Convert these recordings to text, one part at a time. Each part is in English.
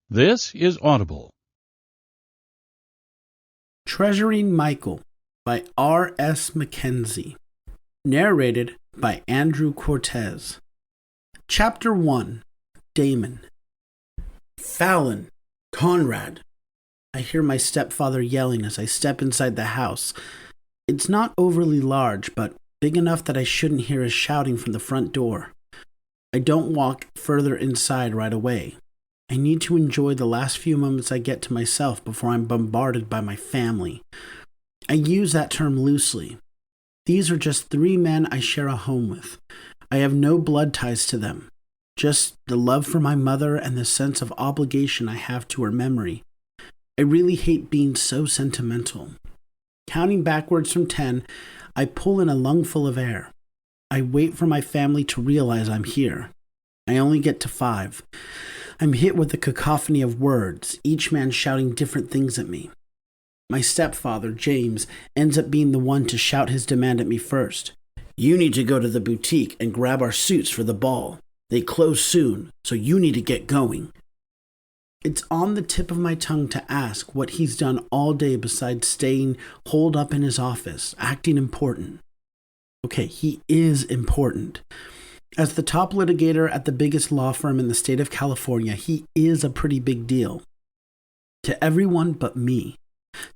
This is Audible. Treasuring Michael by R.S. Mackenzie. Narrated by Andrew Cortez. Chapter 1. Damon. Fallon. Conrad. I hear my stepfather yelling as I step inside the house. It's not overly large, but big enough that I shouldn't hear his shouting from the front door. I don't walk further inside right away. I need to enjoy the last few moments I get to myself before I'm bombarded by my family. I use that term loosely. These are just 3 men I share a home with. I have no blood ties to them, just the love for my mother and the sense of obligation I have to her memory. I really hate being so sentimental. Counting backwards from 10, I pull in a lungful of air. I wait for my family to realize I'm here. I only get to 5. I'm hit with a cacophony of words, each man shouting different things at me. My stepfather, James, ends up being the one to shout his demand at me first. You need to go to the boutique and grab our suits for the ball. They close soon, so you need to get going. It's on the tip of my tongue to ask what he's done all day besides staying holed up in his office, acting important. Okay, he is important. As the top litigator at the biggest law firm in the state of California, he is a pretty big deal. To everyone but me.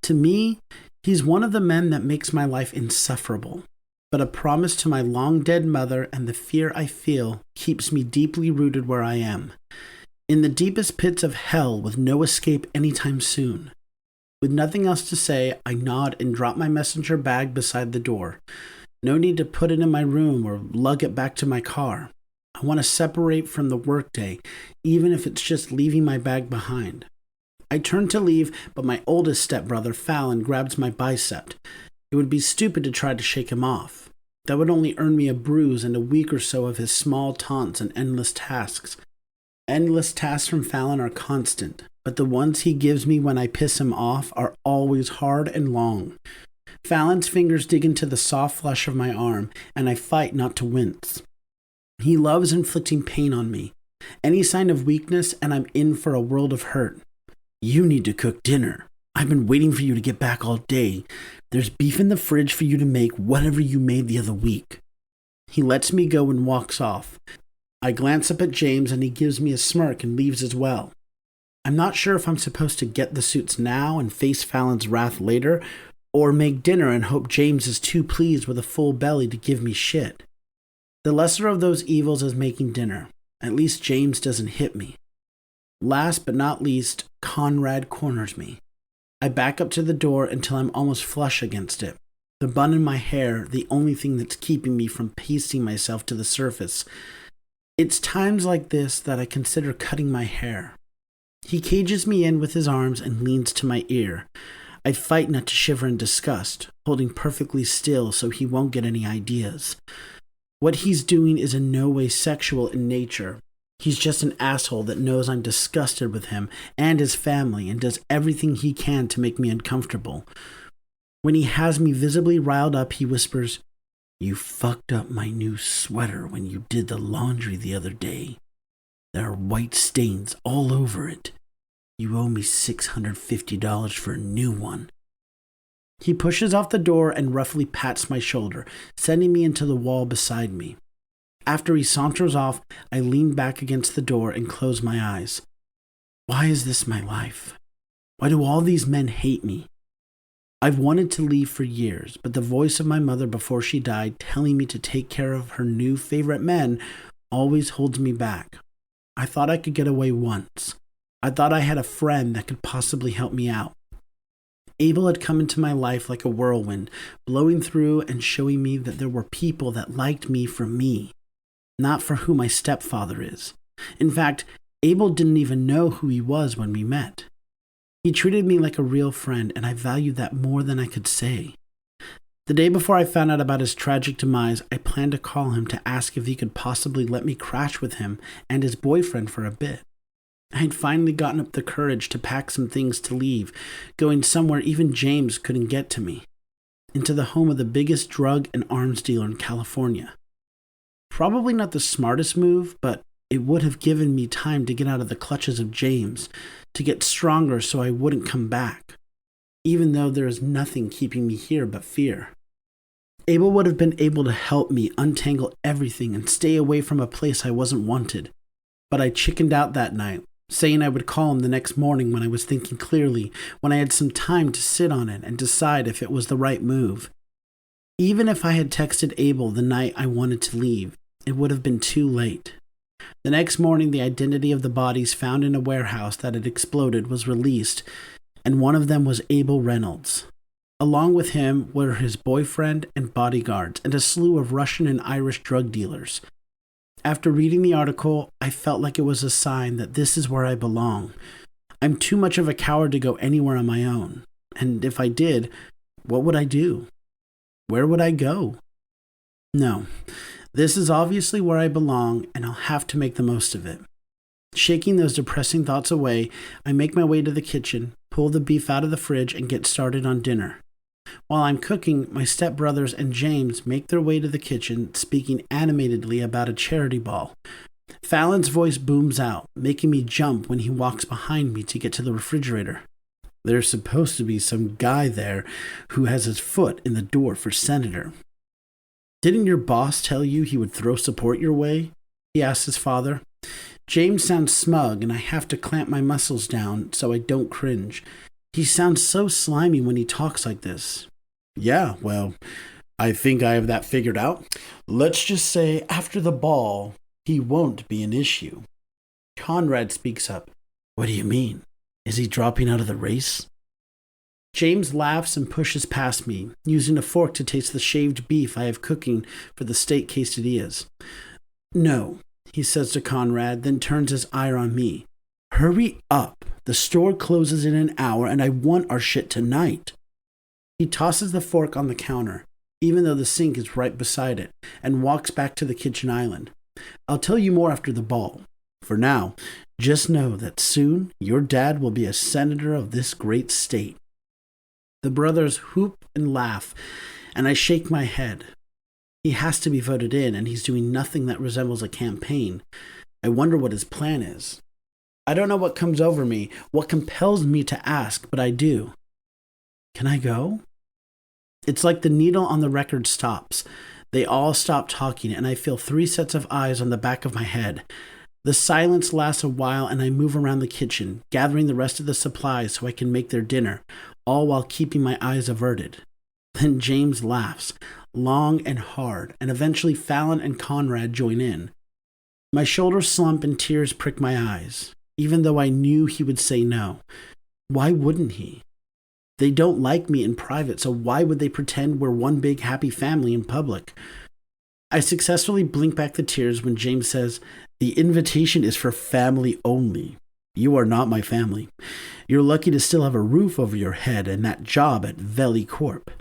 To me, he's one of the men that makes my life insufferable. But a promise to my long-dead mother and the fear I feel keeps me deeply rooted where I am. In the deepest pits of hell with no escape anytime soon. With nothing else to say, I nod and drop my messenger bag beside the door. No need to put it in my room or lug it back to my car. I want to separate from the workday, even if it's just leaving my bag behind. I turn to leave, but my oldest stepbrother, Fallon, grabs my bicep. It would be stupid to try to shake him off. That would only earn me a bruise and a week or so of his small taunts and endless tasks. Endless tasks from Fallon are constant, but the ones he gives me when I piss him off are always hard and long. Fallon's fingers dig into the soft flesh of my arm, and I fight not to wince. He loves inflicting pain on me. Any sign of weakness, and I'm in for a world of hurt. You need to cook dinner. I've been waiting for you to get back all day. There's beef in the fridge for you to make whatever you made the other week. He lets me go and walks off. I glance up at James, and he gives me a smirk and leaves as well. I'm not sure if I'm supposed to get the suits now and face Fallon's wrath later, or make dinner and hope James is too pleased with a full belly to give me shit. The lesser of those evils is making dinner. At least James doesn't hit me. Last but not least, Conrad corners me. I back up to the door until I'm almost flush against it. The bun in my hair, the only thing that's keeping me from pasting myself to the surface. It's times like this that I consider cutting my hair. He cages me in with his arms and leans to my ear. I fight not to shiver in disgust, holding perfectly still so he won't get any ideas. What he's doing is in no way sexual in nature. He's just an asshole that knows I'm disgusted with him and his family and does everything he can to make me uncomfortable. When he has me visibly riled up, he whispers, You fucked up my new sweater when you did the laundry the other day. There are white stains all over it. You owe me $650 for a new one. He pushes off the door and roughly pats my shoulder, sending me into the wall beside me. After he saunters off, I lean back against the door and close my eyes. Why is this my life? Why do all these men hate me? I've wanted to leave for years, but the voice of my mother before she died telling me to take care of her new favorite men always holds me back. I thought I could get away once. I thought I had a friend that could possibly help me out. Abel had come into my life like a whirlwind, blowing through and showing me that there were people that liked me for me, not for who my stepfather is. In fact, Abel didn't even know who he was when we met. He treated me like a real friend, and I valued that more than I could say. The day before I found out about his tragic demise, I planned to call him to ask if he could possibly let me crash with him and his boyfriend for a bit. I had finally gotten up the courage to pack some things to leave, going somewhere even James couldn't get to me, into the home of the biggest drug and arms dealer in California. Probably not the smartest move, but It would have given me time to get out of the clutches of James, to get stronger so I wouldn't come back, even though there is nothing keeping me here but fear. Abel would have been able to help me untangle everything and stay away from a place I wasn't wanted. But I chickened out that night, saying I would call him the next morning when I was thinking clearly, when I had some time to sit on it and decide if it was the right move. Even if I had texted Abel the night I wanted to leave, it would have been too late. The next morning, the identity of the bodies found in a warehouse that had exploded was released, and one of them was Abel Reynolds. Along with him were his boyfriend and bodyguards, and a slew of Russian and Irish drug dealers. After reading the article, I felt like it was a sign that this is where I belong. I'm too much of a coward to go anywhere on my own. And if I did, what would I do? Where would I go? No, this is obviously where I belong, and I'll have to make the most of it. Shaking those depressing thoughts away, I make my way to the kitchen, pull the beef out of the fridge, and get started on dinner. While I'm cooking, my stepbrothers and James make their way to the kitchen, speaking animatedly about a charity ball. Fallon's voice booms out, making me jump when he walks behind me to get to the refrigerator. There's supposed to be some guy there who has his foot in the door for senator. Didn't your boss tell you he would throw support your way? He asks his father. James sounds smug, and I have to clamp my muscles down so I don't cringe. He sounds so slimy when he talks like this. Yeah, well, I think I have that figured out. Let's just say after the ball, he won't be an issue. Conrad speaks up. What do you mean? Is he dropping out of the race? James laughs and pushes past me, using a fork to taste the shaved beef I have cooking for the steak quesadillas. No, he says to Conrad, then turns his ire on me. Hurry up. The store closes in an hour, and I want our shit tonight. He tosses the fork on the counter, even though the sink is right beside it, and walks back to the kitchen island. I'll tell you more after the ball. For now, just know that soon your dad will be a senator of this great state. The brothers whoop and laugh, and I shake my head. He has to be voted in, and he's doing nothing that resembles a campaign. I wonder what his plan is. I don't know what comes over me, what compels me to ask, but I do. Can I go? It's like the needle on the record stops. They all stop talking, and I feel 3 sets of eyes on the back of my head. The silence lasts a while, and I move around the kitchen, gathering the rest of the supplies so I can make their dinner, all while keeping my eyes averted. Then James laughs, long and hard, and eventually Fallon and Conrad join in. My shoulders slump and tears prick my eyes, even though I knew he would say no. Why wouldn't he? They don't like me in private, so why would they pretend we're one big happy family in public? I successfully blink back the tears when James says, the invitation is for family only. You are not my family. You're lucky to still have a roof over your head and that job at Veli Corp.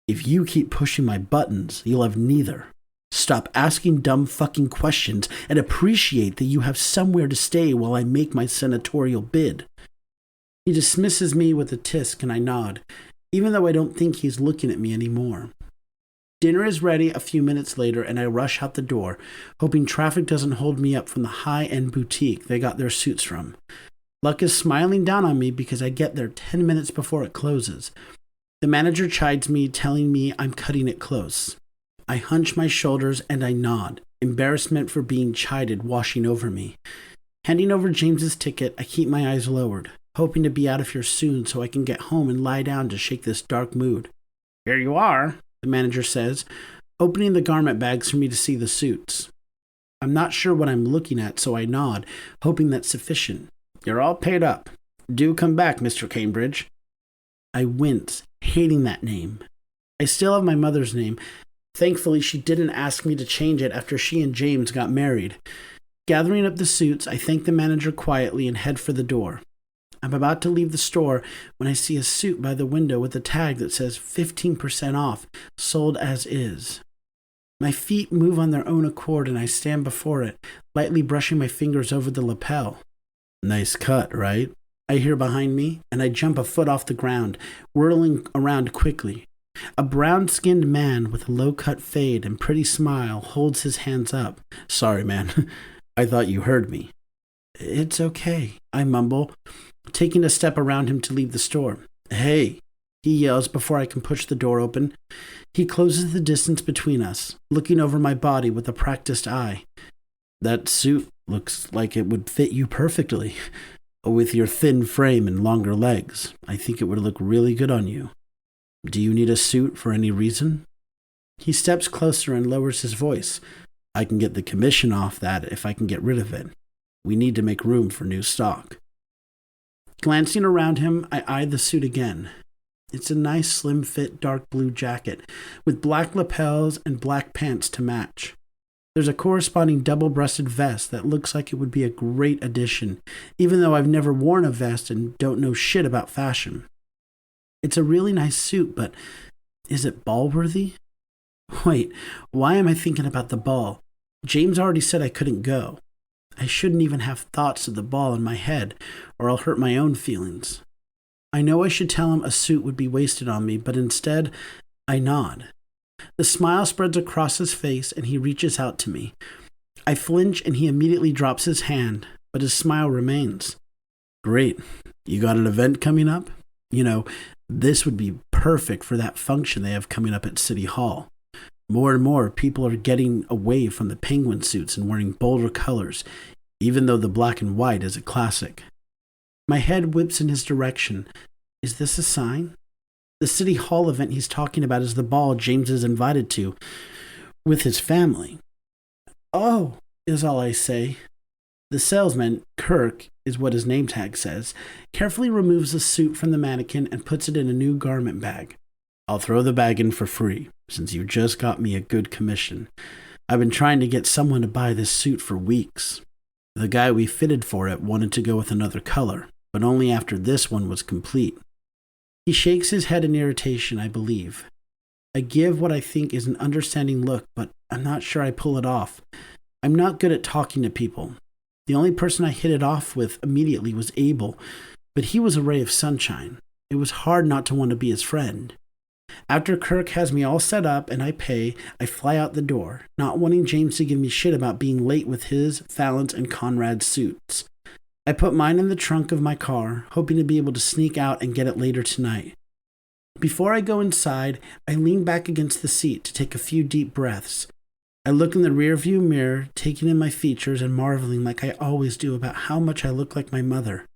If you keep pushing my buttons, you'll have neither. Stop asking dumb fucking questions and appreciate that you have somewhere to stay while I make my senatorial bid. He dismisses me with a tisk and I nod, even though I don't think he's looking at me anymore. Dinner is ready a few minutes later and I rush out the door, hoping traffic doesn't hold me up from the high-end boutique they got their suits from. Luck is smiling down on me because I get there 10 minutes before it closes. The manager chides me, telling me I'm cutting it close. I hunch my shoulders and I nod, embarrassment for being chided washing over me. Handing over James's ticket, I keep my eyes lowered, hoping to be out of here soon so I can get home and lie down to shake this dark mood. Here you are, the manager says, opening the garment bags for me to see the suits. I'm not sure what I'm looking at, so I nod, hoping that's sufficient. You're all paid up. Do come back, Mr. Cambridge. I wince, hating that name. I still have my mother's name. Thankfully, she didn't ask me to change it after she and James got married. Gathering up the suits, I thank the manager quietly and head for the door. I'm about to leave the store when I see a suit by the window with a tag that says 15% off, sold as is. My feet move on their own accord and I stand before it, lightly brushing my fingers over the lapel. Nice cut, right? I hear behind me, and I jump a foot off the ground, whirling around quickly. A brown-skinned man with a low-cut fade and pretty smile holds his hands up. Sorry, man. I thought you heard me. It's okay, I mumble, taking a step around him to leave the store. Hey, he yells before I can push the door open. He closes the distance between us, looking over my body with a practiced eye. That suit looks like it would fit you perfectly. With your thin frame and longer legs, I think it would look really good on you. Do you need a suit for any reason? He steps closer and lowers his voice. I can get the commission off that if I can get rid of it. We need to make room for new stock. Glancing around him, I eye the suit again. It's a nice slim-fit dark blue jacket with black lapels and black pants to match. There's a corresponding double-breasted vest that looks like it would be a great addition, even though I've never worn a vest and don't know shit about fashion. It's a really nice suit, but is it ball-worthy? Wait, why am I thinking about the ball? James already said I couldn't go. I shouldn't even have thoughts of the ball in my head, or I'll hurt my own feelings. I know I should tell him a suit would be wasted on me, but instead, I nod. The smile spreads across his face, and he reaches out to me. I flinch, and he immediately drops his hand, but his smile remains. Great. You got an event coming up? This would be perfect for that function they have coming up at City Hall. More and more people are getting away from the penguin suits and wearing bolder colors, even though the black and white is a classic. My head whips in his direction. Is this a sign? The City Hall event he's talking about is the ball James is invited to with his family. Oh, is all I say. The salesman, Kirk, is what his name tag says, carefully removes the suit from the mannequin and puts it in a new garment bag. I'll throw the bag in for free, since you just got me a good commission. I've been trying to get someone to buy this suit for weeks. The guy we fitted for it wanted to go with another color, but only after this one was complete. He shakes his head in irritation, I believe. I give what I think is an understanding look, but I'm not sure I pull it off. I'm not good at talking to people. The only person I hit it off with immediately was Abel, but he was a ray of sunshine. It was hard not to want to be his friend. After Kirk has me all set up and I pay, I fly out the door, not wanting James to give me shit about being late with his, Fallon's, and Conrad's suits. I put mine in the trunk of my car, hoping to be able to sneak out and get it later tonight. Before I go inside, I lean back against the seat to take a few deep breaths. I look in the rearview mirror, taking in my features and marveling like I always do about how much I look like my mother.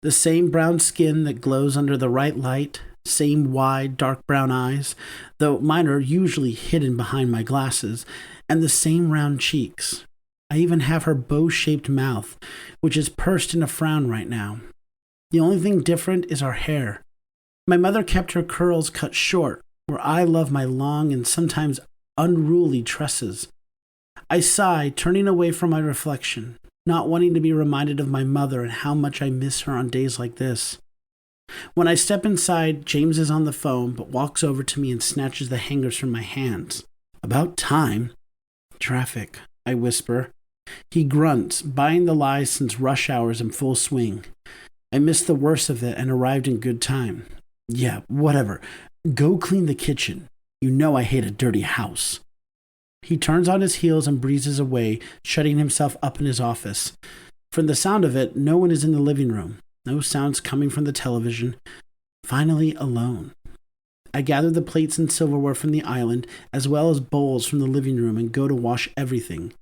The same brown skin that glows under the right light, same wide, dark brown eyes, though mine are usually hidden behind my glasses, and the same round cheeks. I even have her bow-shaped mouth, which is pursed in a frown right now. The only thing different is our hair. My mother kept her curls cut short, where I love my long and sometimes unruly tresses. I sigh, turning away from my reflection, not wanting to be reminded of my mother and how much I miss her on days like this. When I step inside, James is on the phone, but walks over to me and snatches the hangers from my hands. About time. Traffic, I whisper. He grunts, buying the lies since rush hour is in full swing. I missed the worst of it and arrived in good time. Yeah, whatever. Go clean the kitchen. You know I hate a dirty house. He turns on his heels and breezes away, shutting himself up in his office. From the sound of it, no one is in the living room. No sounds coming from the television. Finally alone. I gather the plates and silverware from the island, as well as bowls from the living room, and go to wash everything.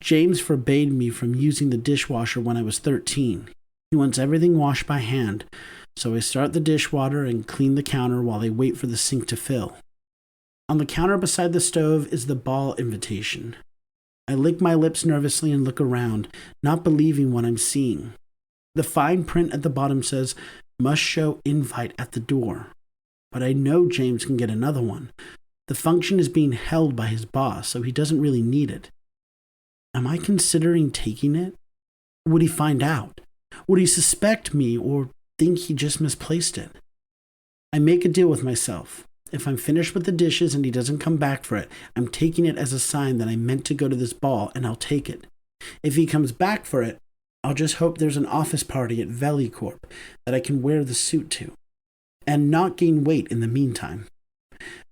James forbade me from using the dishwasher when I was 13. He wants everything washed by hand, so I start the dishwater and clean the counter while they wait for the sink to fill. On the counter beside the stove is the ball invitation. I lick my lips nervously and look around, not believing what I'm seeing. The fine print at the bottom says, "Must show invite at the door." But I know James can get another one. The function is being held by his boss, so he doesn't really need it. Am I considering taking it? Would he find out? Would he suspect me or think he just misplaced it? I make a deal with myself. If I'm finished with the dishes and he doesn't come back for it, I'm taking it as a sign that I meant to go to this ball, and I'll take it. If he comes back for it, I'll just hope there's an office party at VeliCorp that I can wear the suit to, and not gain weight in the meantime.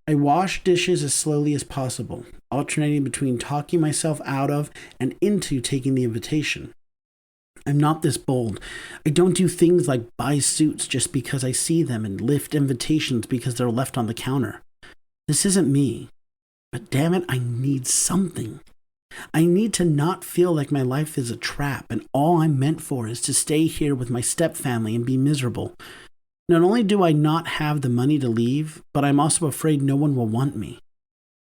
I wash dishes as slowly as possible, alternating between talking myself out of and into taking the invitation. I'm not this bold. I don't do things like buy suits just because I see them and lift invitations because they're left on the counter. This isn't me. But damn it, I need something. I need to not feel like my life is a trap and all I'm meant for is to stay here with my stepfamily and be miserable. Not only do I not have the money to leave, but I'm also afraid no one will want me.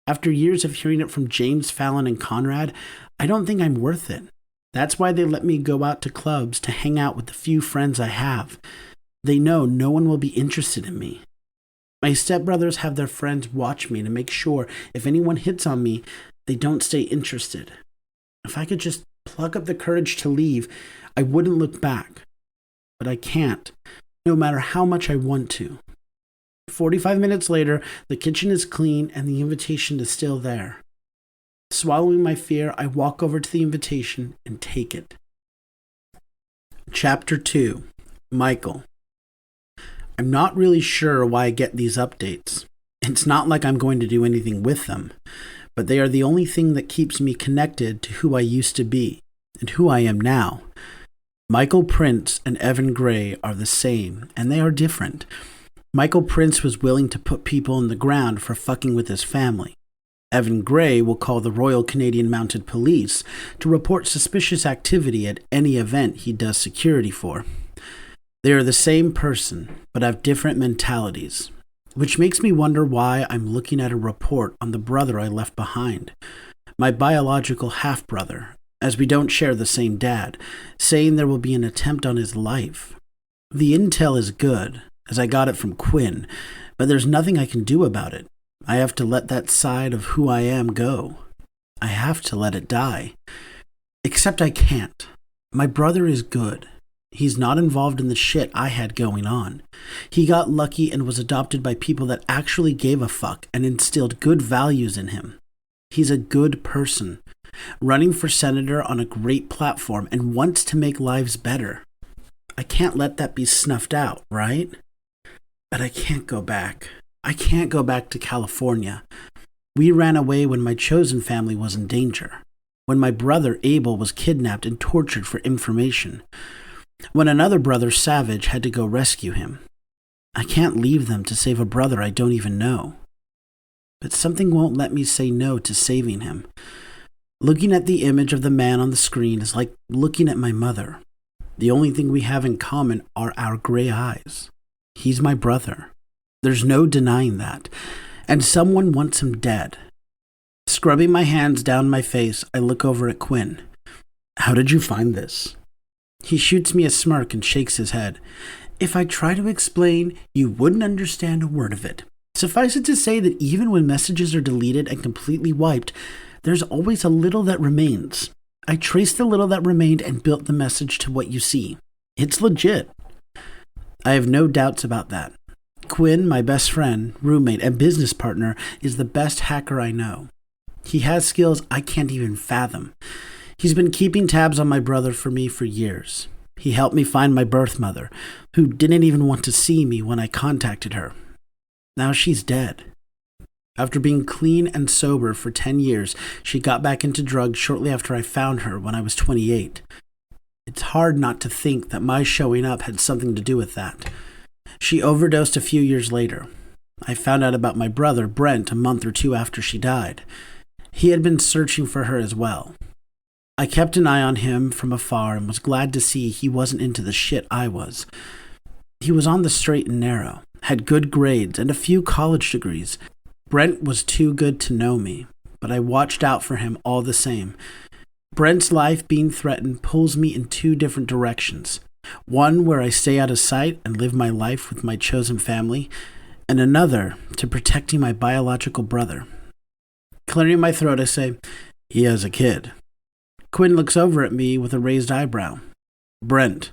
After years of hearing it from James, Fallon, and Conrad, I don't think I'm worth it. That's why they let me go out to clubs to hang out with the few friends I have. They know no one will be interested in me. My stepbrothers have their friends watch me to make sure if anyone hits on me, they don't stay interested. If I could just pluck up the courage to leave, I wouldn't look back. But I can't, no matter how much I want to. 45 minutes later, the kitchen is clean and the invitation is still there. Swallowing my fear, I walk over to the invitation and take it. Chapter 2. Michael. I'm not really sure why I get these updates. It's not like I'm going to do anything with them, but they are the only thing that keeps me connected to who I used to be and who I am now. Michael Prince and Evan Gray are the same, and they are different. Michael Prince was willing to put people in the ground for fucking with his family. Evan Gray will call the Royal Canadian Mounted Police to report suspicious activity at any event he does security for. They are the same person, but have different mentalities, which makes me wonder why I'm looking at a report on the brother I left behind, my biological half-brother, as we don't share the same dad, saying there will be an attempt on his life. The intel is good, as I got it from Quinn, but there's nothing I can do about it. I have to let that side of who I am go. I have to let it die. Except I can't. My brother is good. He's not involved in the shit I had going on. He got lucky and was adopted by people that actually gave a fuck and instilled good values in him. He's a good person, running for senator on a great platform and wants to make lives better. I can't let that be snuffed out, right? But I can't go back. I can't go back to California. We ran away when my chosen family was in danger. When my brother Abel was kidnapped and tortured for information. When another brother, Savage, had to go rescue him. I can't leave them to save a brother I don't even know. But something won't let me say no to saving him. Looking at the image of the man on the screen is like looking at my mother. The only thing we have in common are our gray eyes. He's my brother. There's no denying that. And someone wants him dead. Scrubbing my hands down my face, I look over at Quinn. How did you find this? He shoots me a smirk and shakes his head. If I try to explain, you wouldn't understand a word of it. Suffice it to say that even when messages are deleted and completely wiped, there's always a little that remains. I traced the little that remained and built the message to what you see. It's legit. I have no doubts about that. Quinn, my best friend, roommate, and business partner, is the best hacker I know. He has skills I can't even fathom. He's been keeping tabs on my brother for me for years. He helped me find my birth mother, who didn't even want to see me when I contacted her. Now she's dead. After being clean and sober for 10 years, she got back into drugs shortly after I found her when I was 28. It's hard not to think that my showing up had something to do with that. She overdosed a few years later. I found out about my brother, Brent, a month or two after she died. He had been searching for her as well. I kept an eye on him from afar and was glad to see he wasn't into the shit I was. He was on the straight and narrow, had good grades and a few college degrees. Brent was too good to know me, but I watched out for him all the same. Brent's life being threatened pulls me in two different directions. One where I stay out of sight and live my life with my chosen family, and another to protecting my biological brother. Clearing my throat, I say, he has a kid. Quinn looks over at me with a raised eyebrow. Brent,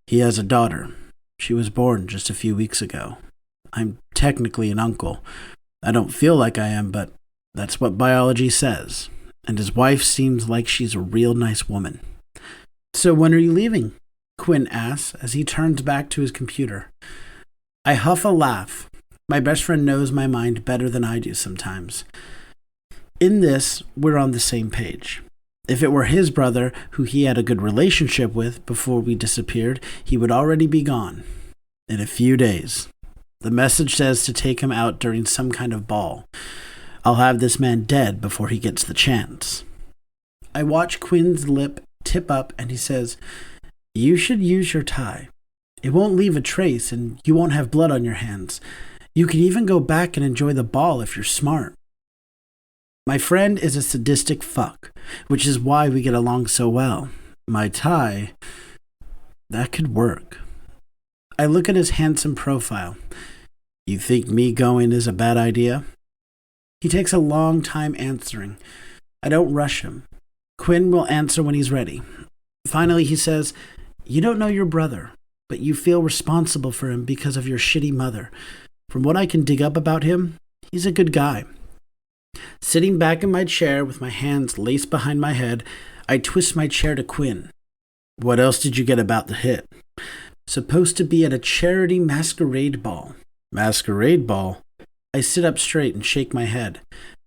he has a daughter. She was born just a few weeks ago. I'm technically an uncle. I don't feel like I am, but that's what biology says. And his wife seems like she's a real nice woman. So when are you leaving? Quinn asks as he turns back to his computer. I huff a laugh. My best friend knows my mind better than I do sometimes. In this, we're on the same page. If it were his brother, who he had a good relationship with before we disappeared, he would already be gone. In a few days. The message says to take him out during some kind of ball. I'll have this man dead before he gets the chance. I watch Quinn's lip tip up and he says, "You should use your tie. It won't leave a trace and you won't have blood on your hands. You can even go back and enjoy the ball if you're smart." My friend is a sadistic fuck, which is why we get along so well. My tie, that could work. I look at his handsome profile. You think me going is a bad idea? He takes a long time answering. I don't rush him. Quinn will answer when he's ready. Finally, he says, "You don't know your brother, but you feel responsible for him because of your shitty mother. From what I can dig up about him, he's a good guy." Sitting back in my chair with my hands laced behind my head, I twist my chair to Quinn. "What else did you get about the hit?" "Supposed to be at a charity masquerade ball." "Masquerade ball?" I sit up straight and shake my head.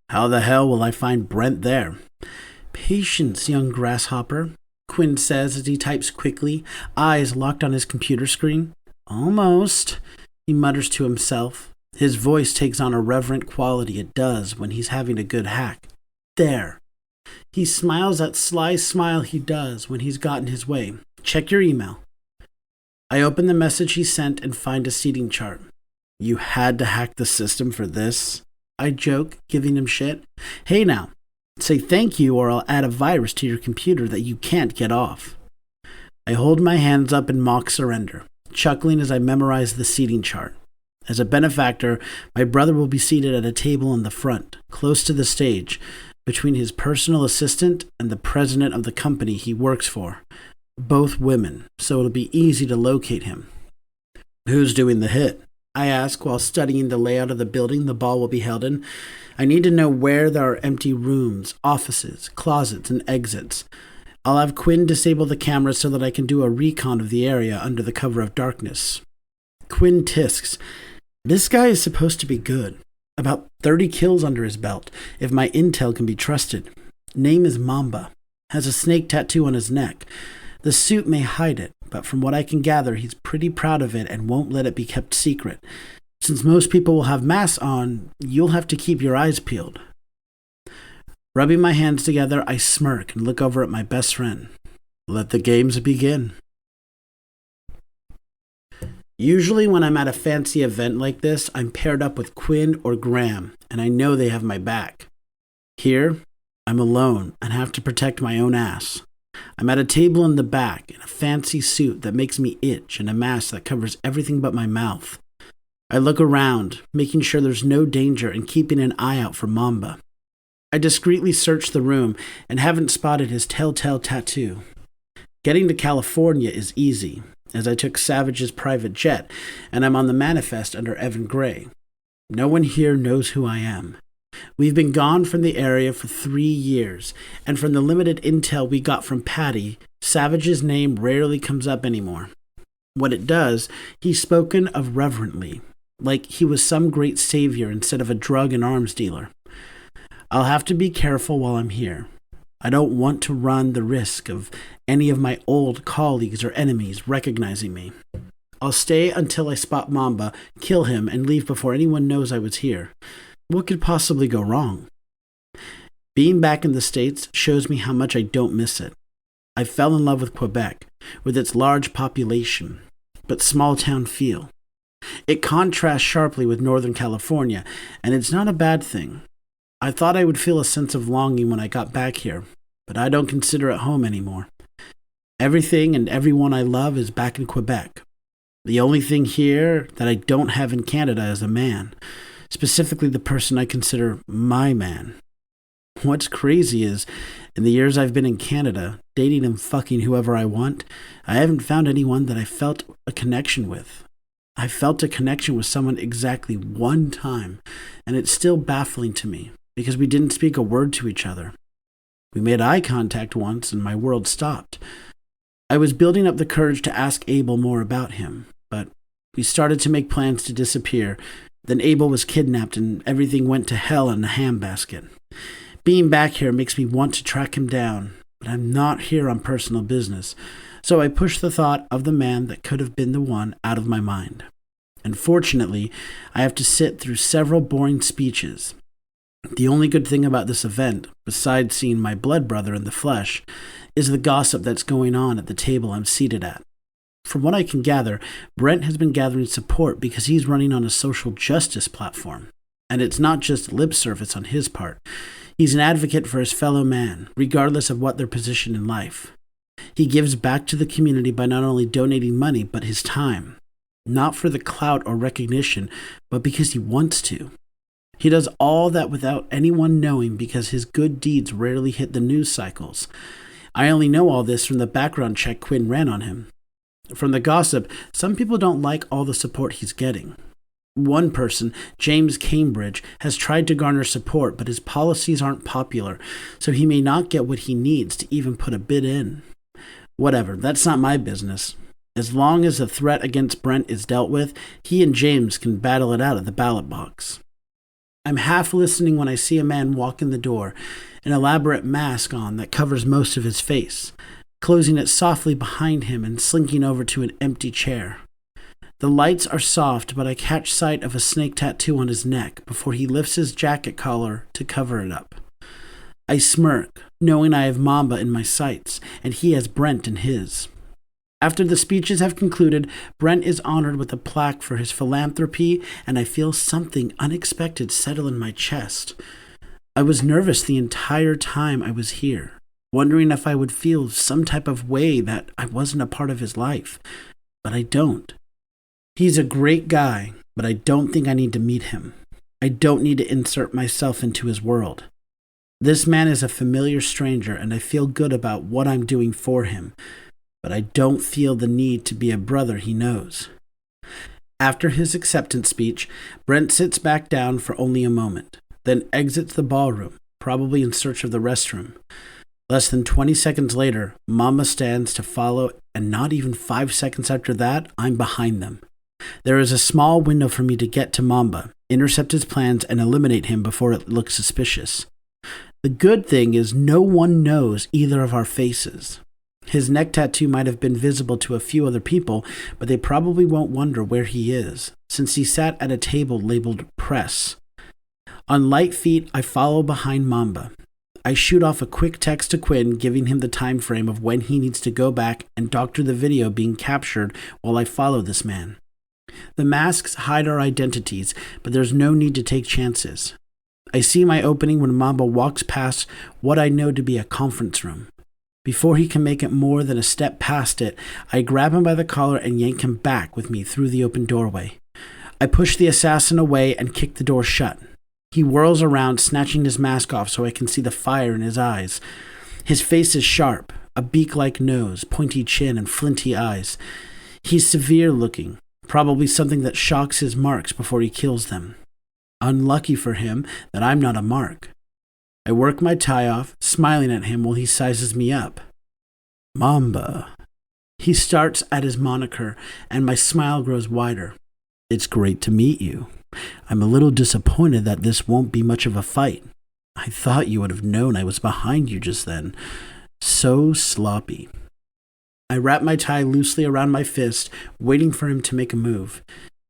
"How the hell will I find Brent there?" "Patience, young grasshopper," Quinn says as he types quickly, eyes locked on his computer screen. "Almost," he mutters to himself. His voice takes on a reverent quality it does when he's having a good hack. "There." He smiles that sly smile he does when he's gotten his way. "Check your email." I open the message he sent and find a seating chart. "You had to hack the system for this?" I joke, giving him shit. "Hey now, say thank you or I'll add a virus to your computer that you can't get off." I hold my hands up in mock surrender, chuckling as I memorize the seating chart. As a benefactor, my brother will be seated at a table in the front, close to the stage, between his personal assistant and the president of the company he works for. Both women, so it'll be easy to locate him. "Who's doing the hit?" I ask while studying the layout of the building the ball will be held in. I need to know where there are empty rooms, offices, closets, and exits. I'll have Quinn disable the camera so that I can do a recon of the area under the cover of darkness. Quinn tisks. "This guy is supposed to be good. About 30 kills under his belt, if my intel can be trusted. Name is Mamba. Has a snake tattoo on his neck. The suit may hide it, but from what I can gather, he's pretty proud of it and won't let it be kept secret. Since most people will have masks on, you'll have to keep your eyes peeled." Rubbing my hands together, I smirk and look over at my best friend. Let the games begin. Usually when I'm at a fancy event like this, I'm paired up with Quinn or Graham, and I know they have my back. Here, I'm alone and have to protect my own ass. I'm at a table in the back in a fancy suit that makes me itch and a mask that covers everything but my mouth. I look around, making sure there's no danger and keeping an eye out for Mamba. I discreetly search the room and haven't spotted his telltale tattoo. Getting to California is easy, as I took Savage's private jet and I'm on the manifest under Evan Gray. No one here knows who I am. We've been gone from the area for 3 years, and from the limited intel we got from Patty, Savage's name rarely comes up anymore. When it does, he's spoken of reverently, like he was some great savior instead of a drug and arms dealer. I'll have to be careful while I'm here. I don't want to run the risk of any of my old colleagues or enemies recognizing me. I'll stay until I spot Mamba, kill him, and leave before anyone knows I was here. What could possibly go wrong? Being back in the States shows me how much I don't miss it. I fell in love with Quebec, with its large population, but small town feel. It contrasts sharply with Northern California, and it's not a bad thing. I thought I would feel a sense of longing when I got back here, but I don't consider it home anymore. Everything and everyone I love is back in Quebec. The only thing here that I don't have in Canada is a man, specifically the person I consider my man. What's crazy is, in the years I've been in Canada, dating and fucking whoever I want, I haven't found anyone that I felt a connection with. I felt a connection with someone exactly one time, and it's still baffling to me, because we didn't speak a word to each other. We made eye contact once, and my world stopped. I was building up the courage to ask Abel more about him, but we started to make plans to disappear, Then Abel was kidnapped and everything went to hell in a handbasket. Being back here makes me want to track him down, but I'm not here on personal business, so I push the thought of the man that could have been the one out of my mind. Unfortunately, I have to sit through several boring speeches. The only good thing about this event, besides seeing my blood brother in the flesh, is the gossip that's going on at the table I'm seated at. From what I can gather, Brent has been gathering support because he's running on a social justice platform. And it's not just lip service on his part. He's an advocate for his fellow man, regardless of what their position in life. He gives back to the community by not only donating money, but his time. Not for the clout or recognition, but because he wants to. He does all that without anyone knowing because his good deeds rarely hit the news cycles. I only know all this from the background check Quinn ran on him. From the gossip, some people don't like all the support he's getting. One person, James Cambridge, has tried to garner support, but his policies aren't popular, so he may not get what he needs to even put a bid in. Whatever, that's not my business. As long as the threat against Brent is dealt with, he and James can battle it out at the ballot box. I'm half listening when I see a man walk in the door, an elaborate mask on that covers most of his face, closing it softly behind him and slinking over to an empty chair. The lights are soft, but I catch sight of a snake tattoo on his neck before he lifts his jacket collar to cover it up. I smirk, knowing I have Mamba in my sights, and he has Brent in his. After the speeches have concluded, Brent is honored with a plaque for his philanthropy, and I feel something unexpected settle in my chest. I was nervous the entire time I was here, wondering if I would feel some type of way that I wasn't a part of his life, but I don't. He's a great guy, but I don't think I need to meet him. I don't need to insert myself into his world. This man is a familiar stranger, and I feel good about what I'm doing for him, but I don't feel the need to be a brother he knows. After his acceptance speech, Brent sits back down for only a moment, then exits the ballroom, probably in search of the restroom. Less than 20 seconds later, Mama stands to follow, and not even 5 seconds after that, I'm behind them. There is a small window for me to get to Mamba, intercept his plans, and eliminate him before it looks suspicious. The good thing is no one knows either of our faces. His neck tattoo might have been visible to a few other people, but they probably won't wonder where he is, since he sat at a table labeled Press. On light feet, I follow behind Mamba. I shoot off a quick text to Quinn, giving him the time frame of when he needs to go back and doctor the video being captured while I follow this man. The masks hide our identities, but there's no need to take chances. I see my opening when Mamba walks past what I know to be a conference room. Before he can make it more than a step past it, I grab him by the collar and yank him back with me through the open doorway. I push the assassin away and kick the door shut. He whirls around, snatching his mask off so I can see the fire in his eyes. His face is sharp, a beak-like nose, pointy chin, and flinty eyes. He's severe looking, probably something that shocks his marks before he kills them. Unlucky for him that I'm not a mark. I work my tie off, smiling at him while he sizes me up. Mamba. He starts at his moniker, and my smile grows wider. It's great to meet you. I'm a little disappointed that this won't be much of a fight. I thought you would have known I was behind you just then. So sloppy. I wrap my tie loosely around my fist, waiting for him to make a move.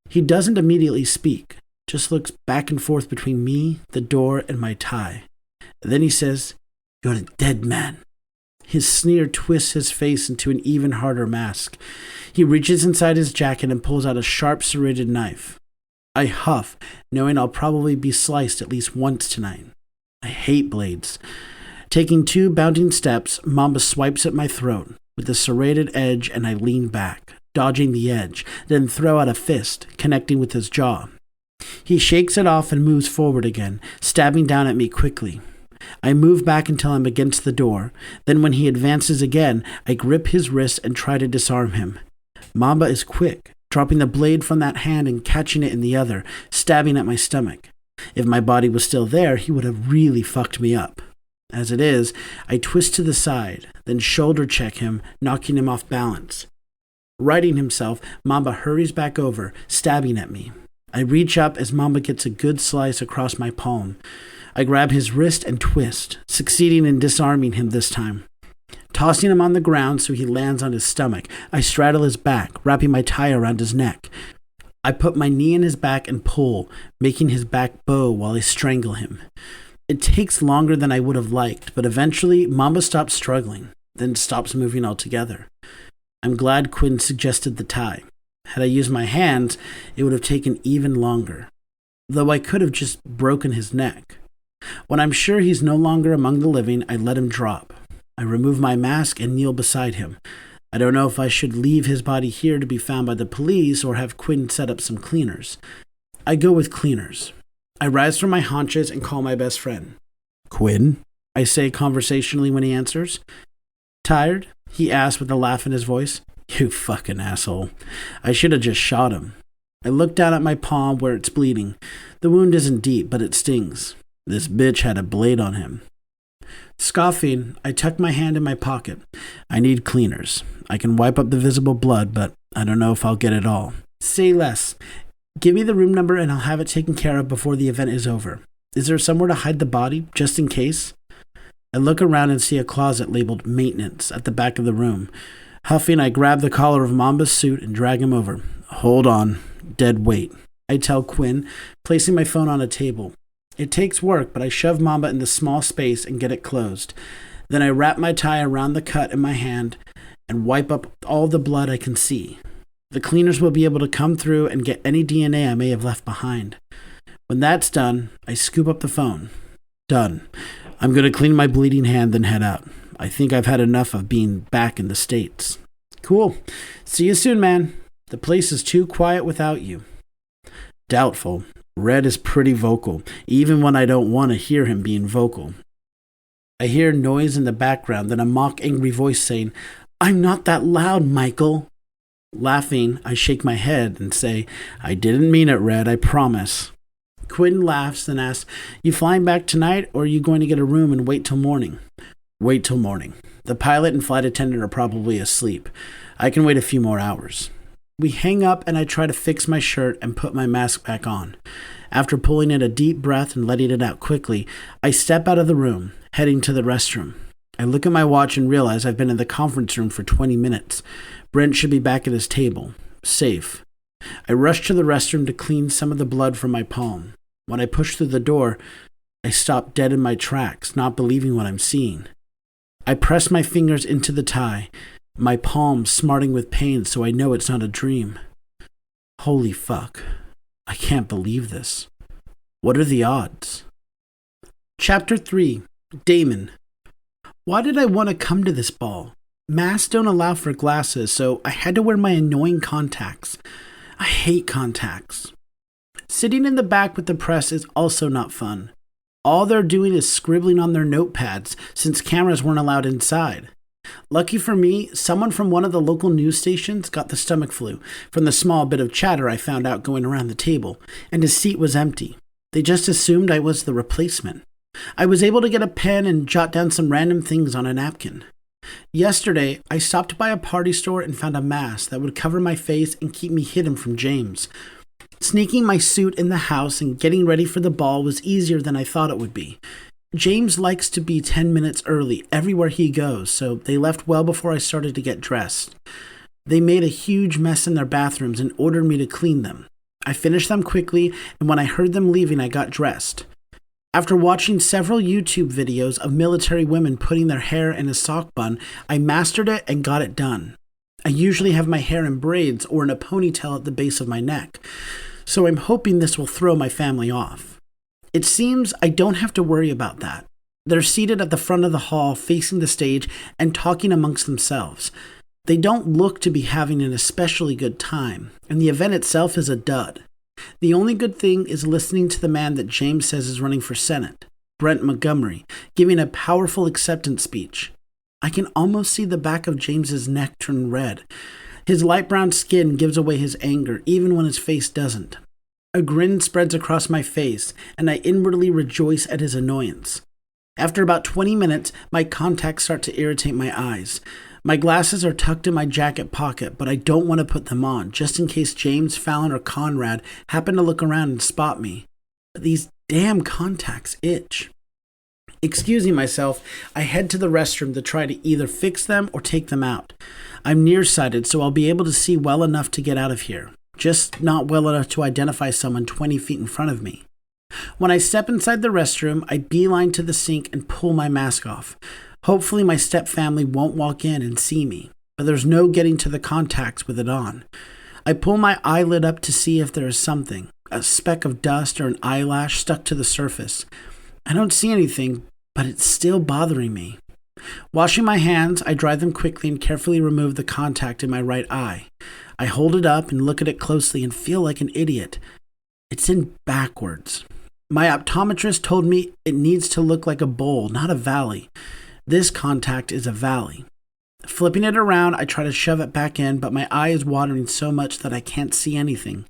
He doesn't immediately speak, just looks back and forth between me, the door, and my tie. Then he says, "You're a dead man." His sneer twists his face into an even harder mask. He reaches inside his jacket and pulls out a sharp serrated knife. I huff, knowing I'll probably be sliced at least once tonight. I hate blades. Taking 2 bounding steps, Mamba swipes at my throat with the serrated edge, and I lean back, dodging the edge, then throw out a fist, connecting with his jaw. He shakes it off and moves forward again, stabbing down at me quickly. I move back until I'm against the door. Then when he advances again, I grip his wrist and try to disarm him. Mamba is quick, dropping the blade from that hand and catching it in the other, stabbing at my stomach. If my body was still there, he would have really fucked me up. As it is, I twist to the side, then shoulder check him, knocking him off balance. Righting himself, Mamba hurries back over, stabbing at me. I reach up as Mamba gets a good slice across my palm. I grab his wrist and twist, succeeding in disarming him this time. Tossing him on the ground so he lands on his stomach, I straddle his back, wrapping my tie around his neck. I put my knee in his back and pull, making his back bow while I strangle him. It takes longer than I would have liked, but eventually Mamba stops struggling, then stops moving altogether. I'm glad Quinn suggested the tie. Had I used my hands, it would have taken even longer, though I could have just broken his neck. When I'm sure he's no longer among the living, I let him drop. I remove my mask and kneel beside him. I don't know if I should leave his body here to be found by the police or have Quinn set up some cleaners. I go with cleaners. I rise from my haunches and call my best friend. "Quinn?" I say conversationally when he answers. "Tired?" he asks with a laugh in his voice. "You fucking asshole. I should have just shot him." I look down at my palm where it's bleeding. The wound isn't deep, but it stings. This bitch had a blade on him. Scoffing, I tuck my hand in my pocket. I need cleaners. I can wipe up the visible blood, but I don't know if I'll get it all. Say less. Give me the room number and I'll have it taken care of before the event is over. Is there somewhere to hide the body, just in case? I look around and see a closet labeled maintenance at the back of the room. Huffing, I grab the collar of Mamba's suit and drag him over. Hold on. Dead weight. I tell Quinn, placing my phone on a table. It takes work, but I shove Mamba in the small space and get it closed. Then I wrap my tie around the cut in my hand and wipe up all the blood I can see. The cleaners will be able to come through and get any DNA I may have left behind. When that's done, I scoop up the phone. Done. I'm going to clean my bleeding hand, then head out. I think I've had enough of being back in the States. Cool. See you soon, man. The place is too quiet without you. Doubtful. Red is pretty vocal, even when I don't want to hear him being vocal. I hear noise in the background, then a mock angry voice saying, "I'm not that loud, Michael." Laughing, I shake my head and say, "I didn't mean it, Red, I promise." Quinn laughs and asks, "You flying back tonight, or are you going to get a room and wait till morning?" Wait till morning. The pilot and flight attendant are probably asleep. I can wait a few more hours. We hang up and I try to fix my shirt and put my mask back on. After pulling in a deep breath and letting it out quickly, I step out of the room, heading to the restroom. I look at my watch and realize I've been in the conference room for 20 minutes. Brent should be back at his table, safe. I rush to the restroom to clean some of the blood from my palm. When I push through the door, I stop dead in my tracks, not believing what I'm seeing. I press my fingers into the tie, my palm smarting with pain so I know it's not a dream. Holy fuck. I can't believe this. What are the odds? Chapter 3. Damon. Why did I want to come to this ball? Masks don't allow for glasses, so I had to wear my annoying contacts. I hate contacts. Sitting in the back with the press is also not fun. All they're doing is scribbling on their notepads since cameras weren't allowed inside. Lucky for me, someone from one of the local news stations got the stomach flu from the small bit of chatter I found out going around the table, and his seat was empty. They just assumed I was the replacement. I was able to get a pen and jot down some random things on a napkin. Yesterday, I stopped by a party store and found a mask that would cover my face and keep me hidden from James. Sneaking my suit in the house and getting ready for the ball was easier than I thought it would be. James likes to be 10 minutes early everywhere he goes, so they left well before I started to get dressed. They made a huge mess in their bathrooms and ordered me to clean them. I finished them quickly, and when I heard them leaving, I got dressed. After watching several YouTube videos of military women putting their hair in a sock bun, I mastered it and got it done. I usually have my hair in braids or in a ponytail at the base of my neck, so I'm hoping this will throw my family off. It seems I don't have to worry about that. They're seated at the front of the hall facing the stage and talking amongst themselves. They don't look to be having an especially good time, and the event itself is a dud. The only good thing is listening to the man that James says is running for Senate, Brent Montgomery, giving a powerful acceptance speech. I can almost see the back of James's neck turn red. His light brown skin gives away his anger, even when his face doesn't. A grin spreads across my face, and I inwardly rejoice at his annoyance. After about 20 minutes, my contacts start to irritate my eyes. My glasses are tucked in my jacket pocket, but I don't want to put them on, just in case James, Fallon, or Conrad happen to look around and spot me. But these damn contacts itch. Excusing myself, I head to the restroom to try to either fix them or take them out. I'm nearsighted, so I'll be able to see well enough to get out of here, just not well enough to identify someone 20 feet in front of me. When I step inside the restroom, I beeline to the sink and pull my mask off. Hopefully my stepfamily won't walk in and see me, but there's no getting to the contacts with it on. I pull my eyelid up to see if there is something, a speck of dust or an eyelash stuck to the surface. I don't see anything, but it's still bothering me. Washing my hands, I dry them quickly and carefully remove the contact in my right eye. I hold it up and look at it closely and feel like an idiot. It's in backwards. My optometrist told me it needs to look like a bowl, not a valley. This contact is a valley. Flipping it around, I try to shove it back in, but my eye is watering so much that I can't see anything.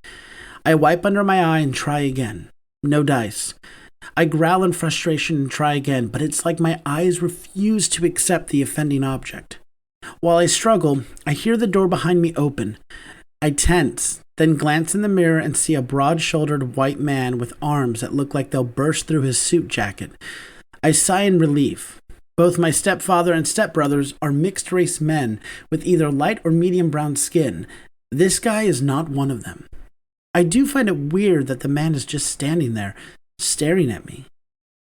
I wipe under my eye and try again. No dice. I growl in frustration and try again, but it's like my eyes refuse to accept the offending object. While I struggle, I hear the door behind me open. I tense, then glance in the mirror and see a broad-shouldered white man with arms that look like they'll burst through his suit jacket. I sigh in relief. Both my stepfather and stepbrothers are mixed-race men with either light or medium brown skin. This guy is not one of them. I do find it weird that the man is just standing there, staring at me.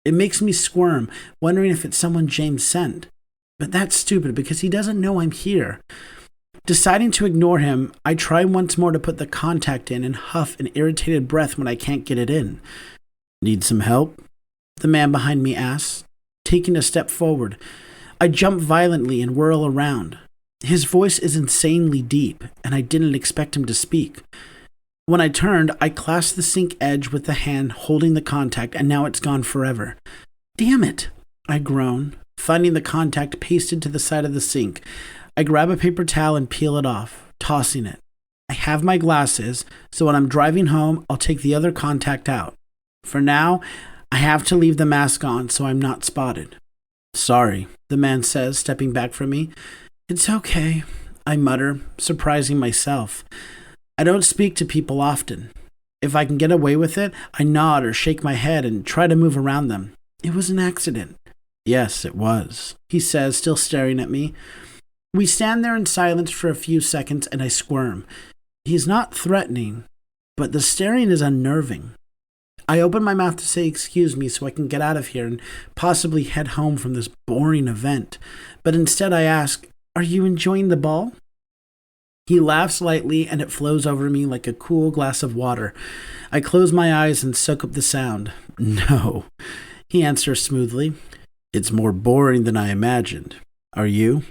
It makes me squirm, wondering if it's someone James sent. But that's stupid because he doesn't know I'm here. Deciding to ignore him, I try once more to put the contact in and huff an irritated breath when I can't get it in. "Need some help?" the man behind me asks, taking a step forward. I jump violently and whirl around. His voice is insanely deep, and I didn't expect him to speak. When I turned, I clasped the sink edge with the hand holding the contact, and now it's gone forever. "Damn it!" I groan, finding the contact pasted to the side of the sink. I grab a paper towel and peel it off, tossing it. I have my glasses, so when I'm driving home, I'll take the other contact out. For now, I have to leave the mask on so I'm not spotted. "Sorry," the man says, stepping back from me. "It's okay," I mutter, surprising myself. I don't speak to people often. If I can get away with it, I nod or shake my head and try to move around them. "It was an accident." "Yes, it was," he says, still staring at me. We stand there in silence for a few seconds and I squirm. He's not threatening, but the staring is unnerving. I open my mouth to say excuse me so I can get out of here and possibly head home from this boring event. But instead I ask, "Are you enjoying the ball?" He laughs lightly and it flows over me like a cool glass of water. I close my eyes and soak up the sound. "No," he answers smoothly. "It's more boring than I imagined. Are you?"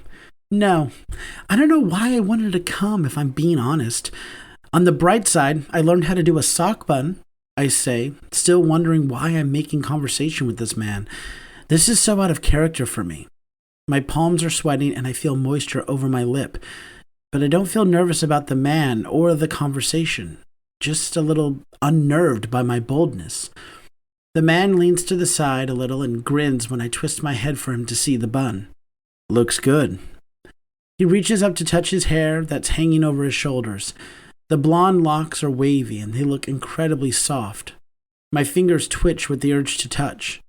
"No. I don't know why I wanted to come, if I'm being honest. On the bright side, I learned how to do a sock bun," I say, still wondering why I'm making conversation with this man. This is so out of character for me. My palms are sweating and I feel moisture over my lip. But I don't feel nervous about the man or the conversation, just a little unnerved by my boldness. The man leans to the side a little and grins when I twist my head for him to see the bun. "Looks good." He reaches up to touch his hair that's hanging over his shoulders. The blonde locks are wavy and they look incredibly soft. My fingers twitch with the urge to touch.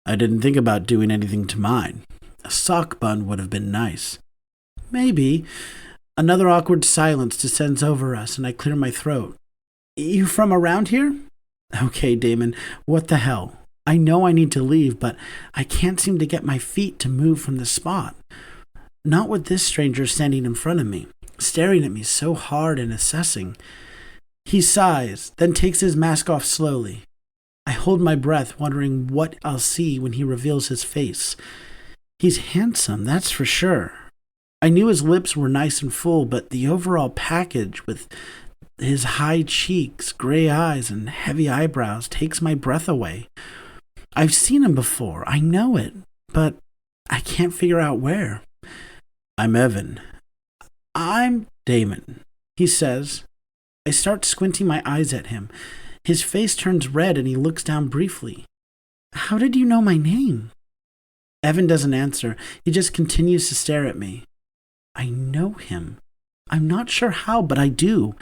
"I didn't think about doing anything to mine. A sock bun would have been nice." "Maybe." Another awkward silence descends over us and I clear my throat. "You from around here?" "Okay, Damon, what the hell? I know I need to leave, but I can't seem to get my feet to move from the spot. Not with this stranger standing in front of me, staring at me so hard and assessing." He sighs, then takes his mask off slowly. I hold my breath, wondering what I'll see when he reveals his face. He's handsome, that's for sure. I knew his lips were nice and full, but the overall package with his high cheeks, gray eyes, and heavy eyebrows takes my breath away. I've seen him before, I know it, but I can't figure out where. "I'm Evan." "I'm Damon," he says. I start squinting my eyes at him. His face turns red and he looks down briefly. "How did you know my name?" Evan doesn't answer. He just continues to stare at me. I know him. I'm not sure how, but I do.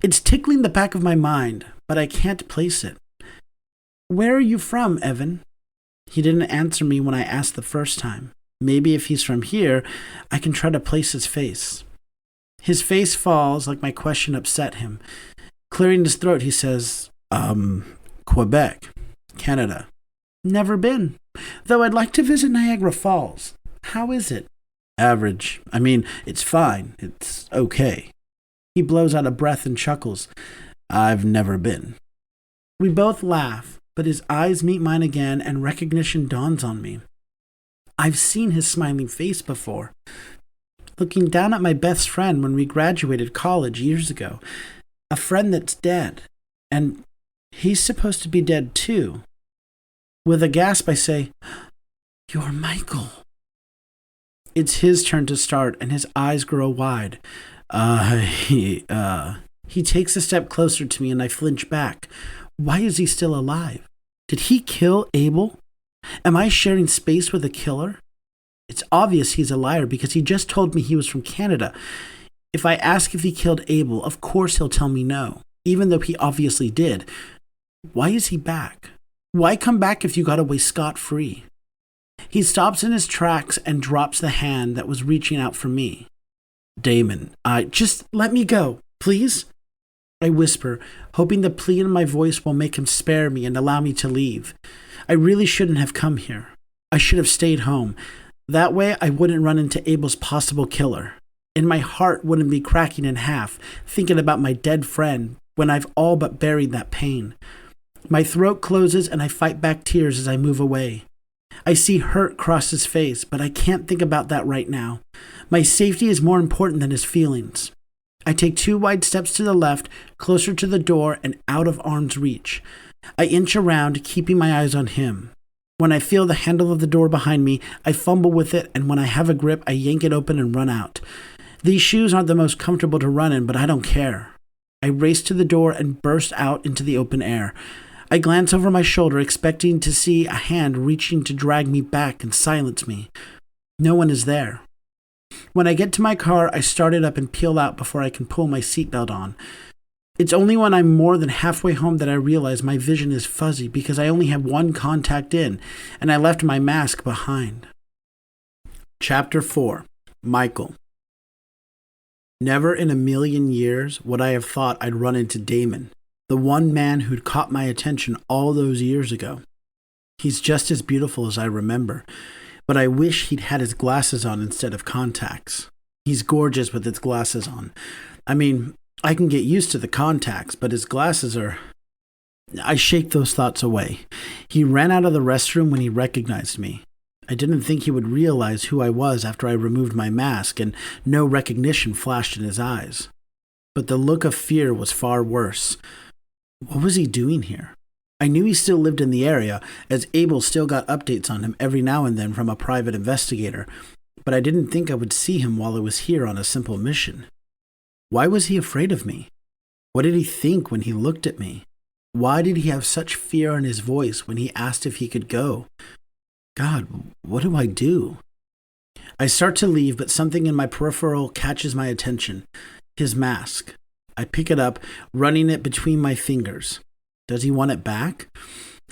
It's tickling the back of my mind, but I can't place it. Where are you from, Evan? He didn't answer me when I asked the first time. Maybe if he's from here, I can try to place his face. His face falls like my question upset him. Clearing his throat, he says, Quebec, Canada. Never been, though I'd like to visit Niagara Falls. How is it? Average. I mean, it's fine. It's okay. He blows out a breath and chuckles. I've never been. We both laugh, but his eyes meet mine again and recognition dawns on me. I've seen his smiling face before. Looking down at my best friend when we graduated college years ago. A friend that's dead. And he's supposed to be dead too. With a gasp, I say, You're Michael. It's his turn to start, and his eyes grow wide. He takes a step closer to me, and I flinch back. Why is he still alive? Did he kill Abel? Am I sharing space with a killer? It's obvious he's a liar because he just told me he was from Canada. If I ask if he killed Abel, of course he'll tell me no, even though he obviously did. Why is he back? Why come back if you got away scot-free? He stops in his tracks and drops the hand that was reaching out for me. Damon, just let me go, please? I whisper, hoping the plea in my voice will make him spare me and allow me to leave. I really shouldn't have come here. I should have stayed home. That way I wouldn't run into Abel's possible killer. And my heart wouldn't be cracking in half, thinking about my dead friend when I've all but buried that pain. My throat closes and I fight back tears as I move away. I see hurt cross his face, but I can't think about that right now. My safety is more important than his feelings. I take 2 wide steps to the left, closer to the door and out of arm's reach. I inch around, keeping my eyes on him. When I feel the handle of the door behind me, I fumble with it, and when I have a grip, I yank it open and run out. These shoes aren't the most comfortable to run in, but I don't care. I race to the door and burst out into the open air. I glance over my shoulder, expecting to see a hand reaching to drag me back and silence me. No one is there. When I get to my car, I start it up and peel out before I can pull my seatbelt on. It's only when I'm more than halfway home that I realize my vision is fuzzy because I only have one contact in, and I left my mask behind. Chapter 4. Michael. Never in a million years would I have thought I'd run into Damon, the one man who'd caught my attention all those years ago. He's just as beautiful as I remember, but I wish he'd had his glasses on instead of contacts. He's gorgeous with his glasses on. I mean, I can get used to the contacts, but his glasses are... I shake those thoughts away. He ran out of the restroom when he recognized me. I didn't think he would realize who I was after I removed my mask, and no recognition flashed in his eyes. But the look of fear was far worse. What was he doing here? I knew he still lived in the area, as Abel still got updates on him every now and then from a private investigator, but I didn't think I would see him while I was here on a simple mission. Why was he afraid of me? What did he think when he looked at me? Why did he have such fear in his voice when he asked if he could go? God, what do I do? I start to leave, but something in my peripheral catches my attention. His mask. I pick it up, running it between my fingers. Does he want it back?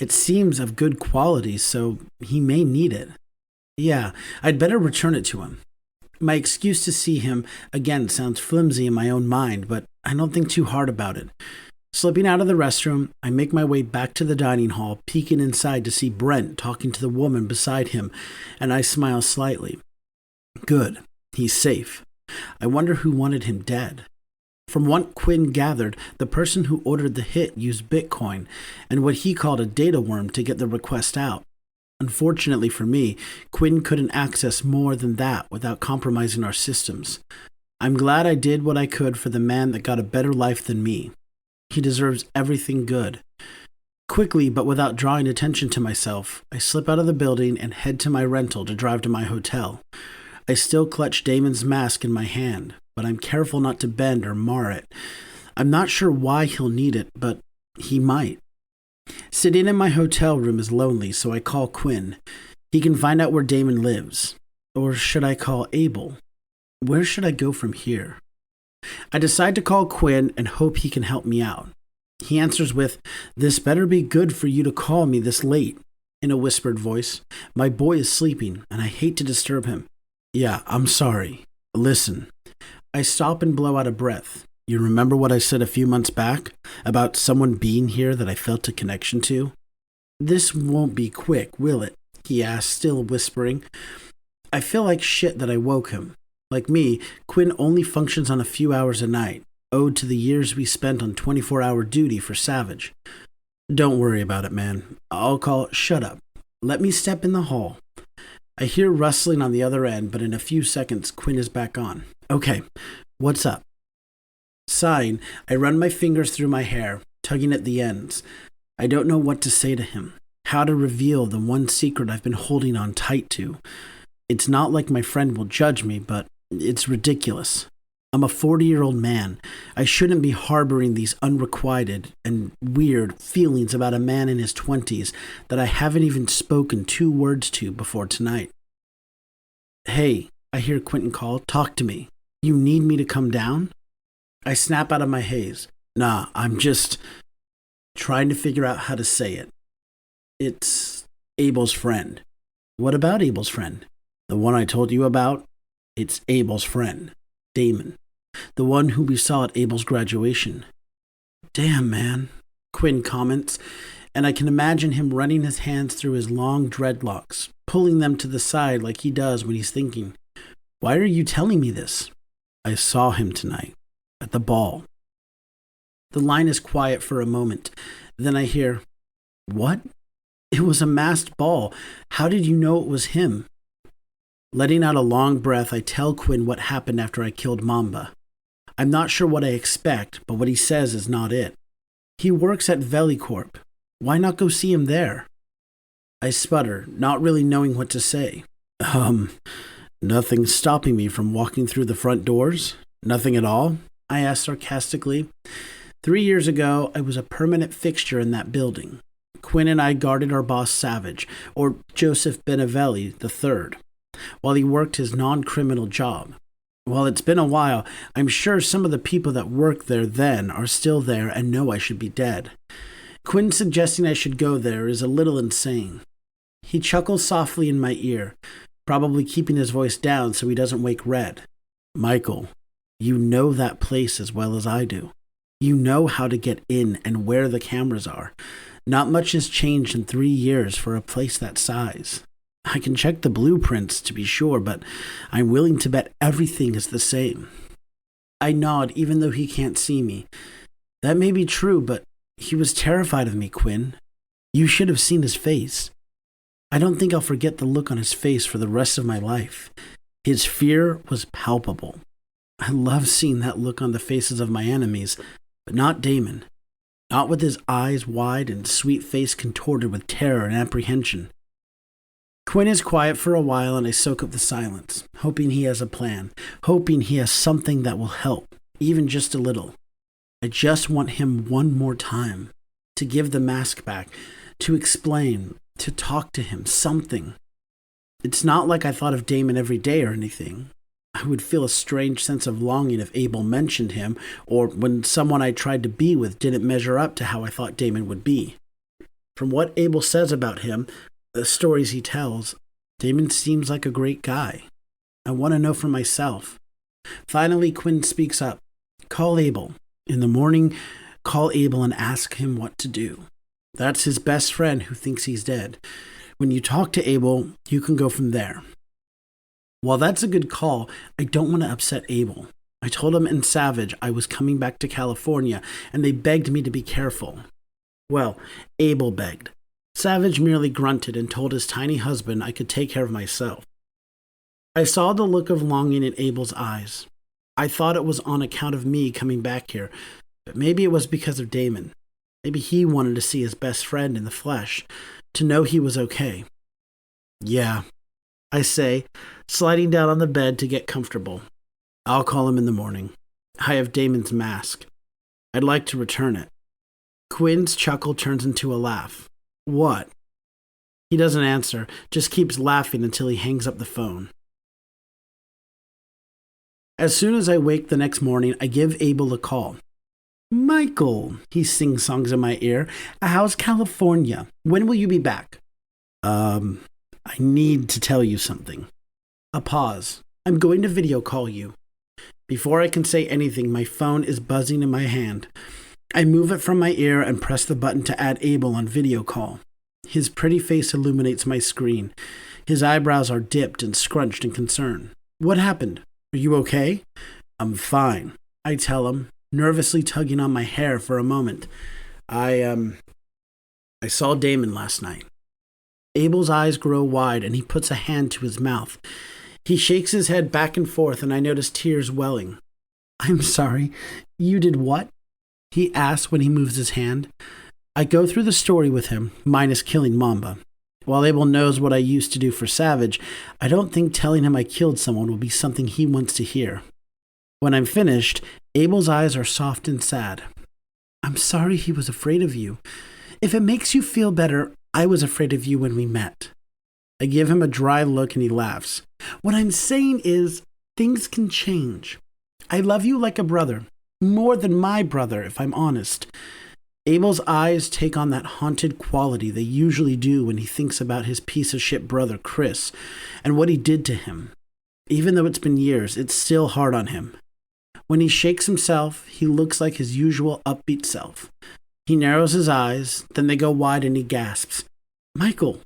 It seems of good quality, so he may need it. Yeah, I'd better return it to him. My excuse to see him again sounds flimsy in my own mind, but I don't think too hard about it. Slipping out of the restroom, I make my way back to the dining hall, peeking inside to see Brent talking to the woman beside him, and I smile slightly. Good. He's safe. I wonder who wanted him dead. From what Quinn gathered, the person who ordered the hit used Bitcoin and what he called a data worm to get the request out. Unfortunately for me, Quinn couldn't access more than that without compromising our systems. I'm glad I did what I could for the man that got a better life than me. He deserves everything good. Quickly, but without drawing attention to myself, I slip out of the building and head to my rental to drive to my hotel. I still clutch Damon's mask in my hand, but I'm careful not to bend or mar it. I'm not sure why he'll need it, but he might. Sitting in my hotel room is lonely, so I call Quinn. He can find out where Damon lives. Or should I call Abel? Where should I go from here? I decide to call Quinn and hope he can help me out. He answers with, "This better be good for you to call me this late," in a whispered voice. My boy is sleeping, and I hate to disturb him. "Yeah, I'm sorry. Listen." I stop and blow out a breath. "You remember what I said a few months back about someone being here that I felt a connection to?" "This won't be quick, will it?" he asked, still whispering. I feel like shit that I woke him. Like me, Quinn only functions on a few hours a night, owed to the years we spent on 24-hour duty for Savage. "Don't worry about it, man. I'll call." "Shut up. Let me step in the hall." I hear rustling on the other end, but in a few seconds, Quinn is back on. "Okay, what's up?" Sighing, I run my fingers through my hair, tugging at the ends. I don't know what to say to him, how to reveal the one secret I've been holding on tight to. It's not like my friend will judge me, but it's ridiculous. I'm a 40-year-old man. I shouldn't be harboring these unrequited and weird feelings about a man in his 20s that I haven't even spoken 2 words to before tonight. "Hey," I hear Quentin call, "talk to me. You need me to come down?" I snap out of my haze. "Nah, I'm just trying to figure out how to say it. It's Abel's friend." "What about Abel's friend?" "The one I told you about? It's Abel's friend, Damon. The one who we saw at Abel's graduation." "Damn, man," Quinn comments, and I can imagine him running his hands through his long dreadlocks, pulling them to the side like he does when he's thinking. "Why are you telling me this?" "I saw him tonight, at the ball." The line is quiet for a moment. Then I hear, "What? It was a masked ball. How did you know it was him?" Letting out a long breath, I tell Quinn what happened after I killed Mamba. I'm not sure what I expect, but what he says is not it. He works at Velicorp. Why not go see him there? I sputter, not really knowing what to say. Nothing's stopping me from walking through the front doors? Nothing at all?" I asked sarcastically. 3 years ago, I was a permanent fixture in that building. Quinn and I guarded our boss Savage, or Joseph Benevelli III, while he worked his non-criminal job. While it's been a while, I'm sure some of the people that worked there then are still there and know I should be dead. Quinn suggesting I should go there is a little insane. He chuckles softly in my ear, probably keeping his voice down so he doesn't wake Red. "Michael, you know that place as well as I do. You know how to get in and where the cameras are. Not much has changed in 3 years for a place that size. I can check the blueprints to be sure, but I'm willing to bet everything is the same." I nod even though he can't see me. "That may be true, but he was terrified of me, Quinn. You should have seen his face. I don't think I'll forget the look on his face for the rest of my life. His fear was palpable. I love seeing that look on the faces of my enemies, but not Damon. Not with his eyes wide and sweet face contorted with terror and apprehension." Quinn is quiet for a while and I soak up the silence, hoping he has a plan, hoping he has something that will help, even just a little. I just want him one more time, to give the mask back, to explain, to talk to him, something. It's not like I thought of Damon every day or anything. I would feel a strange sense of longing if Abel mentioned him, or when someone I tried to be with didn't measure up to how I thought Damon would be. From what Abel says about him, the stories he tells, Damon seems like a great guy. I want to know for myself. Finally, Quinn speaks up. "Call Abel. In the morning, call Abel and ask him what to do. That's his best friend who thinks he's dead. When you talk to Abel, you can go from there." While that's a good call, I don't want to upset Abel. I told him and Savage I was coming back to California, and they begged me to be careful. Well, Abel begged. Savage merely grunted and told his tiny husband I could take care of myself. I saw the look of longing in Abel's eyes. I thought it was on account of me coming back here, but maybe it was because of Damon. Maybe he wanted to see his best friend in the flesh, to know he was okay. "Yeah," I say, sliding down on the bed to get comfortable. "I'll call him in the morning. I have Damon's mask. I'd like to return it." Quinn's chuckle turns into a laugh. "What?" He doesn't answer, just keeps laughing until he hangs up the phone. As soon as I wake the next morning, I give Abel a call. Michael, he sing-songs in my ear. How's California? When will you be back? I need to tell you something. A pause. I'm going to video call you. Before I can say anything, my phone is buzzing in my hand. I move it from my ear and press the button to add Abel on video call. His pretty face illuminates my screen. His eyebrows are dipped and scrunched in concern. What happened? Are you okay? I'm fine, I tell him, nervously tugging on my hair for a moment. I saw Damon last night. Abel's eyes grow wide and he puts a hand to his mouth. He shakes his head back and forth and I notice tears welling. I'm sorry, you did what? He asks when he moves his hand. I go through the story with him, minus killing Mamba. While Abel knows what I used to do for Savage, I don't think telling him I killed someone will be something he wants to hear. When I'm finished, Abel's eyes are soft and sad. I'm sorry he was afraid of you. If it makes you feel better, I was afraid of you when we met. I give him a dry look and he laughs. What I'm saying is, things can change. I love you like a brother, more than my brother, if I'm honest. Abel's eyes take on that haunted quality they usually do when he thinks about his piece of shit brother, Chris, and what he did to him. Even though it's been years, it's still hard on him. When he shakes himself, he looks like his usual upbeat self. He narrows his eyes, then they go wide and he gasps. Michael,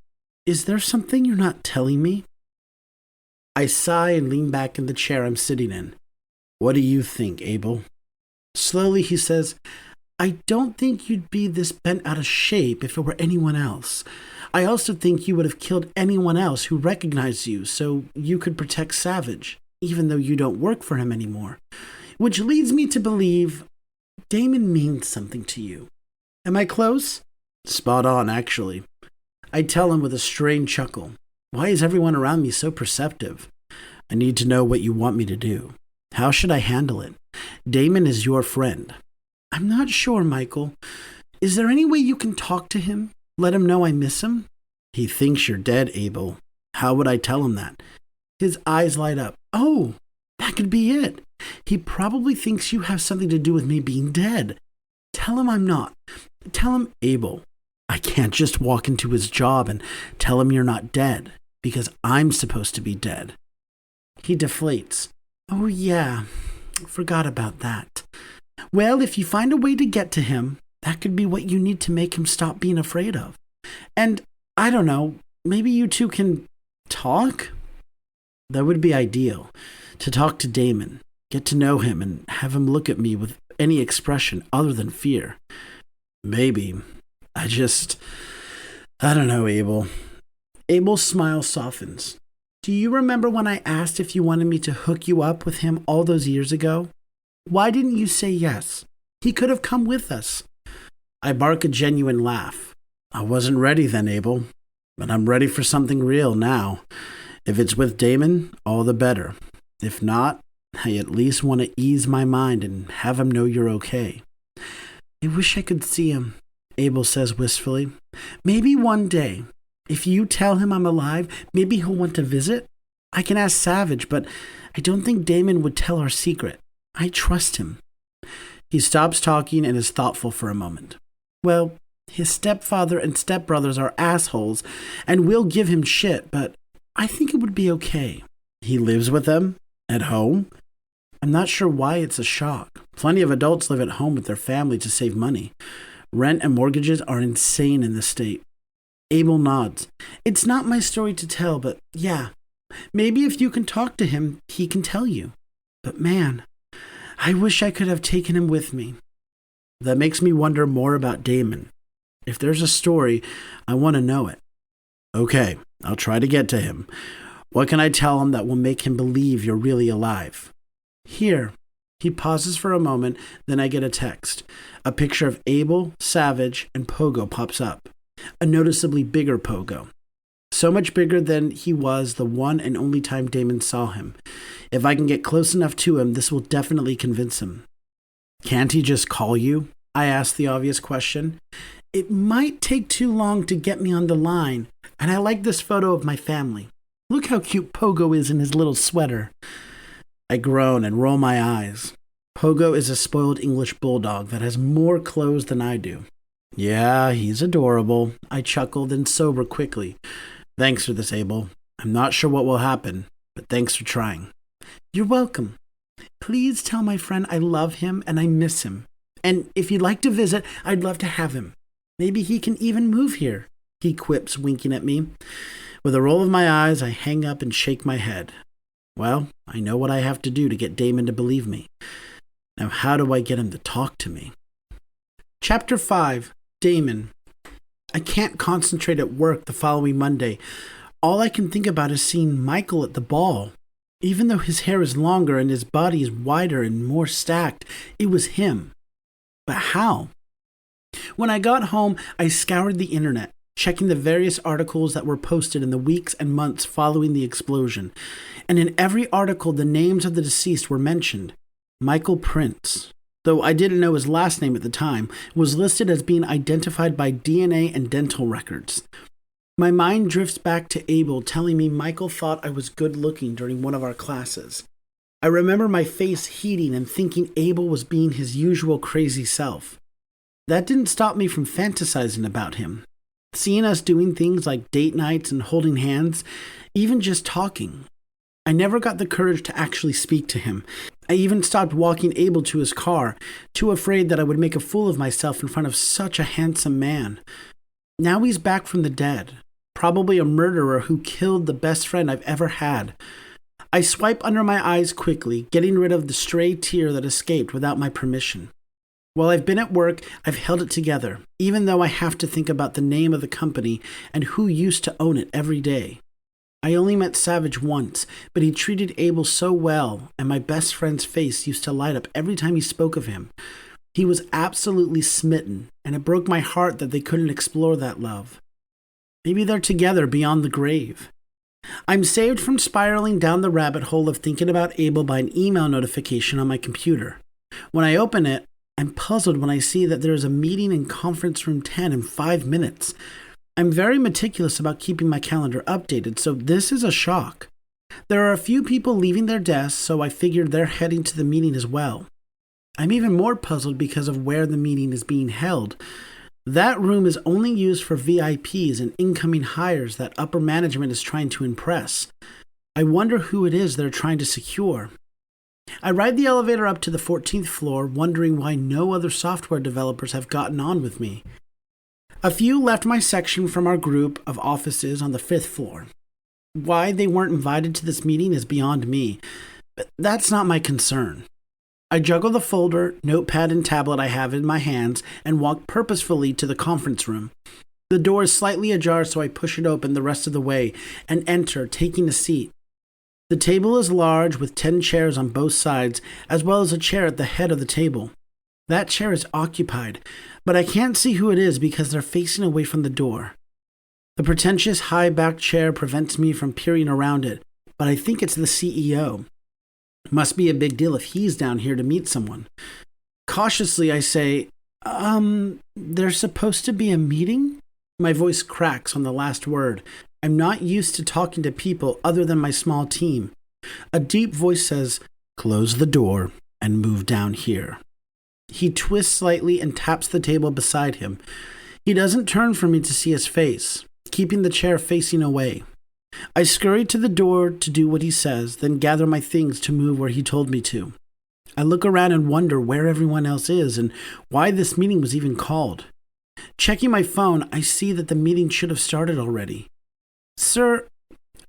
is there something you're not telling me? I sigh and lean back in the chair I'm sitting in. What do you think, Abel? Slowly he says, I don't think you'd be this bent out of shape if it were anyone else. I also think you would have killed anyone else who recognized you so you could protect Savage, even though you don't work for him anymore. Which leads me to believe Damon means something to you. Am I close? Spot on, actually. I tell him with a strained chuckle. Why is everyone around me so perceptive? I need to know what you want me to do. How should I handle it? Damon is your friend. I'm not sure, Michael. Is there any way you can talk to him? Let him know I miss him? He thinks you're dead, Abel. How would I tell him that? His eyes light up. Oh, that could be it. He probably thinks you have something to do with me being dead. Tell him I'm not. Tell him, Abel, I can't just walk into his job and tell him you're not dead, because I'm supposed to be dead. He deflates. Oh yeah, forgot about that. Well, if you find a way to get to him, that could be what you need to make him stop being afraid of. And, I don't know, maybe you two can talk? That would be ideal, to talk to Damon, get to know him, and have him look at me with any expression other than fear. Maybe. I don't know, Abel. Abel's smile softens. Do you remember when I asked if you wanted me to hook you up with him all those years ago? Why didn't you say yes? He could have come with us. I bark a genuine laugh. I wasn't ready then, Abel, but I'm ready for something real now. If it's with Damon, all the better. If not, I at least want to ease my mind and have him know you're okay. I wish I could see him, Abel says wistfully. Maybe one day. If you tell him I'm alive, maybe he'll want to visit. I can ask Savage, but I don't think Damon would tell our secret. I trust him. He stops talking and is thoughtful for a moment. Well, his stepfather and stepbrothers are assholes and will give him shit, but I think it would be okay. He lives with them? At home? I'm not sure why it's a shock. Plenty of adults live at home with their family to save money. Rent and mortgages are insane in this state. Abel nods. It's not my story to tell, but yeah. Maybe if you can talk to him, he can tell you. But man, I wish I could have taken him with me. That makes me wonder more about Damon. If there's a story, I want to know it. Okay, I'll try to get to him. What can I tell him that will make him believe you're really alive? Here. He pauses for a moment, then I get a text. A picture of Abel, Savage, and Pogo pops up. A noticeably bigger Pogo. So much bigger than he was the one and only time Damon saw him. If I can get close enough to him, this will definitely convince him. Can't he just call you? I ask the obvious question. It might take too long to get me on the line, and I like this photo of my family. Look how cute Pogo is in his little sweater. I groan and roll my eyes. Pogo is a spoiled English bulldog that has more clothes than I do. Yeah, he's adorable. I chuckle, then sober quickly. Thanks for this, Abel. I'm not sure what will happen, but thanks for trying. You're welcome. Please tell my friend I love him and I miss him. And if you'd like to visit, I'd love to have him. Maybe he can even move here, he quips, winking at me. With a roll of my eyes, I hang up and shake my head. Well, I know what I have to do to get Damon to believe me. Now, how do I get him to talk to me? Chapter 5, Damon. I can't concentrate at work the following Monday. All I can think about is seeing Michael at the ball. Even though his hair is longer and his body is wider and more stacked, it was him. But how? When I got home, I scoured the internet, checking the various articles that were posted in the weeks and months following the explosion. And in every article, the names of the deceased were mentioned. Michael Prince, though I didn't know his last name at the time, was listed as being identified by DNA and dental records. My mind drifts back to Abel telling me Michael thought I was good looking during one of our classes. I remember my face heating and thinking Abel was being his usual crazy self. That didn't stop me from fantasizing about him. Seeing us doing things like date nights and holding hands, even just talking. I never got the courage to actually speak to him. I even stopped walking Abel to his car, too afraid that I would make a fool of myself in front of such a handsome man. Now he's back from the dead, probably a murderer who killed the best friend I've ever had. I swipe under my eyes quickly, getting rid of the stray tear that escaped without my permission. While I've been at work, I've held it together, even though I have to think about the name of the company and who used to own it every day. I only met Savage once, but he treated Abel so well, and my best friend's face used to light up every time he spoke of him. He was absolutely smitten, and it broke my heart that they couldn't explore that love. Maybe they're together beyond the grave. I'm saved from spiraling down the rabbit hole of thinking about Abel by an email notification on my computer. When I open it, I'm puzzled when I see that there is a meeting in conference room 10 in 5 minutes. I'm very meticulous about keeping my calendar updated, so this is a shock. There are a few people leaving their desks, so I figured they're heading to the meeting as well. I'm even more puzzled because of where the meeting is being held. That room is only used for VIPs and incoming hires that upper management is trying to impress. I wonder who it is they're trying to secure. I ride the elevator up to the 14th floor, wondering why no other software developers have gotten on with me. A few left my section from our group of offices on the 5th floor. Why they weren't invited to this meeting is beyond me, but that's not my concern. I juggle the folder, notepad, and tablet I have in my hands and walk purposefully to the conference room. The door is slightly ajar, so I push it open the rest of the way and enter, taking a seat. The table is large with 10 chairs on both sides, as well as a chair at the head of the table. That chair is occupied, but I can't see who it is because they're facing away from the door. The pretentious high-backed chair prevents me from peering around it, but I think it's the CEO. Must be a big deal if he's down here to meet someone. Cautiously, I say, there's supposed to be a meeting? My voice cracks on the last word. I'm not used to talking to people other than my small team. A deep voice says, close the door and move down here. He twists slightly and taps the table beside him. He doesn't turn for me to see his face, keeping the chair facing away. I scurry to the door to do what he says, then gather my things to move where he told me to. I look around and wonder where everyone else is and why this meeting was even called. Checking my phone, I see that the meeting should have started already. Sir,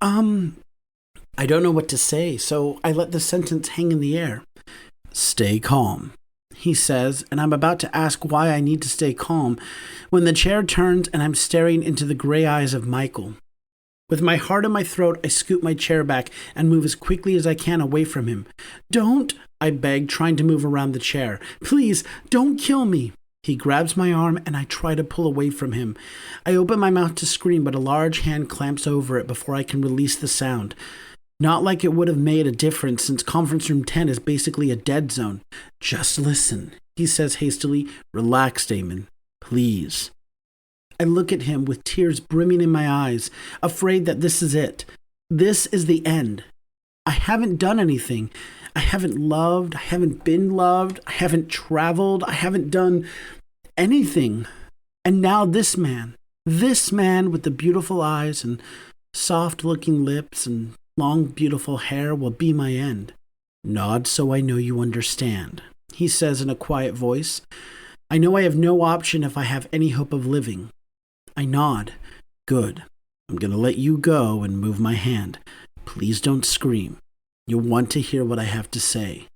I don't know what to say, so I let the sentence hang in the air. Stay calm, he says, and I'm about to ask why I need to stay calm when the chair turns and I'm staring into the gray eyes of Michael. With my heart in my throat, I scoot my chair back and move as quickly as I can away from him. Don't, I beg, trying to move around the chair. Please, don't kill me. He grabs my arm and I try to pull away from him. I open my mouth to scream, but a large hand clamps over it before I can release the sound. Not like it would have made a difference since conference room 10 is basically a dead zone. Just listen, he says hastily. Relax, Damon. Please. I look at him with tears brimming in my eyes, afraid that this is it. This is the end. I haven't done anything. I haven't loved, I haven't been loved, I haven't traveled, I haven't done anything. And now this man with the beautiful eyes and soft-looking lips and long, beautiful hair will be my end. Nod so I know you understand, he says in a quiet voice. I know I have no option if I have any hope of living. I nod. Good. I'm going to let you go and move my hand. Please don't scream. You'll want to hear what I have to say.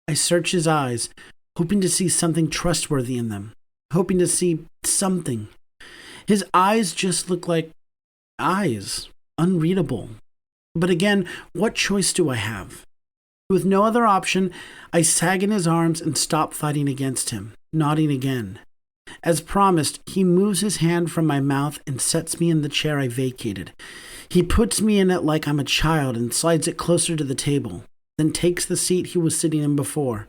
I search his eyes, hoping to see something trustworthy in them, hoping to see something. His eyes just look like eyes, unreadable. But again, what choice do I have? With no other option, I sag in his arms and stop fighting against him, nodding again. As promised, he moves his hand from my mouth and sets me in the chair I vacated. He puts me in it like I'm a child and slides it closer to the table, then takes the seat he was sitting in before.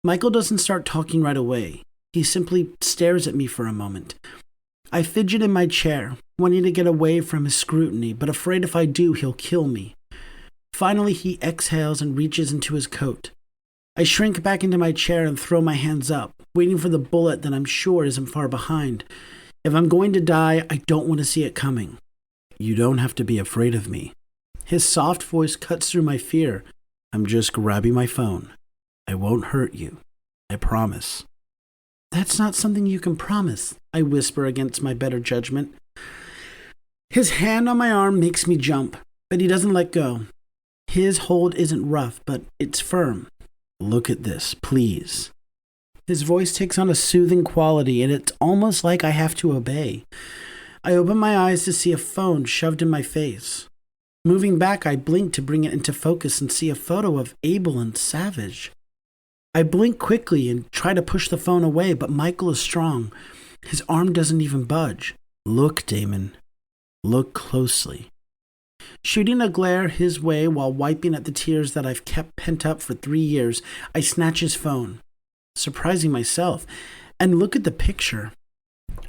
Michael doesn't start talking right away. He simply stares at me for a moment. I fidget in my chair, wanting to get away from his scrutiny, but afraid if I do, he'll kill me. Finally, he exhales and reaches into his coat. I shrink back into my chair and throw my hands up, waiting for the bullet that I'm sure isn't far behind. If I'm going to die, I don't want to see it coming. You don't have to be afraid of me. His soft voice cuts through my fear. I'm just grabbing my phone. I won't hurt you. I promise. That's not something you can promise, I whisper against my better judgment. His hand on my arm makes me jump, but he doesn't let go. His hold isn't rough, but it's firm. Look at this, please. His voice takes on a soothing quality, and it's almost like I have to obey. I open my eyes to see a phone shoved in my face. Moving back, I blink to bring it into focus and see a photo of Abel and Savage. I blink quickly and try to push the phone away, but Michael is strong. His arm doesn't even budge. Look, Damon. Look closely. Shooting a glare his way while wiping at the tears that I've kept pent up for 3 years, I snatch his phone, surprising myself, and look at the picture.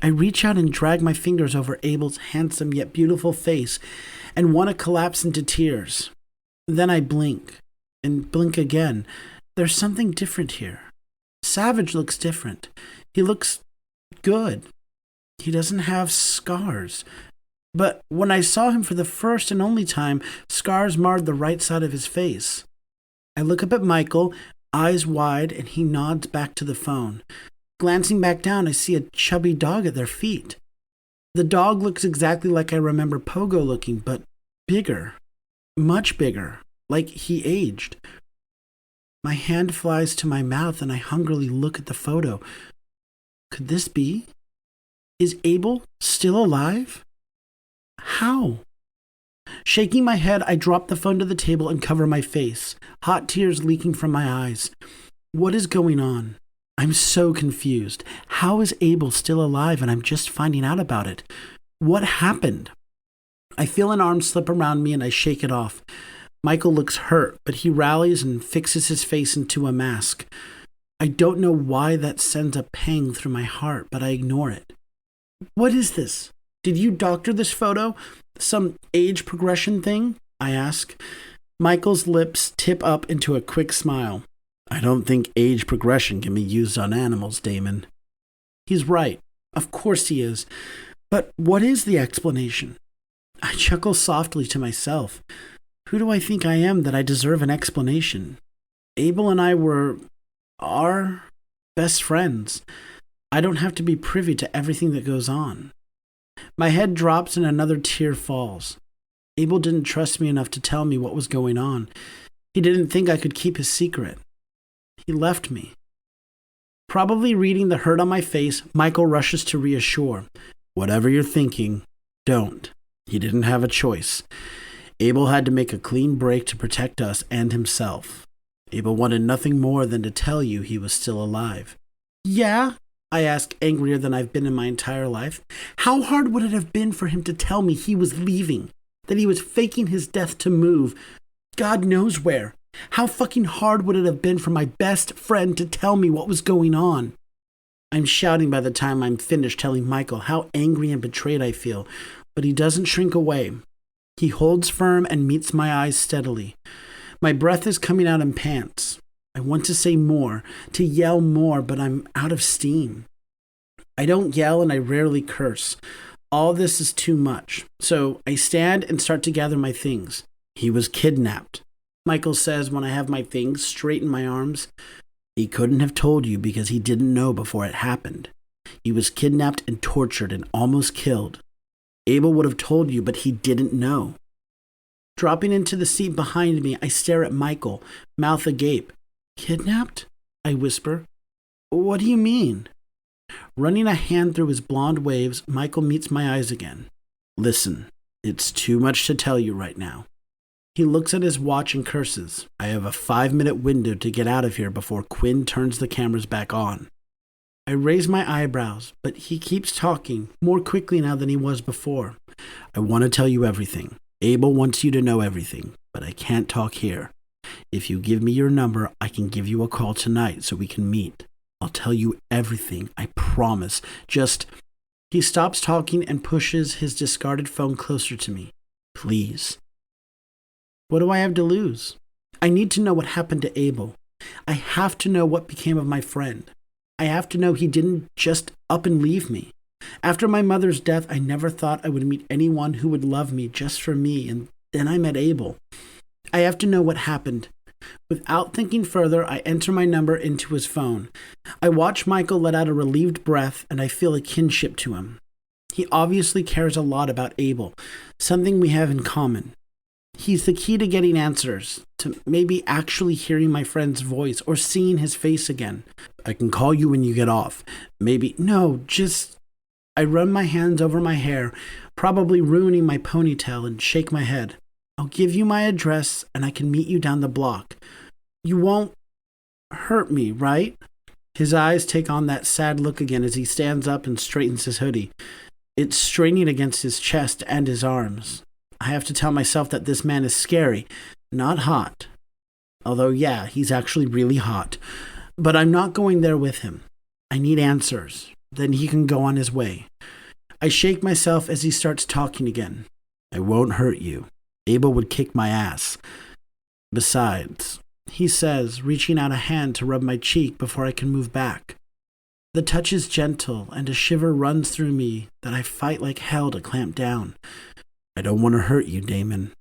I reach out and drag my fingers over Abel's handsome yet beautiful face and want to collapse into tears. Then I blink, and blink again. There's something different here. Savage looks different. He looks good. He doesn't have scars. But when I saw him for the first and only time, scars marred the right side of his face. I look up at Michael, eyes wide, and he nods back to the phone. Glancing back down, I see a chubby dog at their feet. The dog looks exactly like I remember Pogo looking, but bigger. Much bigger. Like he aged. My hand flies to my mouth and I hungrily look at the photo. Could this be? Is Abel still alive? How? Shaking my head, I drop the phone to the table and cover my face, hot tears leaking from my eyes. What is going on? I'm so confused. How is Abel still alive and I'm just finding out about it? What happened? I feel an arm slip around me and I shake it off. Michael looks hurt, but he rallies and fixes his face into a mask. I don't know why that sends a pang through my heart, but I ignore it. What is this? Did you doctor this photo? Some age progression thing? I ask. Michael's lips tip up into a quick smile. I don't think age progression can be used on animals, Damon. He's right. Of course he is. But what is the explanation? I chuckle softly to myself. Who do I think I am that I deserve an explanation? Abel and I are best friends. I don't have to be privy to everything that goes on. My head drops and another tear falls. Abel didn't trust me enough to tell me what was going on. He didn't think I could keep his secret. He left me. Probably reading the hurt on my face, Michael rushes to reassure. Whatever you're thinking, don't. He didn't have a choice. Abel had to make a clean break to protect us and himself. Abel wanted nothing more than to tell you he was still alive. Yeah? I ask, angrier than I've been in my entire life. How hard would it have been for him to tell me he was leaving? That he was faking his death to move? God knows where. How fucking hard would it have been for my best friend to tell me what was going on? I'm shouting by the time I'm finished telling Michael how angry and betrayed I feel, but he doesn't shrink away. He holds firm and meets my eyes steadily. My breath is coming out in pants. I want to say more, to yell more, but I'm out of steam. I don't yell and I rarely curse. All this is too much. So I stand and start to gather my things. He was kidnapped, Michael says when I have my things straight in my arms. He couldn't have told you because he didn't know before it happened. He was kidnapped and tortured and almost killed. Abel would have told you, but he didn't know. Dropping into the seat behind me, I stare at Michael, mouth agape. Kidnapped? I whisper. What do you mean? Running a hand through his blonde waves, Michael meets my eyes again. Listen, it's too much to tell you right now. He looks at his watch and curses. I have a 5-minute window to get out of here before Quinn turns the cameras back on. I raise my eyebrows, but he keeps talking, more quickly now than he was before. I want to tell you everything. Abel wants you to know everything, but I can't talk here. If you give me your number, I can give you a call tonight so we can meet. I'll tell you everything, I promise. Just... He stops talking and pushes his discarded phone closer to me. Please. What do I have to lose? I need to know what happened to Abel. I have to know what became of my friend. I have to know he didn't just up and leave me. After my mother's death, I never thought I would meet anyone who would love me just for me, and then I met Abel. I have to know what happened. Without thinking further, I enter my number into his phone. I watch Michael let out a relieved breath, and I feel a kinship to him. He obviously cares a lot about Abel, something we have in common. He's the key to getting answers, to maybe actually hearing my friend's voice or seeing his face again. I can call you when you get off. Maybe, no, just... I run my hands over my hair, probably ruining my ponytail, and shake my head. I'll give you my address and I can meet you down the block. You won't hurt me, right? His eyes take on that sad look again as he stands up and straightens his hoodie. It's straining against his chest and his arms. I have to tell myself that this man is scary, not hot. Although, yeah, he's actually really hot. But I'm not going there with him. I need answers. Then he can go on his way. I shake myself as he starts talking again. I won't hurt you. Abel would kick my ass. Besides, he says, reaching out a hand to rub my cheek before I can move back. The touch is gentle, and a shiver runs through me that I fight like hell to clamp down. I don't want to hurt you, Damon.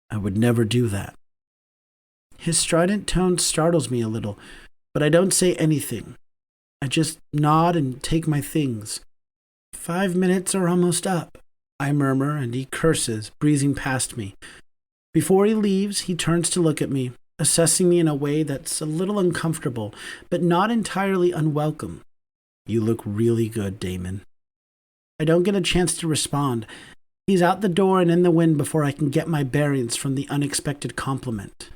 I would never do that. His strident tone startles me a little, but I don't say anything. I just nod and take my things. 5 minutes are almost up, I murmur, and he curses, breezing past me. Before he leaves, he turns to look at me, assessing me in a way that's a little uncomfortable, but not entirely unwelcome. You look really good, Damon. I don't get a chance to respond. He's out the door and in the wind before I can get my bearings from the unexpected compliment.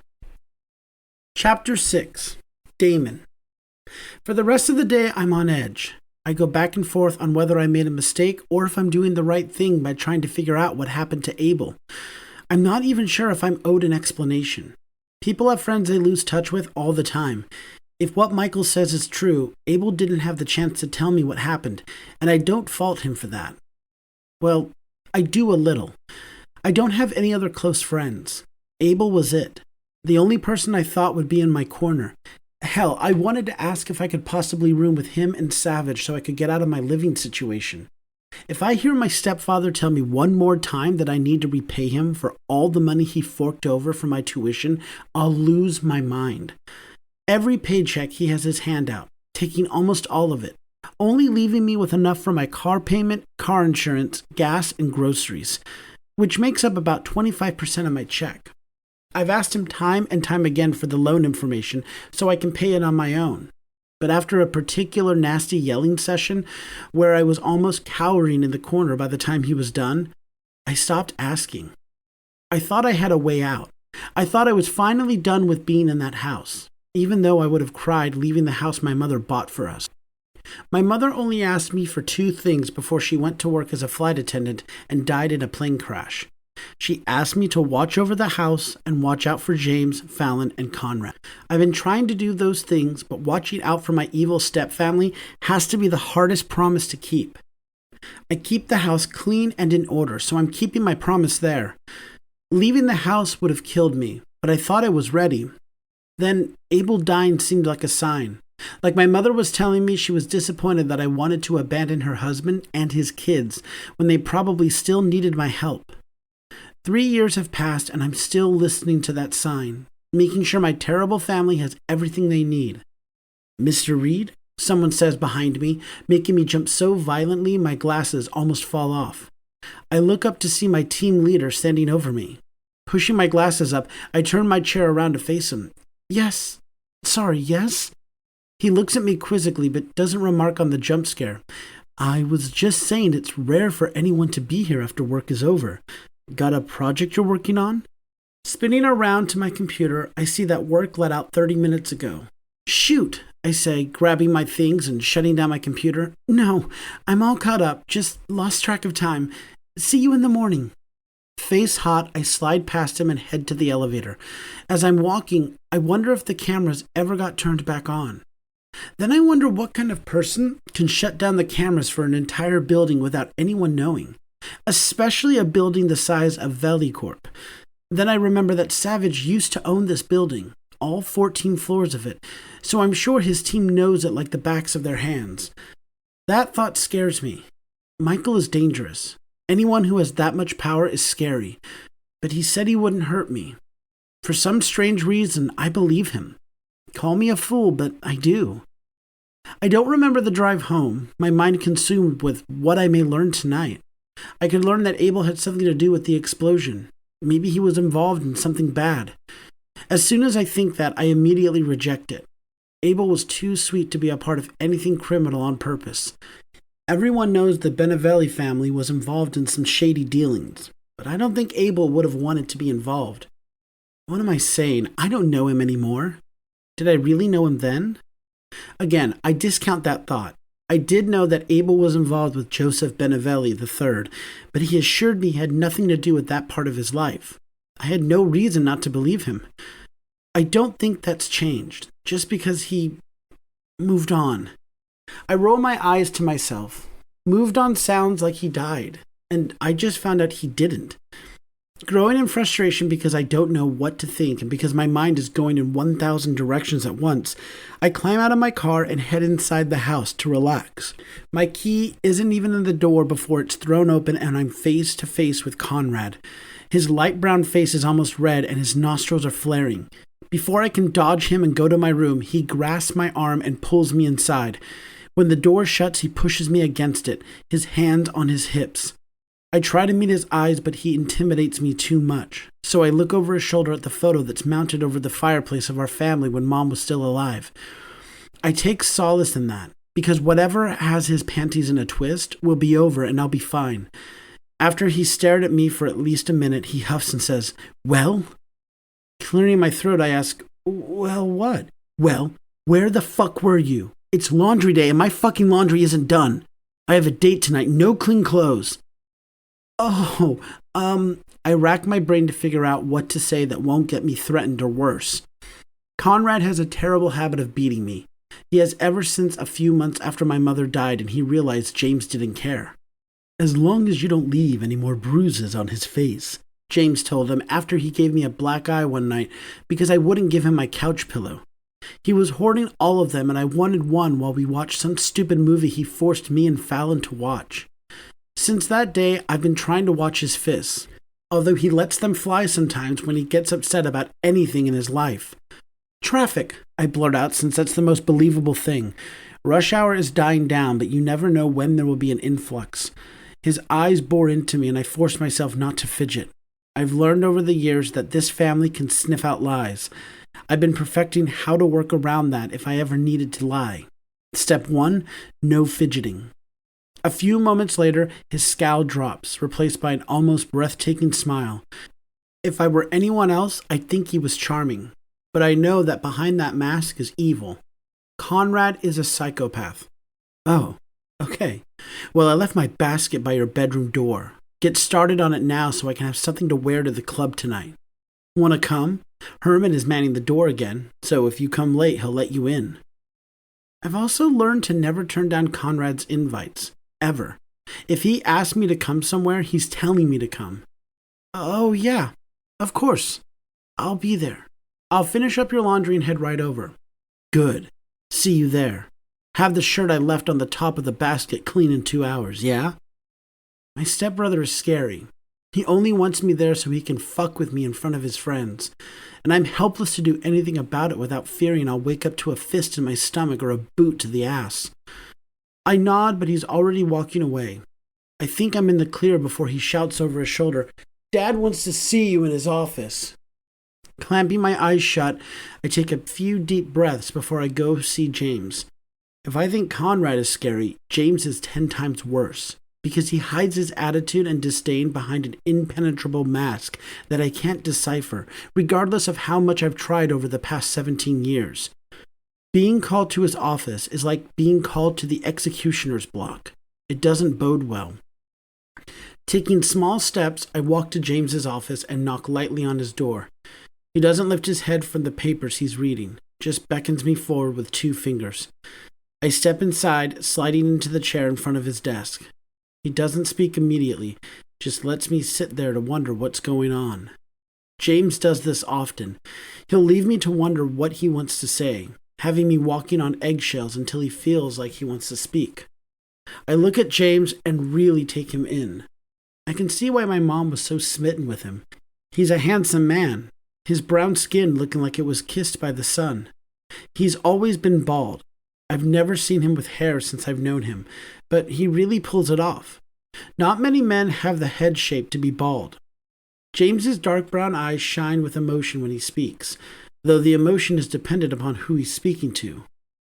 Chapter 6. Damon. For the rest of the day, I'm on edge. I go back and forth on whether I made a mistake or if I'm doing the right thing by trying to figure out what happened to Abel. I'm not even sure if I'm owed an explanation. People have friends they lose touch with all the time. If what Michael says is true, Abel didn't have the chance to tell me what happened, and I don't fault him for that. Well, I do a little. I don't have any other close friends. Abel was it. The only person I thought would be in my corner. Hell, I wanted to ask if I could possibly room with him and Savage so I could get out of my living situation. If I hear my stepfather tell me one more time that I need to repay him for all the money he forked over for my tuition, I'll lose my mind. Every paycheck he has his hand out, taking almost all of it, only leaving me with enough for my car payment, car insurance, gas, and groceries, which makes up about 25% of my check. I've asked him time and time again for the loan information so I can pay it on my own. But after a particular nasty yelling session, where I was almost cowering in the corner by the time he was done, I stopped asking. I thought I had a way out. I thought I was finally done with being in that house, even though I would have cried leaving the house my mother bought for us. My mother only asked me for 2 things before she went to work as a flight attendant and died in a plane crash. She asked me to watch over the house and watch out for James, Fallon, and Conrad. I've been trying to do those things, but watching out for my evil stepfamily has to be the hardest promise to keep. I keep the house clean and in order, so I'm keeping my promise there. Leaving the house would have killed me, but but I thought I was ready. Then Abel dying seemed like a sign. Like my mother was telling me she was disappointed that I wanted to abandon her husband and his kids when they probably still needed my help. 3 years have passed and I'm still listening to that sign, making sure my terrible family has everything they need. "Mr. Reed?" someone says behind me, making me jump so violently my glasses almost fall off. I look up to see my team leader standing over me. Pushing my glasses up, I turn my chair around to face him. "Yes. Sorry, yes?" He looks at me quizzically but doesn't remark on the jump scare. "I was just saying it's rare for anyone to be here after work is over. Got a project you're working on?" Spinning around to my computer, I see that work let out 30 minutes ago. "Shoot," I say, grabbing my things and shutting down my computer. "No, I'm all caught up, just lost track of time. See you in the morning." Face hot, I slide past him and head to the elevator. As I'm walking, I wonder if the cameras ever got turned back on. Then I wonder what kind of person can shut down the cameras for an entire building without anyone knowing, especially a building the size of Valley Corp. Then I remember that Savage used to own this building, all 14 floors of it, so I'm sure his team knows it like the backs of their hands. That thought scares me. Michael is dangerous. Anyone who has that much power is scary, but he said he wouldn't hurt me. For some strange reason, I believe him. Call me a fool, but I do. I don't remember the drive home, my mind consumed with what I may learn tonight. I could learn that Abel had something to do with the explosion. Maybe he was involved in something bad. As soon as I think that, I immediately reject it. Abel was too sweet to be a part of anything criminal on purpose. Everyone knows the Benevelli family was involved in some shady dealings, but I don't think Abel would have wanted to be involved. What am I saying? I don't know him anymore. Did I really know him then? Again, I discount that thought. I did know that Abel was involved with Joseph Benevelli III, but he assured me he had nothing to do with that part of his life. I had no reason not to believe him. I don't think that's changed, just because he moved on. I roll my eyes to myself. Moved on sounds like he died, and I just found out he didn't. Growing in frustration because I don't know what to think and because my mind is going in 1,000 directions at once, I climb out of my car and head inside the house to relax. My key isn't even in the door before it's thrown open and I'm face to face with Conrad. His light brown face is almost red and his nostrils are flaring. Before I can dodge him and go to my room, he grasps my arm and pulls me inside. When the door shuts, he pushes me against it, his hands on his hips. I try to meet his eyes, but he intimidates me too much. So I look over his shoulder at the photo that's mounted over the fireplace of our family when Mom was still alive. I take solace in that, because whatever has his panties in a twist will be over and I'll be fine. After he stared at me for at least a minute, he huffs and says, "Well?" Clearing my throat, I ask, "Well, what?" "Well, where the fuck were you? It's laundry day and my fucking laundry isn't done. I have a date tonight, no clean clothes." I rack my brain to figure out what to say that won't get me threatened or worse. Conrad has a terrible habit of beating me. He has ever since a few months after my mother died and he realized James didn't care. "As long as you don't leave any more bruises on his face," James told him after he gave me a black eye one night because I wouldn't give him my couch pillow. He was hoarding all of them and I wanted one while we watched some stupid movie he forced me and Fallon to watch. Since that day, I've been trying to watch his fists, although he lets them fly sometimes when he gets upset about anything in his life. "Traffic," I blurt out since that's the most believable thing. Rush hour is dying down, but you never know when there will be an influx. His eyes bore into me and I force myself not to fidget. I've learned over the years that this family can sniff out lies. I've been perfecting how to work around that if I ever needed to lie. Step 1, no fidgeting. A few moments later, his scowl drops, replaced by an almost breathtaking smile. If I were anyone else, I'd think he was charming, but I know that behind that mask is evil. Conrad is a psychopath. "Oh, okay. Well, I left my basket by your bedroom door. Get started on it now so I can have something to wear to the club tonight. Want to come? Herman is manning the door again, so if you come late, he'll let you in." I've also learned to never turn down Conrad's invites. Ever. If he asks me to come somewhere, he's telling me to come. "Oh, yeah, of course." I'll be there. I'll finish up your laundry and head right over. Good. See you there. Have the shirt I left on the top of the basket clean in 2 hours, yeah? My stepbrother is scary. He only wants me there so he can fuck with me in front of his friends. And I'm helpless to do anything about it without fearing I'll wake up to a fist in my stomach or a boot to the ass. I nod, but he's already walking away. I think I'm in the clear before he shouts over his shoulder, Dad wants to see you in his office. Clamping my eyes shut, I take a few deep breaths before I go see James. If I think Conrad is scary, James is 10 times worse, because he hides his attitude and disdain behind an impenetrable mask that I can't decipher, regardless of how much I've tried over the past 17 years. Being called to his office is like being called to the executioner's block. It doesn't bode well. Taking small steps, I walk to James's office and knock lightly on his door. He doesn't lift his head from the papers he's reading, just beckons me forward with 2 fingers. I step inside, sliding into the chair in front of his desk. He doesn't speak immediately, just lets me sit there to wonder what's going on. James does this often. He'll leave me to wonder what he wants to say, having me walking on eggshells until he feels like he wants to speak. I look at James and really take him in. I can see why my mom was so smitten with him. He's a handsome man, his brown skin looking like it was kissed by the sun. He's always been bald. I've never seen him with hair since I've known him, but he really pulls it off. Not many men have the head shape to be bald. James's dark brown eyes shine with emotion when he speaks, though the emotion is dependent upon who he's speaking to.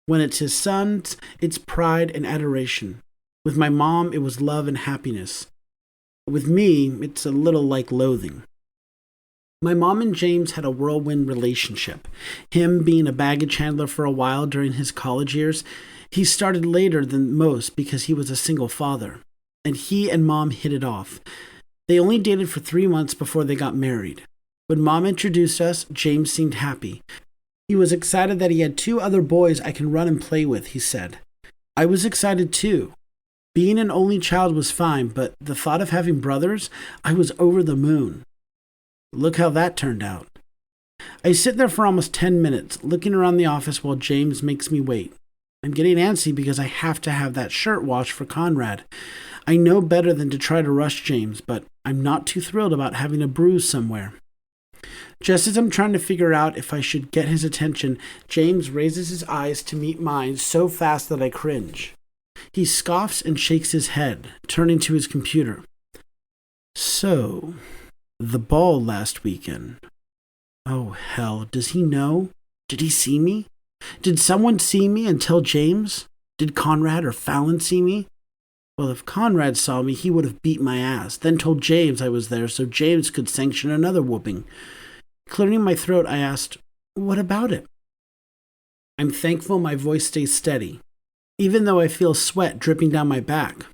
When it's his sons, it's pride and adoration. With my mom, it was love and happiness. With me, it's a little like loathing. My mom and James had a whirlwind relationship. Him being a baggage handler for a while during his college years, he started later than most because he was a single father, and he and Mom hit it off. They only dated for 3 months before they got married. When Mom introduced us, James seemed happy. He was excited that he had 2 other boys I can run and play with, he said. I was excited too. Being an only child was fine, but the thought of having brothers, I was over the moon. Look how that turned out. I sit there for almost 10 minutes, looking around the office while James makes me wait. I'm getting antsy because I have to have that shirt washed for Conrad. I know better than to try to rush James, but I'm not too thrilled about having a bruise somewhere. Just as I'm trying to figure out if I should get his attention, James raises his eyes to meet mine so fast that I cringe. He scoffs and shakes his head, turning to his computer. So, the ball last weekend. Oh, hell, does he know? Did he see me? Did someone see me and tell James? Did Conrad or Fallon see me? Well, if Conrad saw me, he would have beat my ass, then told James I was there so James could sanction another whooping. Clearing my throat, I asked, what about it? I'm thankful my voice stays steady, even though I feel sweat dripping down my back.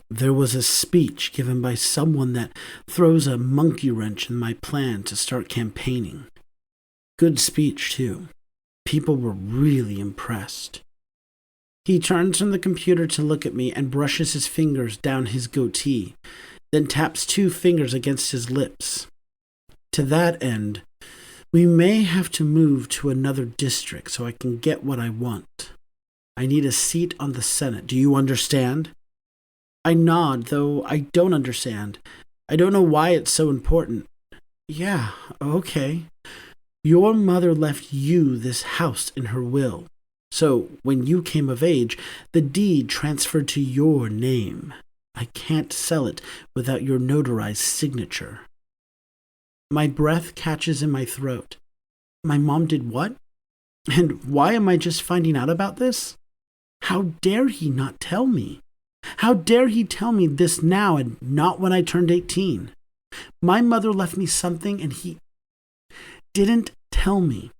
There was a speech given by someone that throws a monkey wrench in my plan to start campaigning. Good speech, too. People were really impressed. He turns from the computer to look at me and brushes his fingers down his goatee, then taps 2 fingers against his lips. To that end, we may have to move to another district so I can get what I want. I need a seat on the Senate. Do you understand? I nod, though I don't understand. I don't know why it's so important. Yeah, okay. Your mother left you this house in her will. So, when you came of age, the deed transferred to your name. I can't sell it without your notarized signature. My breath catches in my throat. My mom did what? And why am I just finding out about this? How dare he not tell me? How dare he tell me this now and not when I turned 18? My mother left me something and he didn't tell me.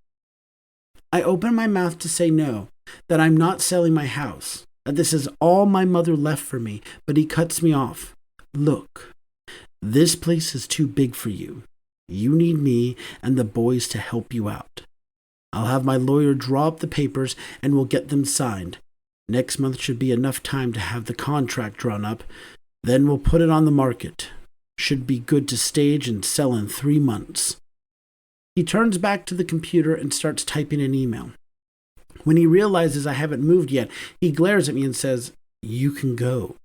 I open my mouth to say no, that I'm not selling my house, that this is all my mother left for me, but he cuts me off. Look, this place is too big for you. You need me and the boys to help you out. I'll have my lawyer draw up the papers and we'll get them signed. Next month should be enough time to have the contract drawn up. Then we'll put it on the market. Should be good to stage and sell in 3 months. He turns back to the computer and starts typing an email. When he realizes I haven't moved yet, he glares at me and says, "You can go."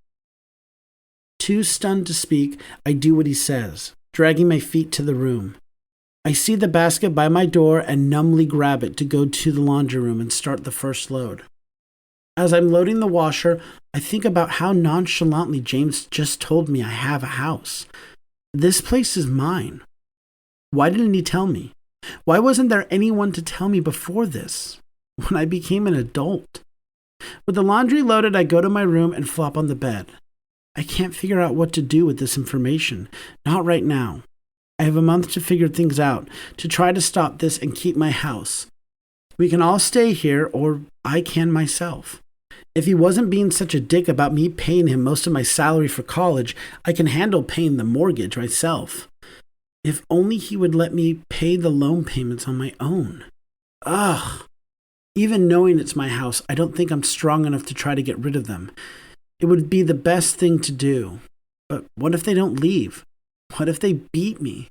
Too stunned to speak, I do what he says, dragging my feet to the room. I see the basket by my door and numbly grab it to go to the laundry room and start the first load. As I'm loading the washer, I think about how nonchalantly James just told me I have a house. This place is mine. Why didn't he tell me? Why wasn't there anyone to tell me before this, when I became an adult? With the laundry loaded, I go to my room and flop on the bed. I can't figure out what to do with this information. Not right now. I have a month to figure things out, to try to stop this and keep my house. We can all stay here, or I can myself. If he wasn't being such a dick about me paying him most of my salary for college, I can handle paying the mortgage myself. If only he would let me pay the loan payments on my own. Ugh. Even knowing it's my house, I don't think I'm strong enough to try to get rid of them. It would be the best thing to do. But what if they don't leave? What if they beat me?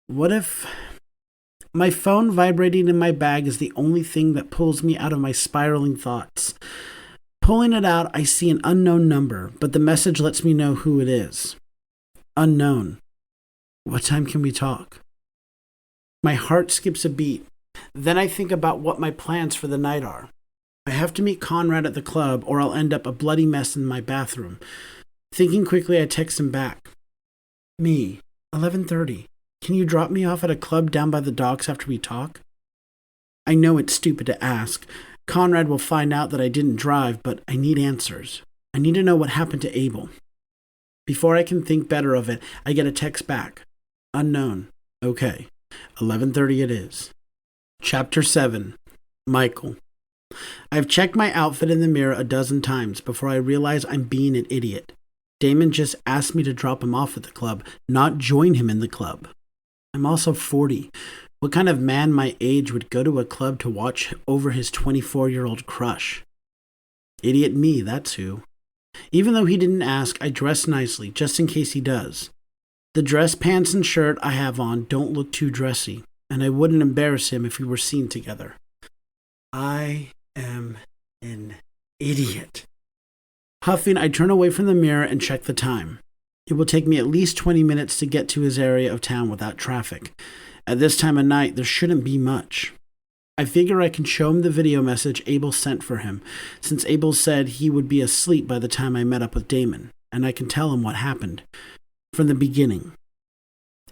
What if... My phone vibrating in my bag is the only thing that pulls me out of my spiraling thoughts. Pulling it out, I see an unknown number, but the message lets me know who it is. Unknown. What time can we talk? My heart skips a beat. Then I think about what my plans for the night are. I have to meet Conrad at the club, or I'll end up a bloody mess in my bathroom. Thinking quickly, I text him back. Me, 11:30. Can you drop me off at a club down by the docks after we talk? I know it's stupid to ask. Conrad will find out that I didn't drive, but I need answers. I need to know what happened to Abel. Before I can think better of it, I get a text back. Unknown. Okay. 11:30 it is. Chapter 7. Michael. I've checked my outfit in the mirror a dozen times before I realize I'm being an idiot. Damon just asked me to drop him off at the club, not join him in the club. I'm also 40. What kind of man my age would go to a club to watch over his 24-year-old crush? Idiot me, that's who. Even though he didn't ask, I dress nicely, just in case he does. The dress pants and shirt I have on don't look too dressy, and I wouldn't embarrass him if we were seen together. I am an idiot. Huffing, I turn away from the mirror and check the time. It will take me at least 20 minutes to get to his area of town without traffic. At this time of night, there shouldn't be much. I figure I can show him the video message Abel sent for him, since Abel said he would be asleep by the time I met up with Damon, and I can tell him what happened. From the beginning.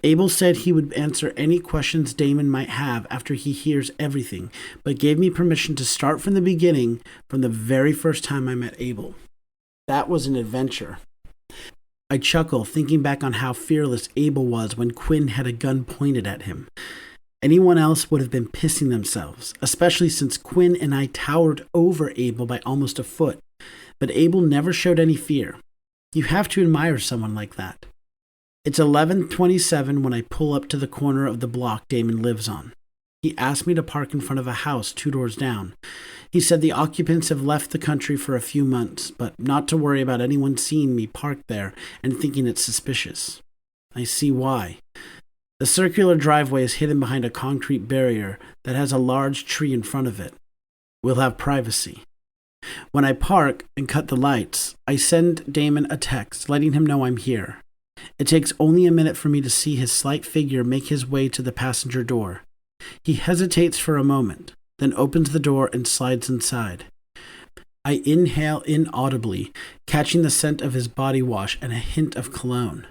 Abel said he would answer any questions Damon might have after he hears everything, but gave me permission to start from the beginning, from the very first time I met Abel. That was an adventure. I chuckle, thinking back on how fearless Abel was when Quinn had a gun pointed at him. Anyone else would have been pissing themselves, especially since Quinn and I towered over Abel by almost a foot. But Abel never showed any fear. You have to admire someone like that. It's 11:27 when I pull up to the corner of the block Damon lives on. He asked me to park in front of a house 2 doors down. He said the occupants have left the country for a few months, but not to worry about anyone seeing me parked there and thinking it's suspicious. I see why. The circular driveway is hidden behind a concrete barrier that has a large tree in front of it. We'll have privacy. When I park and cut the lights, I send Damon a text letting him know I'm here. It takes only a minute for me to see his slight figure make his way to the passenger door. He hesitates for a moment, then opens the door and slides inside. I inhale inaudibly, catching the scent of his body wash and a hint of cologne.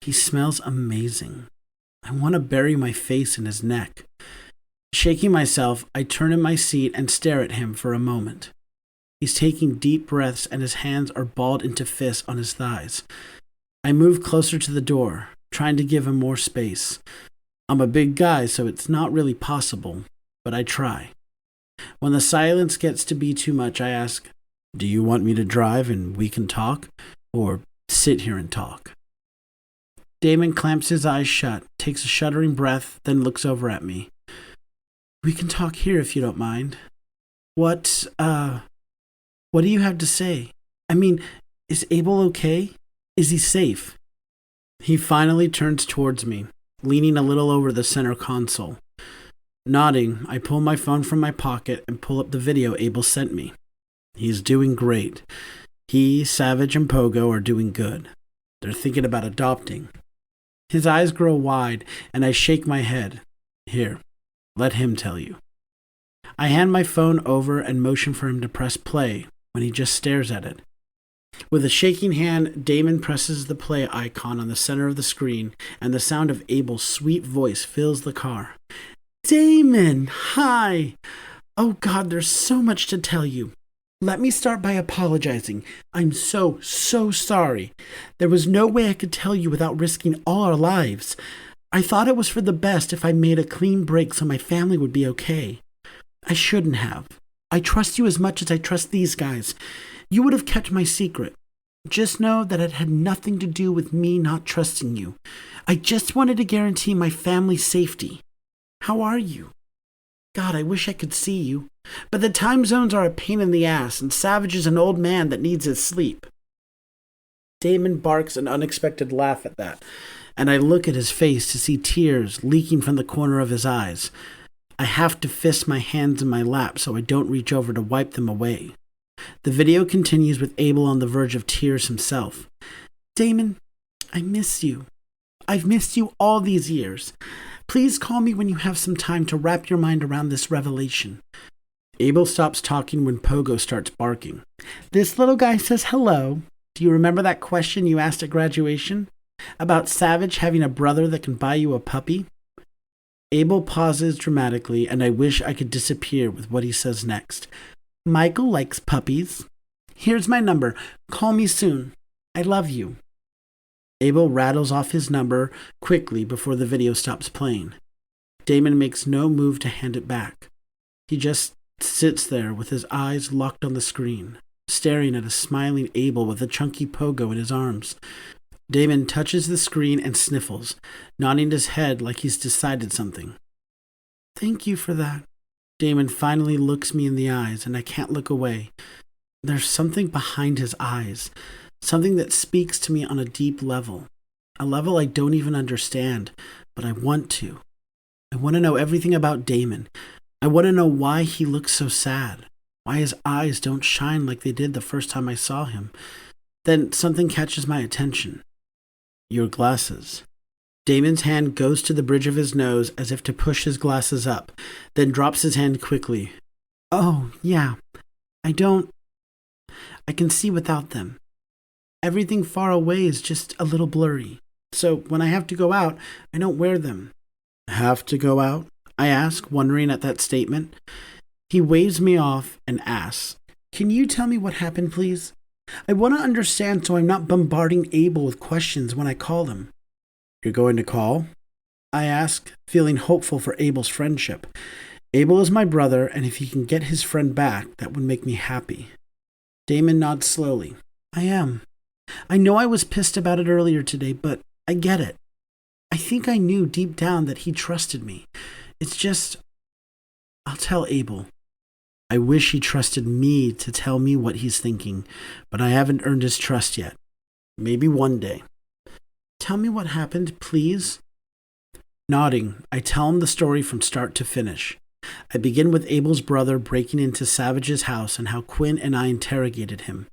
He smells amazing. I want to bury my face in his neck. Shaking myself, I turn in my seat and stare at him for a moment. He's taking deep breaths and his hands are balled into fists on his thighs. I move closer to the door, trying to give him more space. I'm a big guy, so it's not really possible, but I try. When the silence gets to be too much, I ask, "Do you want me to drive and we can talk, or sit here and talk?" Damon clamps his eyes shut, takes a shuddering breath, then looks over at me. "We can talk here if you don't mind. What do you have to say? I mean, is Abel okay? Is he safe?" He finally turns towards me. leaning a little over the center console. Nodding, I pull my phone from my pocket and pull up the video Abel sent me. He's doing great. He, Savage, and Pogo are doing good. They're thinking about adopting. His eyes grow wide, and I shake my head. Here, let him tell you. I hand my phone over and motion for him to press play when he just stares at it. With a shaking hand, Damon presses the play icon on the center of the screen, and the sound of Abel's sweet voice fills the car. Damon, hi! Oh God, there's so much to tell you. Let me start by apologizing. I'm so sorry. There was no way I could tell you without risking all our lives. I thought it was for the best if I made a clean break so my family would be okay. I shouldn't have. I trust you as much as I trust these guys. You would have kept my secret. Just know that it had nothing to do with me not trusting you. I just wanted to guarantee my family's safety. How are you? God, I wish I could see you. But the time zones are a pain in the ass, and Savage is an old man that needs his sleep. Damon barks an unexpected laugh at that, and I look at his face to see tears leaking from the corner of his eyes. I have to fist my hands in my lap so I don't reach over to wipe them away. The video continues with Abel on the verge of tears himself. Damon, I miss you. I've missed you all these years. Please call me when you have some time to wrap your mind around this revelation. Abel stops talking when Pogo starts barking. This little guy says hello. Do you remember that question you asked at graduation? About Savage having a brother that can buy you a puppy? Abel pauses dramatically, and I wish I could disappear with what he says next. Michael likes puppies. Here's my number. Call me soon. I love you. Abel rattles off his number quickly before the video stops playing. Damon makes no move to hand it back. He just sits there with his eyes locked on the screen, staring at a smiling Abel with a chunky Pogo in his arms. Damon touches the screen and sniffles, nodding his head like he's decided something. Thank you for that. Damon finally looks me in the eyes, and I can't look away. There's something behind his eyes, something that speaks to me on a deep level, a level I don't even understand, but I want to. I want to know everything about Damon. I want to know why he looks so sad, why his eyes don't shine like they did the first time I saw him. Then something catches my attention. Your glasses. Damon's hand goes to the bridge of his nose as if to push his glasses up, then drops his hand quickly. Oh, yeah. I can see without them. Everything far away is just a little blurry. So when I have to go out, I don't wear them. Have to go out? I ask, wondering at that statement. He waves me off and asks, Can you tell me what happened, please? I want to understand so I'm not bombarding Abel with questions when I call him. You're going to call? I ask, feeling hopeful for Abel's friendship. Abel is my brother, and if he can get his friend back, that would make me happy. Damon nods slowly. I am. I know I was pissed about it earlier today, but I get it. I think I knew deep down that he trusted me. It's just, I'll tell Abel. I wish he trusted me to tell me what he's thinking, but I haven't earned his trust yet. Maybe one day. Tell me what happened, please. Nodding, I tell him the story from start to finish. I begin with Abel's brother breaking into Savage's house and how Quinn and I interrogated him.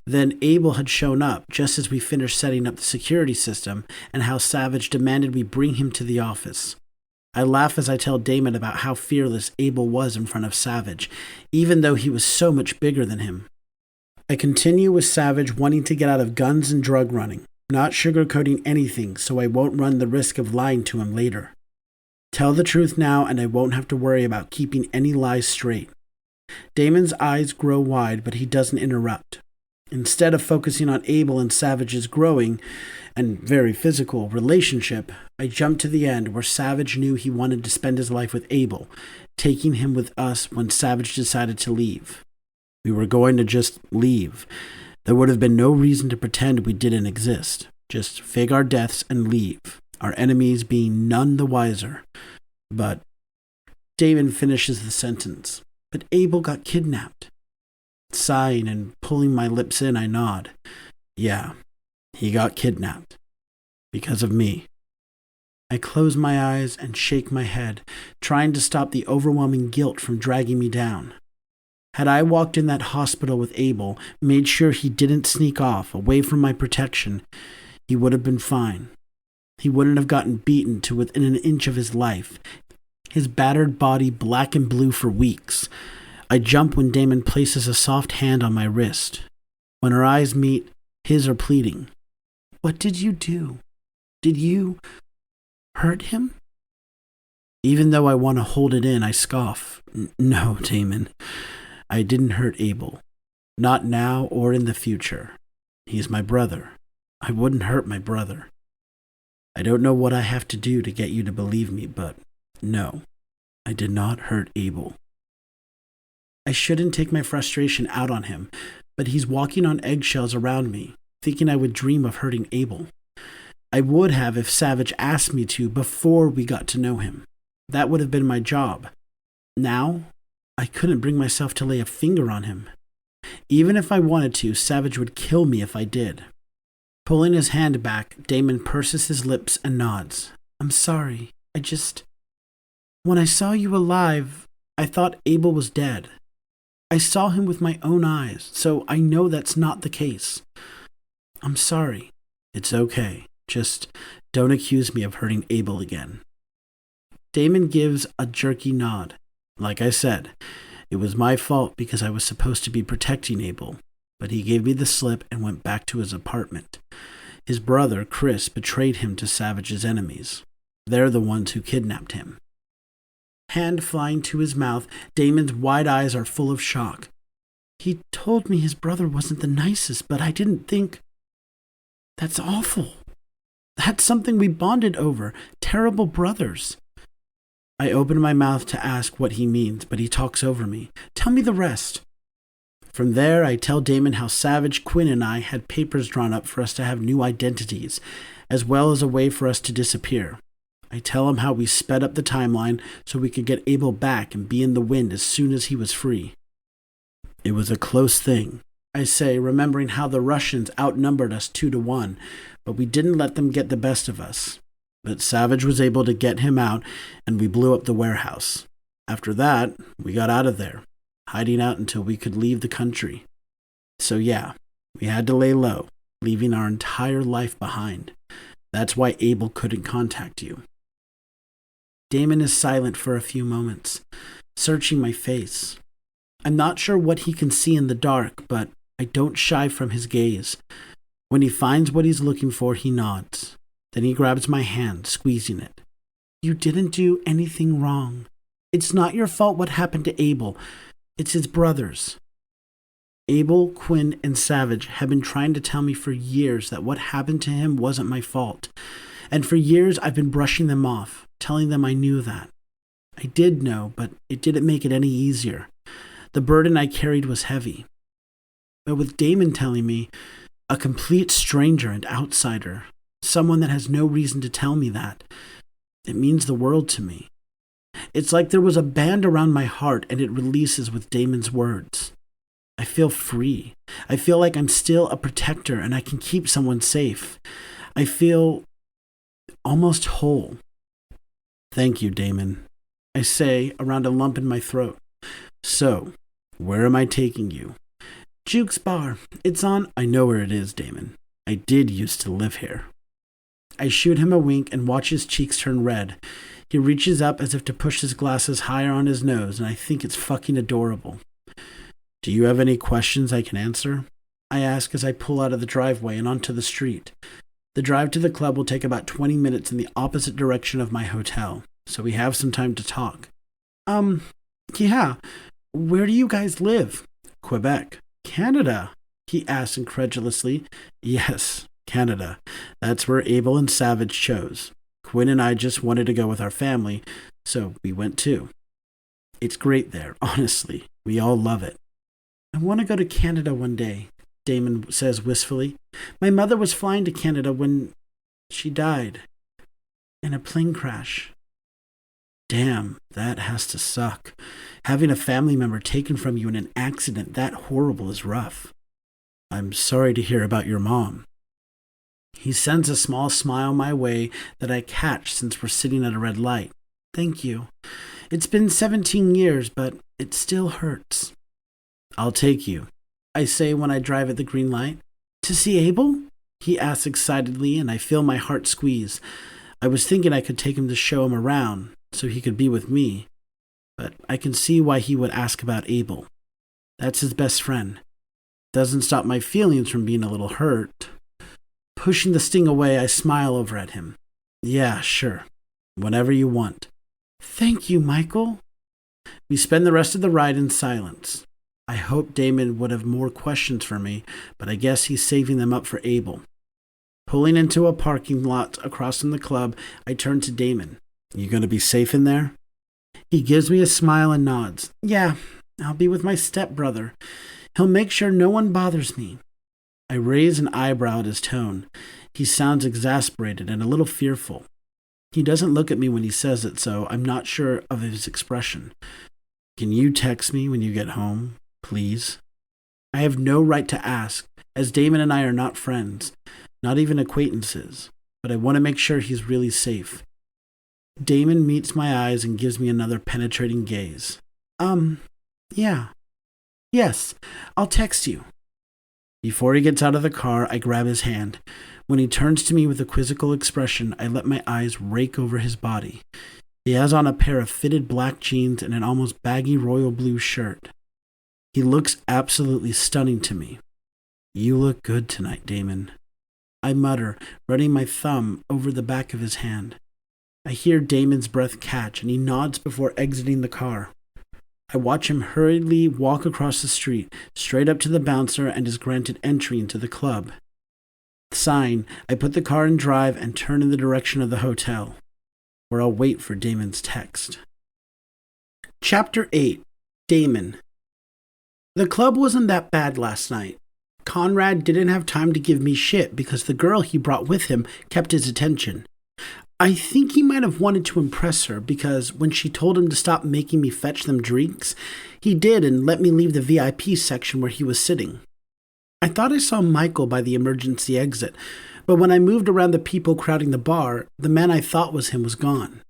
Then Abel had shown up just as we finished setting up the security system and how Savage demanded we bring him to the office. I laugh as I tell Damon about how fearless Abel was in front of Savage, even though he was so much bigger than him. I continue with Savage wanting to get out of guns and drug running, not sugarcoating anything so I won't run the risk of lying to him later. Tell the truth now and I won't have to worry about keeping any lies straight. Damon's eyes grow wide, but he doesn't interrupt. Instead of focusing on Abel and Savage's growing and very physical relationship, I jump to the end where Savage knew he wanted to spend his life with Abel, taking him with us when Savage decided to leave. We were going to just leave. There would have been no reason to pretend we didn't exist. Just fake our deaths and leave, our enemies being none the wiser. But Damon finishes the sentence. But Abel got kidnapped. Sighing and pulling my lips in, I nod. Yeah, he got kidnapped. Because of me. I close my eyes and shake my head, trying to stop the overwhelming guilt from dragging me down. Had I walked in that hospital with Abel, made sure he didn't sneak off, away from my protection, he would have been fine. He wouldn't have gotten beaten to within an inch of his life, his battered body black and blue for weeks. I jump when Damon places a soft hand on my wrist. When our eyes meet, his are pleading. What did you do? Did you hurt him? Even though I want to hold it in, I scoff. No, Damon. I didn't hurt Abel. Not now or in the future. He's my brother. I wouldn't hurt my brother. I don't know what I have to do to get you to believe me, but no, I did not hurt Abel. I shouldn't take my frustration out on him, but he's walking on eggshells around me, thinking I would dream of hurting Abel. I would have if Savage asked me to before we got to know him. That would have been my job. Now, I couldn't bring myself to lay a finger on him. Even if I wanted to, Savage would kill me if I did. Pulling his hand back, Damon purses his lips and nods. I'm sorry. When I saw you alive, I thought Abel was dead. I saw him with my own eyes, so I know that's not the case. I'm sorry. It's okay. Just don't accuse me of hurting Abel again. Damon gives a jerky nod. Like I said, it was my fault because I was supposed to be protecting Abel, but he gave me the slip and went back to his apartment. His brother, Chris, betrayed him to Savage's enemies. They're the ones who kidnapped him. Hand flying to his mouth, Damon's wide eyes are full of shock. He told me his brother wasn't the nicest, but I didn't think... That's awful. That's something we bonded over. Terrible brothers. I open my mouth to ask what he means, but he talks over me. Tell me the rest. From there, I tell Damon how Savage, Quinn, and I had papers drawn up for us to have new identities, as well as a way for us to disappear. I tell him how we sped up the timeline so we could get Abel back and be in the wind as soon as he was free. It was a close thing, I say, remembering how the Russians outnumbered us 2-1, but we didn't let them get the best of us. But Savage was able to get him out, and we blew up the warehouse. After that, we got out of there, hiding out until we could leave the country. So yeah, we had to lay low, leaving our entire life behind. That's why Abel couldn't contact you. Damon is silent for a few moments, searching my face. I'm not sure what he can see in the dark, but I don't shy from his gaze. When he finds what he's looking for, he nods. Then he grabs my hand, squeezing it. You didn't do anything wrong. It's not your fault what happened to Abel. It's his brothers. Abel, Quinn, and Savage have been trying to tell me for years that what happened to him wasn't my fault. And for years I've been brushing them off, telling them I knew that. I did know, but it didn't make it any easier. The burden I carried was heavy. But with Damon telling me, a complete stranger and outsider, someone that has no reason to tell me that, it means the world to me. It's like there was a band around my heart and it releases with Damon's words. I feel free. I feel like I'm still a protector and I can keep someone safe. I feel almost whole. Thank you, Damon, I say around a lump in my throat. So, where am I taking you? Juke's Bar. It's on... I know where it is, Damon. I did used to live here. I shoot him a wink and watch his cheeks turn red. He reaches up as if to push his glasses higher on his nose, and I think it's fucking adorable. Do you have any questions I can answer? I ask as I pull out of the driveway and onto the street. The drive to the club will take about 20 minutes in the opposite direction of my hotel, so we have some time to talk. Yeah. Where do you guys live? Quebec. Canada, he asks incredulously. Yes, Canada. That's where Abel and Savage chose. Quinn and I just wanted to go with our family, so we went too. It's great there, honestly. We all love it. I want to go to Canada one day, Damon says wistfully. My mother was flying to Canada when she died in a plane crash. Damn, that has to suck. Having a family member taken from you in an accident that horrible is rough. I'm sorry to hear about your mom. He sends a small smile my way that I catch since we're sitting at a red light. Thank you. It's been 17 years, but it still hurts. I'll take you, I say when I drive at the green light. To see Abel? He asks excitedly, and I feel my heart squeeze. I was thinking I could take him to show him around, so he could be with me. But I can see why he would ask about Abel. That's his best friend. Doesn't stop my feelings from being a little hurt. Pushing the sting away, I smile over at him. Yeah, sure. Whatever you want. Thank you, Michael. We spend the rest of the ride in silence. I hope Damon would have more questions for me, but I guess he's saving them up for Abel. Pulling into a parking lot across from the club, I turn to Damon. You going to be safe in there? He gives me a smile and nods. Yeah, I'll be with my stepbrother. He'll make sure no one bothers me. I raise an eyebrow at his tone. He sounds exasperated and a little fearful. He doesn't look at me when he says it, so I'm not sure of his expression. Can you text me when you get home, please? I have no right to ask, as Damon and I are not friends, not even acquaintances, but I want to make sure he's really safe. Damon meets my eyes and gives me another penetrating gaze. Yeah. Yes, I'll text you. Before he gets out of the car, I grab his hand. When he turns to me with a quizzical expression, I let my eyes rake over his body. He has on a pair of fitted black jeans and an almost baggy royal blue shirt. He looks absolutely stunning to me. You look good tonight, Damon. I mutter, running my thumb over the back of his hand. I hear Damon's breath catch, and he nods before exiting the car. I watch him hurriedly walk across the street, straight up to the bouncer, and is granted entry into the club. Sighing, I put the car in drive and turn in the direction of the hotel, where I'll wait for Damon's text. Chapter 8. Damon. The club wasn't that bad last night. Conrad didn't have time to give me shit because the girl he brought with him kept his attention. I think he might have wanted to impress her because when she told him to stop making me fetch them drinks, he did and let me leave the VIP section where he was sitting. I thought I saw Michael by the emergency exit, but when I moved around the people crowding the bar, the man I thought was him was gone.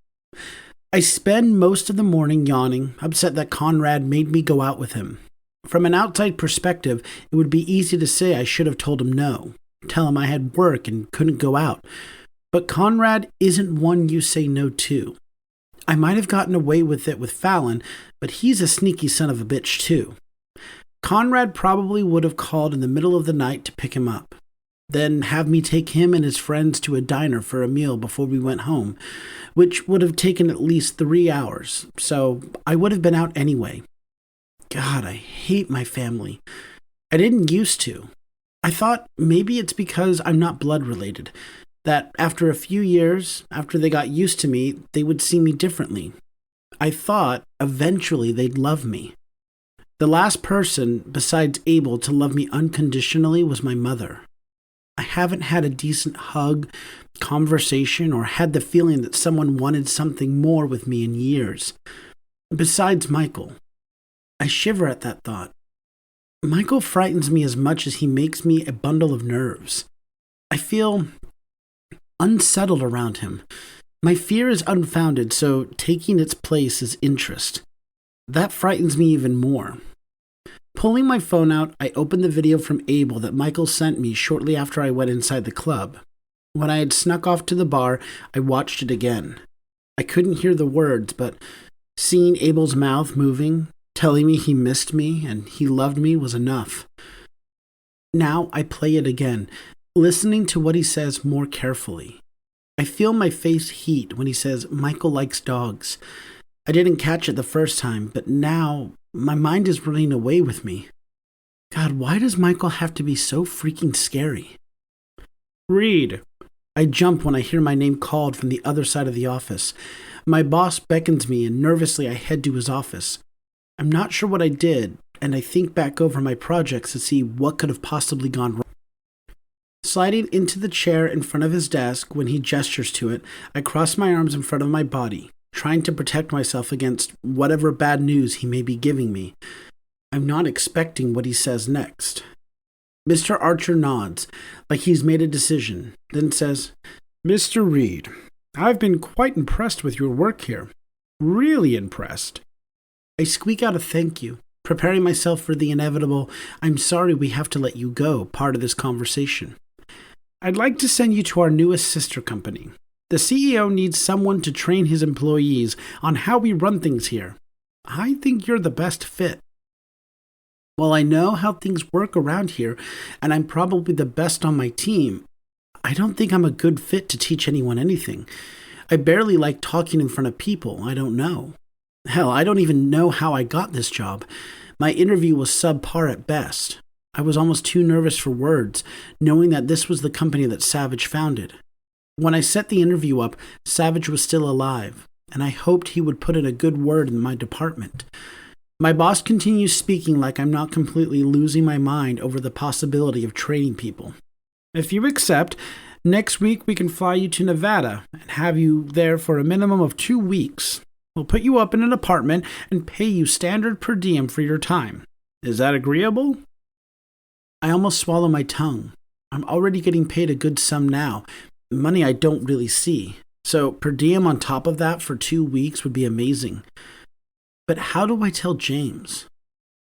I spend most of the morning yawning, upset that Conrad made me go out with him. From an outside perspective, it would be easy to say I should have told him no, tell him I had work and couldn't go out. But Conrad isn't one you say no to. I might have gotten away with it with Fallon, but he's a sneaky son of a bitch too. Conrad probably would have called in the middle of the night to pick him up, then have me take him and his friends to a diner for a meal before we went home, which would have taken at least 3 hours, so I would have been out anyway. God, I hate my family. I didn't used to. I thought maybe it's because I'm not blood related, that after a few years, after they got used to me, they would see me differently. I thought eventually they'd love me. The last person, besides Abel, to love me unconditionally was my mother. I haven't had a decent hug, conversation, or had the feeling that someone wanted something more with me in years. Besides Michael. I shiver at that thought. Michael frightens me as much as he makes me a bundle of nerves. I feel unsettled around him. My fear is unfounded, so taking its place is interest. That frightens me even more. Pulling my phone out, I open the video from Abel that Michael sent me shortly after I went inside the club. When I had snuck off to the bar, I watched it again. I couldn't hear the words, but seeing Abel's mouth moving, telling me he missed me and he loved me was enough. Now I play it again, listening to what he says more carefully. I feel my face heat when he says Michael likes dogs. I didn't catch it the first time, but now my mind is running away with me. God, why does Michael have to be so freaking scary? Reed. I jump when I hear my name called from the other side of the office. My boss beckons me and nervously I head to his office. I'm not sure what I did, and I think back over my projects to see what could have possibly gone wrong. Sliding into the chair in front of his desk when he gestures to it, I cross my arms in front of my body, trying to protect myself against whatever bad news he may be giving me. I'm not expecting what he says next. Mr. Archer nods, like he's made a decision, then says, "Mr. Reed, I've been quite impressed with your work here. Really impressed." I squeak out a thank you, preparing myself for the inevitable, "I'm sorry we have to let you go" part of this conversation. "I'd like to send you to our newest sister company. The CEO needs someone to train his employees on how we run things here. I think you're the best fit. While I know how things work around here, and I'm probably the best on my team, I don't think I'm a good fit to teach anyone anything. I barely like talking in front of people I don't know. Hell, I don't even know how I got this job. My interview was subpar at best. I was almost too nervous for words, knowing that this was the company that Savage founded. When I set the interview up, Savage was still alive, and I hoped he would put in a good word in my department. My boss continues speaking like I'm not completely losing my mind over the possibility of training people. "If you accept, next week we can fly you to Nevada and have you there for a minimum of 2 weeks. We'll put you up in an apartment and pay you standard per diem for your time. Is that agreeable?" I almost swallow my tongue. I'm already getting paid a good sum now, money I don't really see. So per diem on top of that for 2 weeks would be amazing. But how do I tell James?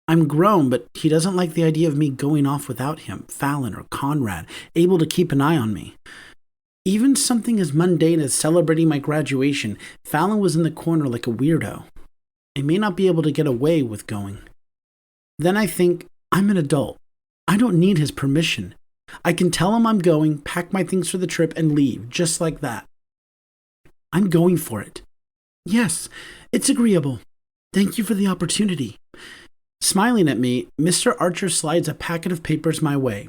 I'm grown, but he doesn't like the idea of me going off without him, Fallon, or Conrad, able to keep an eye on me. Even something as mundane as celebrating my graduation, Fallon was in the corner like a weirdo. I may not be able to get away with going. Then I think, I'm an adult. I don't need his permission. I can tell him I'm going, pack my things for the trip, and leave, just like that. I'm going for it. "Yes, it's agreeable. Thank you for the opportunity." Smiling at me, Mr. Archer slides a packet of papers my way.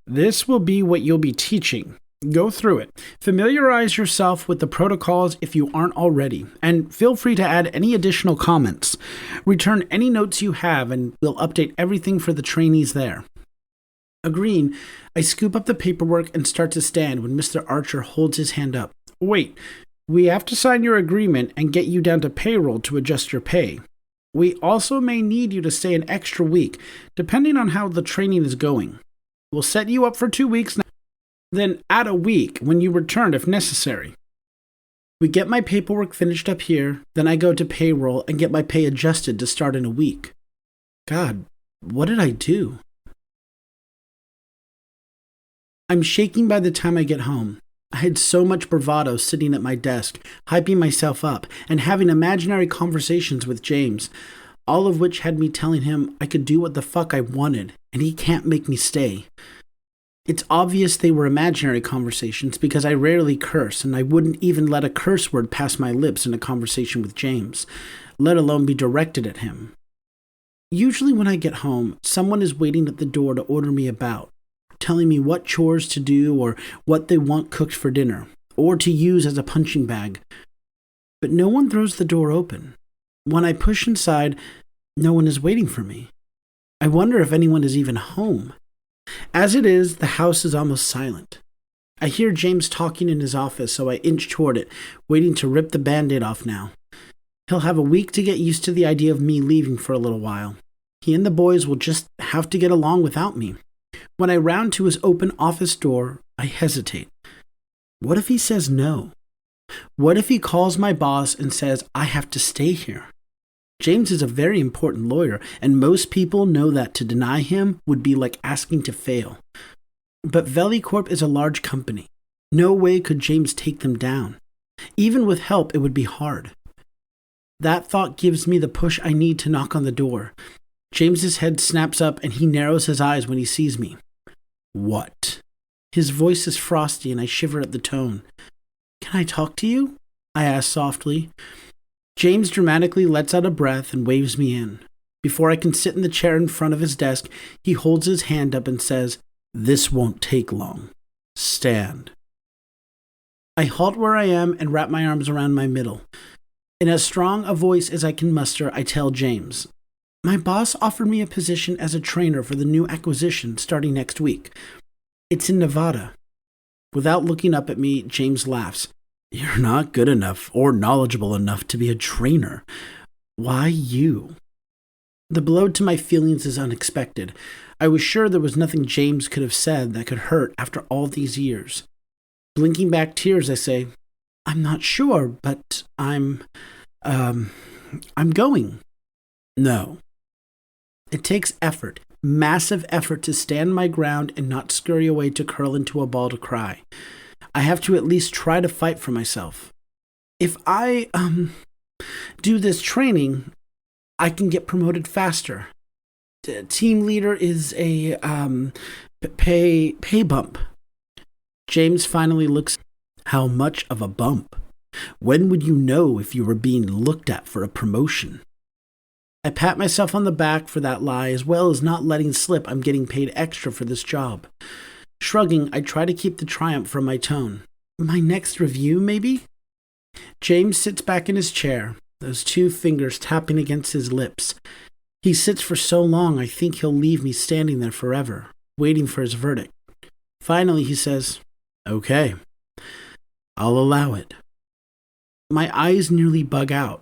"This will be what you'll be teaching. Go through it. Familiarize yourself with the protocols if you aren't already, and feel free to add any additional comments. Return any notes you have, and we'll update everything for the trainees there." Agreeing, I scoop up the paperwork and start to stand when Mr. Archer holds his hand up. "Wait, we have to sign your agreement and get you down to payroll to adjust your pay. We also may need you to stay an extra week, depending on how the training is going. We'll set you up for 2 weeks now, then add a week when you return if necessary." We get my paperwork finished up here, then I go to payroll and get my pay adjusted to start in a week. God, what did I do? I'm shaking by the time I get home. I had so much bravado sitting at my desk, hyping myself up, and having imaginary conversations with James, all of which had me telling him I could do what the fuck I wanted, and he can't make me stay. It's obvious they were imaginary conversations because I rarely curse, and I wouldn't even let a curse word pass my lips in a conversation with James, let alone be directed at him. Usually when I get home, someone is waiting at the door to order me about, telling me what chores to do or what they want cooked for dinner, or to use as a punching bag. But no one throws the door open. When I push inside, no one is waiting for me. I wonder if anyone is even home. As it is, the house is almost silent. I hear James talking in his office, so I inch toward it, waiting to rip the Band-Aid off now. He'll have a week to get used to the idea of me leaving for a little while. He and the boys will just have to get along without me. When I round to his open office door, I hesitate. What if he says no? What if he calls my boss and says I have to stay here? James is a very important lawyer, and most people know that to deny him would be like asking to fail. But VeliCorp is a large company. No way could James take them down. Even with help, it would be hard. That thought gives me the push I need to knock on the door. James's head snaps up and he narrows his eyes when he sees me. "What?" His voice is frosty and I shiver at the tone. "Can I talk to you?" I ask softly. James dramatically lets out a breath and waves me in. Before I can sit in the chair in front of his desk, he holds his hand up and says, "This won't take long. Stand." I halt where I am and wrap my arms around my middle. In as strong a voice as I can muster, I tell James, "My boss offered me a position as a trainer for the new acquisition starting next week. It's in Nevada." Without looking up at me, James laughs. "You're not good enough or knowledgeable enough to be a trainer. Why you?" The blow to my feelings is unexpected. I was sure there was nothing James could have said that could hurt after all these years. Blinking back tears, I say, I'm not sure, but I'm going. No. It takes effort, massive effort, to stand my ground and not scurry away to curl into a ball to cry. I have to at least try to fight for myself. If I, do this training, I can get promoted faster. The team leader is a, pay bump. James finally looks. How much of a bump? When would you know if you were being looked at for a promotion? I pat myself on the back for that lie, as well as not letting slip I'm getting paid extra for this job. Shrugging, I try to keep the triumph from my tone. My next review, maybe? James sits back in his chair, those two fingers tapping against his lips. He sits for so long I think he'll leave me standing there forever, waiting for his verdict. Finally, he says, Okay, I'll allow it. My eyes nearly bug out.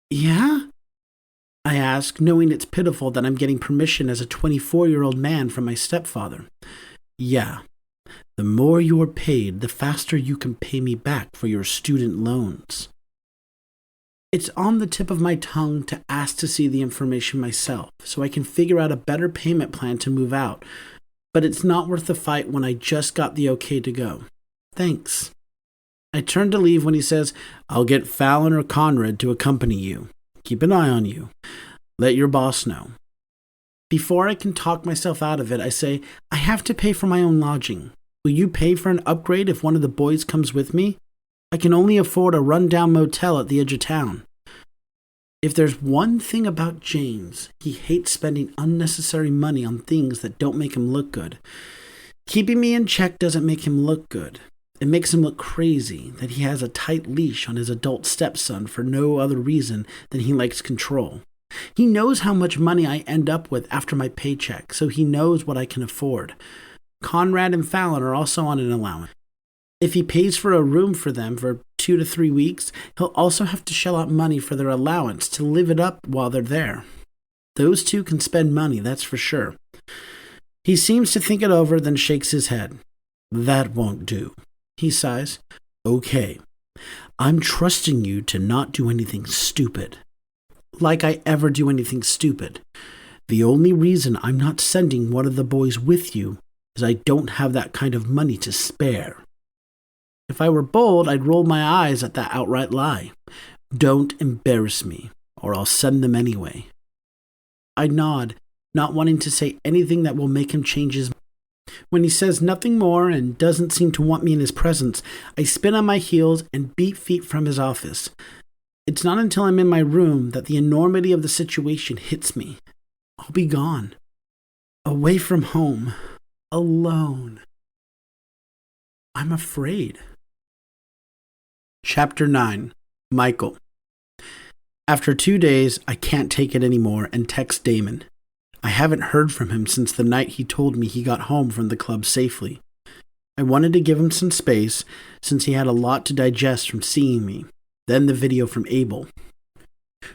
Yeah? I ask, knowing it's pitiful that I'm getting permission as a 24-year-old man from my stepfather. Yeah. The more you're paid, the faster you can pay me back for your student loans. It's on the tip of my tongue to ask to see the information myself, so I can figure out a better payment plan to move out, but it's not worth the fight when I just got the okay to go. Thanks. I turn to leave when he says, I'll get Fallon or Conrad to accompany you. Keep an eye on you. Let your boss know. Before I can talk myself out of it, I say, I have to pay for my own lodging. Will you pay for an upgrade if one of the boys comes with me? I can only afford a rundown motel at the edge of town. If there's one thing about James, he hates spending unnecessary money on things that don't make him look good. Keeping me in check doesn't make him look good. It makes him look crazy that he has a tight leash on his adult stepson for no other reason than he likes control. He knows how much money I end up with after my paycheck, so he knows what I can afford. Conrad and Fallon are also on an allowance. If he pays for a room for them for 2 to 3 weeks, he'll also have to shell out money for their allowance to live it up while they're there. Those two can spend money, that's for sure. He seems to think it over, then shakes his head. That won't do. He sighs. Okay, I'm trusting you to not do anything stupid. Like I ever do anything stupid. The only reason I'm not sending one of the boys with you is I don't have that kind of money to spare. If I were bold, I'd roll my eyes at that outright lie. Don't embarrass me, or I'll send them anyway. I nod, not wanting to say anything that will make him change his mind. When he says nothing more and doesn't seem to want me in his presence, I spin on my heels and beat feet from his office. It's not until I'm in my room that the enormity of the situation hits me. I'll be gone. Away from home. Alone. I'm afraid. Chapter 9. Michael. After 2 days, I can't take it anymore and text Damon. I haven't heard from him since the night he told me he got home from the club safely. I wanted to give him some space since he had a lot to digest from seeing me, then the video from Abel.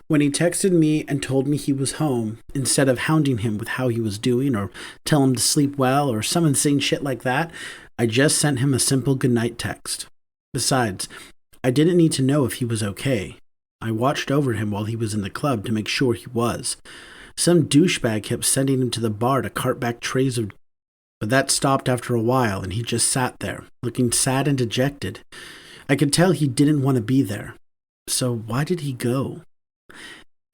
When he texted me and told me he was home, instead of hounding him with how he was doing or tell him to sleep well or some insane shit like that, I just sent him a simple goodnight text. Besides, I didn't need to know if he was okay. I watched over him while he was in the club to make sure he was. Some douchebag kept sending him to the bar to cart back trays of... But that stopped after a while, and he just sat there, looking sad and dejected. I could tell he didn't want to be there. So why did he go?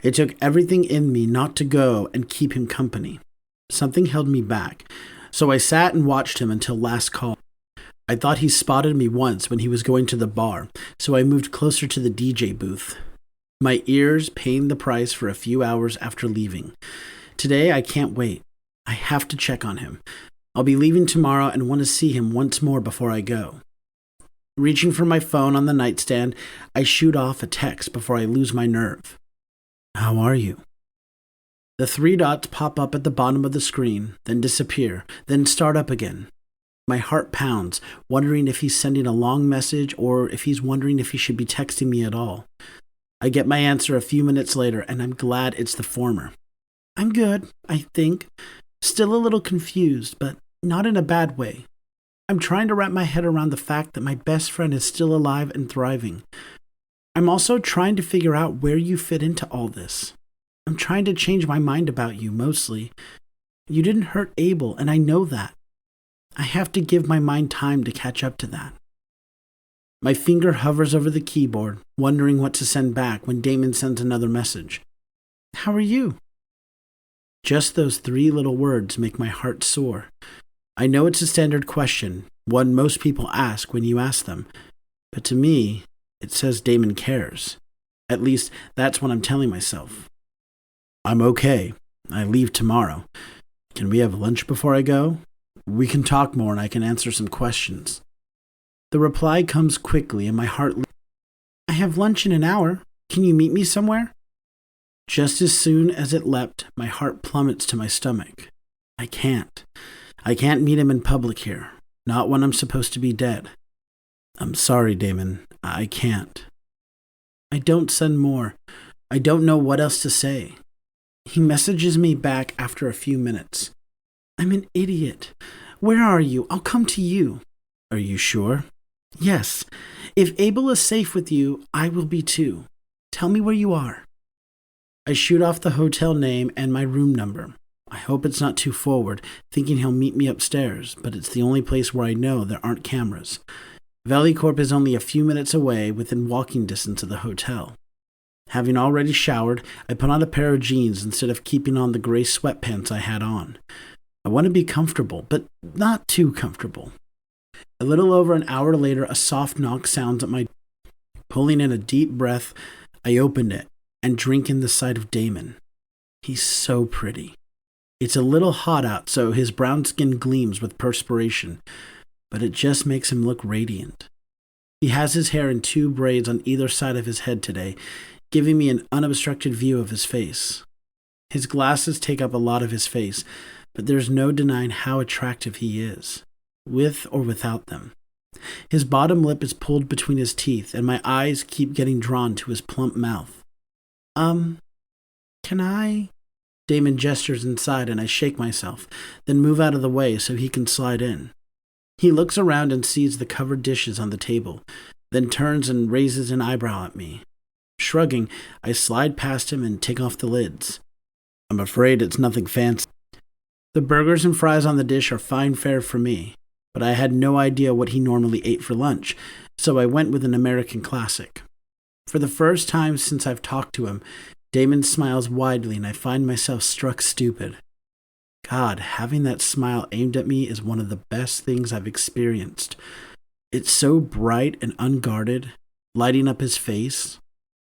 It took everything in me not to go and keep him company. Something held me back, so I sat and watched him until last call. I thought he spotted me once when he was going to the bar, so I moved closer to the DJ booth. My ears paying the price for a few hours after leaving. Today, I can't wait. I have to check on him. I'll be leaving tomorrow and want to see him once more before I go. Reaching for my phone on the nightstand, I shoot off a text before I lose my nerve. How are you? The 3 dots pop up at the bottom of the screen, then disappear, then start up again. My heart pounds, wondering if he's sending a long message or if he's wondering if he should be texting me at all. I get my answer a few minutes later, and I'm glad it's the former. I'm good, I think. Still a little confused, but not in a bad way. I'm trying to wrap my head around the fact that my best friend is still alive and thriving. I'm also trying to figure out where you fit into all this. I'm trying to change my mind about you, mostly. You didn't hurt Abel, and I know that. I have to give my mind time to catch up to that. My finger hovers over the keyboard, wondering what to send back when Damon sends another message. How are you? Just those 3 little words make my heart soar. I know it's a standard question, one most people ask when you ask them, but to me, it says Damon cares. At least, that's what I'm telling myself. I'm okay. I leave tomorrow. Can we have lunch before I go? We can talk more and I can answer some questions. The reply comes quickly and my heart leaps. I have lunch in an hour. Can you meet me somewhere? Just as soon as it leapt, my heart plummets to my stomach. I can't. I can't meet him in public here. Not when I'm supposed to be dead. I'm sorry, Damon. I can't. I don't send more. I don't know what else to say. He messages me back after a few minutes. I'm an idiot. Where are you? I'll come to you. Are you sure? Yes. If Abel is safe with you, I will be too. Tell me where you are. I shoot off the hotel name and my room number. I hope it's not too forward, thinking he'll meet me upstairs, but it's the only place where I know there aren't cameras. Valley Corp is only a few minutes away, within walking distance of the hotel. Having already showered, I put on a pair of jeans instead of keeping on the gray sweatpants I had on. I want to be comfortable, but not too comfortable. A little over an hour later, a soft knock sounds at my door. Pulling in a deep breath, I opened it and drink in the sight of Damon. He's so pretty. It's a little hot out, so his brown skin gleams with perspiration, but it just makes him look radiant. He has his hair in 2 braids on either side of his head today, giving me an unobstructed view of his face. His glasses take up a lot of his face, but there's no denying how attractive he is, with or without them. His bottom lip is pulled between his teeth, and my eyes keep getting drawn to his plump mouth. Can I? Damon gestures inside, and I shake myself, then move out of the way so he can slide in. He looks around and sees the covered dishes on the table, then turns and raises an eyebrow at me. Shrugging, I slide past him and take off the lids. I'm afraid it's nothing fancy. The burgers and fries on the dish are fine fare for me, but I had no idea what he normally ate for lunch, so I went with an American classic. For the first time since I've talked to him, Damon smiles widely and I find myself struck stupid. God, having that smile aimed at me is one of the best things I've experienced. It's so bright and unguarded, lighting up his face.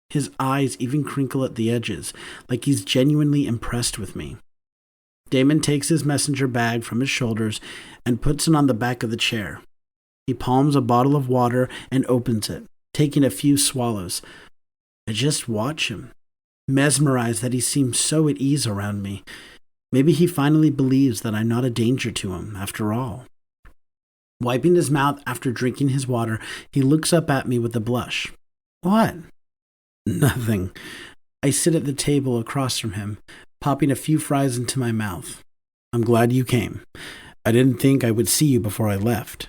His eyes even crinkle at the edges, like he's genuinely impressed with me. Damon takes his messenger bag from his shoulders and puts it on the back of the chair. He palms a bottle of water and opens it, taking a few swallows. I just watch him, mesmerized that he seems so at ease around me. Maybe he finally believes that I'm not a danger to him, after all. Wiping his mouth after drinking his water, he looks up at me with a blush. What? Nothing. I sit at the table across from him, popping a few fries into my mouth. I'm glad you came. I didn't think I would see you before I left.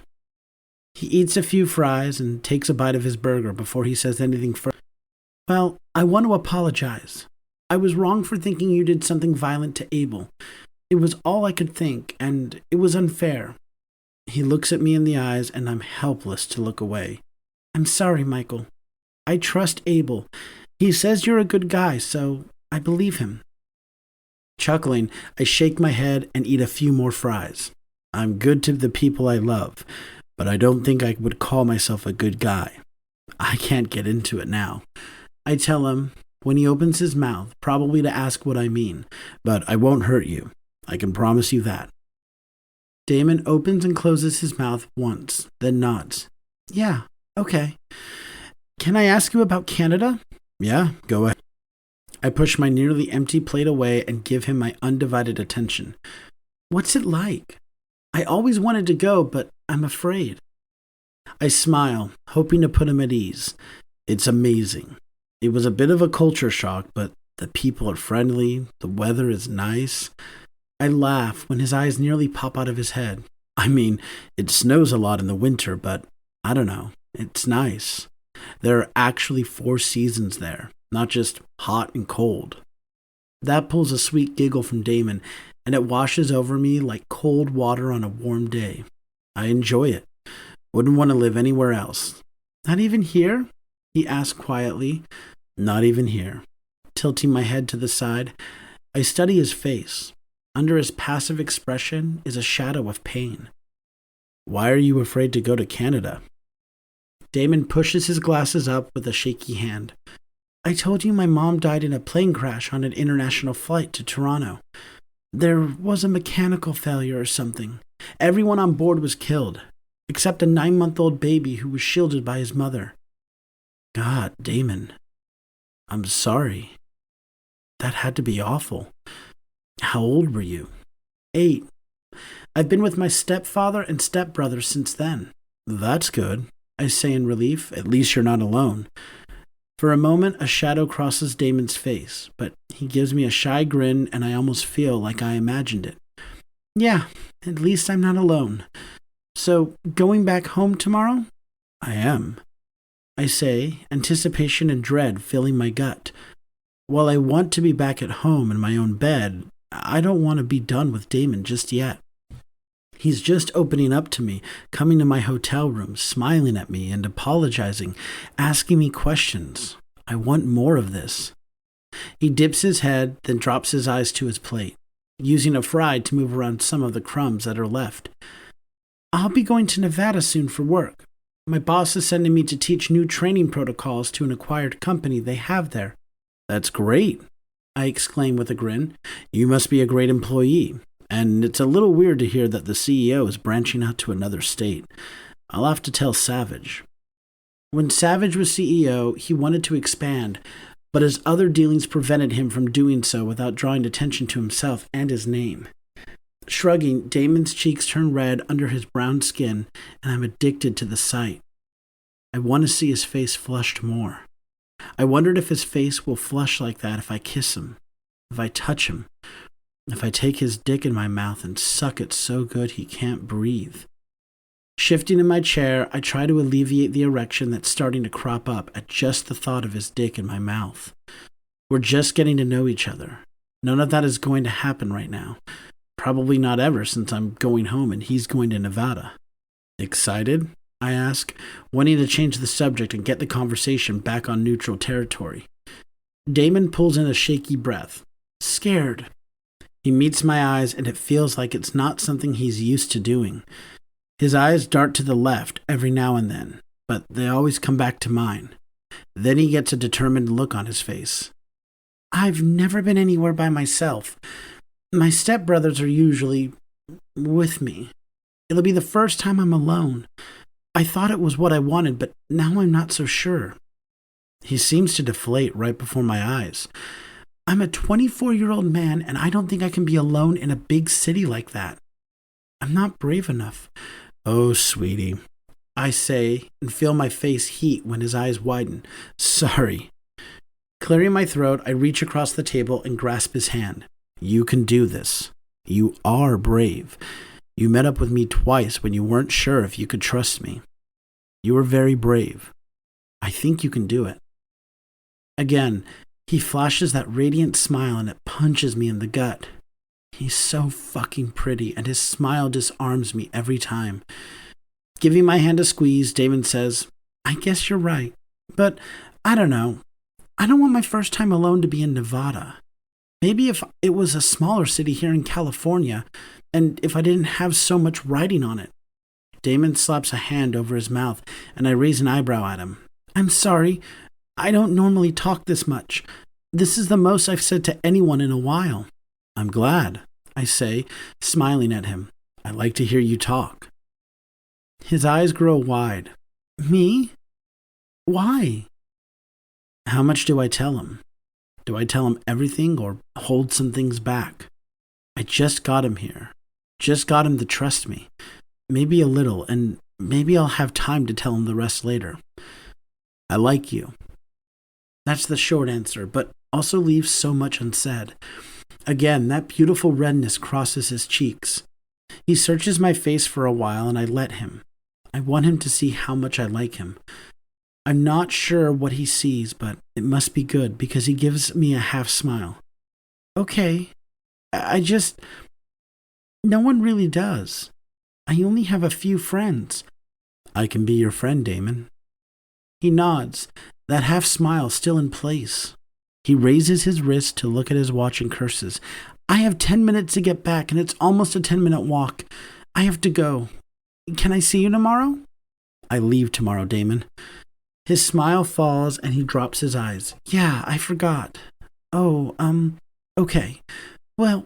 He eats a few fries and takes a bite of his burger before he says anything further. Well, I want to apologize. I was wrong for thinking you did something violent to Abel. It was all I could think, and it was unfair. He looks at me in the eyes, and I'm helpless to look away. I'm sorry, Michael. I trust Abel. He says you're a good guy, so I believe him. Chuckling, I shake my head and eat a few more fries. I'm good to the people I love, but I don't think I would call myself a good guy. I can't get into it now. I tell him, when he opens his mouth, probably to ask what I mean, but I won't hurt you. I can promise you that. Damon opens and closes his mouth once, then nods. Yeah, okay. Can I ask you about Canada? Yeah, go ahead. I push my nearly empty plate away and give him my undivided attention. What's it like? I always wanted to go, but I'm afraid. I smile, hoping to put him at ease. It's amazing. It was a bit of a culture shock, but The people are friendly. The weather is nice. I laugh when his eyes nearly pop out of his head. I mean, it snows a lot in the winter, but I don't know. It's nice. There are actually 4 seasons there, not just hot and cold. That pulls a sweet giggle from Damon, and it washes over me like cold water on a warm day. I enjoy it. Wouldn't want to live anywhere else. Not even here? He asked quietly. Not even here. Tilting my head to the side, I study his face. Under his passive expression is a shadow of pain. Why are you afraid to go to Canada? Damon pushes his glasses up with a shaky hand. I told you my mom died in a plane crash on an international flight to Toronto. There was a mechanical failure or something. Everyone on board was killed, except a 9-month-old baby who was shielded by his mother. God, Damon. I'm sorry. That had to be awful. How old were you? 8. I've been with my stepfather and stepbrother since then. That's good, I say in relief. At least you're not alone. For a moment, a shadow crosses Damon's face, but he gives me a shy grin and I almost feel like I imagined it. Yeah, at least I'm not alone. So, going back home tomorrow? I am. I say, anticipation and dread filling my gut. While I want to be back at home in my own bed, I don't want to be done with Damon just yet. He's just opening up to me, coming to my hotel room, smiling at me and apologizing, asking me questions. I want more of this. He dips his head, then drops his eyes to his plate, using a fry to move around some of the crumbs that are left. I'll be going to Nevada soon for work. My boss is sending me to teach new training protocols to an acquired company they have there. That's great, I exclaim with a grin. You must be a great employee. And it's a little weird to hear that the CEO is branching out to another state. I'll have to tell Savage. When Savage was CEO, he wanted to expand, but his other dealings prevented him from doing so without drawing attention to himself and his name. Shrugging, Damon's cheeks turn red under his brown skin, and I'm addicted to the sight. I want to see his face flushed more. I wondered if his face will flush like that if I kiss him, if I touch him, if I take his dick in my mouth and suck it so good he can't breathe. Shifting in my chair, I try to alleviate the erection that's starting to crop up at just the thought of his dick in my mouth. We're just getting to know each other. None of that is going to happen right now. Probably not ever, since I'm going home and he's going to Nevada. Excited? I ask, wanting to change the subject and get the conversation back on neutral territory. Damon pulls in a shaky breath. Scared. He meets my eyes, and it feels like it's not something he's used to doing. His eyes dart to the left every now and then, but they always come back to mine. Then he gets a determined look on his face. I've never been anywhere by myself. My stepbrothers are usually with me. It'll be the first time I'm alone. I thought it was what I wanted, but now I'm not so sure. He seems to deflate right before my eyes. I'm a 24-year-old man, and I don't think I can be alone in a big city like that. I'm not brave enough. Oh, sweetie, I say, and feel my face heat when his eyes widen. Sorry. Clearing my throat, I reach across the table and grasp his hand. You can do this. You are brave. You met up with me twice when you weren't sure if you could trust me. You were very brave. I think you can do it. Again, he flashes that radiant smile and it punches me in the gut. He's so fucking pretty, and his smile disarms me every time. Giving my hand a squeeze, Damon says, I guess you're right, but I don't know. I don't want my first time alone to be in Nevada. Maybe if it was a smaller city here in California, and if I didn't have so much writing on it. Damon slaps a hand over his mouth, and I raise an eyebrow at him. I'm sorry. I don't normally talk this much. This is the most I've said to anyone in a while. I'm glad, I say, smiling at him. I like to hear you talk. His eyes grow wide. Me? Why? How much do I tell him? Do I tell him everything or hold some things back? I just got him here. Just got him to trust me. Maybe a little, and maybe I'll have time to tell him the rest later. I like you. That's the short answer, but also leaves so much unsaid. Again, that beautiful redness crosses his cheeks. He searches my face for a while, and I let him. I want him to see how much I like him. I'm not sure what he sees, but it must be good because he gives me a half smile. Okay, no one really does. I only have a few friends. I can be your friend, Damon. He nods, that half smile still in place. He raises his wrist to look at his watch and curses. I have 10 minutes to get back, and it's almost a 10-minute walk. I have to go. Can I see you tomorrow? I leave tomorrow, Damon. His smile falls, and he drops his eyes. Yeah, I forgot. Oh, okay. Well,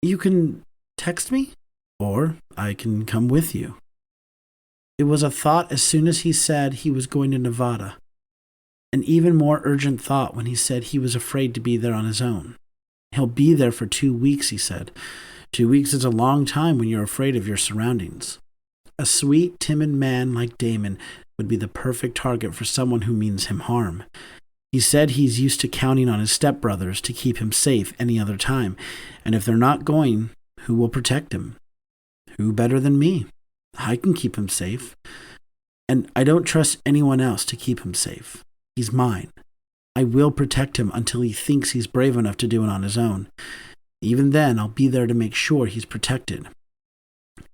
you can text me, or I can come with you. It was a thought as soon as he said he was going to Nevada. An even more urgent thought when he said he was afraid to be there on his own. He'll be there for 2 weeks, he said. 2 weeks is a long time when you're afraid of your surroundings. A sweet, timid man like Damon would be the perfect target for someone who means him harm. He said he's used to counting on his stepbrothers to keep him safe any other time, and if they're not going, who will protect him? Who better than me? I can keep him safe. And I don't trust anyone else to keep him safe. He's mine. I will protect him until he thinks he's brave enough to do it on his own. Even then, I'll be there to make sure he's protected.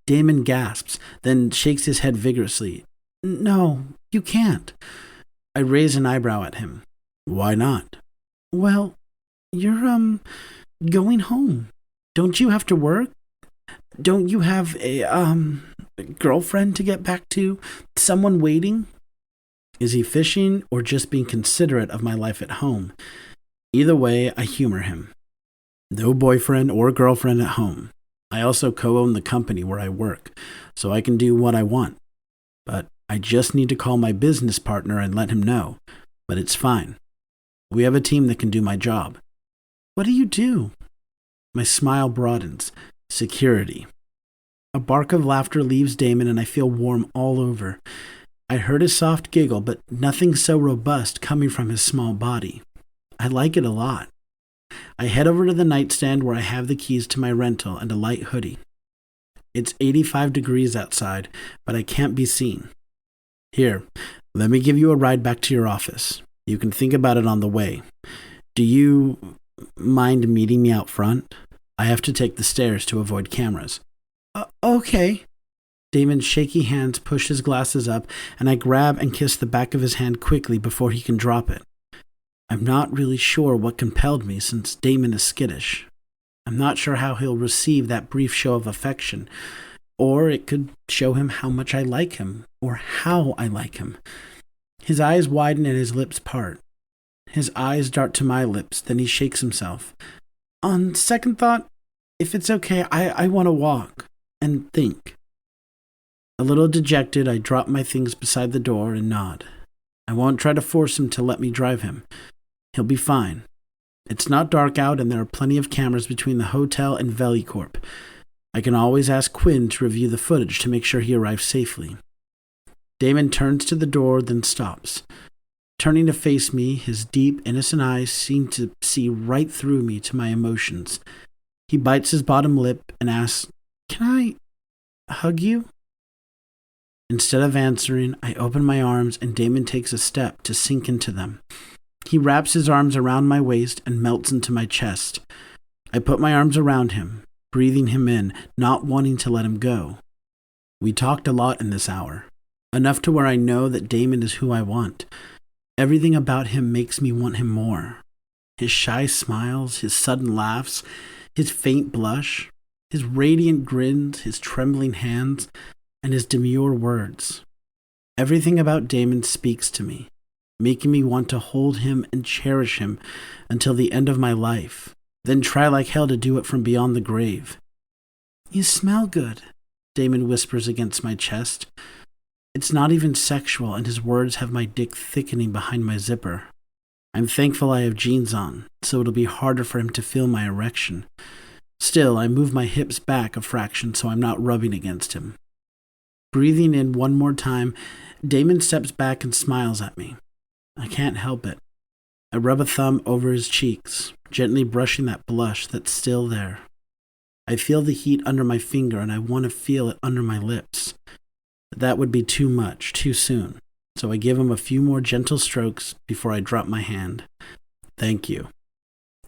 Damon gasps, then shakes his head vigorously. No, you can't. I raise an eyebrow at him. Why not? Well, you're, going home. Don't you have to work? Don't you have a girlfriend to get back to? Someone waiting? Is he fishing or just being considerate of my life at home? Either way, I humor him. No boyfriend or girlfriend at home. I also co-own the company where I work, so I can do what I want. But I just need to call my business partner and let him know. But it's fine. We have a team that can do my job. What do you do? My smile broadens. Security. A bark of laughter leaves Damon and I feel warm all over. I heard his soft giggle, but nothing so robust coming from his small body. I like it a lot. I head over to the nightstand where I have the keys to my rental and a light hoodie. It's 85 degrees outside, but I can't be seen. Here, let me give you a ride back to your office. You can think about it on the way. Do you mind meeting me out front? I have to take the stairs to avoid cameras. Okay. Damon's shaky hands push his glasses up, and I grab and kiss the back of his hand quickly before he can drop it. I'm not really sure what compelled me since Damon is skittish. I'm not sure how he'll receive that brief show of affection, or it could show him how much I like him, or how I like him. His eyes widen and his lips part. His eyes dart to my lips, then he shakes himself. On second thought, if it's okay, I want to walk and think. A little dejected, I drop my things beside the door and nod. I won't try to force him to let me drive him. He'll be fine. It's not dark out and there are plenty of cameras between the hotel and VeliCorp. I can always ask Quinn to review the footage to make sure he arrives safely. Damon turns to the door, then stops. Turning to face me, his deep, innocent eyes seem to see right through me to my emotions. He bites his bottom lip and asks, "Can I hug you?" Instead of answering, I open my arms and Damon takes a step to sink into them. He wraps his arms around my waist and melts into my chest. I put my arms around him, breathing him in, not wanting to let him go. We talked a lot in this hour, enough to where I know that Damon is who I want. Everything about him makes me want him more. His shy smiles, his sudden laughs, his faint blush, his radiant grins, his trembling hands, and his demure words. Everything about Damon speaks to me, making me want to hold him and cherish him until the end of my life, then try like hell to do it from beyond the grave. "You smell good," Damon whispers against my chest. It's not even sexual, and his words have my dick thickening behind my zipper. I'm thankful I have jeans on, so it'll be harder for him to feel my erection. Still, I move my hips back a fraction so I'm not rubbing against him. Breathing in one more time, Damon steps back and smiles at me. I can't help it. I rub a thumb over his cheeks, gently brushing that blush that's still there. I feel the heat under my finger and I want to feel it under my lips. But that would be too much, too soon. So I give him a few more gentle strokes before I drop my hand. Thank you.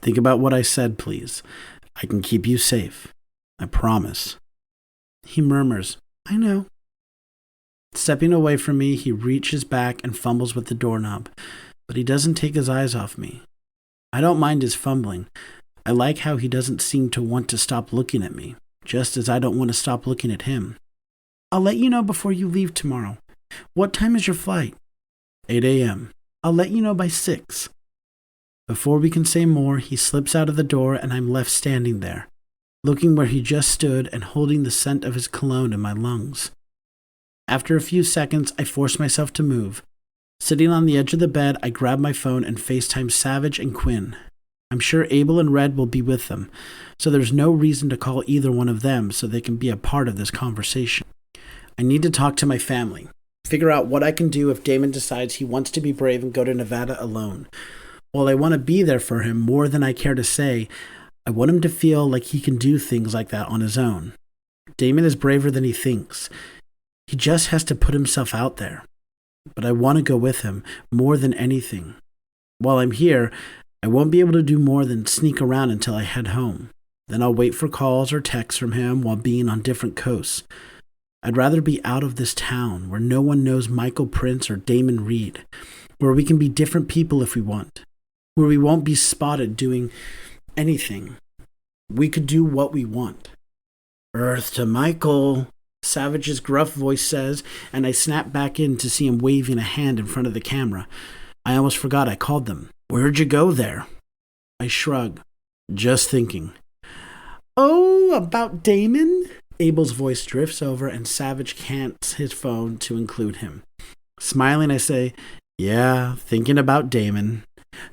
Think about what I said, please. I can keep you safe. I promise. He murmurs, I know. Stepping away from me, he reaches back and fumbles with the doorknob, but he doesn't take his eyes off me. I don't mind his fumbling. I like how he doesn't seem to want to stop looking at me, just as I don't want to stop looking at him. I'll let you know before you leave tomorrow. What time is your flight? 8 a.m. I'll let you know by 6. Before we can say more, he slips out of the door and I'm left standing there, looking where he just stood and holding the scent of his cologne in my lungs. After a few seconds, I force myself to move. Sitting on the edge of the bed, I grab my phone and FaceTime Savage and Quinn. I'm sure Abel and Red will be with them, so there's no reason to call either one of them so they can be a part of this conversation. I need to talk to my family, figure out what I can do if Damon decides he wants to be brave and go to Nevada alone. While I want to be there for him more than I care to say, I want him to feel like he can do things like that on his own. Damon is braver than he thinks. He just has to put himself out there. But I want to go with him more than anything. While I'm here, I won't be able to do more than sneak around until I head home. Then I'll wait for calls or texts from him while being on different coasts. I'd rather be out of this town where no one knows Michael Prince or Damon Reed, where we can be different people if we want, where we won't be spotted doing anything. We could do what we want. Earth to Michael, Savage's gruff voice says, and I snap back in to see him waving a hand in front of the camera. I almost forgot I called them. Where'd you go there? I shrug. Just thinking. Oh, about Damon? Abel's voice drifts over and Savage cants his phone to include him. Smiling, I say, yeah, thinking about Damon.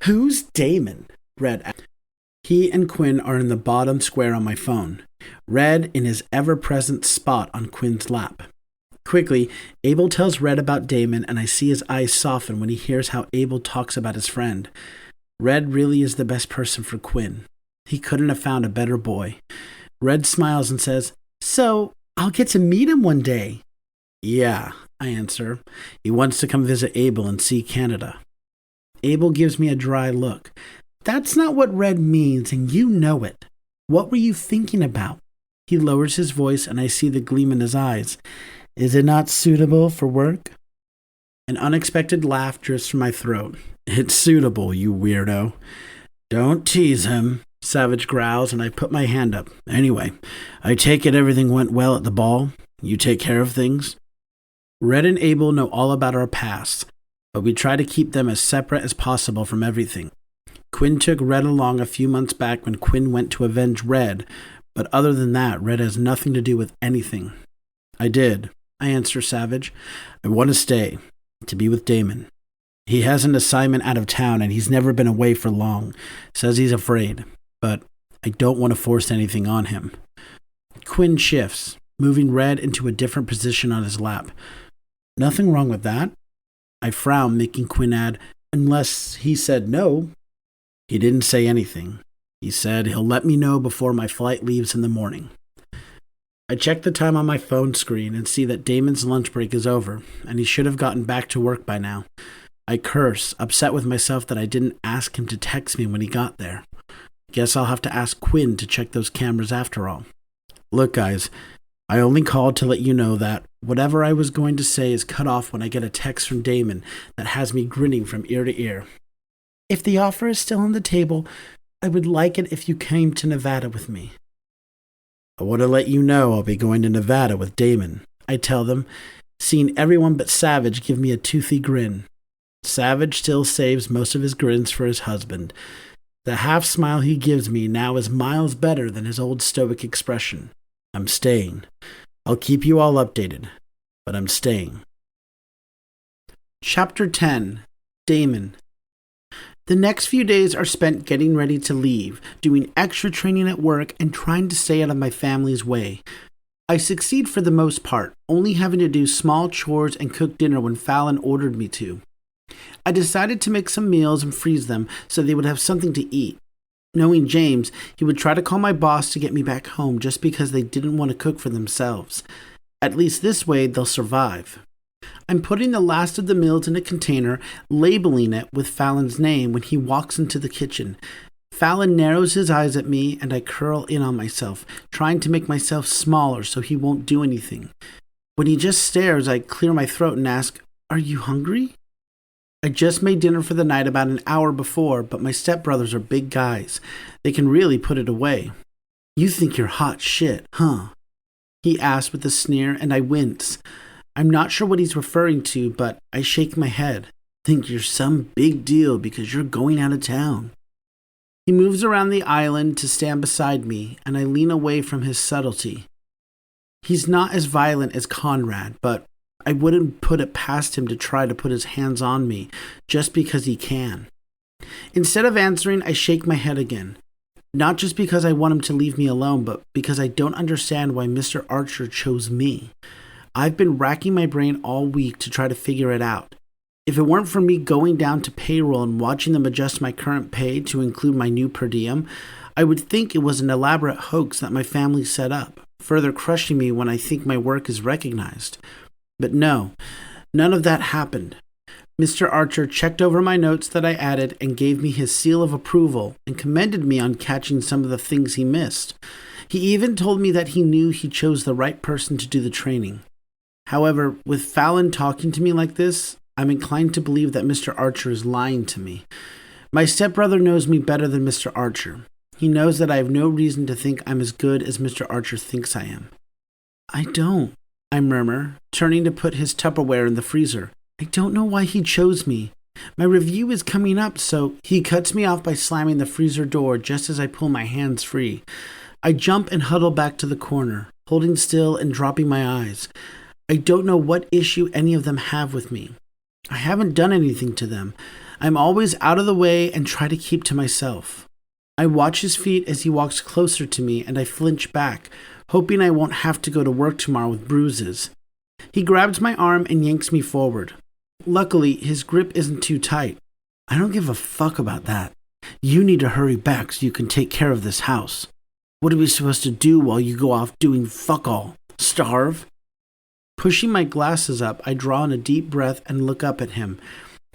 Who's Damon? Red asks. He and Quinn are in the bottom square on my phone. Red in his ever-present spot on Quinn's lap. Quickly, Abel tells Red about Damon, and I see his eyes soften when he hears how Abel talks about his friend. Red really is the best person for Quinn. He couldn't have found a better boy. Red smiles and says, So, I'll get to meet him one day. Yeah, I answer. He wants to come visit Abel and see Canada. Abel gives me a dry look. That's not what Red means, and you know it. What were you thinking about? He lowers his voice, and I see the gleam in his eyes. Is it not suitable for work? An unexpected laugh drifts from my throat. It's suitable, you weirdo. Don't tease him, Savage growls, and I put my hand up. Anyway, I take it everything went well at the ball. You take care of things? Red and Abel know all about our pasts, but we try to keep them as separate as possible from everything. Quinn took Red along a few months back when Quinn went to avenge Red, but other than that, Red has nothing to do with anything. I did. I answer Savage. I want to stay, to be with Damon. He has an assignment out of town and he's never been away for long. Says he's afraid, but I don't want to force anything on him. Quinn shifts, moving Red into a different position on his lap. Nothing wrong with that. I frown, making Quinn add, unless he said no. He didn't say anything. He said he'll let me know before my flight leaves in the morning. I check the time on my phone screen and see that Damon's lunch break is over, and he should have gotten back to work by now. I curse, upset with myself that I didn't ask him to text me when he got there. Guess I'll have to ask Quinn to check those cameras after all. Look, guys, I only called to let you know that whatever I was going to say is cut off when I get a text from Damon that has me grinning from ear to ear. If the offer is still on the table, I would like it if you came to Nevada with me. I want to let you know I'll be going to Nevada with Damon, I tell them, seeing everyone but Savage give me a toothy grin. Savage still saves most of his grins for his husband. The half smile he gives me now is miles better than his old stoic expression. I'm staying. I'll keep you all updated, but I'm staying. Chapter 10. Damon. The next few days are spent getting ready to leave, doing extra training at work, and trying to stay out of my family's way. I succeed for the most part, only having to do small chores and cook dinner when Fallon ordered me to. I decided to make some meals and freeze them so they would have something to eat. Knowing James, he would try to call my boss to get me back home just because they didn't want to cook for themselves. At least this way they'll survive. I'm putting the last of the meals in a container, labeling it with Fallon's name when he walks into the kitchen. Fallon narrows his eyes at me and I curl in on myself, trying to make myself smaller so he won't do anything. When he just stares, I clear my throat and ask, "Are you hungry?" I just made dinner for the night about an hour before, but my stepbrothers are big guys. They can really put it away. "You think you're hot shit, huh?" he asks with a sneer, and I wince. I'm not sure what he's referring to, but I shake my head. "Think you're some big deal because you're going out of town." He moves around the island to stand beside me, and I lean away from his subtlety. He's not as violent as Conrad, but I wouldn't put it past him to try to put his hands on me just because he can. Instead of answering, I shake my head again. Not just because I want him to leave me alone, but because I don't understand why Mr. Archer chose me. I've been racking my brain all week to try to figure it out. If it weren't for me going down to payroll and watching them adjust my current pay to include my new per diem, I would think it was an elaborate hoax that my family set up, further crushing me when I think my work is recognized. But no, none of that happened. Mr. Archer checked over my notes that I added and gave me his seal of approval and commended me on catching some of the things he missed. He even told me that he knew he chose the right person to do the training. However, with Fallon talking to me like this, I'm inclined to believe that Mr. Archer is lying to me. My stepbrother knows me better than Mr. Archer. He knows that I have no reason to think I'm as good as Mr. Archer thinks I am. "I don't," I murmur, turning to put his Tupperware in the freezer. "I don't know why he chose me. My review is coming up," so he cuts me off by slamming the freezer door just as I pull my hands free. I jump and huddle back to the corner, holding still and dropping my eyes. I don't know what issue any of them have with me. I haven't done anything to them. I'm always out of the way and try to keep to myself. I watch his feet as he walks closer to me and I flinch back, hoping I won't have to go to work tomorrow with bruises. He grabs my arm and yanks me forward. Luckily, his grip isn't too tight. "I don't give a fuck about that. You need to hurry back so you can take care of this house. What are we supposed to do while you go off doing fuck all? Starve?" Pushing my glasses up, I draw in a deep breath and look up at him.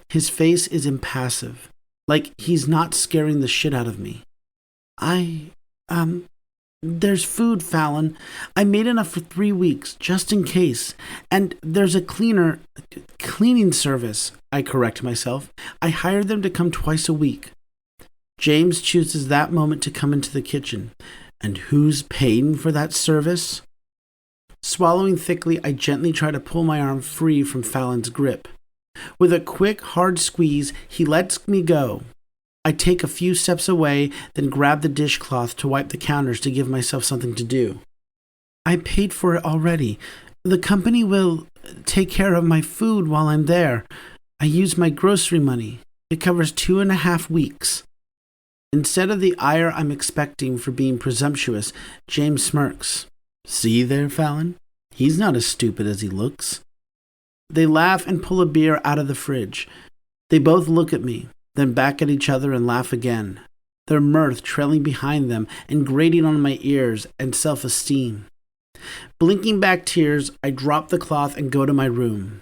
His face is impassive, like he's not scaring the shit out of me. There's food, Fallon. I made enough for 3 weeks, just in case. And there's a cleaning service," I correct myself. "I hired them to come twice a week." James chooses that moment to come into the kitchen. "And who's paying for that service?" Swallowing thickly, I gently try to pull my arm free from Fallon's grip. With a quick, hard squeeze, he lets me go. I take a few steps away, then grab the dishcloth to wipe the counters to give myself something to do. "I paid for it already. The company will take care of my food while I'm there. I use my grocery money. It covers 2.5 weeks. Instead of the ire I'm expecting for being presumptuous, James smirks. "See there, Fallon? He's not as stupid as he looks." They laugh and pull a beer out of the fridge. They both look at me, then back at each other and laugh again, their mirth trailing behind them and grating on my ears and self-esteem. Blinking back tears, I drop the cloth and go to my room.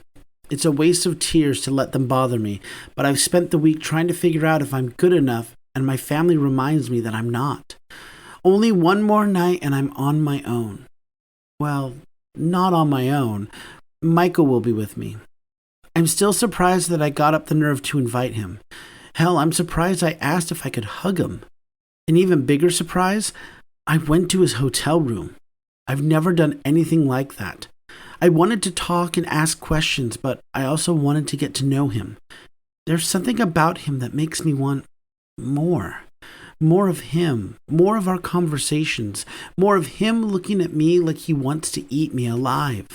It's a waste of tears to let them bother me, but I've spent the week trying to figure out if I'm good enough, and my family reminds me that I'm not. Only one more night and I'm on my own. Well, not on my own. Michael will be with me. I'm still surprised that I got up the nerve to invite him. Hell, I'm surprised I asked if I could hug him. An even bigger surprise, I went to his hotel room. I've never done anything like that. I wanted to talk and ask questions, but I also wanted to get to know him. There's something about him that makes me want more. More of him, more of our conversations, more of him looking at me like he wants to eat me alive.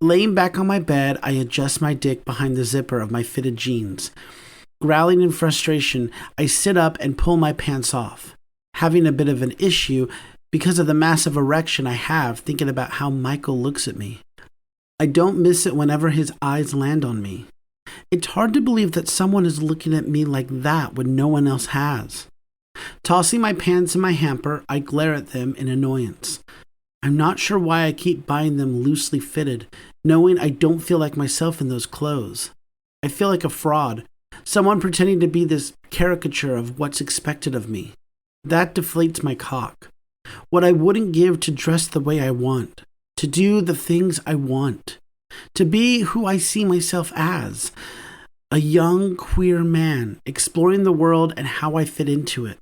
Laying back on my bed, I adjust my dick behind the zipper of my fitted jeans. Growling in frustration, I sit up and pull my pants off, having a bit of an issue because of the massive erection I have thinking about how Michael looks at me. I don't miss it whenever his eyes land on me. It's hard to believe that someone is looking at me like that when no one else has. Tossing my pants in my hamper, I glare at them in annoyance. I'm not sure why I keep buying them loosely fitted, knowing I don't feel like myself in those clothes. I feel like a fraud, someone pretending to be this caricature of what's expected of me. That deflates my cock. What I wouldn't give to dress the way I want, to do the things I want, to be who I see myself as, a young, queer man exploring the world and how I fit into it.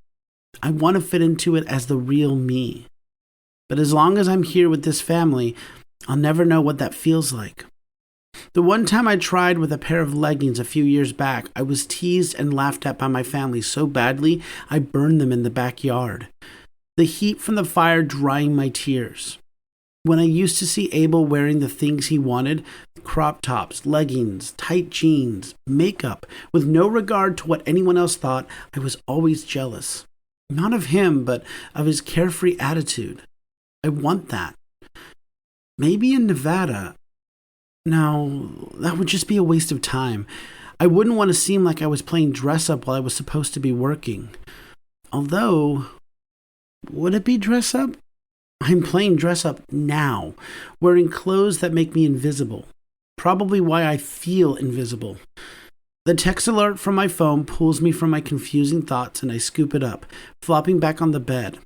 I want to fit into it as the real me. But as long as I'm here with this family, I'll never know what that feels like. The one time I tried with a pair of leggings a few years back, I was teased and laughed at by my family so badly I burned them in the backyard. The heat from the fire drying my tears. When I used to see Abel wearing the things he wanted, crop tops, leggings, tight jeans, makeup, with no regard to what anyone else thought, I was always jealous. Not of him, but of his carefree attitude. I want that. Maybe in Nevada. No, that would just be a waste of time. I wouldn't want to seem like I was playing dress up while I was supposed to be working. Although, would it be dress up? I'm playing dress up now, wearing clothes that make me invisible. Probably why I feel invisible. The text alert from my phone pulls me from my confusing thoughts and I scoop it up, flopping back on the bed.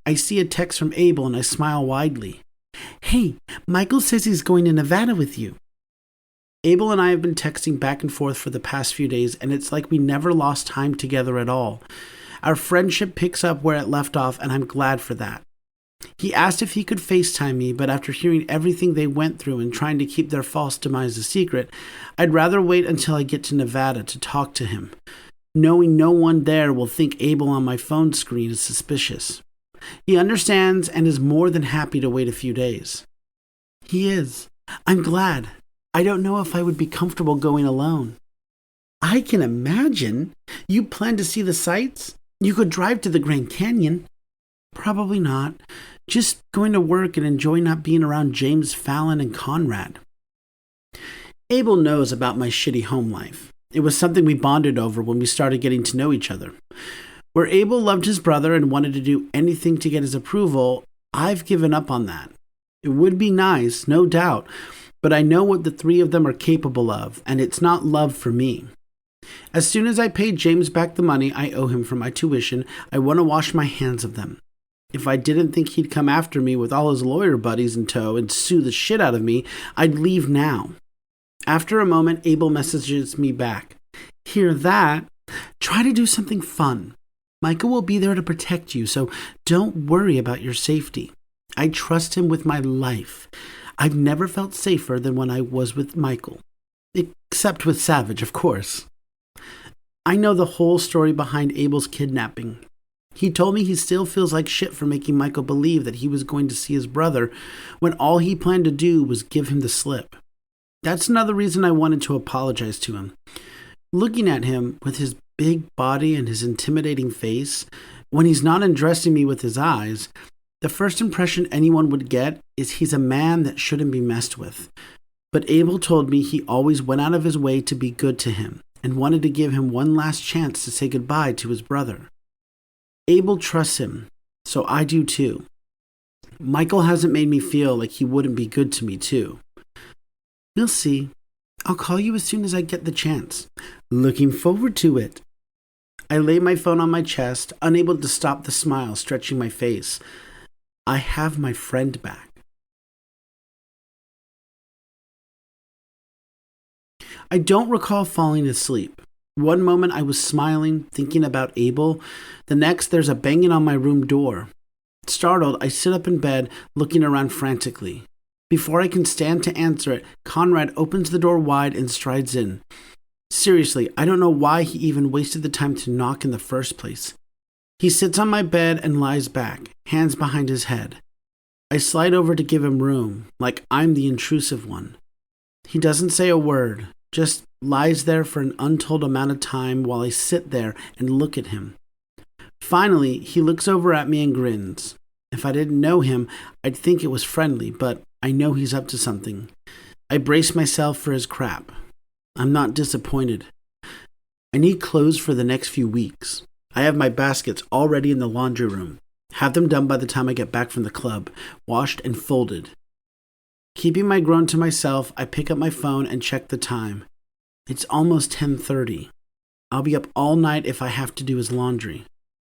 I see a text from Abel and I smile widely. Hey, Michael says he's going to Nevada with you. Abel and I have been texting back and forth for the past few days and it's like we never lost time together at all. Our friendship picks up where it left off and I'm glad for that. He asked if he could FaceTime me, but after hearing everything they went through and trying to keep their false demise a secret, I'd rather wait until I get to Nevada to talk to him, knowing no one there will think Abel on my phone screen is suspicious. He understands and is more than happy to wait a few days. He is. I'm glad. I don't know if I would be comfortable going alone. I can imagine. You plan to see the sights? You could drive to the Grand Canyon. Probably not. Just going to work and enjoy not being around James Fallon and Conrad. Abel knows about my shitty home life. It was something we bonded over when we started getting to know each other. Where Abel loved his brother and wanted to do anything to get his approval, I've given up on that. It would be nice, no doubt, but I know what the three of them are capable of, and it's not love for me. As soon as I pay James back the money I owe him for my tuition, I want to wash my hands of them. If I didn't think he'd come after me with all his lawyer buddies in tow and sue the shit out of me, I'd leave now. After a moment, Abel messages me back. Hear that? Try to do something fun. Michael will be there to protect you, so don't worry about your safety. I trust him with my life. I've never felt safer than when I was with Michael. Except with Savage, of course. I know the whole story behind Abel's kidnapping. He told me he still feels like shit for making Michael believe that he was going to see his brother when all he planned to do was give him the slip. That's another reason I wanted to apologize to him. Looking at him with his big body and his intimidating face, when he's not undressing me with his eyes, the first impression anyone would get is he's a man that shouldn't be messed with. But Abel told me he always went out of his way to be good to him and wanted to give him one last chance to say goodbye to his brother. Abel trusts him, so I do too. Michael hasn't made me feel like he wouldn't be good to me too. We'll see. I'll call you as soon as I get the chance. Looking forward to it. I lay my phone on my chest, unable to stop the smile stretching my face. I have my friend back. I don't recall falling asleep. One moment I was smiling, thinking about Abel. The next, there's a banging on my room door. Startled, I sit up in bed, looking around frantically. Before I can stand to answer it, Conrad opens the door wide and strides in. Seriously, I don't know why he even wasted the time to knock in the first place. He sits on my bed and lies back, hands behind his head. I slide over to give him room, like I'm the intrusive one. He doesn't say a word, just lies there for an untold amount of time while I sit there and look at him. Finally, he looks over at me and grins. If I didn't know him, I'd think it was friendly, but I know he's up to something. I brace myself for his crap. I'm not disappointed. I need clothes for the next few weeks. I have my baskets already in the laundry room. Have them done by the time I get back from the club, washed and folded. Keeping my groan to myself, I pick up my phone and check the time. It's almost 10:30. I'll be up all night if I have to do his laundry.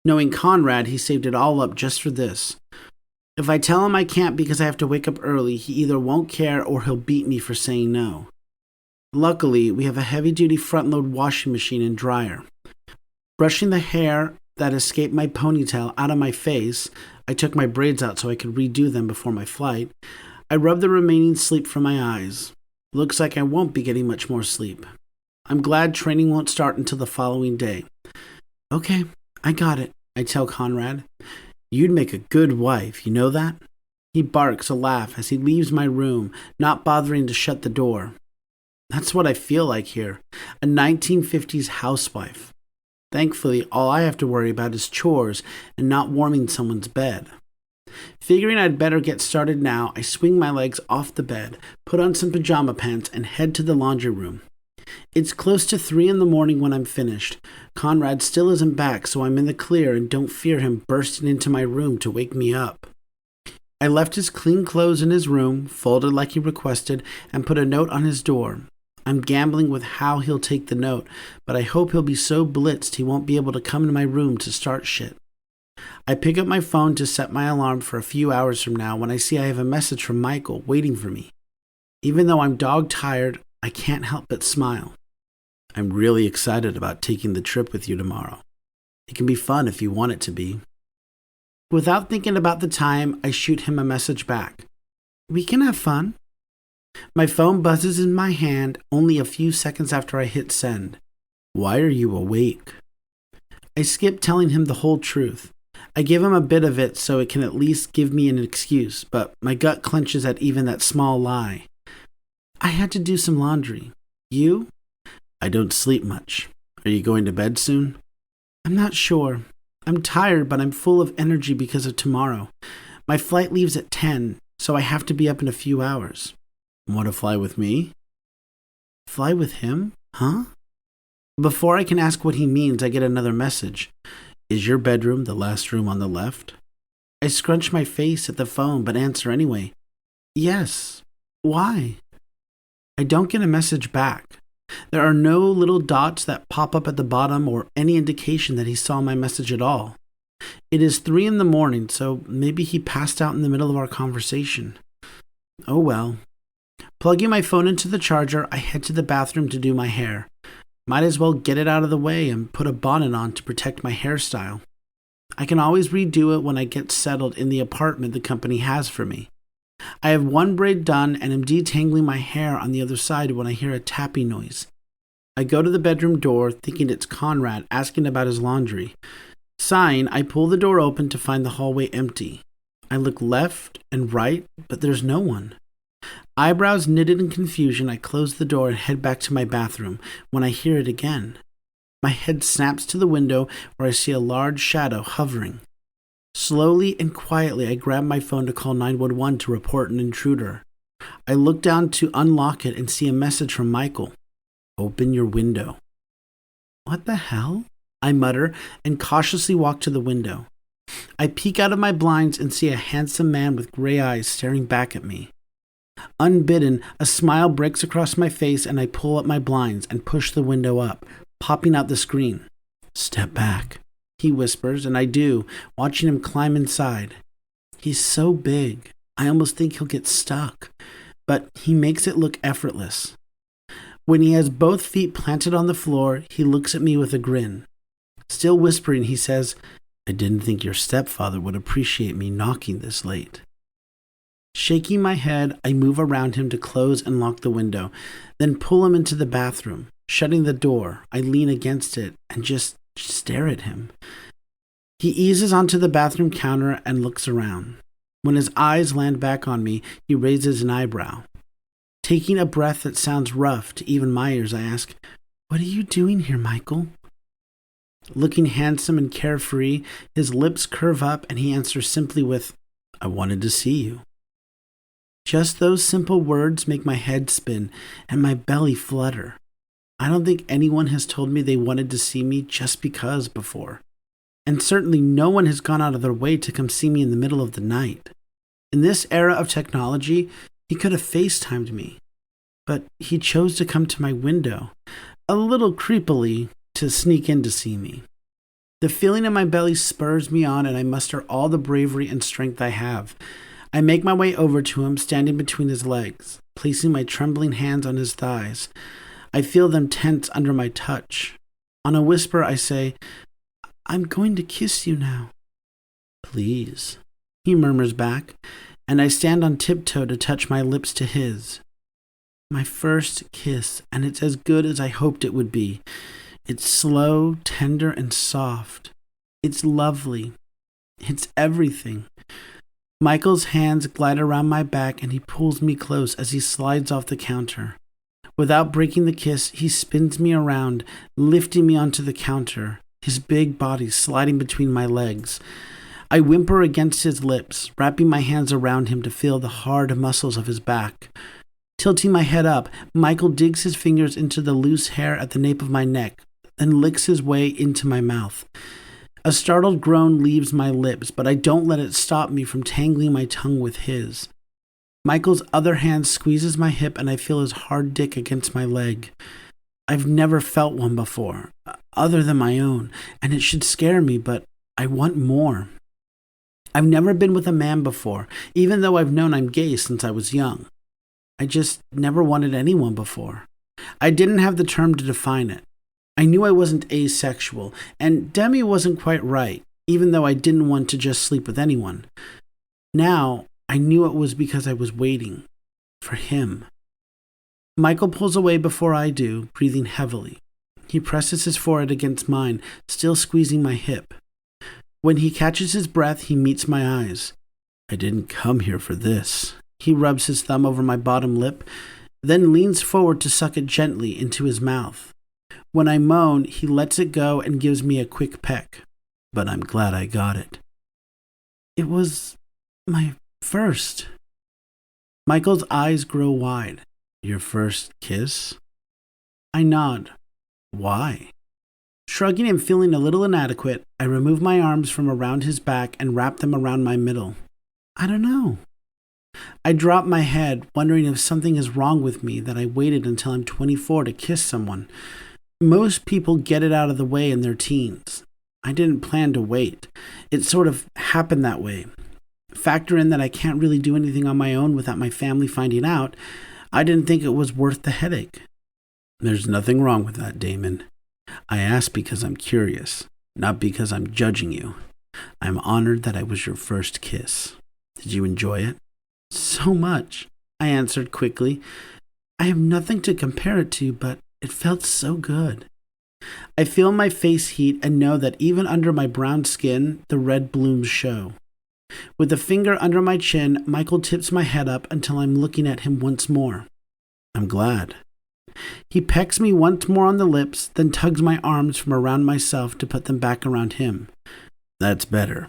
Knowing Conrad, he saved it all up just for this. If I tell him I can't because I have to wake up early, he either won't care or he'll beat me for saying no. Luckily, we have a heavy-duty front-load washing machine and dryer. Brushing the hair that escaped my ponytail out of my face, I took my braids out so I could redo them before my flight. I rubbed the remaining sleep from my eyes. Looks like I won't be getting much more sleep. I'm glad training won't start until the following day. Okay, I got it, I tell Conrad. You'd make a good wife, you know that? He barks a laugh as he leaves my room, not bothering to shut the door. That's what I feel like here, a 1950s housewife. Thankfully, all I have to worry about is chores and not warming someone's bed. Figuring I'd better get started now, I swing my legs off the bed, put on some pajama pants, and head to the laundry room. It's close to 3 a.m. when I'm finished. Conrad still isn't back, so I'm in the clear and don't fear him bursting into my room to wake me up. I left his clean clothes in his room, folded like he requested, and put a note on his door. I'm gambling with how he'll take the note, but I hope he'll be so blitzed he won't be able to come to my room to start shit. I pick up my phone to set my alarm for a few hours from now when I see I have a message from Michael waiting for me. Even though I'm dog-tired, I can't help but smile. I'm really excited about taking the trip with you tomorrow. It can be fun if you want it to be. Without thinking about the time, I shoot him a message back. We can have fun. My phone buzzes in my hand only a few seconds after I hit send. Why are you awake? I skip telling him the whole truth. I give him a bit of it so it can at least give me an excuse, but my gut clenches at even that small lie. I had to do some laundry. You? I don't sleep much. Are you going to bed soon? I'm not sure. I'm tired, but I'm full of energy because of tomorrow. My flight leaves at 10, so I have to be up in a few hours. Want to fly with me? Fly with him? Huh? Before I can ask what he means, I get another message. Is your bedroom the last room on the left? I scrunch my face at the phone, but answer anyway. Yes. Why? I don't get a message back. There are no little dots that pop up at the bottom or any indication that he saw my message at all. It is 3 a.m, so maybe he passed out in the middle of our conversation. Oh well. Plugging my phone into the charger, I head to the bathroom to do my hair. Might as well get it out of the way and put a bonnet on to protect my hairstyle. I can always redo it when I get settled in the apartment the company has for me. I have one braid done and am detangling my hair on the other side when I hear a tapping noise. I go to the bedroom door thinking it's Conrad asking about his laundry. Sighing, I pull the door open to find the hallway empty. I look left and right, but there's no one. Eyebrows knitted in confusion, I close the door and head back to my bathroom when I hear it again. My head snaps to the window where I see a large shadow hovering. Slowly and quietly, I grab my phone to call 911 to report an intruder. I look down to unlock it and see a message from Michael. Open your window. What the hell? I mutter and cautiously walk to the window. I peek out of my blinds and see a handsome man with gray eyes staring back at me. Unbidden, a smile breaks across my face and I pull up my blinds and push the window up, popping out the screen. Step back, he whispers, and I do, watching him climb inside. He's so big, I almost think he'll get stuck, but he makes it look effortless. When he has both feet planted on the floor, he looks at me with a grin. Still whispering, he says, I didn't think your stepfather would appreciate me knocking this late. Shaking my head, I move around him to close and lock the window, then pull him into the bathroom. Shutting the door, I lean against it and just stare at him. He eases onto the bathroom counter and looks around. When his eyes land back on me, he raises an eyebrow. Taking a breath that sounds rough to even my ears, I ask, What are you doing here, Michael? Looking handsome and carefree, his lips curve up and he answers simply with, I wanted to see you. Just those simple words make my head spin and my belly flutter. I don't think anyone has told me they wanted to see me just because before. And certainly no one has gone out of their way to come see me in the middle of the night. In this era of technology, he could have FaceTimed me. But he chose to come to my window, a little creepily, to sneak in to see me. The feeling in my belly spurs me on, and I muster all the bravery and strength I have. I make my way over to him, standing between his legs, placing my trembling hands on his thighs. I feel them tense under my touch. On a whisper, I say, "I'm going to kiss you now." "Please," he murmurs back, and I stand on tiptoe to touch my lips to his. My first kiss, and it's as good as I hoped it would be. It's slow, tender, and soft. It's lovely. It's everything. Michael's hands glide around my back, and he pulls me close as he slides off the counter. Without breaking the kiss, he spins me around, lifting me onto the counter, his big body sliding between my legs. I whimper against his lips, wrapping my hands around him to feel the hard muscles of his back. Tilting my head up, Michael digs his fingers into the loose hair at the nape of my neck, then licks his way into my mouth. A startled groan leaves my lips, but I don't let it stop me from tangling my tongue with his. Michael's other hand squeezes my hip, and I feel his hard dick against my leg. I've never felt one before, other than my own, and it should scare me, but I want more. I've never been with a man before, even though I've known I'm gay since I was young. I just never wanted anyone before. I didn't have the term to define it. I knew I wasn't asexual, and Demi wasn't quite right, even though I didn't want to just sleep with anyone. Now, I knew it was because I was waiting for him. Michael pulls away before I do, breathing heavily. He presses his forehead against mine, still squeezing my hip. When he catches his breath, he meets my eyes. "I didn't come here for this." He rubs his thumb over my bottom lip, then leans forward to suck it gently into his mouth. When I moan, he lets it go and gives me a quick peck. But I'm glad I got it. It was my first. Michael's eyes grow wide. "Your first kiss?" I nod. "Why?" Shrugging and feeling a little inadequate, I remove my arms from around his back and wrap them around my middle. I don't know. I drop my head, wondering if something is wrong with me that I waited until I'm 24 to kiss someone. Most people get it out of the way in their teens. I didn't plan to wait. It sort of happened that way. Factor in that I can't really do anything on my own without my family finding out. I didn't think it was worth the headache. There's nothing wrong with that, Damon. I asked because I'm curious, not because I'm judging you. I'm honored that I was your first kiss. Did you enjoy it? So much, I answered quickly. I have nothing to compare it to, but it felt so good. I feel my face heat and know that even under my brown skin, the red blooms show. With a finger under my chin, Michael tips my head up until I'm looking at him once more. I'm glad. He pecks me once more on the lips, then tugs my arms from around myself to put them back around him. That's better,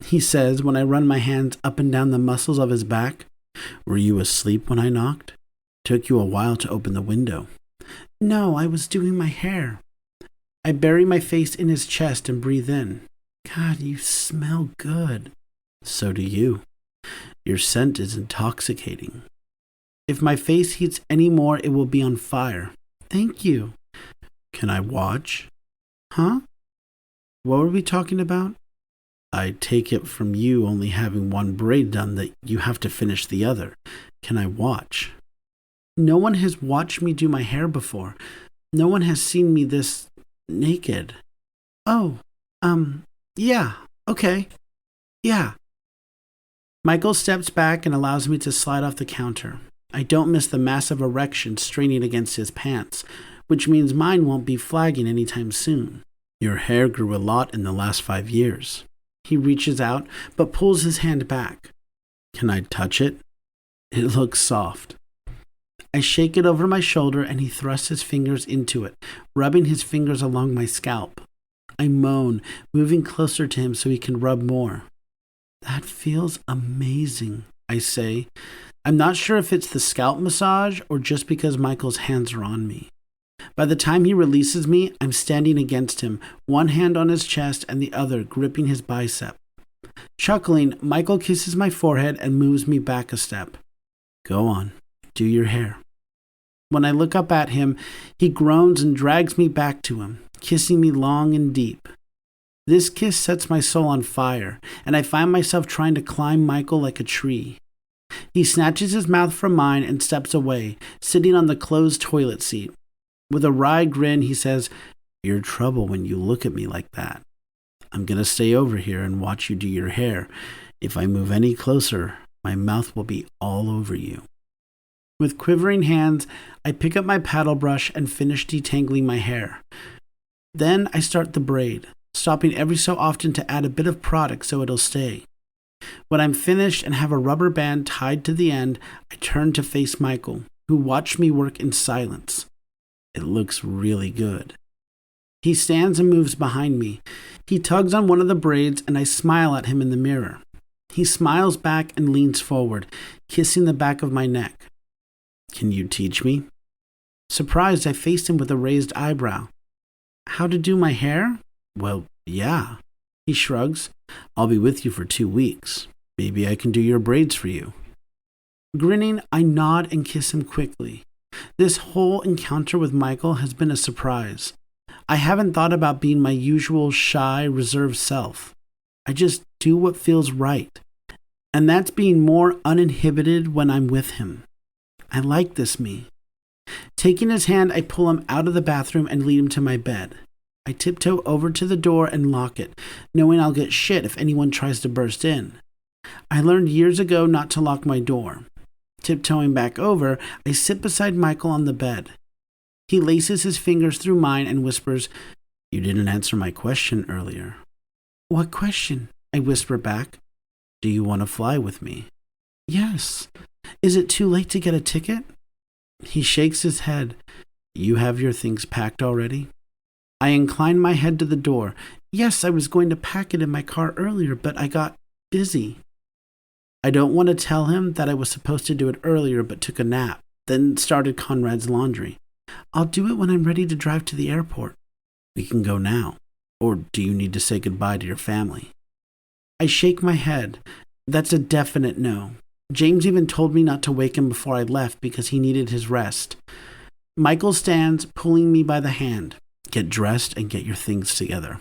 he says when I run my hands up and down the muscles of his back. Were you asleep when I knocked? Took you a while to open the window. No, I was doing my hair. I bury my face in his chest and breathe in. God, you smell good. So do you. Your scent is intoxicating. If my face heats any more, it will be on fire. Thank you. Can I watch? Huh? What were we talking about? I take it from you only having one braid done that you have to finish the other. Can I watch? No one has watched me do my hair before. No one has seen me this naked. Oh, yeah, okay. Yeah. Michael steps back and allows me to slide off the counter. I don't miss the massive erection straining against his pants, which means mine won't be flagging anytime soon. Your hair grew a lot in the last 5 years. He reaches out, but pulls his hand back. Can I touch it? It looks soft. I shake it over my shoulder and he thrusts his fingers into it, rubbing his fingers along my scalp. I moan, moving closer to him so he can rub more. That feels amazing, I say. I'm not sure if it's the scalp massage or just because Michael's hands are on me. By the time he releases me, I'm standing against him, one hand on his chest and the other gripping his bicep. Chuckling, Michael kisses my forehead and moves me back a step. Go on, do your hair. When I look up at him, he groans and drags me back to him, kissing me long and deep. This kiss sets my soul on fire, and I find myself trying to climb Michael like a tree. He snatches his mouth from mine and steps away, sitting on the closed toilet seat. With a wry grin, he says, You're trouble when you look at me like that. I'm going to stay over here and watch you do your hair. If I move any closer, my mouth will be all over you. With quivering hands, I pick up my paddle brush and finish detangling my hair. Then I start the braid, stopping every so often to add a bit of product so it'll stay. When I'm finished and have a rubber band tied to the end, I turn to face Michael, who watched me work in silence. It looks really good. He stands and moves behind me. He tugs on one of the braids and I smile at him in the mirror. He smiles back and leans forward, kissing the back of my neck. Can you teach me? Surprised, I faced him with a raised eyebrow. How to do my hair? Well, yeah. He shrugs. I'll be with you for 2 weeks. Maybe I can do your braids for you. Grinning, I nod and kiss him quickly. This whole encounter with Michael has been a surprise. I haven't thought about being my usual shy, reserved self. I just do what feels right. And that's being more uninhibited when I'm with him. I like this me. Taking his hand, I pull him out of the bathroom and lead him to my bed. I tiptoe over to the door and lock it, knowing I'll get shit if anyone tries to burst in. I learned years ago not to lock my door. Tiptoeing back over, I sit beside Michael on the bed. He laces his fingers through mine and whispers, You didn't answer my question earlier. What question? I whisper back. Do you want to fly with me? Yes. Is it too late to get a ticket? He shakes his head. You have your things packed already? I incline my head to the door. Yes, I was going to pack it in my car earlier, but I got busy. I don't want to tell him that I was supposed to do it earlier but took a nap, then started Conrad's laundry. I'll do it when I'm ready to drive to the airport. We can go now. Or do you need to say goodbye to your family? I shake my head. That's a definite no. James even told me not to wake him before I left because he needed his rest. Michael stands, pulling me by the hand. Get dressed and get your things together.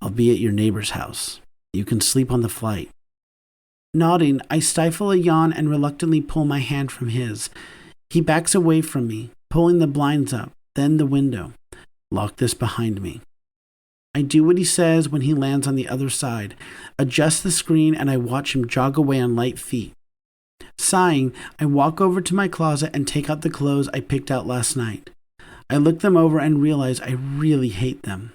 I'll be at your neighbor's house. You can sleep on the flight. Nodding, I stifle a yawn and reluctantly pull my hand from his. He backs away from me, pulling the blinds up, then the window. Lock this behind me. I do what he says when he lands on the other side, adjust the screen, and I watch him jog away on light feet. Sighing, I walk over to my closet and take out the clothes I picked out last night. I look them over and realize I really hate them.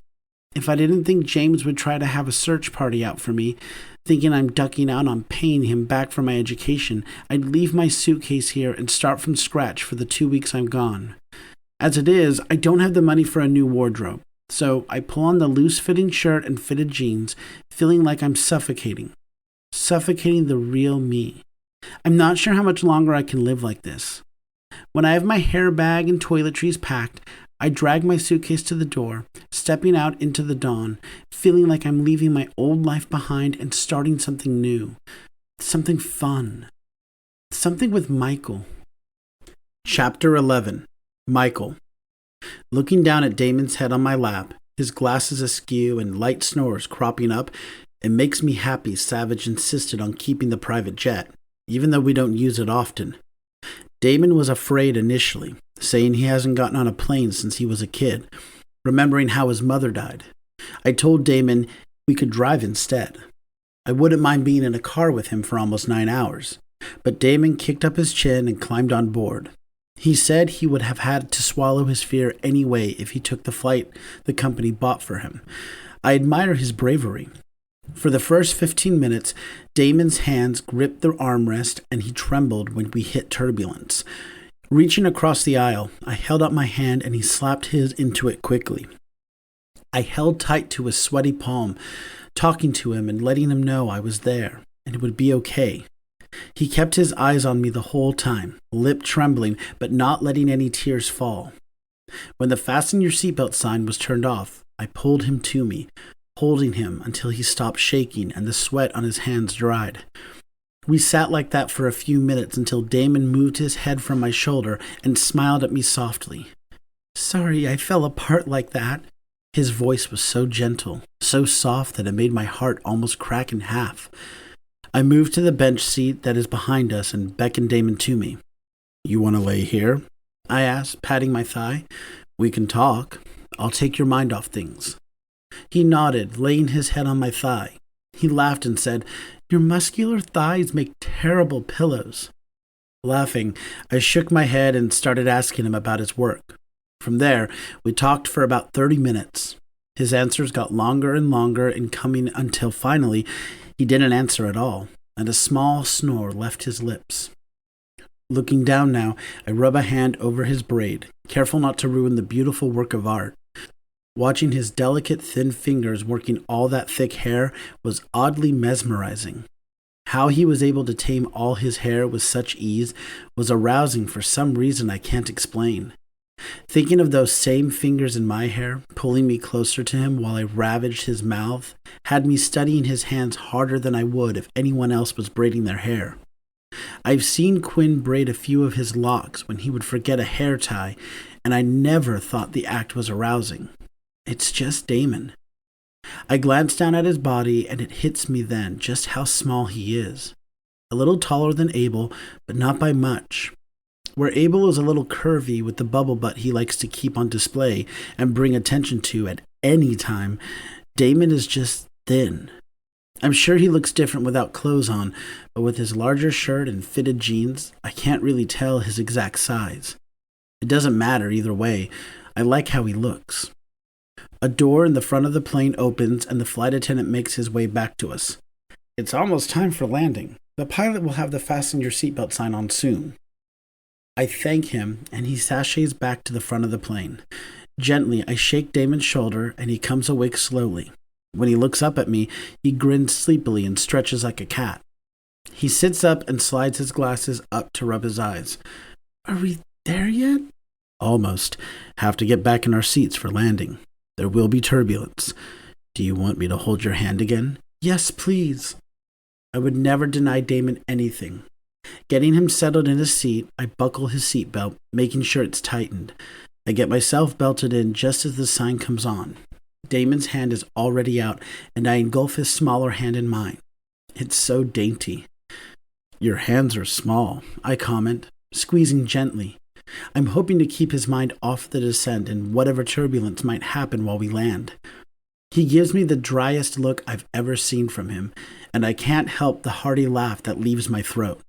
If I didn't think James would try to have a search party out for me, thinking I'm ducking out on paying him back for my education, I'd leave my suitcase here and start from scratch for the 2 weeks I'm gone. As it is, I don't have the money for a new wardrobe, so I pull on the loose-fitting shirt and fitted jeans, feeling like I'm suffocating the real me. I'm not sure how much longer I can live like this. When I have my hair bag and toiletries packed, I drag my suitcase to the door, stepping out into the dawn, feeling like I'm leaving my old life behind and starting something new. Something fun. Something with Michael. Chapter 11. Michael. Looking down at Damon's head on my lap, his glasses askew and light snores cropping up, it makes me happy Savage insisted on keeping the private jet, even though we don't use it often. Damon was afraid initially, saying he hasn't gotten on a plane since he was a kid, remembering how his mother died. I told Damon we could drive instead. I wouldn't mind being in a car with him for almost 9 hours, but Damon kicked up his chin and climbed on board. He said he would have had to swallow his fear anyway if he took the flight the company bought for him. I admire his bravery. For the first 15 minutes, Damon's hands gripped the armrest and he trembled when we hit turbulence. Reaching across the aisle, I held out my hand and he slapped his into it quickly. I held tight to his sweaty palm, talking to him and letting him know I was there and it would be okay. He kept his eyes on me the whole time, lip trembling but not letting any tears fall. When the fasten your seatbelt sign was turned off, I pulled him to me, holding him until he stopped shaking and the sweat on his hands dried. We sat like that for a few minutes until Damon moved his head from my shoulder and smiled at me softly. "Sorry I fell apart like that." His voice was so gentle, so soft that it made my heart almost crack in half. I moved to the bench seat that is behind us and beckoned Damon to me. "You want to lay here?" I asked, patting my thigh. "We can talk. I'll take your mind off things." He nodded, laying his head on my thigh. He laughed and said, "Your muscular thighs make terrible pillows." Laughing, I shook my head and started asking him about his work. From there, we talked for about 30 minutes. His answers got longer and longer in coming until finally he didn't answer at all, and a small snore left his lips. Looking down now, I rub a hand over his braid, careful not to ruin the beautiful work of art. Watching his delicate, thin fingers working all that thick hair was oddly mesmerizing. How he was able to tame all his hair with such ease was arousing for some reason I can't explain. Thinking of those same fingers in my hair, pulling me closer to him while I ravaged his mouth, had me studying his hands harder than I would if anyone else was braiding their hair. I've seen Quinn braid a few of his locks when he would forget a hair tie, and I never thought the act was arousing. It's just Damon. I glance down at his body, and it hits me then just how small he is. A little taller than Abel, but not by much. Where Abel is a little curvy with the bubble butt he likes to keep on display and bring attention to at any time, Damon is just thin. I'm sure he looks different without clothes on, but with his larger shirt and fitted jeans, I can't really tell his exact size. It doesn't matter either way. I like how he looks. A door in the front of the plane opens and the flight attendant makes his way back to us. "It's almost time for landing. The pilot will have the fasten your seatbelt sign on soon." I thank him, and he sashays back to the front of the plane. Gently, I shake Damon's shoulder, and he comes awake slowly. When he looks up at me, he grins sleepily and stretches like a cat. He sits up and slides his glasses up to rub his eyes. "Are we there yet?" "Almost. Have to get back in our seats for landing. There will be turbulence. Do you want me to hold your hand again?" "Yes, please." I would never deny Damon anything. Getting him settled in his seat, I buckle his seatbelt, making sure it's tightened. I get myself belted in just as the sign comes on. Damon's hand is already out, and I engulf his smaller hand in mine. It's so dainty. "Your hands are small," I comment, squeezing gently. I'm hoping to keep his mind off the descent and whatever turbulence might happen while we land. He gives me the driest look I've ever seen from him, and I can't help the hearty laugh that leaves my throat.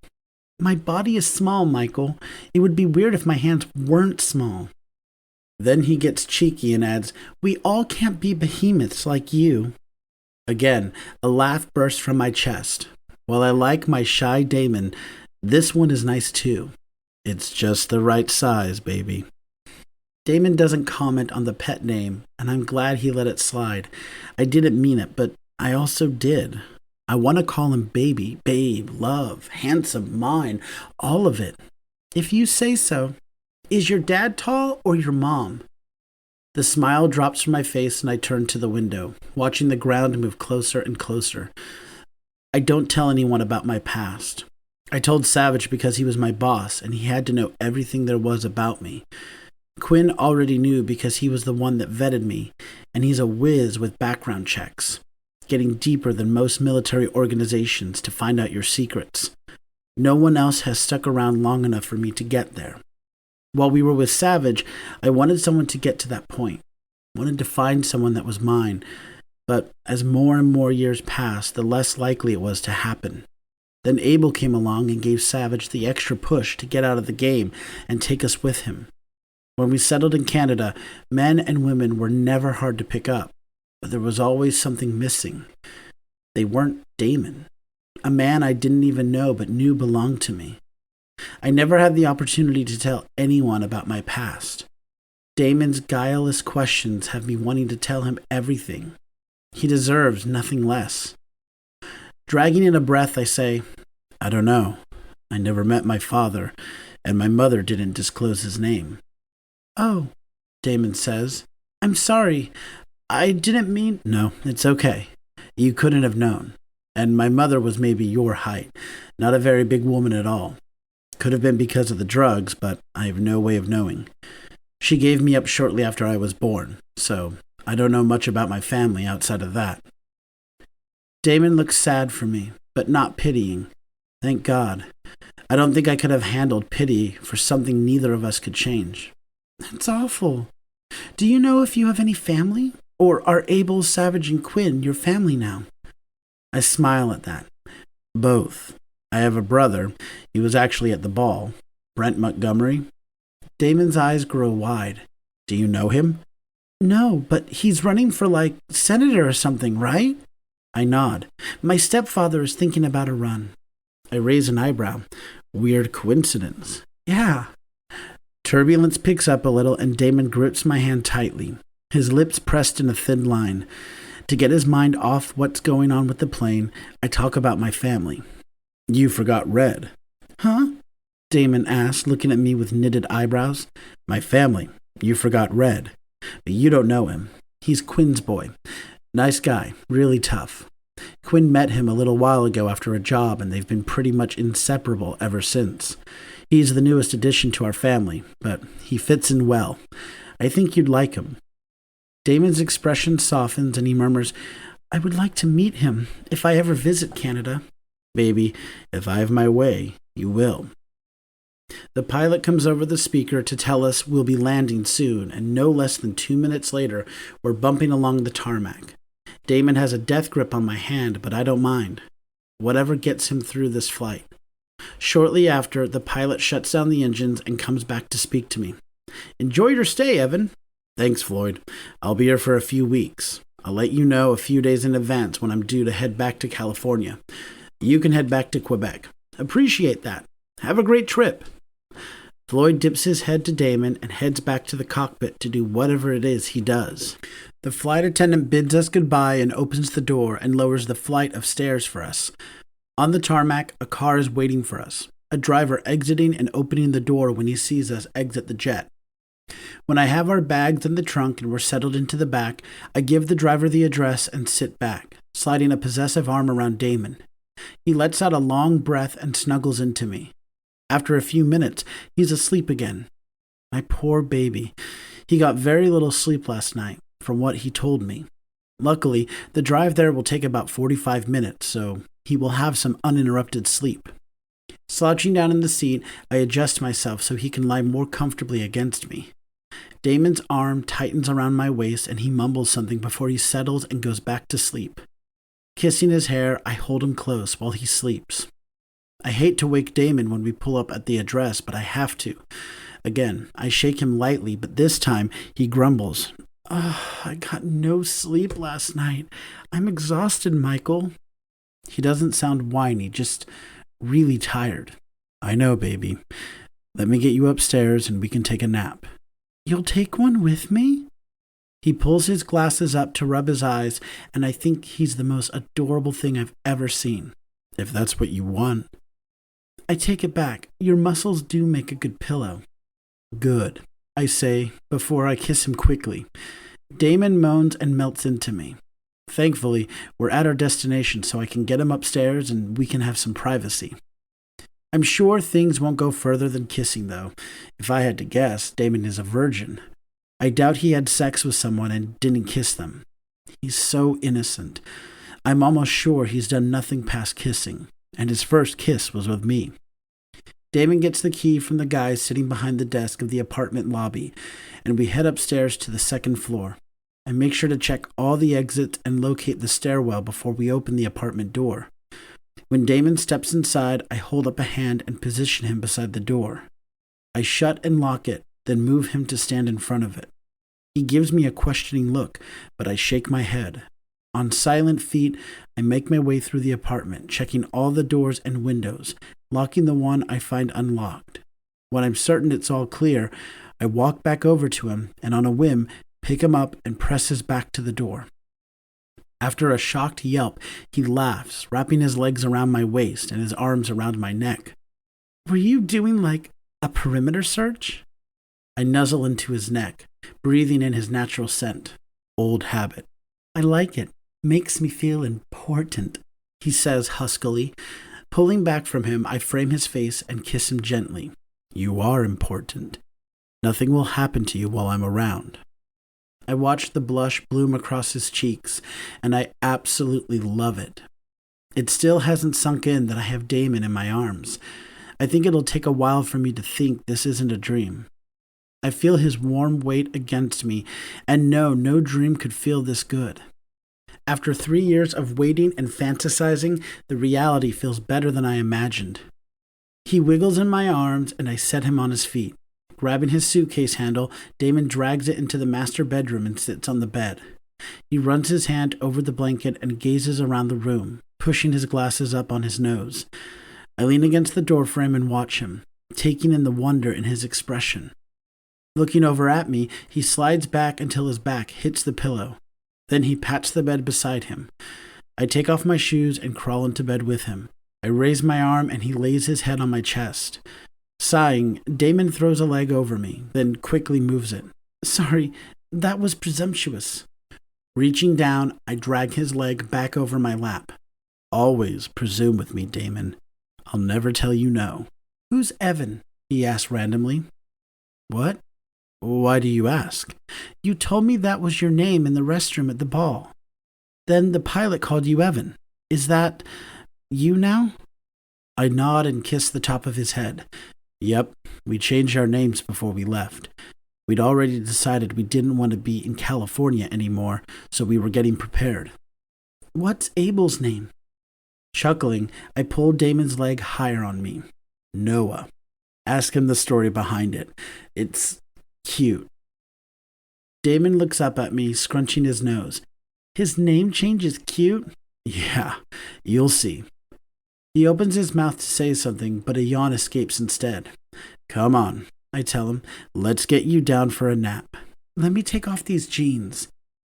"My body is small, Michael. It would be weird if my hands weren't small." Then he gets cheeky and adds, "We all can't be behemoths like you." Again, a laugh bursts from my chest. While I like my shy Damon, this one is nice too. It's just the right size, baby. Damon doesn't comment on the pet name, and I'm glad he let it slide. I didn't mean it, but I also did. I want to call him baby, babe, love, handsome, mine, all of it. If you say so. Is your dad tall or your mom? The smile drops from my face and I turn to the window, watching the ground move closer and closer. I don't tell anyone about my past. I told Savage because he was my boss and he had to know everything there was about me. Quinn already knew because he was the one that vetted me, and he's a whiz with background checks, getting deeper than most military organizations to find out your secrets. No one else has stuck around long enough for me to get there. While we were with Savage, I wanted someone to get to that point. Wanted to find someone that was mine. But as more and more years passed, the less likely it was to happen. Then Abel came along and gave Savage the extra push to get out of the game and take us with him. When we settled in Canada, men and women were never hard to pick up, but there was always something missing. They weren't Damon, a man I didn't even know but knew belonged to me. I never had the opportunity to tell anyone about my past. Damon's guileless questions have me wanting to tell him everything. He deserves nothing less. Dragging in a breath, I say, I don't know. I never met my father, and my mother didn't disclose his name. Oh, Damon says. I'm sorry. I didn't mean. No, it's okay. You couldn't have known. And my mother was maybe your height. Not a very big woman at all. Could have been because of the drugs, but I have no way of knowing. She gave me up shortly after I was born, so I don't know much about my family outside of that. Damon looks sad for me, but not pitying. Thank God. I don't think I could have handled pity for something neither of us could change. That's awful. Do you know if you have any family? Or are Abel, Savage, and Quinn your family now? I smile at that. Both. I have a brother. He was actually at the ball. Brent Montgomery. Damon's eyes grow wide. Do you know him? No, but he's running for, senator or something, right? I nod. My stepfather is thinking about a run. I raise an eyebrow. Weird coincidence. Yeah. Turbulence picks up a little, and Damon grips my hand tightly, his lips pressed in a thin line. To get his mind off what's going on with the plane, I talk about my family. You forgot Red. Huh? Damon asked, looking at me with knitted eyebrows. My family. You forgot Red. But you don't know him. He's Quinn's boy. Nice guy. Really tough. Quinn met him a little while ago after a job, and they've been pretty much inseparable ever since. He's the newest addition to our family, but he fits in well. I think you'd like him. Damon's expression softens, and he murmurs, I would like to meet him if I ever visit Canada. Baby, if I have my way, you will. The pilot comes over the speaker to tell us we'll be landing soon, and no less than 2 minutes later, we're bumping along the tarmac. Damon has a death grip on my hand, but I don't mind. Whatever gets him through this flight. Shortly after, the pilot shuts down the engines and comes back to speak to me. Enjoy your stay, Evan. Thanks, Floyd. I'll be here for a few weeks. I'll let you know a few days in advance when I'm due to head back to California. You can head back to Quebec. Appreciate that. Have a great trip. Floyd dips his head to Damon and heads back to the cockpit to do whatever it is he does. The flight attendant bids us goodbye and opens the door and lowers the flight of stairs for us. On the tarmac, a car is waiting for us, a driver exiting and opening the door when he sees us exit the jet. When I have our bags in the trunk and we're settled into the back, I give the driver the address and sit back, sliding a possessive arm around Damon. He lets out a long breath and snuggles into me. After a few minutes, he's asleep again. My poor baby. He got very little sleep last night, from what he told me. Luckily, the drive there will take about 45 minutes, so he will have some uninterrupted sleep. Slouching down in the seat, I adjust myself so he can lie more comfortably against me. Damon's arm tightens around my waist and he mumbles something before he settles and goes back to sleep. Kissing his hair, I hold him close while he sleeps. I hate to wake Damon when we pull up at the address, but I have to. Again, I shake him lightly, but this time he grumbles. I got no sleep last night. I'm exhausted, Michael. He doesn't sound whiny, just really tired. I know, baby. Let me get you upstairs and we can take a nap. You'll take one with me? He pulls his glasses up to rub his eyes, and I think he's the most adorable thing I've ever seen. If that's what you want. I take it back. Your muscles do make a good pillow. Good, I say, before I kiss him quickly. Damon moans and melts into me. Thankfully, we're at our destination so I can get him upstairs and we can have some privacy. I'm sure things won't go further than kissing, though. If I had to guess, Damon is a virgin. I doubt he had sex with someone and didn't kiss them. He's so innocent. I'm almost sure he's done nothing past kissing, and his first kiss was with me. Damon gets the key from the guy sitting behind the desk of the apartment lobby, and we head upstairs to the second floor. I make sure to check all the exits and locate the stairwell before we open the apartment door. When Damon steps inside, I hold up a hand and position him beside the door. I shut and lock it, then move him to stand in front of it. He gives me a questioning look, but I shake my head. On silent feet, I make my way through the apartment, checking all the doors and windows, locking the one I find unlocked. When I'm certain it's all clear, I walk back over to him and on a whim, pick him up and press his back to the door. After a shocked yelp, he laughs, wrapping his legs around my waist and his arms around my neck. Were you doing a perimeter search? I nuzzle into his neck, breathing in his natural scent. Old habit. I like it. Makes me feel important, he says huskily. Pulling back from him, I frame his face and kiss him gently. You are important. Nothing will happen to you while I'm around. I watch the blush bloom across his cheeks, and I absolutely love it. It still hasn't sunk in that I have Damon in my arms. I think it'll take a while for me to think this isn't a dream. I feel his warm weight against me, and no dream could feel this good. After 3 years of waiting and fantasizing, the reality feels better than I imagined. He wiggles in my arms, and I set him on his feet. Grabbing his suitcase handle, Damon drags it into the master bedroom and sits on the bed. He runs his hand over the blanket and gazes around the room, pushing his glasses up on his nose. I lean against the doorframe and watch him, taking in the wonder in his expression. Looking over at me, he slides back until his back hits the pillow. Then he pats the bed beside him. I take off my shoes and crawl into bed with him. I raise my arm and he lays his head on my chest. Sighing, Damon throws a leg over me, then quickly moves it. Sorry, that was presumptuous. Reaching down, I drag his leg back over my lap. Always presume with me, Damon. I'll never tell you no. Who's Evan? He asked randomly. What? Why do you ask? You told me that was your name in the restroom at the ball. Then the pilot called you Evan. Is that you now? I nod and kiss the top of his head. Yep, we changed our names before we left. We'd already decided we didn't want to be in California anymore, so we were getting prepared. What's Abel's name? Chuckling, I pulled Damon's leg higher on me. Noah. Ask him the story behind it. It's cute. Damon looks up at me, scrunching his nose. His name change is cute? Yeah, you'll see. He opens his mouth to say something, but a yawn escapes instead. Come on, I tell him. Let's get you down for a nap. Let me take off these jeans,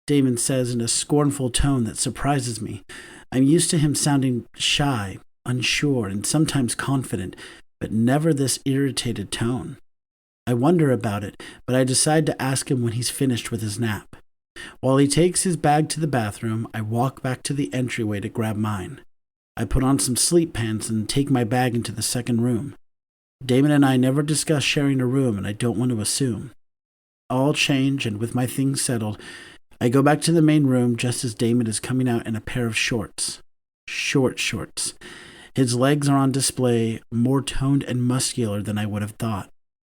Damon says in a scornful tone that surprises me. I'm used to him sounding shy, unsure, and sometimes confident, but never this irritated tone. I wonder about it, but I decide to ask him when he's finished with his nap. While he takes his bag to the bathroom, I walk back to the entryway to grab mine. I put on some sleep pants and take my bag into the second room. Damon and I never discuss sharing a room, and I don't want to assume. All change, and with my things settled, I go back to the main room just as Damon is coming out in a pair of shorts. Short shorts. His legs are on display, more toned and muscular than I would have thought.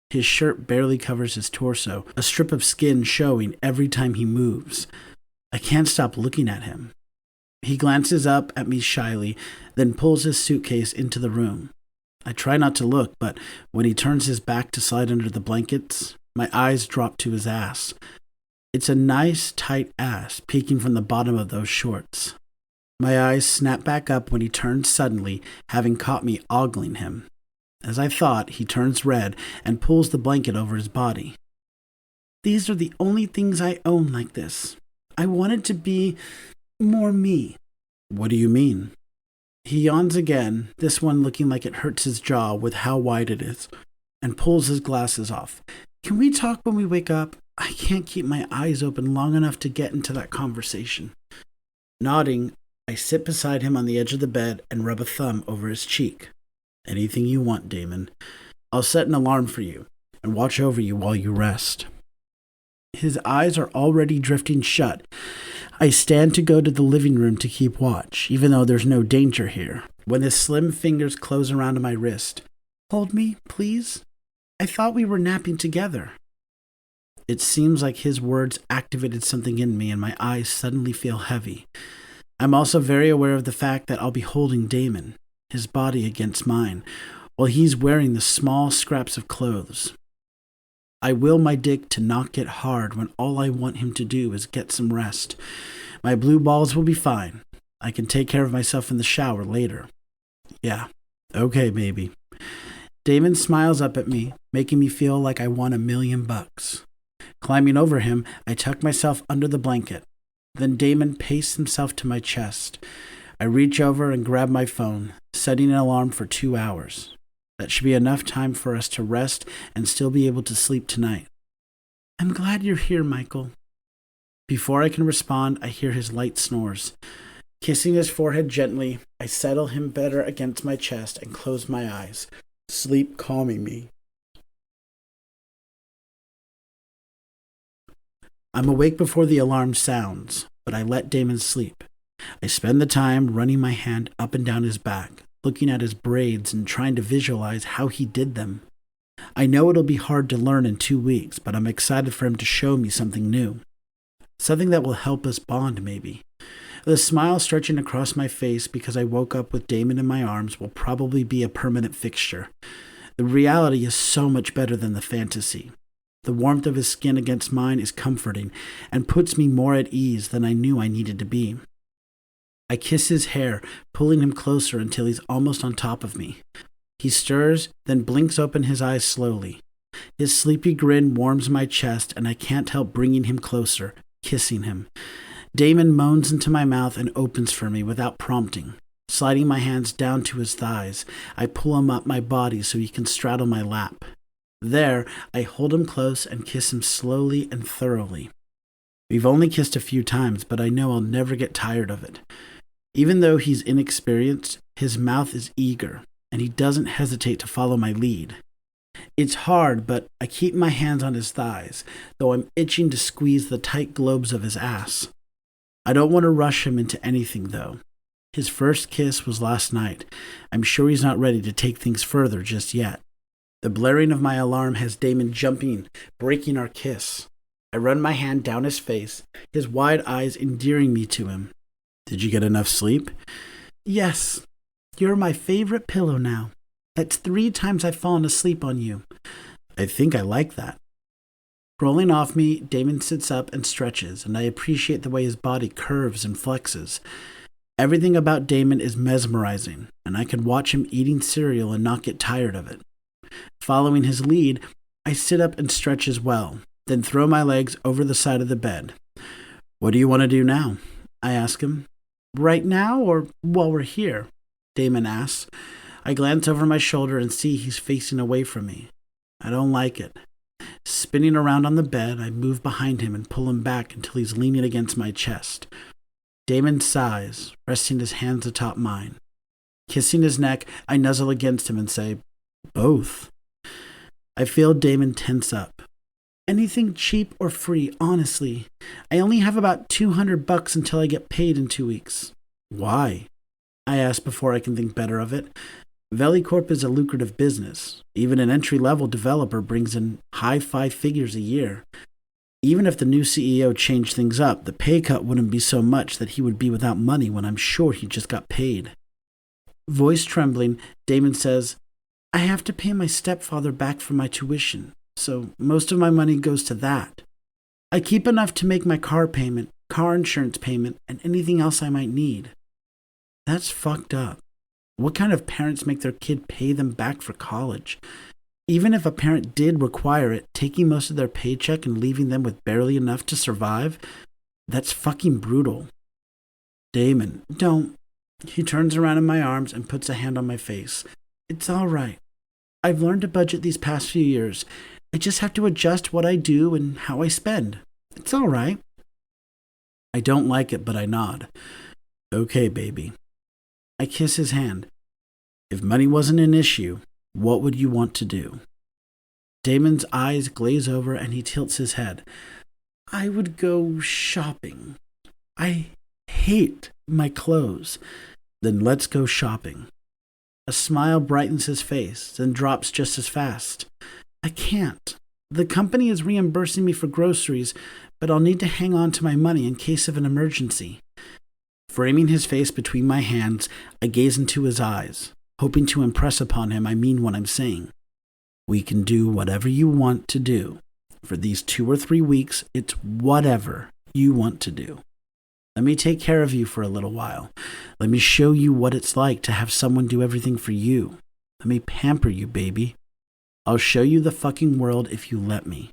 His shirt barely covers his torso, a strip of skin showing every time he moves. I can't stop looking at him. He glances up at me shyly, then pulls his suitcase into the room. I try not to look, but when he turns his back to slide under the blankets, my eyes drop to his ass. It's a nice, tight ass peeking from the bottom of those shorts. My eyes snap back up when he turns suddenly, having caught me ogling him. As I thought, he turns red and pulls the blanket over his body. These are the only things I own like this. I wanted to be more me. What do you mean? He yawns again, this one looking like it hurts his jaw with how wide it is, and pulls his glasses off. Can we talk when we wake up? I can't keep my eyes open long enough to get into that conversation. Nodding, I sit beside him on the edge of the bed and rub a thumb over his cheek. Anything you want, Damon. I'll set an alarm for you and watch over you while you rest. His eyes are already drifting shut. I stand to go to the living room to keep watch, even though there's no danger here, when his slim fingers close around my wrist. Hold me, please? I thought we were napping together. It seems like his words activated something in me, and my eyes suddenly feel heavy. I'm also very aware of the fact that I'll be holding Damon, his body against mine, while he's wearing the small scraps of clothes. I will my dick to not get hard when all I want him to do is get some rest. My blue balls will be fine. I can take care of myself in the shower later. Yeah, okay, baby. Damon smiles up at me, making me feel like I won $1 million. Climbing over him, I tuck myself under the blanket. Then Damon pastes himself to my chest. I reach over and grab my phone, setting an alarm for 2 hours. That should be enough time for us to rest and still be able to sleep tonight. I'm glad you're here, Michael. Before I can respond, I hear his light snores. Kissing his forehead gently, I settle him better against my chest and close my eyes, sleep calming me. I'm awake before the alarm sounds, but I let Damon sleep. I spend the time running my hand up and down his back, looking at his braids and trying to visualize how he did them. I know it'll be hard to learn in 2 weeks, but I'm excited for him to show me something new. Something that will help us bond, maybe. The smile stretching across my face because I woke up with Damon in my arms will probably be a permanent fixture. The reality is so much better than the fantasy. The warmth of his skin against mine is comforting and puts me more at ease than I knew I needed to be. I kiss his hair, pulling him closer until he's almost on top of me. He stirs, then blinks open his eyes slowly. His sleepy grin warms my chest, and I can't help bringing him closer, kissing him. Damon moans into my mouth and opens for me without prompting. Sliding my hands down to his thighs, I pull him up my body so he can straddle my lap. There, I hold him close and kiss him slowly and thoroughly. We've only kissed a few times, but I know I'll never get tired of it. Even though he's inexperienced, his mouth is eager, and he doesn't hesitate to follow my lead. It's hard, but I keep my hands on his thighs, though I'm itching to squeeze the tight globes of his ass. I don't want to rush him into anything, though. His first kiss was last night. I'm sure he's not ready to take things further just yet. The blaring of my alarm has Damon jumping, breaking our kiss. I run my hand down his face, his wide eyes endearing me to him. Did you get enough sleep? Yes. You're my favorite pillow now. That's 3 times I've fallen asleep on you. I think I like that. Rolling off me, Damon sits up and stretches, and I appreciate the way his body curves and flexes. Everything about Damon is mesmerizing, and I could watch him eating cereal and not get tired of it. Following his lead, I sit up and stretch as well, then throw my legs over the side of the bed. What do you want to do now? I ask him. Right now or while we're here? Damon asks. I glance over my shoulder and see he's facing away from me. I don't like it. Spinning around on the bed, I move behind him and pull him back until he's leaning against my chest. Damon sighs, resting his hands atop mine. Kissing his neck, I nuzzle against him and say, both. I feel Damon tense up. Anything cheap or free, honestly. I only have about $200 until I get paid in 2 weeks. Why? I ask before I can think better of it. VeliCorp is a lucrative business. Even an entry-level developer brings in high 5 figures a year. Even if the new CEO changed things up, the pay cut wouldn't be so much that he would be without money when I'm sure he just got paid. Voice trembling, Damon says, I have to pay my stepfather back for my tuition, so most of my money goes to that. I keep enough to make my car payment, car insurance payment, and anything else I might need. That's fucked up. What kind of parents make their kid pay them back for college? Even if a parent did require it, taking most of their paycheck and leaving them with barely enough to survive, that's fucking brutal. Damon, don't. He turns around in my arms and puts a hand on my face. It's all right. I've learned to budget these past few years. I just have to adjust what I do and how I spend. It's all right. I don't like it, but I nod. Okay, baby. I kiss his hand. If money wasn't an issue, what would you want to do? Damon's eyes glaze over and he tilts his head. I would go shopping. I hate my clothes. Then let's go shopping. A smile brightens his face, then drops just as fast. I can't. The company is reimbursing me for groceries, but I'll need to hang on to my money in case of an emergency. Framing his face between my hands, I gaze into his eyes, hoping to impress upon him I mean what I'm saying. We can do whatever you want to do. For these 2 or 3 weeks, it's whatever you want to do. Let me take care of you for a little while. Let me show you what it's like to have someone do everything for you. Let me pamper you, baby. I'll show you the fucking world if you let me.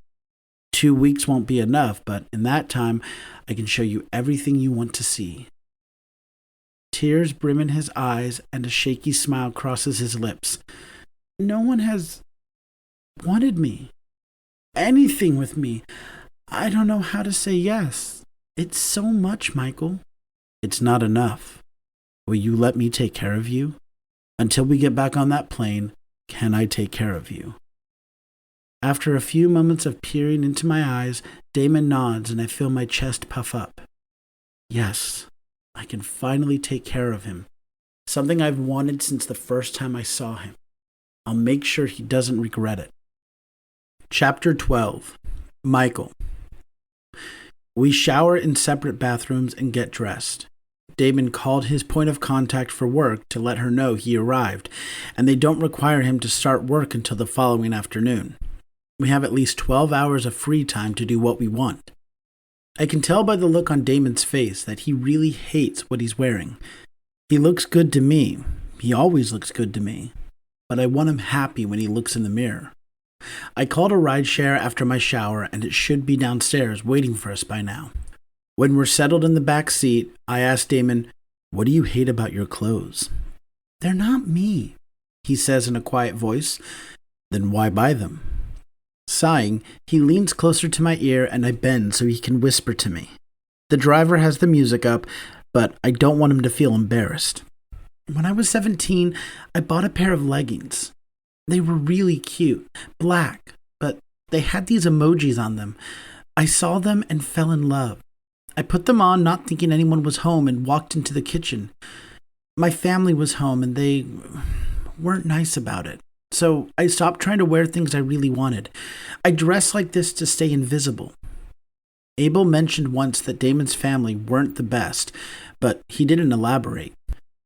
2 weeks won't be enough, but in that time, I can show you everything you want to see. Tears brim in his eyes and a shaky smile crosses his lips. No one has wanted me. anything with me. I don't know how to say yes. It's so much, Michael. It's not enough. Will you let me take care of you? Until we get back on that plane, can I take care of you? After a few moments of peering into my eyes, Damon nods and I feel my chest puff up. Yes, I can finally take care of him. Something I've wanted since the first time I saw him. I'll make sure he doesn't regret it. Chapter 12. Michael. We shower in separate bathrooms and get dressed. Damon called his point of contact for work to let her know he arrived, and they don't require him to start work until the following afternoon. We have at least 12 hours of free time to do what we want. I can tell by the look on Damon's face that he really hates what he's wearing. He looks good to me. He always looks good to me. But I want him happy when he looks in the mirror. I called a rideshare after my shower, and it should be downstairs waiting for us by now. When we're settled in the back seat, I asked Damon, "What do you hate about your clothes?" "They're not me," he says in a quiet voice. "Then why buy them?" Sighing, he leans closer to my ear and I bend so he can whisper to me. The driver has the music up, but I don't want him to feel embarrassed. When I was 17, I bought a pair of leggings. They were really cute, black, but they had these emojis on them. I saw them and fell in love. I put them on not thinking anyone was home and walked into the kitchen. My family was home and they weren't nice about it. So I stopped trying to wear things I really wanted. I dressed like this to stay invisible. Abel mentioned once that Damon's family weren't the best, but he didn't elaborate.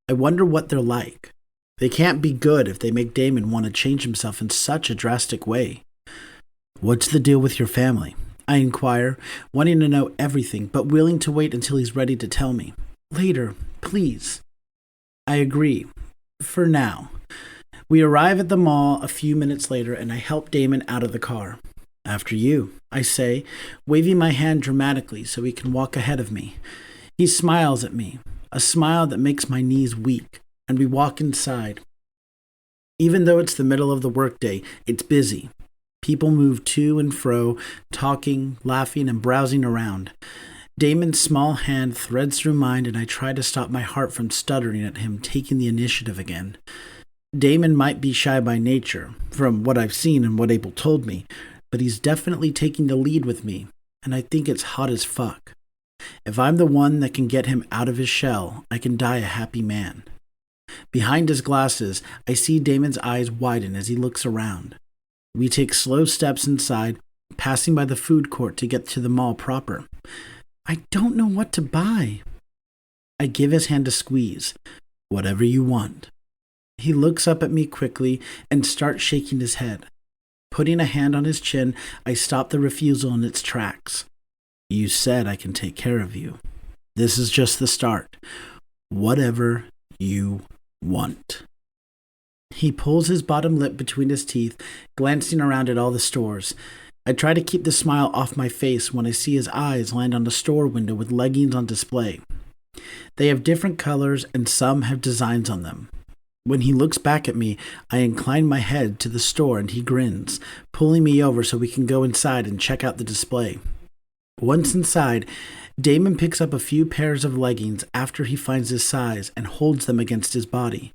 I wonder what they're like. They can't be good if they make Damon want to change himself in such a drastic way. "What's the deal with your family?" I inquire, wanting to know everything, but willing to wait until he's ready to tell me. "Later, please." I agree. For now. We arrive at the mall a few minutes later, and I help Damon out of the car. "After you," I say, waving my hand dramatically so he can walk ahead of me. He smiles at me, a smile that makes my knees weak, and we walk inside. Even though it's the middle of the workday, it's busy. People move to and fro, talking, laughing, and browsing around. Damon's small hand threads through mine, and I try to stop my heart from stuttering at him taking the initiative again. Damon might be shy by nature, from what I've seen and what Abel told me, but he's definitely taking the lead with me, and I think it's hot as fuck. If I'm the one that can get him out of his shell, I can die a happy man. Behind his glasses, I see Damon's eyes widen as he looks around. We take slow steps inside, passing by the food court to get to the mall proper. I don't know what to buy. I give his hand a squeeze. "Whatever you want." He looks up at me quickly and starts shaking his head. Putting a hand on his chin, I stop the refusal in its tracks. "You said I can take care of you. This is just the start. Whatever you want." He pulls his bottom lip between his teeth, glancing around at all the stores. I try to keep the smile off my face when I see his eyes land on a store window with leggings on display. They have different colors and some have designs on them. When he looks back at me, I incline my head to the store and he grins, pulling me over so we can go inside and check out the display. Once inside, Damon picks up a few pairs of leggings after he finds his size and holds them against his body.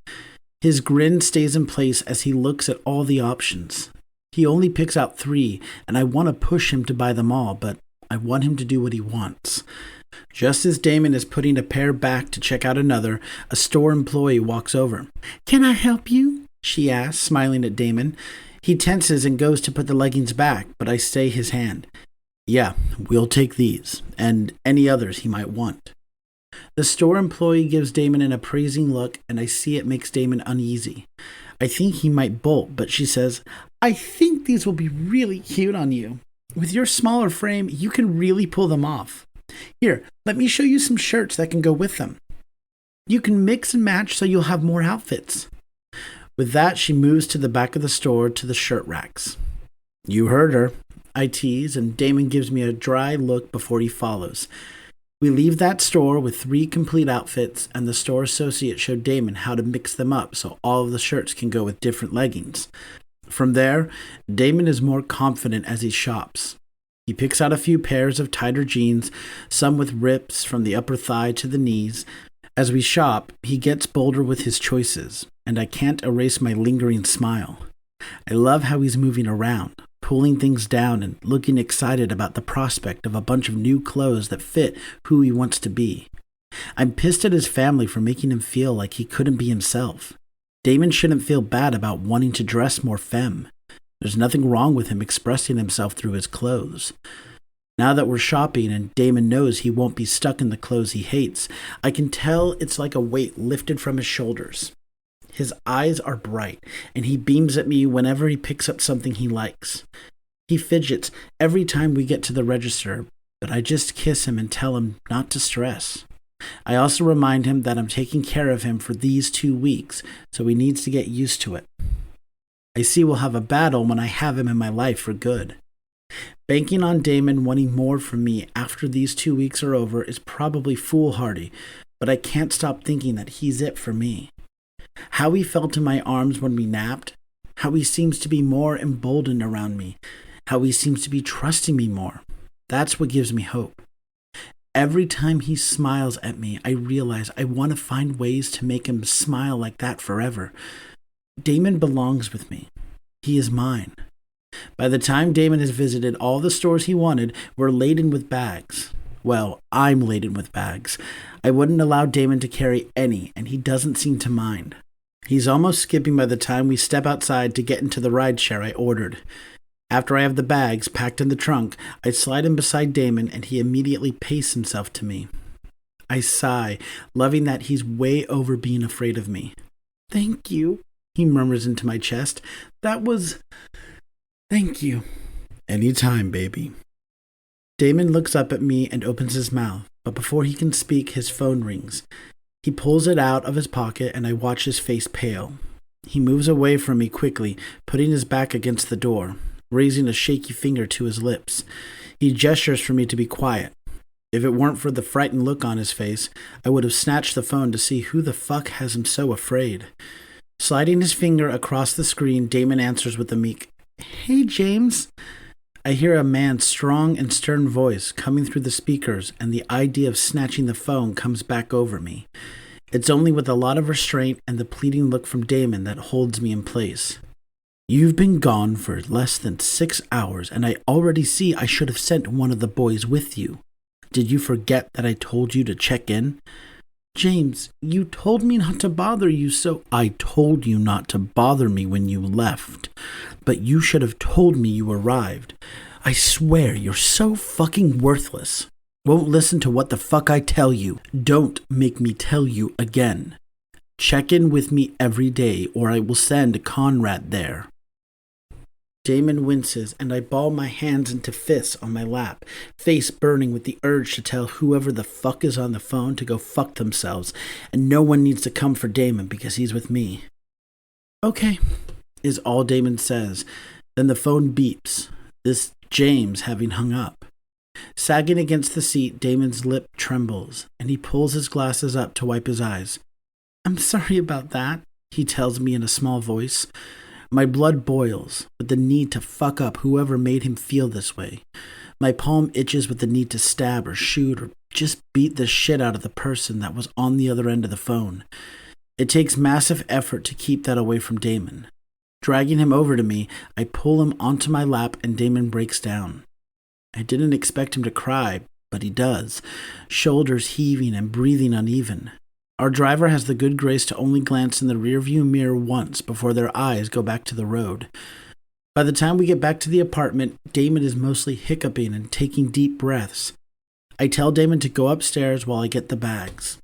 His grin stays in place as he looks at all the options. He only picks out 3, and I want to push him to buy them all, but I want him to do what he wants. Just as Damon is putting a pair back to check out another, a store employee walks over. "Can I help you?" she asks, smiling at Damon. He tenses and goes to put the leggings back, but I stay his hand. "Yeah, we'll take these, and any others he might want." The store employee gives Damon an appraising look, and I see it makes Damon uneasy. I think he might bolt, but she says, "I think these will be really cute on you. With your smaller frame, you can really pull them off. Here, let me show you some shirts that can go with them. You can mix and match so you'll have more outfits." With that, she moves to the back of the store to the shirt racks. "You heard her," I tease, and Damon gives me a dry look before he follows. We leave that store with 3 complete outfits, and the store associate showed Damon how to mix them up so all of the shirts can go with different leggings. From there, Damon is more confident as he shops. He picks out a few pairs of tighter jeans, some with rips from the upper thigh to the knees. As we shop, he gets bolder with his choices, and I can't erase my lingering smile. I love how he's moving around, pulling things down and looking excited about the prospect of a bunch of new clothes that fit who he wants to be. I'm pissed at his family for making him feel like he couldn't be himself. Damon shouldn't feel bad about wanting to dress more femme. There's nothing wrong with him expressing himself through his clothes. Now that we're shopping and Damon knows he won't be stuck in the clothes he hates, I can tell it's like a weight lifted from his shoulders. His eyes are bright, and he beams at me whenever he picks up something he likes. He fidgets every time we get to the register, but I just kiss him and tell him not to stress. I also remind him that I'm taking care of him for these 2 weeks, so he needs to get used to it. I see we'll have a battle when I have him in my life for good. Banking on Damon wanting more from me after these 2 weeks are over is probably foolhardy, but I can't stop thinking that he's it for me. How he felt in my arms when we napped, how he seems to be more emboldened around me, how he seems to be trusting me more. That's what gives me hope. Every time he smiles at me, I realize I want to find ways to make him smile like that forever. Damon belongs with me. He is mine. By the time Damon has visited all the stores he wanted, we're laden with bags. Well, I'm laden with bags. I wouldn't allow Damon to carry any, and he doesn't seem to mind. He's almost skipping by the time we step outside to get into the rideshare I ordered. After I have the bags packed in the trunk, I slide him beside Damon, and he immediately pastes himself to me. I sigh, loving that he's way over being afraid of me. "Thank you," he murmurs into my chest. Thank you." "Anytime, baby." Damon looks up at me and opens his mouth, but before he can speak, his phone rings. He pulls it out of his pocket, and I watch his face pale. He moves away from me quickly, putting his back against the door, raising a shaky finger to his lips. He gestures for me to be quiet. If it weren't for the frightened look on his face, I would have snatched the phone to see who the fuck has him so afraid. Sliding his finger across the screen, Damon answers with a meek, "Hey, James." I hear a man's strong and stern voice coming through the speakers, and the idea of snatching the phone comes back over me. It's only with a lot of restraint and the pleading look from Damon that holds me in place. "You've been gone for less than 6 hours, and I already see I should have sent one of the boys with you. Did you forget that I told you to check in?" "James, you told me not to bother you, so—" "I told you not to bother me when you left, but you should have told me you arrived. I swear you're so fucking worthless. Won't listen to what the fuck I tell you. Don't make me tell you again. Check in with me every day, or I will send Conrad there." Damon winces, and I ball my hands into fists on my lap, face burning with the urge to tell whoever the fuck is on the phone to go fuck themselves, and no one needs to come for Damon because he's with me. "Okay," is all Damon says. Then the phone beeps, this James having hung up. Sagging against the seat, Damon's lip trembles, and he pulls his glasses up to wipe his eyes. "I'm sorry about that," he tells me in a small voice. My blood boils with the need to fuck up whoever made him feel this way. My palm itches with the need to stab or shoot or just beat the shit out of the person that was on the other end of the phone. It takes massive effort to keep that away from Damon. Dragging him over to me, I pull him onto my lap and Damon breaks down. I didn't expect him to cry, but he does, shoulders heaving and breathing uneven. Our driver has the good grace to only glance in the rearview mirror once before their eyes go back to the road. By the time we get back to the apartment, Damon is mostly hiccuping and taking deep breaths. I tell Damon to go upstairs while I get the bags.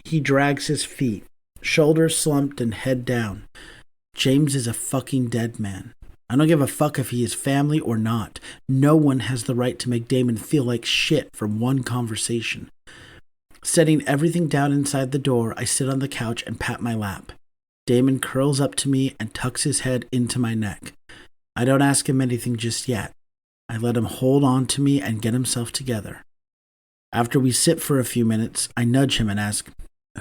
He drags his feet, shoulders slumped and head down. James is a fucking dead man. I don't give a fuck if he is family or not. No one has the right to make Damon feel like shit from one conversation. Setting everything down inside the door, I sit on the couch and pat my lap. Damon curls up to me and tucks his head into my neck. I don't ask him anything just yet. I let him hold on to me and get himself together. After we sit for a few minutes, I nudge him and ask,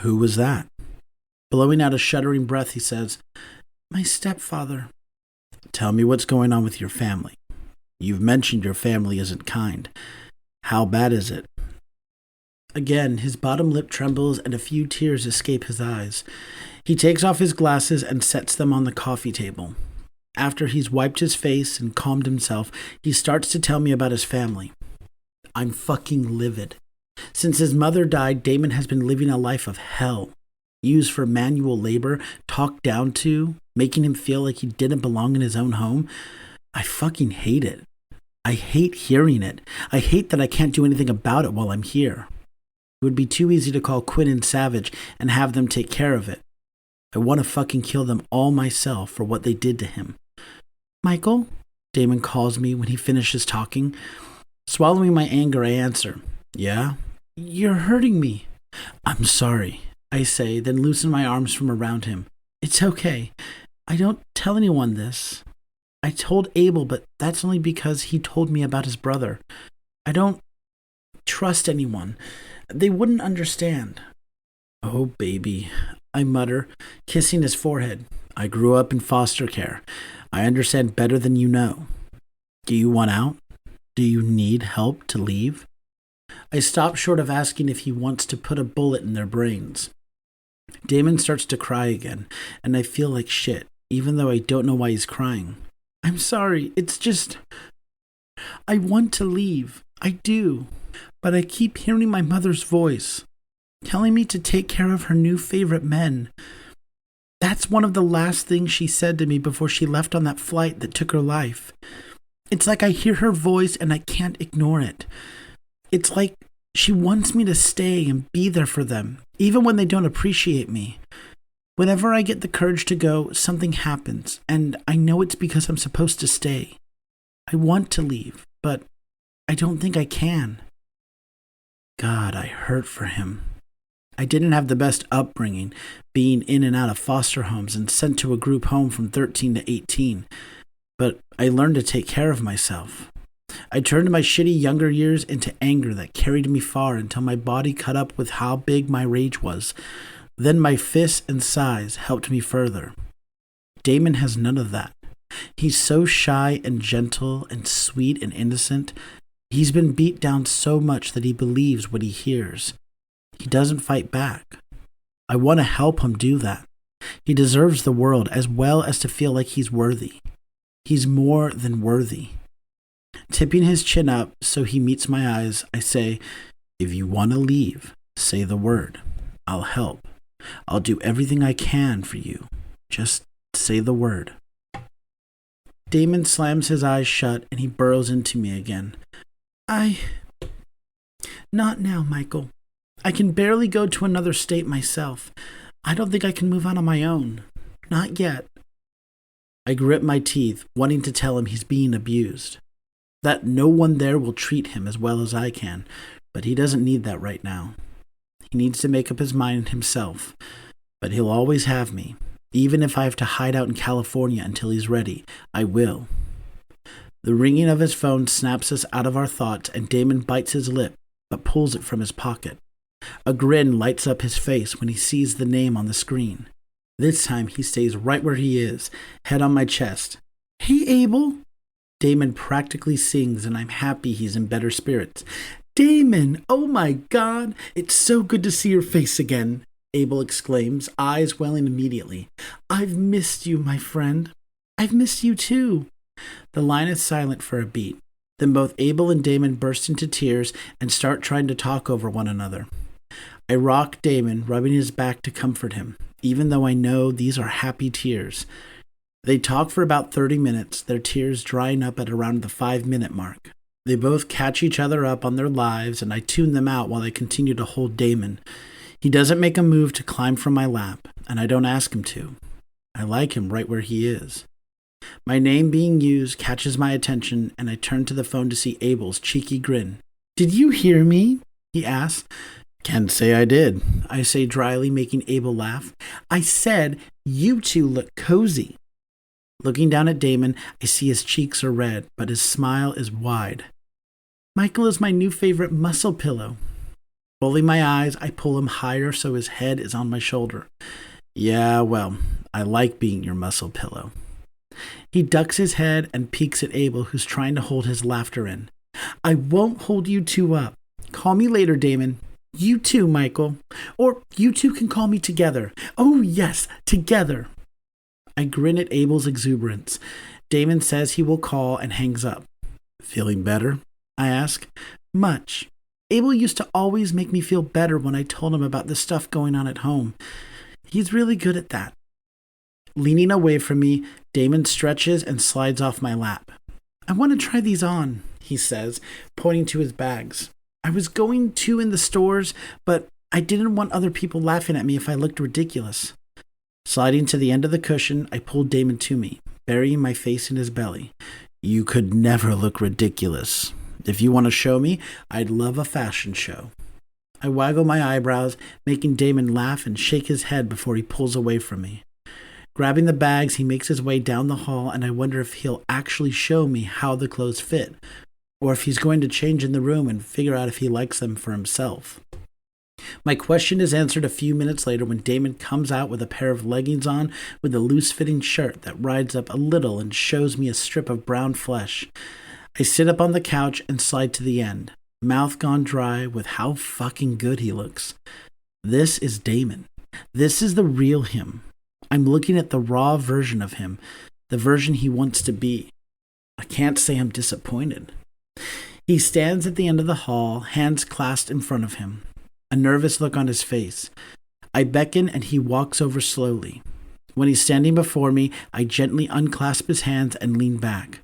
"Who was that?" Blowing out a shuddering breath, he says, "My stepfather." Tell me what's going on with your family. You've mentioned your family isn't kind. How bad is it? Again, his bottom lip trembles and a few tears escape his eyes. He takes off his glasses and sets them on the coffee table. After he's wiped his face and calmed himself, he starts to tell me about his family. I'm fucking livid. Since his mother died, Damon has been living a life of hell. Used for manual labor, talked down to, making him feel like he didn't belong in his own home. I fucking hate it. I hate hearing it. I hate that I can't do anything about it while I'm here. It would be too easy to call Quinn and Savage and have them take care of it. I want to fucking kill them all myself for what they did to him. Michael? Damon calls me when he finishes talking. Swallowing my anger, I answer, Yeah? You're hurting me. I'm sorry, I say, then loosen my arms from around him. It's okay. I don't tell anyone this. I told Abel, but that's only because he told me about his brother. I don't trust anyone. They wouldn't understand. Oh, baby, I mutter, kissing his forehead. I grew up in foster care. I understand better than you know. Do you want out? Do you need help to leave? I stop short of asking if he wants to put a bullet in their brains. Damon starts to cry again, and I feel like shit, even though I don't know why he's crying. I'm sorry, it's just... I want to leave. I do. But I keep hearing my mother's voice, telling me to take care of her new favorite men. That's one of the last things she said to me before she left on that flight that took her life. It's like I hear her voice and I can't ignore it. It's like she wants me to stay and be there for them, even when they don't appreciate me. Whenever I get the courage to go, something happens, and I know it's because I'm supposed to stay. I want to leave, but I don't think I can. God, I hurt for him. I didn't have the best upbringing, being in and out of foster homes and sent to a group home from 13 to 18. But I learned to take care of myself. I turned my shitty younger years into anger that carried me far until my body caught up with how big my rage was. Then my fists and sighs helped me further. Damon has none of that. He's so shy and gentle and sweet and innocent. He's been beat down so much that he believes what he hears. He doesn't fight back. I want to help him do that. He deserves the world as well as to feel like he's worthy. He's more than worthy. Tipping his chin up so he meets my eyes, I say, If you want to leave, say the word. I'll help. I'll do everything I can for you. Just say the word. Damon slams his eyes shut and he burrows into me again. Not now, Michael. I can barely go to another state myself. I don't think I can move out on my own. Not yet. I grit my teeth, wanting to tell him he's being abused. That no one there will treat him as well as I can, but he doesn't need that right now. He needs to make up his mind himself, but he'll always have me. Even if I have to hide out in California until he's ready, I will. The ringing of his phone snaps us out of our thoughts, and Damon bites his lip, but pulls it from his pocket. A grin lights up his face when he sees the name on the screen. This time he stays right where he is, head on my chest. Hey, Abel. Damon practically sings, and I'm happy he's in better spirits. Damon, oh my God, it's so good to see your face again, Abel exclaims, eyes welling immediately. I've missed you, my friend. I've missed you too. The line is silent for a beat. Then both Abel and Damon burst into tears and start trying to talk over one another. I rock Damon, rubbing his back to comfort him, even though I know these are happy tears. They talk for about 30 minutes, their tears drying up at around the 5-minute mark. They both catch each other up on their lives, and I tune them out while I continue to hold Damon. He doesn't make a move to climb from my lap, and I don't ask him to. I like him right where he is. My name being used catches my attention, and I turn to the phone to see Abel's cheeky grin. Did you hear me? He asks. Can't say I did, I say dryly, making Abel laugh. I said, you two look cozy. Looking down at Damon, I see his cheeks are red, but his smile is wide. Michael is my new favorite muscle pillow. Rolling my eyes, I pull him higher so his head is on my shoulder. Yeah, well, I like being your muscle pillow. He ducks his head and peeks at Abel, who's trying to hold his laughter in. I won't hold you two up. Call me later, Damon. You too, Michael. Or you two can call me together. Oh, yes, together. I grin at Abel's exuberance. Damon says he will call and hangs up. Feeling better? I ask. Much. Abel used to always make me feel better when I told him about the stuff going on at home. He's really good at that. Leaning away from me, Damon stretches and slides off my lap. I want to try these on, he says, pointing to his bags. I was going to in the stores, but I didn't want other people laughing at me if I looked ridiculous. Sliding to the end of the cushion, I pulled Damon to me, burying my face in his belly. You could never look ridiculous. If you want to show me, I'd love a fashion show. I waggle my eyebrows, making Damon laugh and shake his head before he pulls away from me. Grabbing the bags, he makes his way down the hall, and I wonder if he'll actually show me how the clothes fit, or if he's going to change in the room and figure out if he likes them for himself. My question is answered a few minutes later when Damon comes out with a pair of leggings on with a loose-fitting shirt that rides up a little and shows me a strip of brown flesh. I sit up on the couch and slide to the end, mouth gone dry with how fucking good he looks. This is Damon. This is the real him. I'm looking at the raw version of him, the version he wants to be. I can't say I'm disappointed. He stands at the end of the hall, hands clasped in front of him, a nervous look on his face. I beckon and he walks over slowly. When he's standing before me, I gently unclasp his hands and lean back.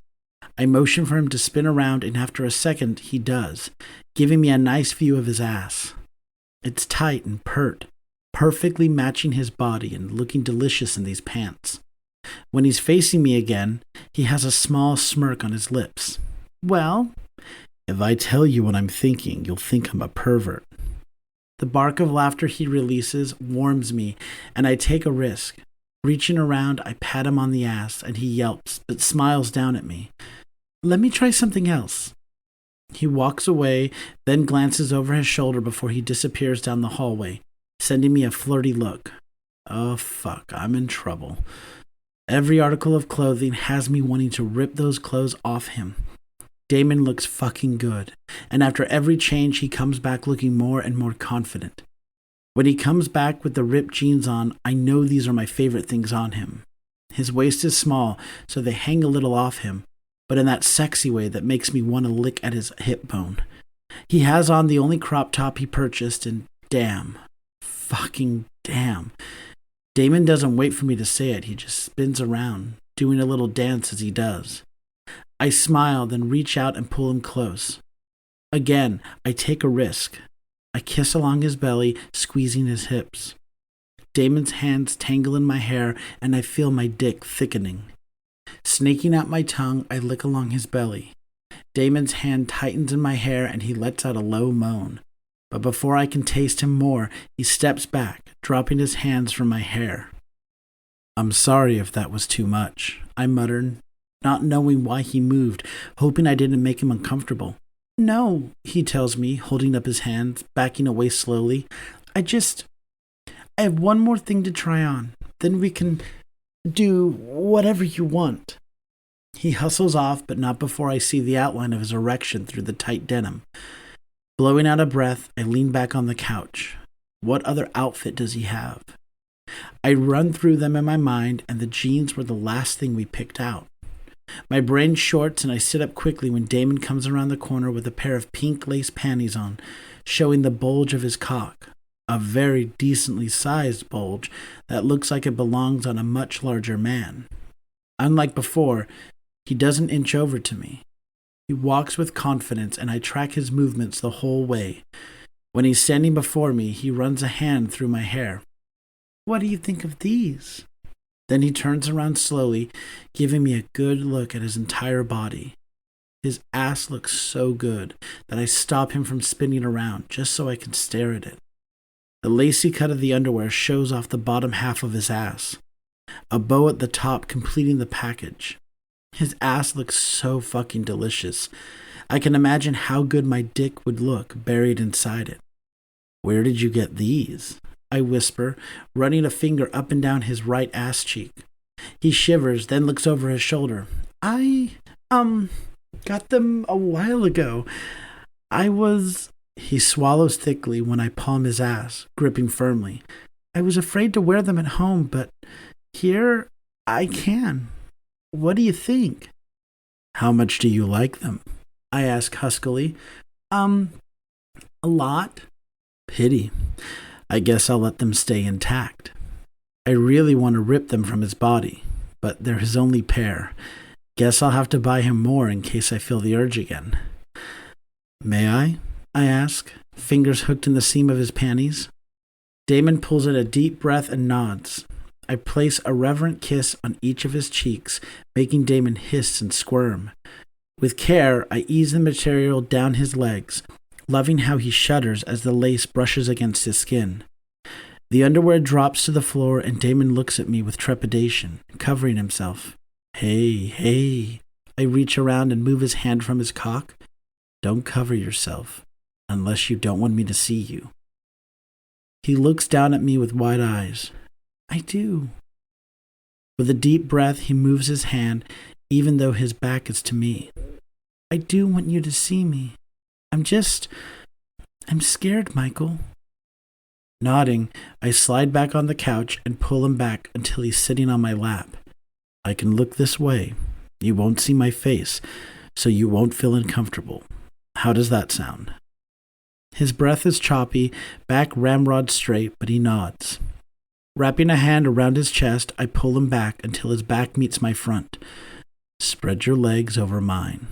I motion for him to spin around, and after a second, he does, giving me a nice view of his ass. It's tight and pert, perfectly matching his body and looking delicious in these pants. When he's facing me again, he has a small smirk on his lips. Well, if I tell you what I'm thinking, you'll think I'm a pervert. The bark of laughter he releases warms me, and I take a risk. Reaching around, I pat him on the ass, and he yelps, but smiles down at me. Let me try something else. He walks away, then glances over his shoulder before he disappears down the hallway, sending me a flirty look. Oh, fuck, I'm in trouble. Every article of clothing has me wanting to rip those clothes off him. Damon looks fucking good, and after every change, he comes back looking more and more confident. When he comes back with the ripped jeans on, I know these are my favorite things on him. His waist is small, so they hang a little off him, but in that sexy way that makes me want to lick at his hip bone. He has on the only crop top he purchased, and damn, fucking damn. Damon doesn't wait for me to say it, he just spins around, doing a little dance as he does. I smile, then reach out and pull him close. Again, I take a risk. I kiss along his belly, squeezing his hips. Damon's hands tangle in my hair, and I feel my dick thickening. Snaking out my tongue, I lick along his belly. Damon's hand tightens in my hair, and he lets out a low moan. But before I can taste him more, he steps back, dropping his hands from my hair. I'm sorry if that was too much, I muttered, not knowing why he moved, hoping I didn't make him uncomfortable. No, he tells me, holding up his hands, backing away slowly. I have one more thing to try on. Then we can do whatever you want. He hustles off, but not before I see the outline of his erection through the tight denim. Blowing out a breath, I lean back on the couch. What other outfit does he have? I run through them in my mind, and the jeans were the last thing we picked out. My brain shorts, and I sit up quickly when Damon comes around the corner with a pair of pink lace panties on, showing the bulge of his cock. A very decently sized bulge that looks like it belongs on a much larger man. Unlike before, he doesn't inch over to me. He walks with confidence, and I track his movements the whole way. When he's standing before me, he runs a hand through my hair. What do you think of these? Then he turns around slowly, giving me a good look at his entire body. His ass looks so good that I stop him from spinning around just so I can stare at it. The lacy cut of the underwear shows off the bottom half of his ass, a bow at the top completing the package. His ass looks so fucking delicious. I can imagine how good my dick would look buried inside it. Where did you get these? I whisper, running a finger up and down his right ass cheek. He shivers, then looks over his shoulder. I, got them a while ago. He swallows thickly when I palm his ass, gripping firmly. I was afraid to wear them at home, but here I can. What do you think? How much do you like them? I ask huskily. A lot. Pity. I guess I'll let them stay intact. I really want to rip them from his body, but they're his only pair. Guess I'll have to buy him more in case I feel the urge again. May I ask, fingers hooked in the seam of his panties. Damon pulls in a deep breath and nods. I place a reverent kiss on each of his cheeks, making Damon hiss and squirm. With care, I ease the material down his legs, loving how he shudders as the lace brushes against his skin. The underwear drops to the floor and Damon looks at me with trepidation, covering himself. Hey. I reach around and move his hand from his cock. Don't cover yourself, unless you don't want me to see you. He looks down at me with wide eyes. I do. With a deep breath, he moves his hand, even though his back is to me. I do want you to see me. I'm scared, Michael. Nodding, I slide back on the couch and pull him back until he's sitting on my lap. I can look this way. You won't see my face, so you won't feel uncomfortable. How does that sound? His breath is choppy, back ramrod straight, but he nods. Wrapping a hand around his chest, I pull him back until his back meets my front. Spread your legs over mine.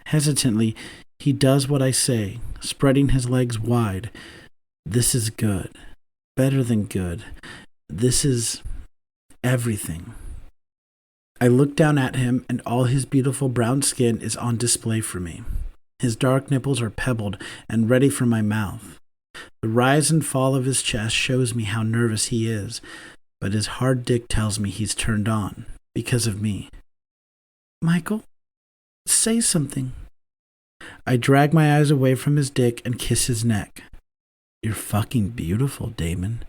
Hesitantly, he does what I say, spreading his legs wide. This is good. Better than good. This is everything. I look down at him, and all his beautiful brown skin is on display for me. His dark nipples are pebbled and ready for my mouth. The rise and fall of his chest shows me how nervous he is, but his hard dick tells me he's turned on, because of me. Michael, say something. I drag my eyes away from his dick and kiss his neck. You're fucking beautiful, Damon.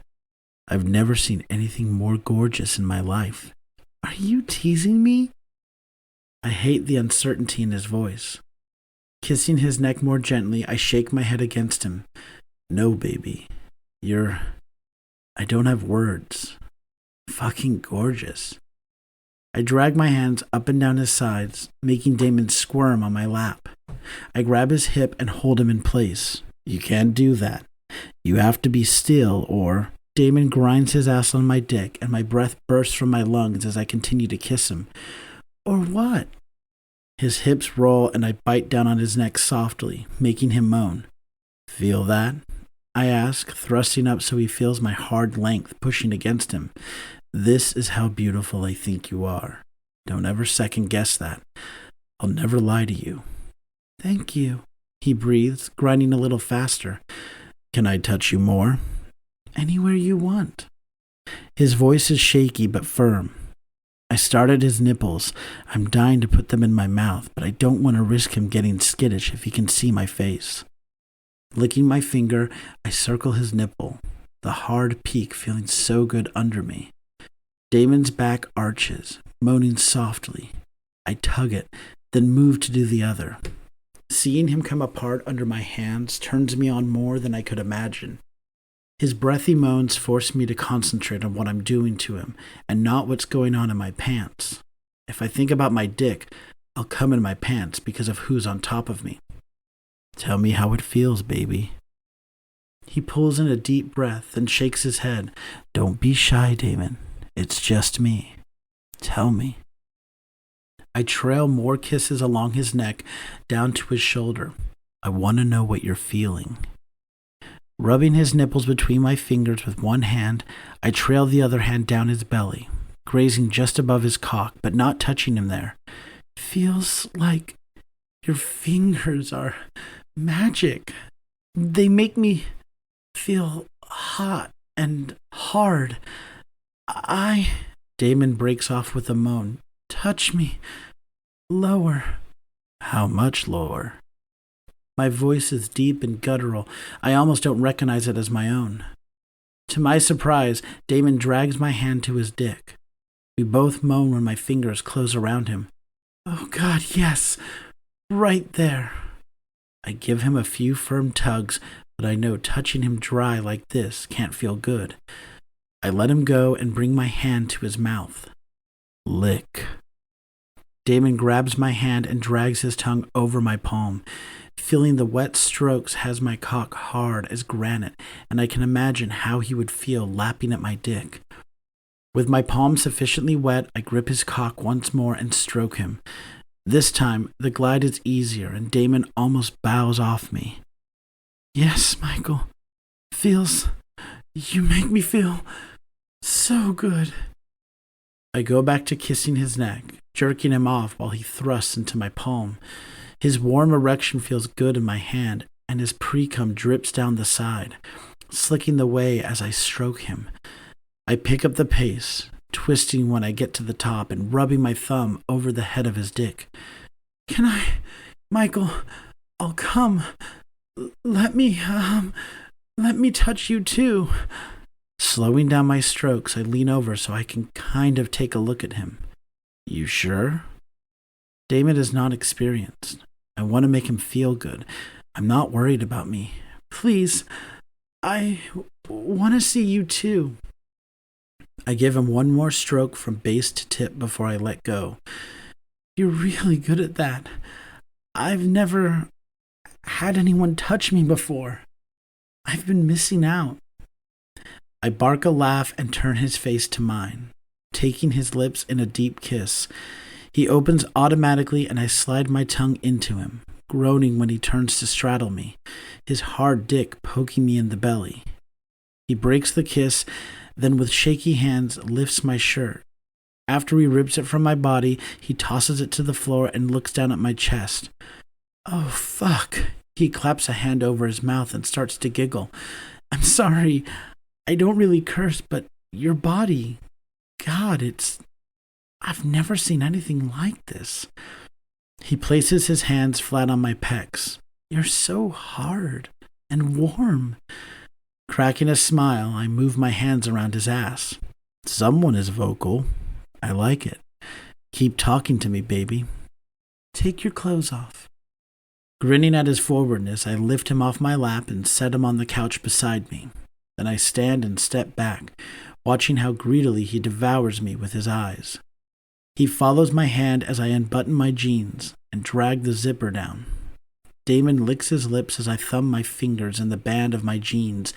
I've never seen anything more gorgeous in my life. Are you teasing me? I hate the uncertainty in his voice. Kissing his neck more gently, I shake my head against him. No, baby. I don't have words. Fucking gorgeous. I drag my hands up and down his sides, making Damon squirm on my lap. I grab his hip and hold him in place. You can't do that. You have to be still, or... Damon grinds his ass on my dick, and my breath bursts from my lungs as I continue to kiss him. Or what? His hips roll, and I bite down on his neck softly, making him moan. Feel that? I ask, thrusting up so he feels my hard length pushing against him. This is how beautiful I think you are. Don't ever second guess that. I'll never lie to you. Thank you, he breathes, grinding a little faster. Can I touch you more? Anywhere you want. His voice is shaky but firm. I start at his nipples. I'm dying to put them in my mouth, but I don't want to risk him getting skittish if he can see my face. Licking my finger, I circle his nipple, the hard peak feeling so good under me. Damon's back arches, moaning softly. I tug it, then move to do the other. Seeing him come apart under my hands turns me on more than I could imagine. His breathy moans force me to concentrate on what I'm doing to him and not what's going on in my pants. If I think about my dick, I'll come in my pants because of who's on top of me. Tell me how it feels, baby. He pulls in a deep breath and shakes his head. Don't be shy, Damon. It's just me. Tell me. I trail more kisses along his neck down to his shoulder. I want to know what you're feeling. Rubbing his nipples between my fingers with one hand, I trail the other hand down his belly, grazing just above his cock, but not touching him there. Feels like your fingers are magic. They make me feel hot and hard. Damon breaks off with a moan. Touch me. Lower. How much lower? My voice is deep and guttural. I almost don't recognize it as my own. To my surprise, Damon drags my hand to his dick. We both moan when my fingers close around him. Oh God, yes, right there. I give him a few firm tugs, but I know touching him dry like this can't feel good. I let him go and bring my hand to his mouth. Lick. Damon grabs my hand and drags his tongue over my palm. Feeling the wet strokes has my cock hard as granite, and I can imagine how he would feel lapping at my dick. With my palm sufficiently wet, I grip his cock once more and stroke him. This time, the glide is easier, and Damon almost bows off me. Yes, Michael. You make me feel so good. I go back to kissing his neck, jerking him off while he thrusts into my palm. His warm erection feels good in my hand, and his pre-cum drips down the side, slicking the way as I stroke him. I pick up the pace, twisting when I get to the top and rubbing my thumb over the head of his dick. Michael, I'll come. Let me touch you too. Slowing down my strokes, I lean over so I can kind of take a look at him. You sure? Damon is not experienced. I want to make him feel good. I'm not worried about me. Please, I want to see you too. I give him one more stroke from base to tip before I let go. You're really good at that. I've never had anyone touch me before. I've been missing out. I bark a laugh and turn his face to mine, taking his lips in a deep kiss. He opens automatically and I slide my tongue into him, groaning when he turns to straddle me, his hard dick poking me in the belly. He breaks the kiss, then with shaky hands lifts my shirt. After he rips it from my body, he tosses it to the floor and looks down at my chest. Oh, fuck. He claps a hand over his mouth and starts to giggle. I'm sorry. I don't really curse, but your body, God, I've never seen anything like this. He places his hands flat on my pecs. You're so hard and warm. Cracking a smile, I move my hands around his ass. Someone is vocal. I like it. Keep talking to me, baby. Take your clothes off. Grinning at his forwardness, I lift him off my lap and set him on the couch beside me. Then I stand and step back, watching how greedily he devours me with his eyes. He follows my hand as I unbutton my jeans and drag the zipper down. Damon licks his lips as I thumb my fingers in the band of my jeans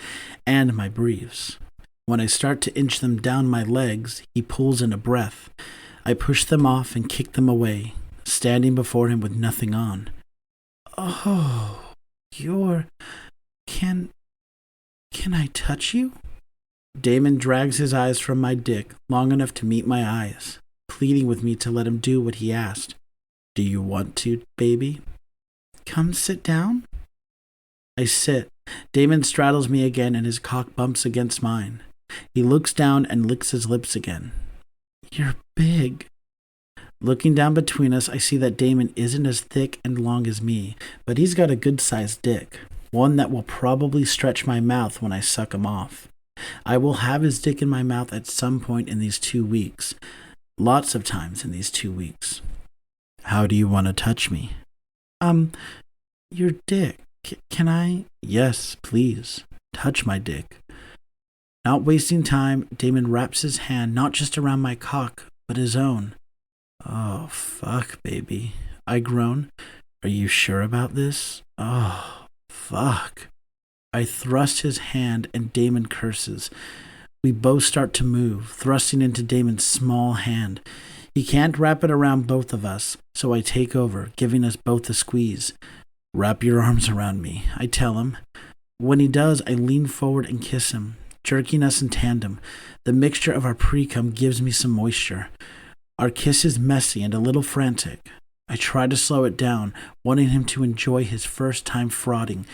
and my briefs. When I start to inch them down my legs, he pulls in a breath. I push them off and kick them away, standing before him with nothing on. Oh, Can I touch you? Damon drags his eyes from my dick long enough to meet my eyes, pleading with me to let him do what he asked. Do you want to, baby? Come sit down? I sit. Damon straddles me again and his cock bumps against mine. He looks down and licks his lips again. You're big. Looking down between us, I see that Damon isn't as thick and long as me, but he's got a good-sized dick, one that will probably stretch my mouth when I suck him off. I will have his dick in my mouth at some point in these 2 weeks. Lots of times in these 2 weeks. How do you want to touch me? Your dick. Can I? Yes, please. Touch my dick. Not wasting time, Damon wraps his hand not just around my cock, but his own. Oh, fuck, baby. I groan. Are you sure about this? Oh, fuck. I thrust his hand and Damon curses. We both start to move, thrusting into Damon's small hand. He can't wrap it around both of us, so I take over, giving us both a squeeze. Wrap your arms around me, I tell him. When he does, I lean forward and kiss him, jerking us in tandem. The mixture of our pre-cum gives me some moisture. Our kiss is messy and a little frantic. I try to slow it down, wanting him to enjoy his first time frauding,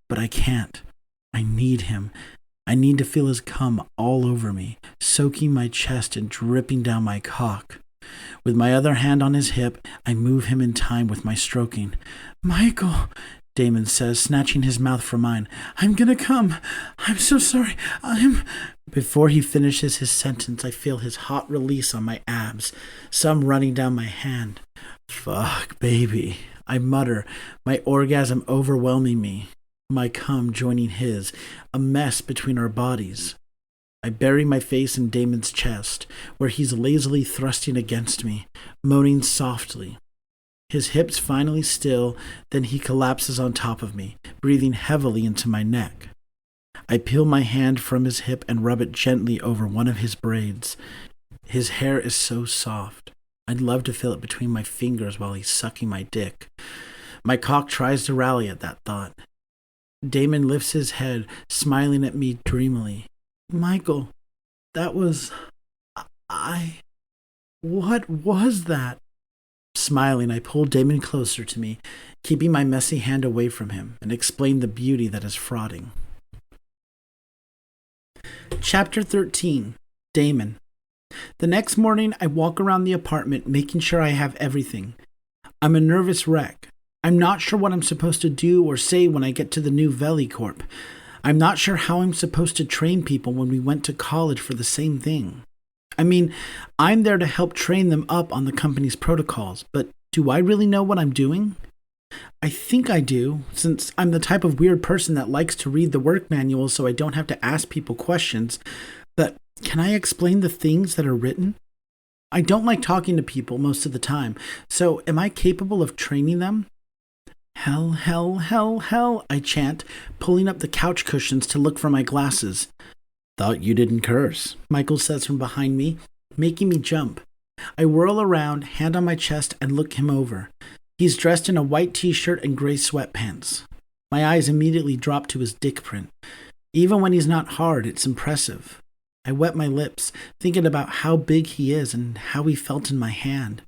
but I can't. I need him. I need to feel his cum all over me, soaking my chest and dripping down my cock. With my other hand on his hip, I move him in time with my stroking. Michael, Damon says, snatching his mouth from mine. I'm gonna come. I'm so sorry. Before he finishes his sentence, I feel his hot release on my abs, some running down my hand. Fuck, baby, I mutter, my orgasm overwhelming me, my cum joining his, a mess between our bodies. I bury my face in Damon's chest, where he's lazily thrusting against me, moaning softly. His hips finally still, then he collapses on top of me, breathing heavily into my neck. I peel my hand from his hip and rub it gently over one of his braids. His hair is so soft. I'd love to feel it between my fingers while he's sucking my dick. My cock tries to rally at that thought. Damon lifts his head, smiling at me dreamily. Michael, that was... What was that? Smiling, I pull Damon closer to me, keeping my messy hand away from him, and explain the beauty that is frauding. Chapter 13. Damon. The next morning, I walk around the apartment, making sure I have everything. I'm a nervous wreck. I'm not sure what I'm supposed to do or say when I get to the new Veli Corp. I'm not sure how I'm supposed to train people when we went to college for the same thing. I mean, I'm there to help train them up on the company's protocols, but do I really know what I'm doing? I think I do, since I'm the type of weird person that likes to read the work manual so I don't have to ask people questions, but can I explain the things that are written? I don't like talking to people most of the time, so am I capable of training them? Hell, hell, hell, hell, I chant, pulling up the couch cushions to look for my glasses. Thought you didn't curse, Michael says from behind me, making me jump. I whirl around, hand on my chest, and look him over. He's dressed in a white t-shirt and gray sweatpants. My eyes immediately drop to his dick print. Even when he's not hard, it's impressive. I wet my lips, thinking about how big he is and how he felt in my hand.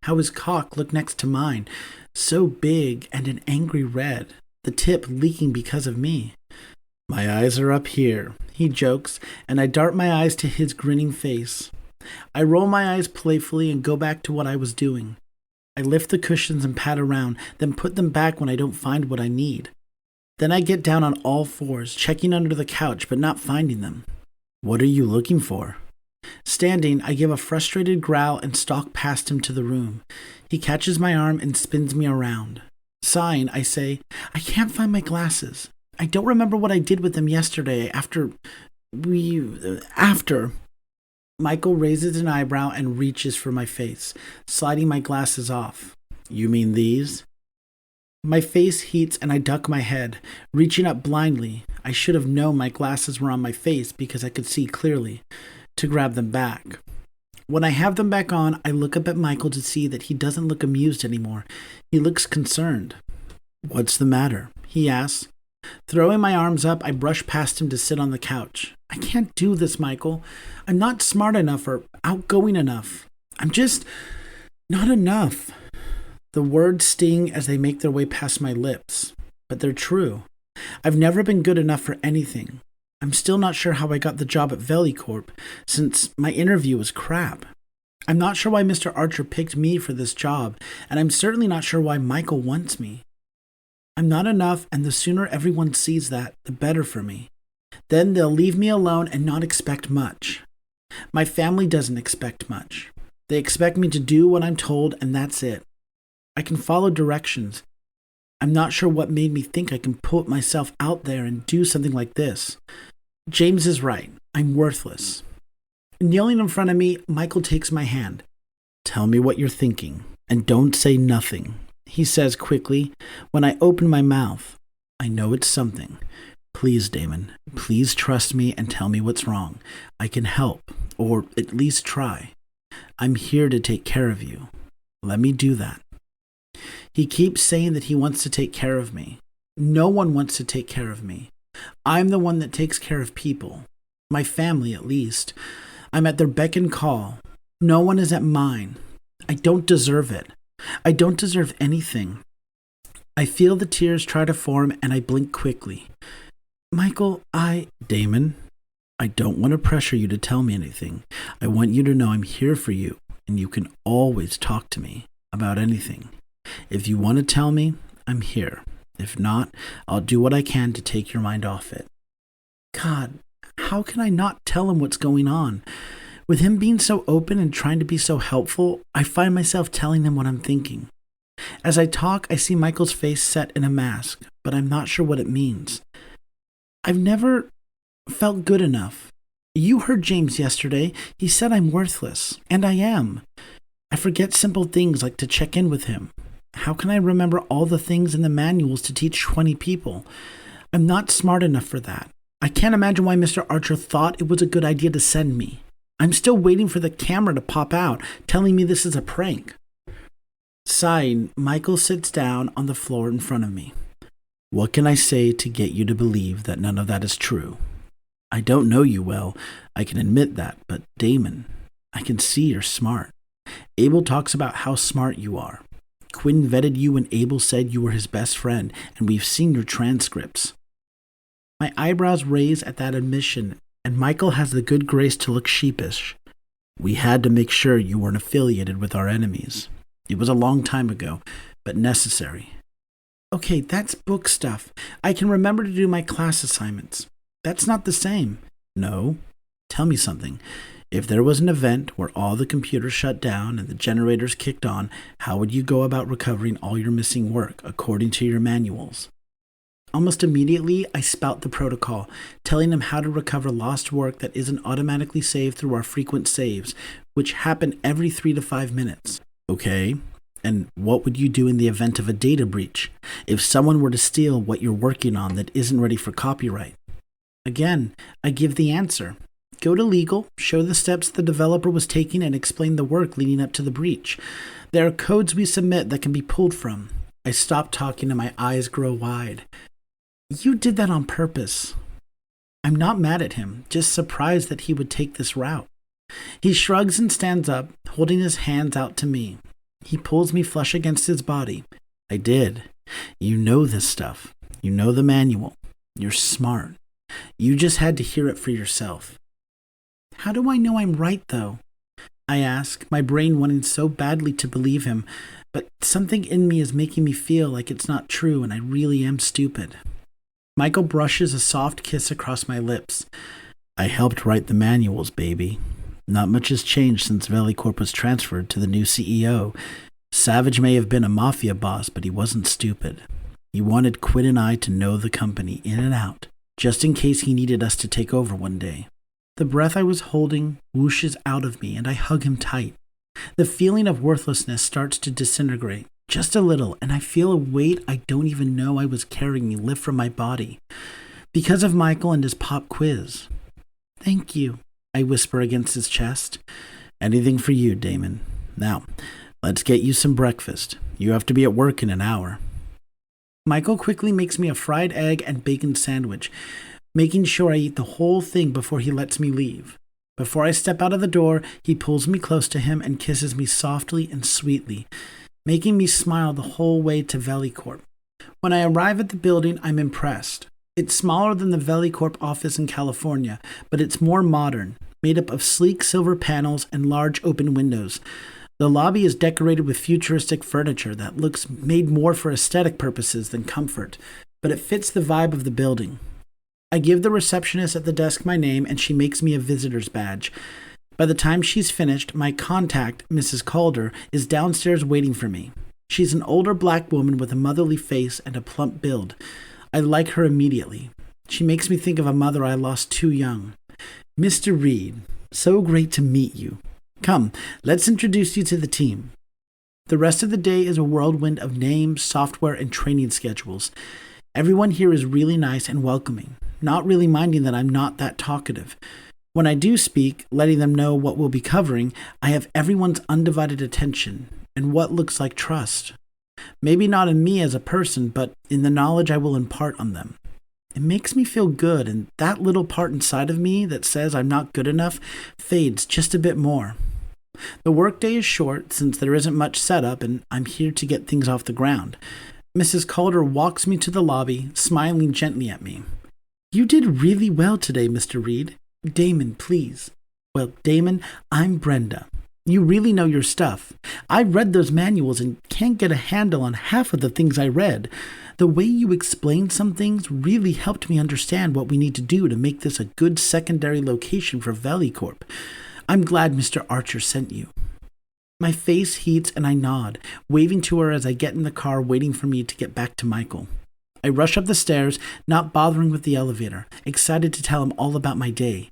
How his cock looked next to mine, so big and an angry red, the tip leaking because of me. My eyes are up here, he jokes, and I dart my eyes to his grinning face. I roll my eyes playfully and go back to what I was doing. I lift the cushions and pat around, then put them back when I don't find what I need. Then I get down on all fours, checking under the couch but not finding them. What are you looking for? Standing, I give a frustrated growl and stalk past him to the room. He catches my arm and spins me around. Sighing, I say, I can't find my glasses. I don't remember what I did with them yesterday after... Michael raises an eyebrow and reaches for my face, sliding my glasses off. You mean these? My face heats and I duck my head, reaching up blindly. I should have known my glasses were on my face because I could see clearly, to grab them back. When I have them back on, I look up at Michael to see that he doesn't look amused anymore. He looks concerned. What's the matter? He asks. Throwing my arms up, I brush past him to sit on the couch. I can't do this, Michael. I'm not smart enough or outgoing enough. I'm just not enough. The words sting as they make their way past my lips, but they're true. I've never been good enough for anything. I'm still not sure how I got the job at Veli Corp, since my interview was crap. I'm not sure why Mr. Archer picked me for this job, and I'm certainly not sure why Michael wants me. I'm not enough, and the sooner everyone sees that, the better for me. Then they'll leave me alone and not expect much. My family doesn't expect much. They expect me to do what I'm told, and that's it. I can follow directions. I'm not sure what made me think I can put myself out there and do something like this. James is right. I'm worthless. Kneeling in front of me, Michael takes my hand. Tell me what you're thinking, and don't say nothing, he says quickly. When I open my mouth, I know it's something. Please, Damon, please trust me and tell me what's wrong. I can help, or at least try. I'm here to take care of you. Let me do that. He keeps saying that he wants to take care of me. No one wants to take care of me. I'm the one that takes care of people. My family, at least. I'm at their beck and call. No one is at mine. I don't deserve it. I don't deserve anything. I feel the tears try to form and I blink quickly. Michael, Damon, I don't want to pressure you to tell me anything. I want you to know I'm here for you, and you can always talk to me about anything. If you want to tell me, I'm here. If not, I'll do what I can to take your mind off it. God, how can I not tell him what's going on? With him being so open and trying to be so helpful, I find myself telling him what I'm thinking. As I talk, I see Michael's face set in a mask, but I'm not sure what it means. I've never felt good enough. You heard James yesterday. He said I'm worthless, and I am. I forget simple things like to check in with him. How can I remember all the things in the manuals to teach 20 people? I'm not smart enough for that. I can't imagine why Mr. Archer thought it was a good idea to send me. I'm still waiting for the camera to pop out, telling me this is a prank. Sighing, Michael sits down on the floor in front of me. What can I say to get you to believe that none of that is true? I don't know you well, I can admit that, but Damon, I can see you're smart. Abel talks about how smart you are. Quinn vetted you when Abel said you were his best friend, and we've seen your transcripts. My eyebrows raise at that admission, and Michael has the good grace to look sheepish. We had to make sure you weren't affiliated with our enemies. It was a long time ago, but necessary. Okay, that's book stuff. I can remember to do my class assignments. That's not the same. No. Tell me something. If there was an event where all the computers shut down and the generators kicked on, how would you go about recovering all your missing work according to your manuals? Almost immediately, I spout the protocol, telling them how to recover lost work that isn't automatically saved through our frequent saves, which happen every 3 to 5 minutes. Okay, and what would you do in the event of a data breach? If someone were to steal what you're working on that isn't ready for copyright? Again, I give the answer. Go to legal, show the steps the developer was taking, and explain the work leading up to the breach. There are codes we submit that can be pulled from. I stop talking and my eyes grow wide. You did that on purpose. I'm not mad at him, just surprised that he would take this route. He shrugs and stands up, holding his hands out to me. He pulls me flush against his body. I did. You know this stuff. You know the manual. You're smart. You just had to hear it for yourself. How do I know I'm right, though? I ask, my brain wanting so badly to believe him, but something in me is making me feel like it's not true and I really am stupid. Michael brushes a soft kiss across my lips. I helped write the manuals, baby. Not much has changed since VeliCorp was transferred to the new CEO. Savage may have been a mafia boss, but he wasn't stupid. He wanted Quinn and I to know the company in and out, just in case he needed us to take over one day. The breath I was holding whooshes out of me, and I hug him tight. The feeling of worthlessness starts to disintegrate, just a little, and I feel a weight I don't even know I was carrying lift from my body. Because of Michael and his pop quiz. Thank you, I whisper against his chest. Anything for you, Damon. Now, let's get you some breakfast. You have to be at work in an hour. Michael quickly makes me a fried egg and bacon sandwich, making sure I eat the whole thing before he lets me leave. Before I step out of the door, he pulls me close to him and kisses me softly and sweetly, making me smile the whole way to VeliCorp. When I arrive at the building, I'm impressed. It's smaller than the VeliCorp office in California, but it's more modern, made up of sleek silver panels and large open windows. The lobby is decorated with futuristic furniture that looks made more for aesthetic purposes than comfort, but it fits the vibe of the building. I give the receptionist at the desk my name, and she makes me a visitor's badge. By the time she's finished, my contact, Mrs. Calder, is downstairs waiting for me. She's an older black woman with a motherly face and a plump build. I like her immediately. She makes me think of a mother I lost too young. Mr. Reed, so great to meet you. Come, let's introduce you to the team. The rest of the day is a whirlwind of names, software, and training schedules. Everyone here is really nice and welcoming, not really minding that I'm not that talkative. When I do speak, letting them know what we'll be covering, I have everyone's undivided attention and what looks like trust. Maybe not in me as a person, but in the knowledge I will impart on them. It makes me feel good, and that little part inside of me that says I'm not good enough fades just a bit more. The workday is short since there isn't much setup, and I'm here to get things off the ground. Mrs. Calder walks me to the lobby, smiling gently at me. You did really well today, Mr. Reed. Damon, please. Well, Damon, I'm Brenda. You really know your stuff. I read those manuals and can't get a handle on half of the things I read. The way you explained some things really helped me understand what we need to do to make this a good secondary location for VeliCorp. I'm glad Mr. Archer sent you." My face heats and I nod, waving to her as I get in the car waiting for me to get back to Michael. I rush up the stairs, not bothering with the elevator, excited to tell him all about my day.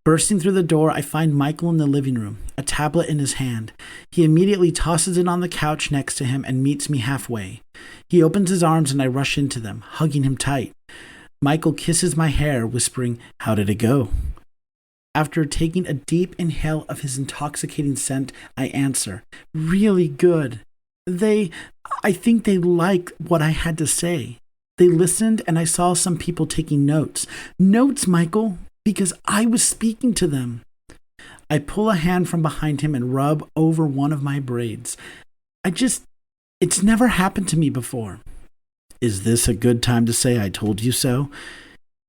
Bursting through the door, I find Michael in the living room, a tablet in his hand. He immediately tosses it on the couch next to him and meets me halfway. He opens his arms and I rush into them, hugging him tight. Michael kisses my hair, whispering, "How did it go?" After taking a deep inhale of his intoxicating scent, I answer, "Really good. I think they liked what I had to say. They listened and I saw some people taking notes. Notes, Michael, because I was speaking to them." I pull a hand from behind him and rub over one of my braids. It's never happened to me before. "Is this a good time to say I told you so?"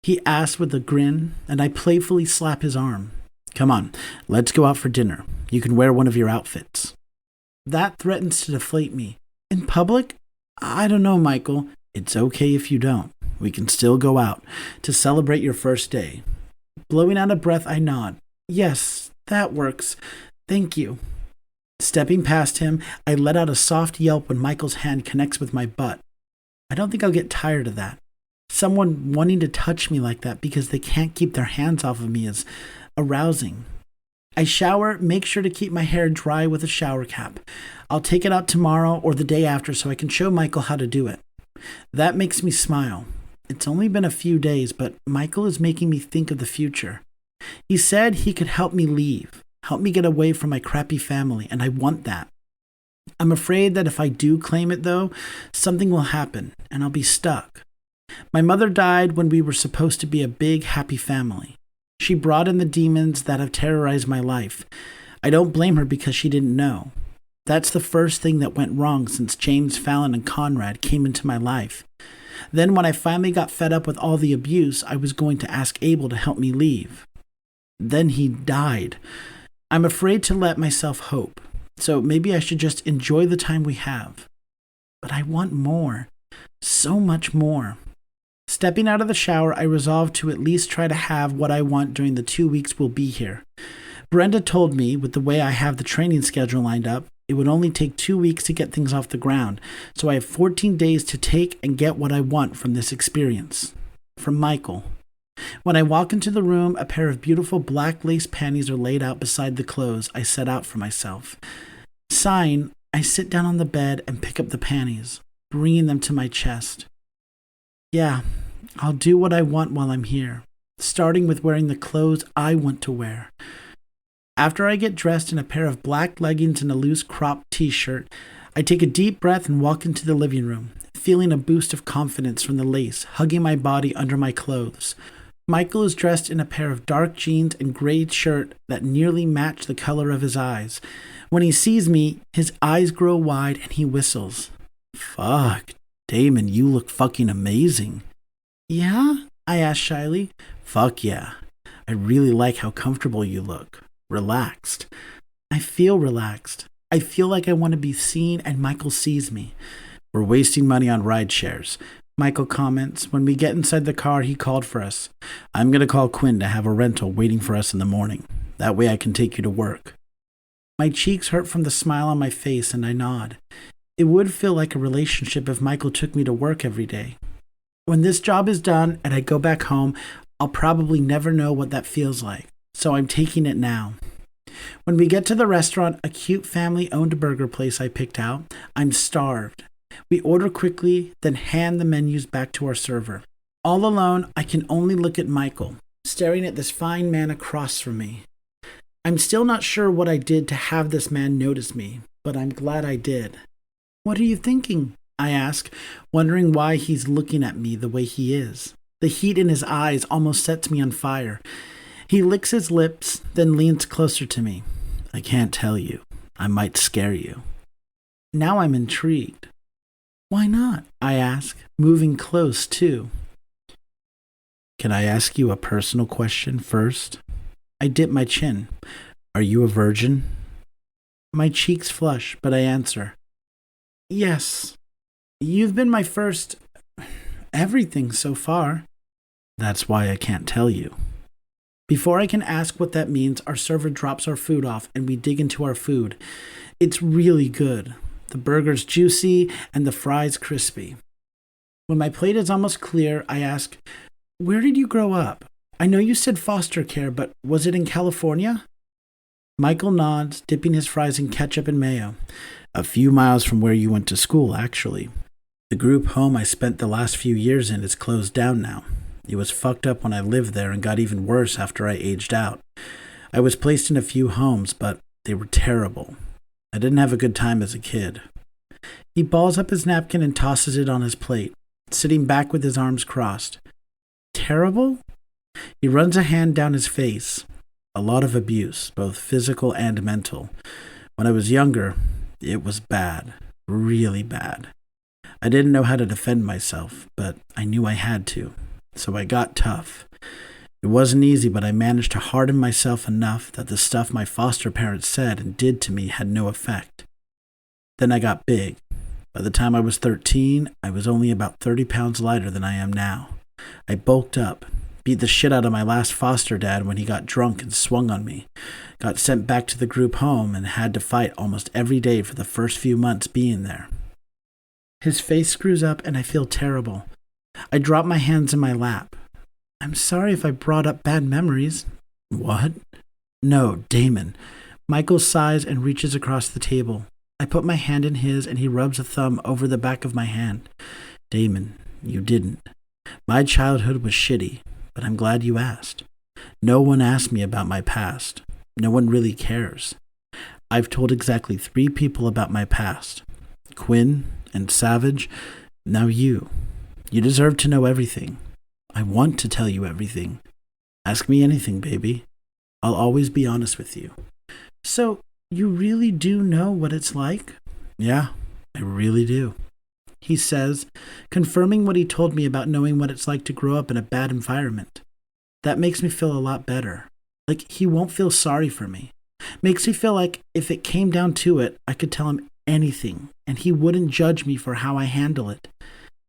he asked with a grin, and I playfully slap his arm. "Come on, let's go out for dinner. You can wear one of your outfits." That threatens to deflate me. "In public? I don't know, Michael." "It's okay if you don't. We can still go out to celebrate your first day." Blowing out a breath, I nod. "Yes, that works. Thank you." Stepping past him, I let out a soft yelp when Michael's hand connects with my butt. I don't think I'll get tired of that. Someone wanting to touch me like that because they can't keep their hands off of me is arousing. I shower, make sure to keep my hair dry with a shower cap. I'll take it out tomorrow or the day after so I can show Michael how to do it. That makes me smile. It's only been a few days, but Michael is making me think of the future. He said he could help me leave, help me get away from my crappy family, and I want that. I'm afraid that if I do claim it, though, something will happen, and I'll be stuck. My mother died when we were supposed to be a big, happy family. She brought in the demons that have terrorized my life. I don't blame her because she didn't know. That's the first thing that went wrong since James Fallon and Conrad came into my life. Then when I finally got fed up with all the abuse, I was going to ask Abel to help me leave. Then he died. I'm afraid to let myself hope, so maybe I should just enjoy the time we have. But I want more. So much more. Stepping out of the shower, I resolved to at least try to have what I want during the 2 weeks we'll be here. Brenda told me, with the way I have the training schedule lined up, it would only take 2 weeks to get things off the ground, so I have 14 days to take and get what I want from this experience. From Michael. When I walk into the room, a pair of beautiful black lace panties are laid out beside the clothes I set out for myself. Sighing, I sit down on the bed and pick up the panties, bringing them to my chest. Yeah, I'll do what I want while I'm here, starting with wearing the clothes I want to wear. After I get dressed in a pair of black leggings and a loose cropped t-shirt, I take a deep breath and walk into the living room, feeling a boost of confidence from the lace hugging my body under my clothes. Michael is dressed in a pair of dark jeans and gray shirt that nearly match the color of his eyes. When he sees me, his eyes grow wide and he whistles. "Fuck, Damon, you look fucking amazing." "Yeah?" I ask shyly. "Fuck yeah. I really like how comfortable you look. Relaxed." I feel relaxed. I feel like I want to be seen and Michael sees me. "We're wasting money on ride shares," Michael comments. When we get inside the car, he called for us. "I'm going to call Quinn to have a rental waiting for us in the morning. That way I can take you to work." My cheeks hurt from the smile on my face and I nod. It would feel like a relationship if Michael took me to work every day. When this job is done and I go back home, I'll probably never know what that feels like, so I'm taking it now. When we get to the restaurant, a cute family-owned burger place I picked out, I'm starved. We order quickly, then hand the menus back to our server. All alone, I can only look at Michael, staring at this fine man across from me. I'm still not sure what I did to have this man notice me, but I'm glad I did. "What are you thinking?" I ask, wondering why he's looking at me the way he is. The heat in his eyes almost sets me on fire. He licks his lips, then leans closer to me. "I can't tell you. I might scare you." Now I'm intrigued. "Why not?" I ask, moving close too. "Can I ask you a personal question first?" I dip my chin. "Are you a virgin?" My cheeks flush, but I answer. "Yes. You've been my first Everything so far. That's why I can't tell you. Before I can ask what that means, our server drops our food off and we dig into our food. It's really good. The burger's juicy and the fries crispy. When my plate is almost clear, I ask, "Where did you grow up? I know you said foster care, but was it in California?" Michael nods, dipping his fries in ketchup and mayo. "A few miles from where you went to school, actually. The group home I spent the last few years in is closed down now. It was fucked up when I lived there and got even worse after I aged out. I was placed in a few homes, but they were terrible. I didn't have a good time as a kid." He balls up his napkin and tosses it on his plate, sitting back with his arms crossed. "Terrible?" He runs a hand down his face. "A lot of abuse, both physical and mental. When I was younger, it was bad, really bad. I didn't know how to defend myself, but I knew I had to. So I got tough. It wasn't easy, but I managed to harden myself enough that the stuff my foster parents said and did to me had no effect. Then I got big. By the time I was 13, I was only about 30 pounds lighter than I am now. I bulked up, beat the shit out of my last foster dad when he got drunk and swung on me, got sent back to the group home and had to fight almost every day for the first few months being there." His face screws up and I feel terrible. I drop my hands in my lap. "I'm sorry if I brought up bad memories." "What?" "No, Damon." Michael sighs and reaches across the table. I put my hand in his and he rubs a thumb over the back of my hand. "Damon, you didn't. My childhood was shitty, but I'm glad you asked. No one asked me about my past. No one really cares. I've told exactly 3 people about my past. Quinn and Savage, now you. You deserve to know everything. I want to tell you everything. Ask me anything, baby. I'll always be honest with you." "So, you really do know what it's like?" "Yeah, I really do," he says, confirming what he told me about knowing what it's like to grow up in a bad environment. That makes me feel a lot better. Like he won't feel sorry for me. Makes me feel like if it came down to it, I could tell him anything, and he wouldn't judge me for how I handle it.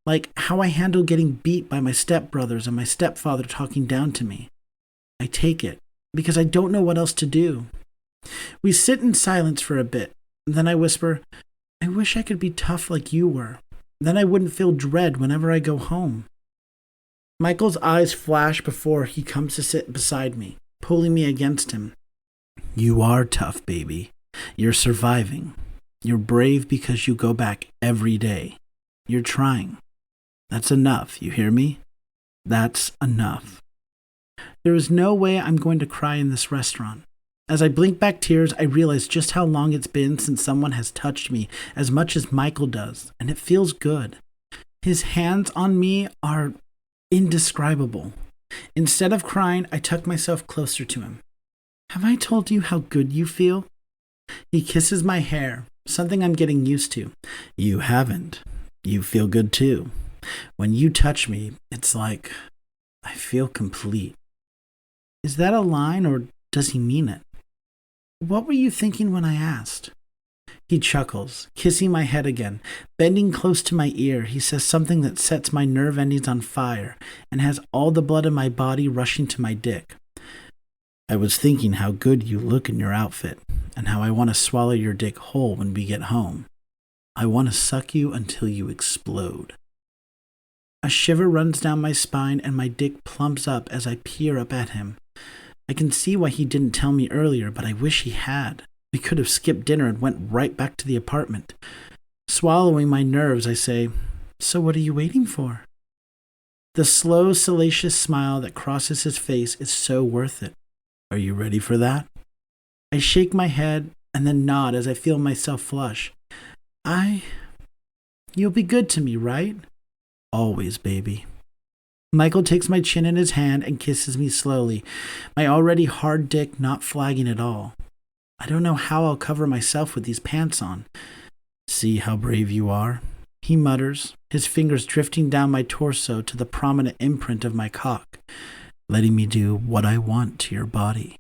Like how I handle getting beat by my stepbrothers and my stepfather talking down to me. I take it, because I don't know what else to do. We sit in silence for a bit, then I whisper, "I wish I could be tough like you were. Then I wouldn't feel dread whenever I go home." Michael's eyes flash before he comes to sit beside me, pulling me against him. "You are tough, baby. You're surviving. You're brave because you go back every day. You're trying. That's enough, you hear me? That's enough." There is no way I'm going to cry in this restaurant. As I blink back tears, I realize just how long it's been since someone has touched me as much as Michael does, and it feels good. His hands on me are indescribable. Instead of crying, I tuck myself closer to him. "Have I told you how good you feel?" He kisses my hair, something I'm getting used to. "You haven't. You feel good too. When you touch me, it's like I feel complete." Is that a line or does he mean it? "What were you thinking when I asked?" He chuckles, kissing my head again. Bending close to my ear, he says something that sets my nerve endings on fire and has all the blood in my body rushing to my dick. "I was thinking how good you look in your outfit and how I want to swallow your dick whole when we get home. I want to suck you until you explode." A shiver runs down my spine and my dick plumps up as I peer up at him. I can see why he didn't tell me earlier, but I wish he had. We could have skipped dinner and went right back to the apartment. Swallowing my nerves, I say, "So what are you waiting for?" The slow, salacious smile that crosses his face is so worth it. "Are you ready for that?" I shake my head and then nod as I feel myself flush. You'll be good to me, right?" "Always, baby." Michael takes my chin in his hand and kisses me slowly, my already hard dick not flagging at all. I don't know how I'll cover myself with these pants on. "See how brave you are?" he mutters, his fingers drifting down my torso to the prominent imprint of my cock, letting me do what I want to your body.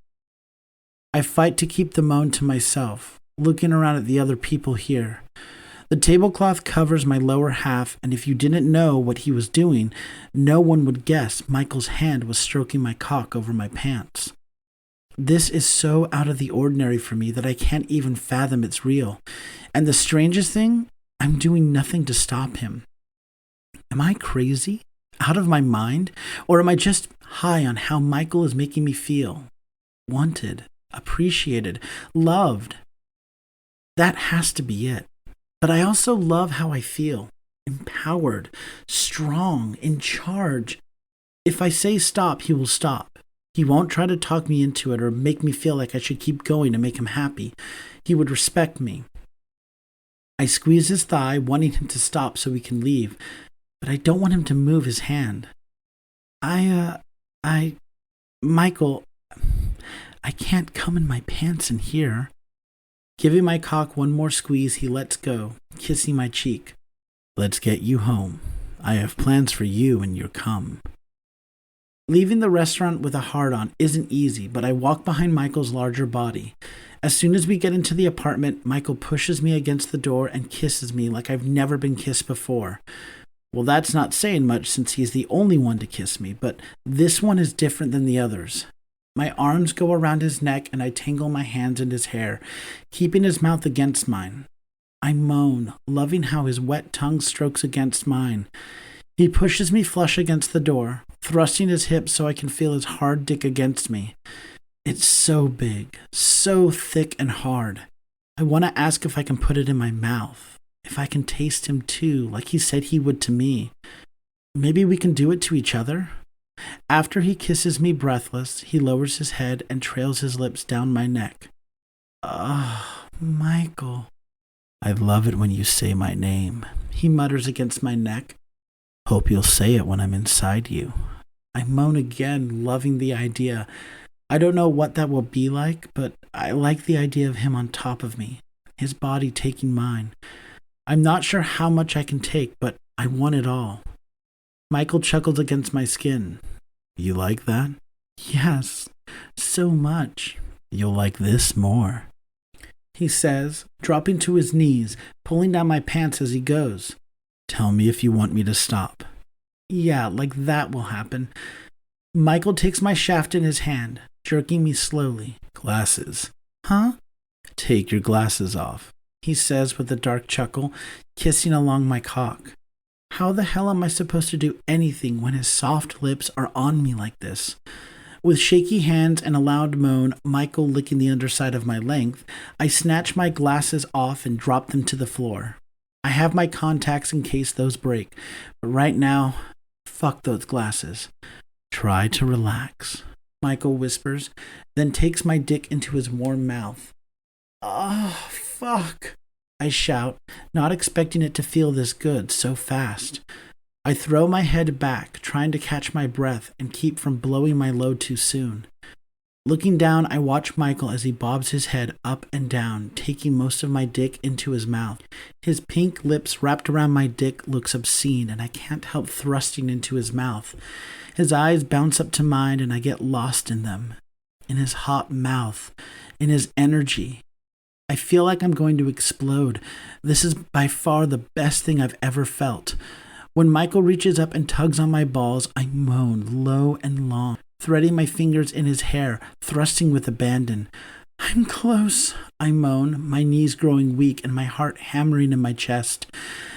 I fight to keep the moan to myself, looking around at the other people here. The tablecloth covers my lower half, and if you didn't know what he was doing, no one would guess Michael's hand was stroking my cock over my pants. This is so out of the ordinary for me that I can't even fathom it's real. And the strangest thing, I'm doing nothing to stop him. Am I crazy? Out of my mind? Or am I just high on how Michael is making me feel? Wanted, appreciated, loved. That has to be it. But I also love how I feel. Empowered, strong, in charge. If I say stop, he will stop. He won't try to talk me into it or make me feel like I should keep going to make him happy. He would respect me. I squeeze his thigh, wanting him to stop so we can leave, but I don't want him to move his hand. Michael, I can't come in my pants in here. Giving my cock one more squeeze, he lets go, kissing my cheek. Let's get you home. I have plans for you and your cum. Leaving the restaurant with a hard-on isn't easy, but I walk behind Michael's larger body. As soon as we get into the apartment, Michael pushes me against the door and kisses me like I've never been kissed before. Well, that's not saying much since he's the only one to kiss me, but this one is different than the others. My arms go around his neck and I tangle my hands in his hair, keeping his mouth against mine. I moan, loving how his wet tongue strokes against mine. He pushes me flush against the door, thrusting his hips so I can feel his hard dick against me. It's so big, so thick and hard. I want to ask if I can put it in my mouth, if I can taste him too, like he said he would to me. Maybe we can do it to each other? After he kisses me breathless, he lowers his head and trails his lips down my neck. Michael. I love it when you say my name, he mutters against my neck. Hope you'll say it when I'm inside you. I moan again, loving the idea. I don't know what that will be like, but I like the idea of him on top of me, his body taking mine. I'm not sure how much I can take, but I want it all. Michael chuckles against my skin. You like that? Yes, so much. You'll like this more, he says, dropping to his knees, pulling down my pants as he goes. Tell me if you want me to stop. Yeah, like that will happen. Michael takes my shaft in his hand, jerking me slowly. Glasses. Huh? Take your glasses off, he says with a dark chuckle, kissing along my cock. How the hell am I supposed to do anything when his soft lips are on me like this? With shaky hands and a loud moan, Michael licking the underside of my length, I snatch my glasses off and drop them to the floor. I have my contacts in case those break, but right now, fuck those glasses. Try to relax, Michael whispers, then takes my dick into his warm mouth. Oh, fuck, I shout, not expecting it to feel this good so fast. I throw my head back, trying to catch my breath and keep from blowing my load too soon. Looking down, I watch Michael as he bobs his head up and down, taking most of my dick into his mouth. His pink lips wrapped around my dick looks obscene, and I can't help thrusting into his mouth. His eyes bounce up to mine, and I get lost in them. In his hot mouth, in his energy. I feel like I'm going to explode. This is by far the best thing I've ever felt. When Michael reaches up and tugs on my balls, I moan low and long, threading my fingers in his hair, thrusting with abandon. I'm close, I moan, my knees growing weak and my heart hammering in my chest.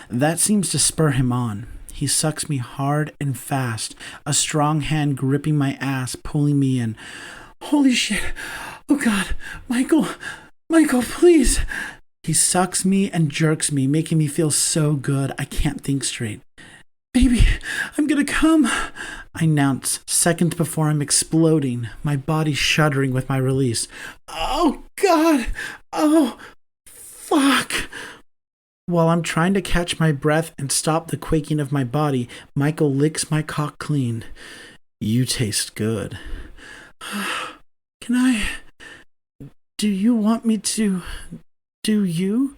That seems to spur him on. He sucks me hard and fast, a strong hand gripping my ass, pulling me in. Holy shit! Oh God! Michael, please! He sucks me and jerks me, making me feel so good I can't think straight. Baby, I'm gonna come, I announce, seconds before I'm exploding, my body shuddering with my release. Oh, God! Oh, fuck! While I'm trying to catch my breath and stop the quaking of my body, Michael licks my cock clean. You taste good. Can I... Do you want me to... Do you?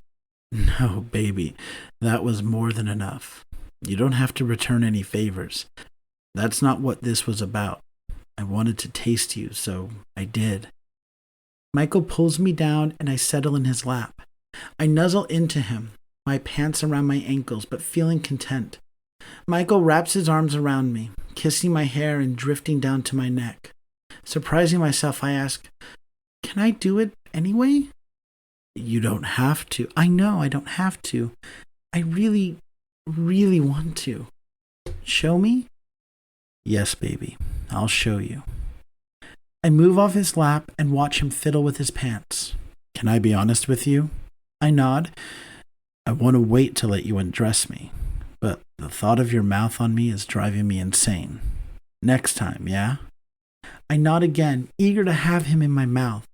No, baby. That was more than enough. You don't have to return any favors. That's not what this was about. I wanted to taste you, so I did. Michael pulls me down and I settle in his lap. I nuzzle into him. my pants around my ankles, but feeling content. Michael wraps his arms around me, kissing my hair and drifting down to my neck. Surprising myself, I ask, "Can I do it anyway?" "You don't have to." "I know I don't have to. I really, really want to." "Show me?" "Yes, baby, I'll show you." I move off his lap and watch him fiddle with his pants. "Can I be honest with you?" I nod. "I want to wait to let you undress me, but the thought of your mouth on me is driving me insane. Next time, yeah?" I nod again, eager to have him in my mouth.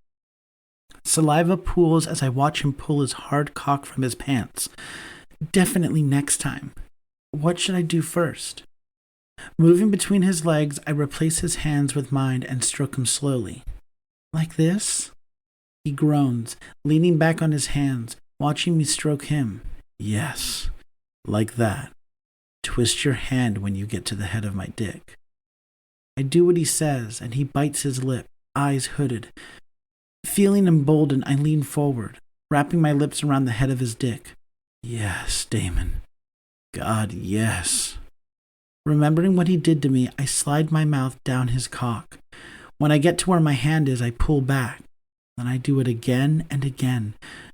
Saliva pools as I watch him pull his hard cock from his pants. Definitely next time. What should I do first? Moving between his legs, I replace his hands with mine and stroke him slowly. "Like this?" He groans, leaning back on his hands, watching me stroke him. "Yes, like that. Twist your hand when you get to the head of my dick." I do what he says, and he bites his lip, eyes hooded. Feeling emboldened, I lean forward, wrapping my lips around the head of his dick. "Yes, Damon. God, yes." Remembering what he did to me, I slide my mouth down his cock. When I get to where my hand is, I pull back. Then I do it again and again.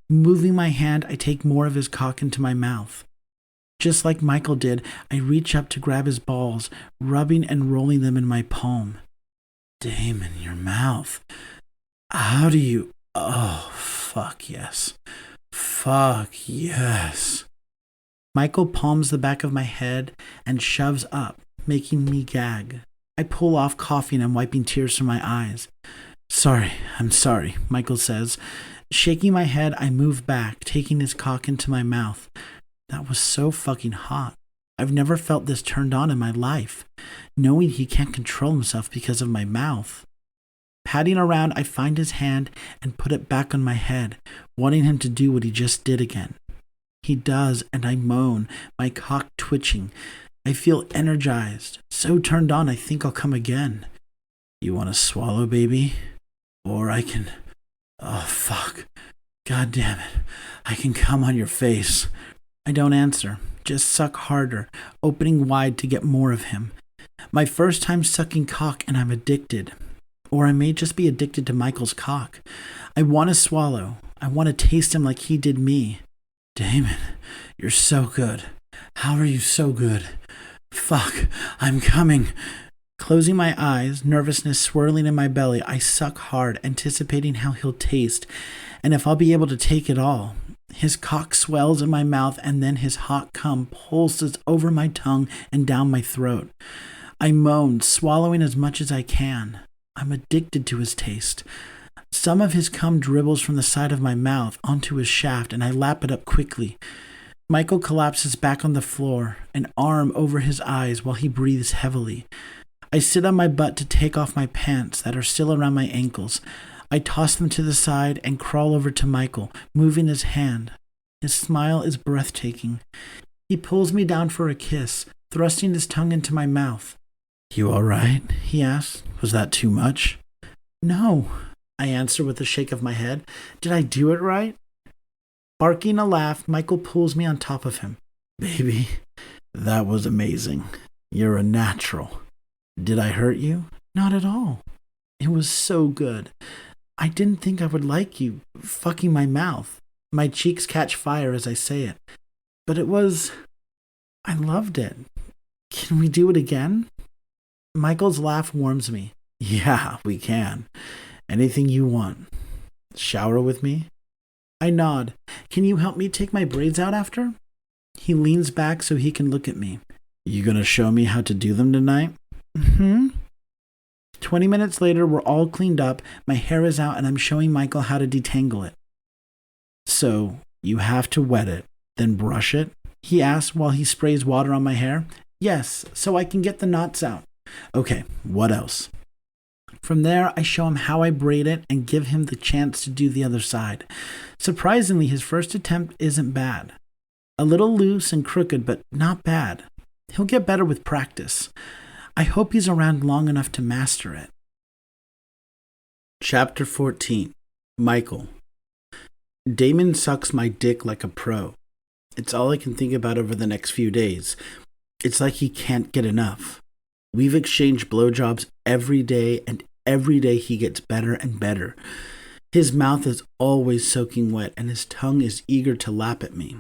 Moving my hand, I take more of his cock into my mouth. Just like Michael did, I reach up to grab his balls, rubbing and rolling them in my palm. "Damon, your mouth. How do you... Oh, fuck yes. Fuck yes." Michael palms the back of my head and shoves up, making me gag. I pull off, coughing and wiping tears from my eyes. I'm sorry," Michael says. Shaking my head, I move back, taking his cock into my mouth. That was so fucking hot. I've never felt this turned on in my life, knowing he can't control himself because of my mouth. Patting around, I find his hand and put it back on my head, wanting him to do what he just did again. He does, and I moan, my cock twitching. I feel energized, so turned on I think I'll come again. "You want to swallow, baby? Or I can... Oh, fuck. God damn it. I can come on your face." I don't answer, just suck harder, opening wide to get more of him. My first time sucking cock, and I'm addicted. Or I may just be addicted to Michael's cock. I want to swallow. I want to taste him like he did me. "Damon, you're so good. How are you so good? Fuck, I'm coming." Closing my eyes, nervousness swirling in my belly, I suck hard, anticipating how he'll taste, and if I'll be able to take it all. His cock swells in my mouth, and then his hot cum pulses over my tongue and down my throat. I moan, swallowing as much as I can. I'm addicted to his taste. Some of his cum dribbles from the side of my mouth onto his shaft, and I lap it up quickly. Michael collapses back on the floor, an arm over his eyes while he breathes heavily. I sit on my butt to take off my pants that are still around my ankles. I toss them to the side and crawl over to Michael, moving his hand. His smile is breathtaking. He pulls me down for a kiss, thrusting his tongue into my mouth. "You all right?" he asks. "Was that too much?" "No," I answer with a shake of my head. "Did I do it right?" Barking a laugh, Michael pulls me on top of him. "Baby, that was amazing. You're a natural. Did I hurt you?" "Not at all. It was so good. I didn't think I would like you fucking my mouth." My cheeks catch fire as I say it. "But I loved it. Can we do it again?" Michael's laugh warms me. "Yeah, we can. Anything you want. Shower with me?" I nod. "Can you help me take my braids out after?" He leans back so he can look at me. "You gonna show me how to do them tonight?" "Mm-hmm." 20 minutes later, we're all cleaned up, my hair is out, and I'm showing Michael how to detangle it. "So, you have to wet it, then brush it?" he asks while he sprays water on my hair. "Yes, so I can get the knots out." "Okay, what else?" From there, I show him how I braid it and give him the chance to do the other side. Surprisingly, his first attempt isn't bad. A little loose and crooked, but not bad. He'll get better with practice. I hope he's around long enough to master it. Chapter 14. Michael. Damon sucks my dick like a pro. It's all I can think about over the next few days. It's like he can't get enough. We've exchanged blowjobs every day, and every day he gets better and better. His mouth is always soaking wet, and his tongue is eager to lap at me.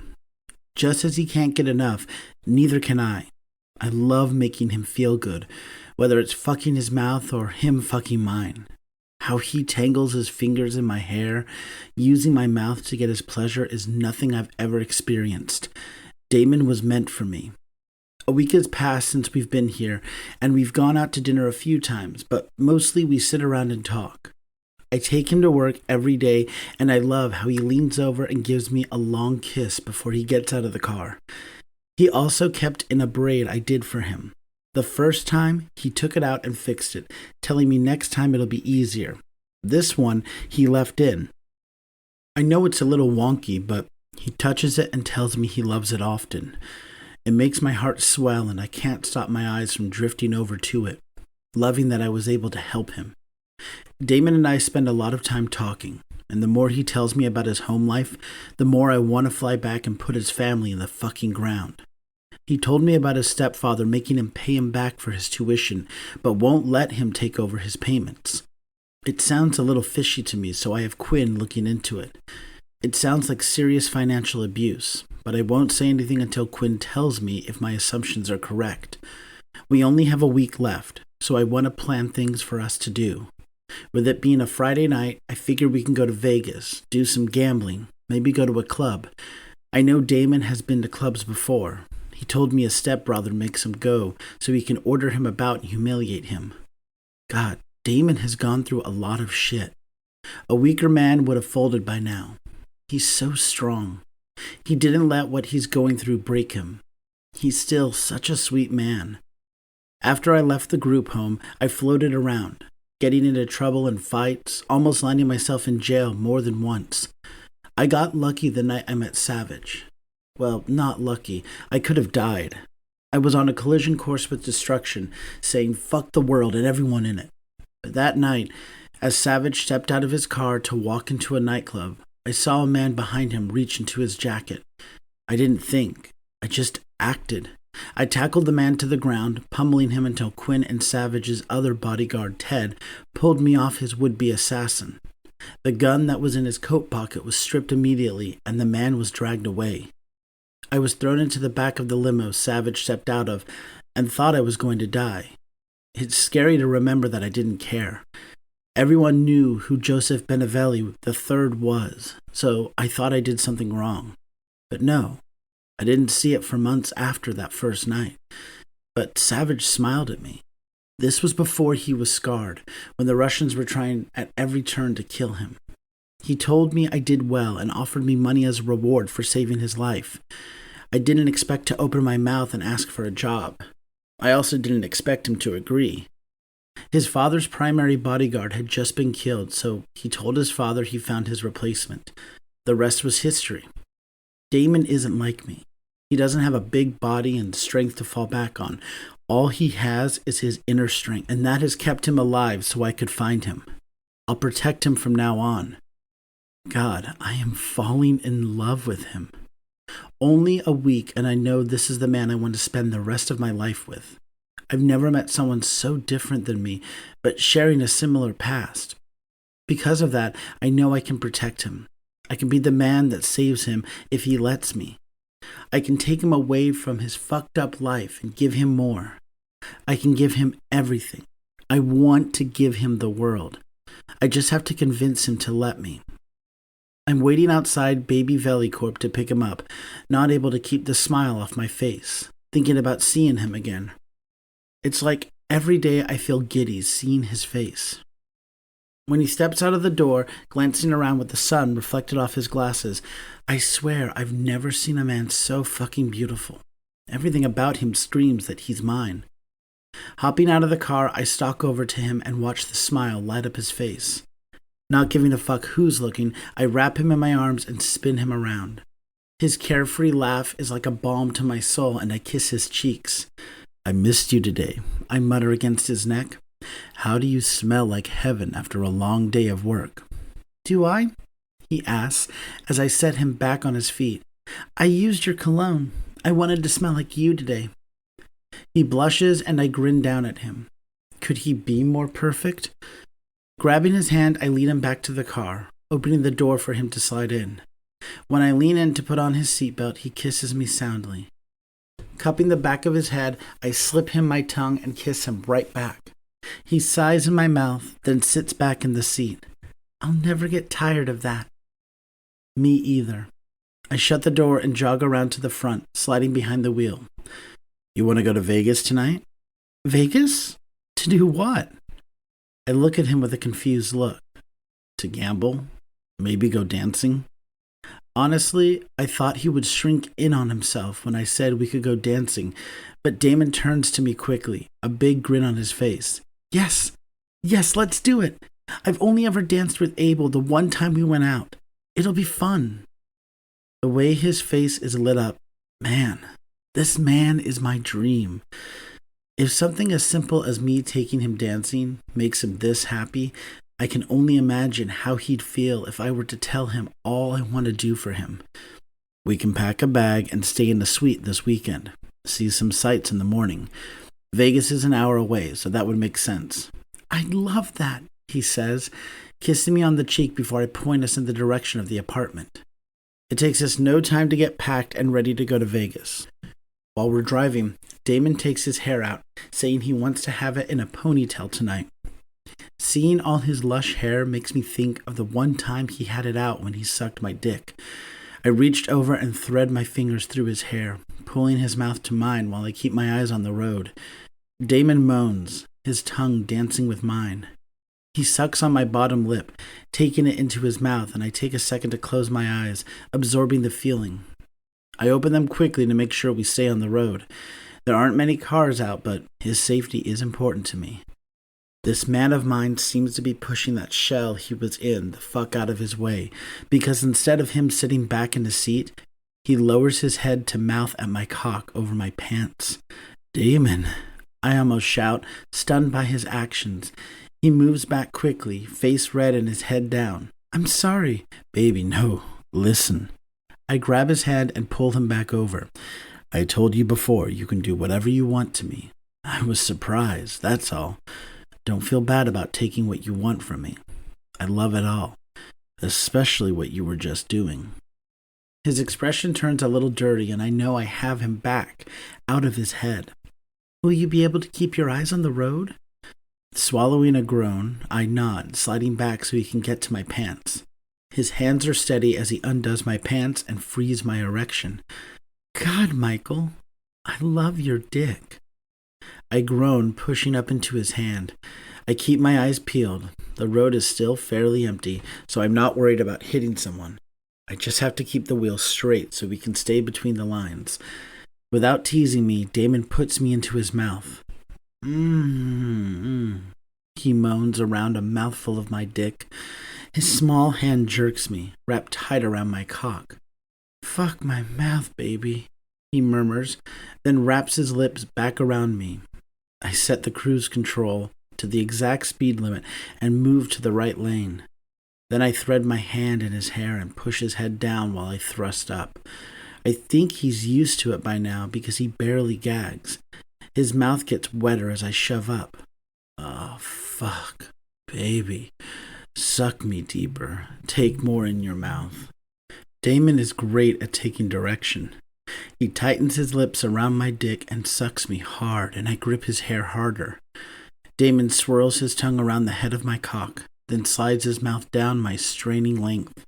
Just as he can't get enough, neither can I. I love making him feel good, whether it's fucking his mouth or him fucking mine. How he tangles his fingers in my hair, using my mouth to get his pleasure, is nothing I've ever experienced. Damon was meant for me. A week has passed since we've been here, and we've gone out to dinner a few times, but mostly we sit around and talk. I take him to work every day, and I love how he leans over and gives me a long kiss before he gets out of the car. He also kept in a braid I did for him. The first time, he took it out and fixed it, telling me next time it'll be easier. This one, he left in. I know it's a little wonky, but he touches it and tells me he loves it often. It makes my heart swell, and I can't stop my eyes from drifting over to it, loving that I was able to help him. Damon and I spend a lot of time talking, and the more he tells me about his home life, the more I want to fly back and put his family in the fucking ground. He told me about his stepfather making him pay him back for his tuition, but won't let him take over his payments. It sounds a little fishy to me, so I have Quinn looking into it. It sounds like serious financial abuse, but I won't say anything until Quinn tells me if my assumptions are correct. We only have a week left, so I want to plan things for us to do. With it being a Friday night, I figure we can go to Vegas, do some gambling, maybe go to a club. I know Damon has been to clubs before. He told me his stepbrother makes him go so he can order him about and humiliate him. God, Damon has gone through a lot of shit. A weaker man would have folded by now. He's so strong. He didn't let what he's going through break him. He's still such a sweet man. After I left the group home, I floated around, getting into trouble and fights, almost landing myself in jail more than once. I got lucky the night I met Savage. Well, not lucky. I could have died. I was on a collision course with destruction, saying fuck the world and everyone in it. But that night, as Savage stepped out of his car to walk into a nightclub, I saw a man behind him reach into his jacket. I didn't think. I just acted. I tackled the man to the ground, pummeling him until Quinn and Savage's other bodyguard, Ted, pulled me off his would-be assassin. The gun that was in his coat pocket was stripped immediately, and the man was dragged away. I was thrown into the back of the limo Savage stepped out of, and thought I was going to die. It's scary to remember that I didn't care. Everyone knew who Joseph Benevelli III was, so I thought I did something wrong. But no, I didn't see it for months after that first night. But Savage smiled at me. This was before he was scarred, when the Russians were trying at every turn to kill him. He told me I did well and offered me money as a reward for saving his life. I didn't expect to open my mouth and ask for a job. I also didn't expect him to agree. His father's primary bodyguard had just been killed, so he told his father he found his replacement. The rest was history. Damon isn't like me. He doesn't have a big body and strength to fall back on. All he has is his inner strength, and that has kept him alive so I could find him. I'll protect him from now on. God, I am falling in love with him. Only a week, and I know this is the man I want to spend the rest of my life with. I've never met someone so different than me, but sharing a similar past. Because of that, I know I can protect him. I can be the man that saves him if he lets me. I can take him away from his fucked up life and give him more. I can give him everything. I want to give him the world. I just have to convince him to let me. I'm waiting outside Baby Velicorp to pick him up, not able to keep the smile off my face, thinking about seeing him again. It's like every day I feel giddy seeing his face. When he steps out of the door, glancing around with the sun reflected off his glasses, I swear I've never seen a man so fucking beautiful. Everything about him screams that he's mine. Hopping out of the car, I stalk over to him and watch the smile light up his face. Not giving a fuck who's looking, I wrap him in my arms and spin him around. His carefree laugh is like a balm to my soul, and I kiss his cheeks. I missed you today, I mutter against his neck. How do you smell like heaven after a long day of work? Do I? He asks as I set him back on his feet. I used your cologne. I wanted to smell like you today. He blushes and I grin down at him. Could he be more perfect? Grabbing his hand, I lead him back to the car, opening the door for him to slide in. When I lean in to put on his seatbelt, he kisses me soundly. Cupping the back of his head, I slip him my tongue and kiss him right back. He sighs in my mouth, then sits back in the seat. I'll never get tired of that. Me either. I shut the door and jog around to the front, sliding behind the wheel. You want to go to Vegas tonight? Vegas? To do what? I look at him with a confused look. To gamble? Maybe go dancing? Honestly, I thought he would shrink in on himself when I said we could go dancing, but Damon turns to me quickly, a big grin on his face. Yes, let's do it. I've only ever danced with Abel the one time we went out. It'll be fun. The way his face is lit up, man, this man is my dream. If something as simple as me taking him dancing makes him this happy, I can only imagine how he'd feel if I were to tell him all I want to do for him. We can pack a bag and stay in the suite this weekend, see some sights in the morning. Vegas is an hour away, so that would make sense. I'd love that, he says, kissing me on the cheek before I point us in the direction of the apartment. It takes us no time to get packed and ready to go to Vegas. While we're driving, Damon takes his hair out, saying he wants to have it in a ponytail tonight. Seeing all his lush hair makes me think of the one time he had it out when he sucked my dick. I reached over and thread my fingers through his hair, pulling his mouth to mine while I keep my eyes on the road. Damon moans, his tongue dancing with mine. He sucks on my bottom lip, taking it into his mouth, and I take a second to close my eyes, absorbing the feeling. I open them quickly to make sure we stay on the road. There aren't many cars out, but his safety is important to me. This man of mine seems to be pushing that shell he was in the fuck out of his way, because instead of him sitting back in the seat, he lowers his head to mouth at my cock over my pants. Damon, I almost shout, stunned by his actions. He moves back quickly, face red and his head down. I'm sorry. Baby, no. Listen. I grab his hand and pull him back over. I told you before, you can do whatever you want to me. I was surprised, that's all. Don't feel bad about taking what you want from me. I love it all, especially what you were just doing. His expression turns a little dirty, and I know I have him back, out of his head. Will you be able to keep your eyes on the road? Swallowing a groan, I nod, sliding back so he can get to my pants. His hands are steady as he undoes my pants and frees my erection. God, Michael, I love your dick. I groan, pushing up into his hand. I keep my eyes peeled. The road is still fairly empty, so I'm not worried about hitting someone. I just have to keep the wheel straight so we can stay between the lines. Without teasing me, Damon puts me into his mouth. He moans around a mouthful of my dick. His small hand jerks me, wrapped tight around my cock. Fuck my mouth, baby, he murmurs, then wraps his lips back around me. I set the cruise control to the exact speed limit and move to the right lane. Then I thread my hand in his hair and push his head down while I thrust up. I think he's used to it by now because he barely gags. His mouth gets wetter as I shove up. Oh, fuck, baby. Suck me deeper. Take more in your mouth. Damon is great at taking direction. He tightens his lips around my dick and sucks me hard, and I grip his hair harder. Damon swirls his tongue around the head of my cock, then slides his mouth down my straining length.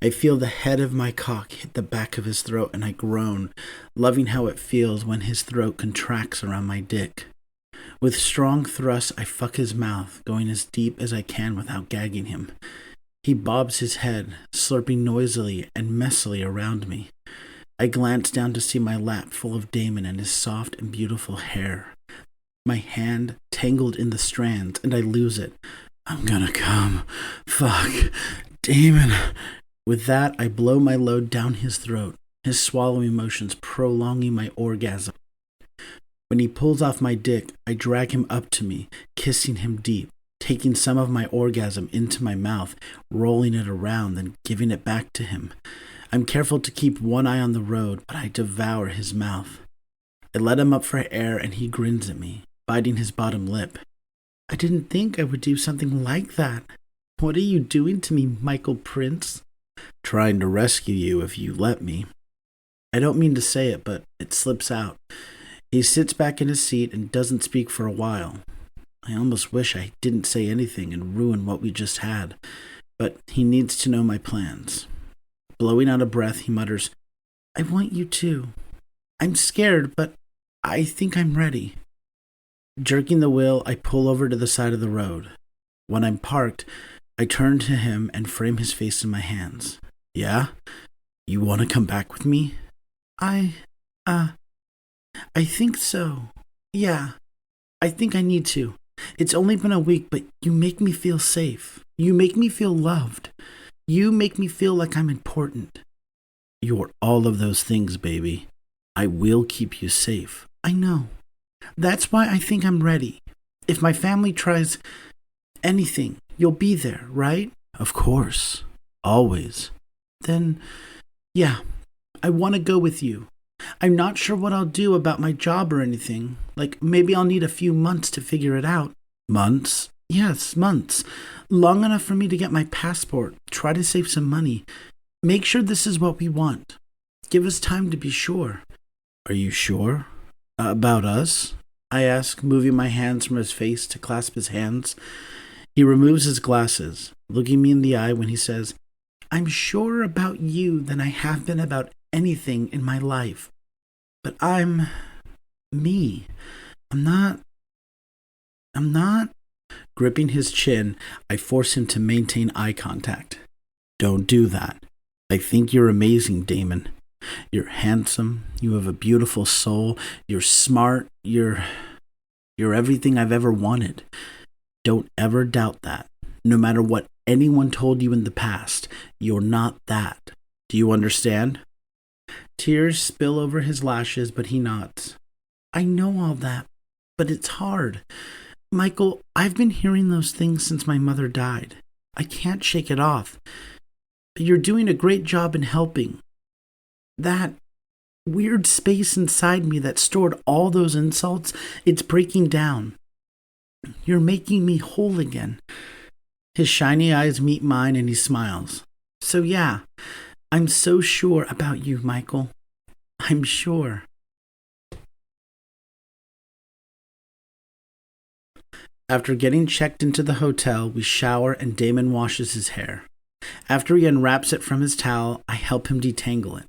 I feel the head of my cock hit the back of his throat, and I groan, loving how it feels when his throat contracts around my dick. With strong thrusts, I fuck his mouth, going as deep as I can without gagging him. He bobs his head, slurping noisily and messily around me. I glance down to see my lap full of Damon and his soft and beautiful hair. My hand tangled in the strands, and I lose it. I'm gonna come. Fuck. Damon. With that, I blow my load down his throat, his swallowing motions prolonging my orgasm. When he pulls off my dick, I drag him up to me, kissing him deep, taking some of my orgasm into my mouth, rolling it around, then giving it back to him. I'm careful to keep one eye on the road, but I devour his mouth. I let him up for air and he grins at me, biting his bottom lip. I didn't think I would do something like that. What are you doing to me, Michael Prince? Trying to rescue you if you let me. I don't mean to say it, but it slips out. He sits back in his seat and doesn't speak for a while. I almost wish I didn't say anything and ruin what we just had, but he needs to know my plans. Blowing out a breath, he mutters, I want you too. I'm scared, but I think I'm ready. Jerking the wheel, I pull over to the side of the road. When I'm parked, I turn to him and frame his face in my hands. Yeah? You want to come back with me? I think so. Yeah, I think I need to. It's only been a week, but you make me feel safe. You make me feel loved. You make me feel like I'm important. You're all of those things, baby. I will keep you safe. I know. That's why I think I'm ready. If my family tries anything, you'll be there, right? Of course. Always. Then, yeah, I want to go with you. I'm not sure what I'll do about my job or anything. Like, maybe I'll need a few months to figure it out. Months? Yes, months. Long enough for me to get my passport, try to save some money. Make sure this is what we want. Give us time to be sure. Are you sure? About us? I ask, moving my hands from his face to clasp his hands. He removes his glasses, looking me in the eye when he says, I'm surer about you than I have been about anything in my life. But I'm me. I'm not. Gripping his chin, I force him to maintain eye contact. Don't do that. I think you're amazing, Damon. You're handsome. You have a beautiful soul. You're smart. You're everything I've ever wanted. Don't ever doubt that. No matter what anyone told you in the past, you're not that. Do you understand? Tears spill over his lashes, but he nods. I know all that, but it's hard. Michael, I've been hearing those things since my mother died. I can't shake it off. But you're doing a great job in helping. That weird space inside me that stored all those insults, it's breaking down. You're making me whole again. His shiny eyes meet mine and he smiles. So yeah, I'm so sure about you, Michael. I'm sure. After getting checked into the hotel, we shower and Damon washes his hair. After he unwraps it from his towel, I help him detangle it.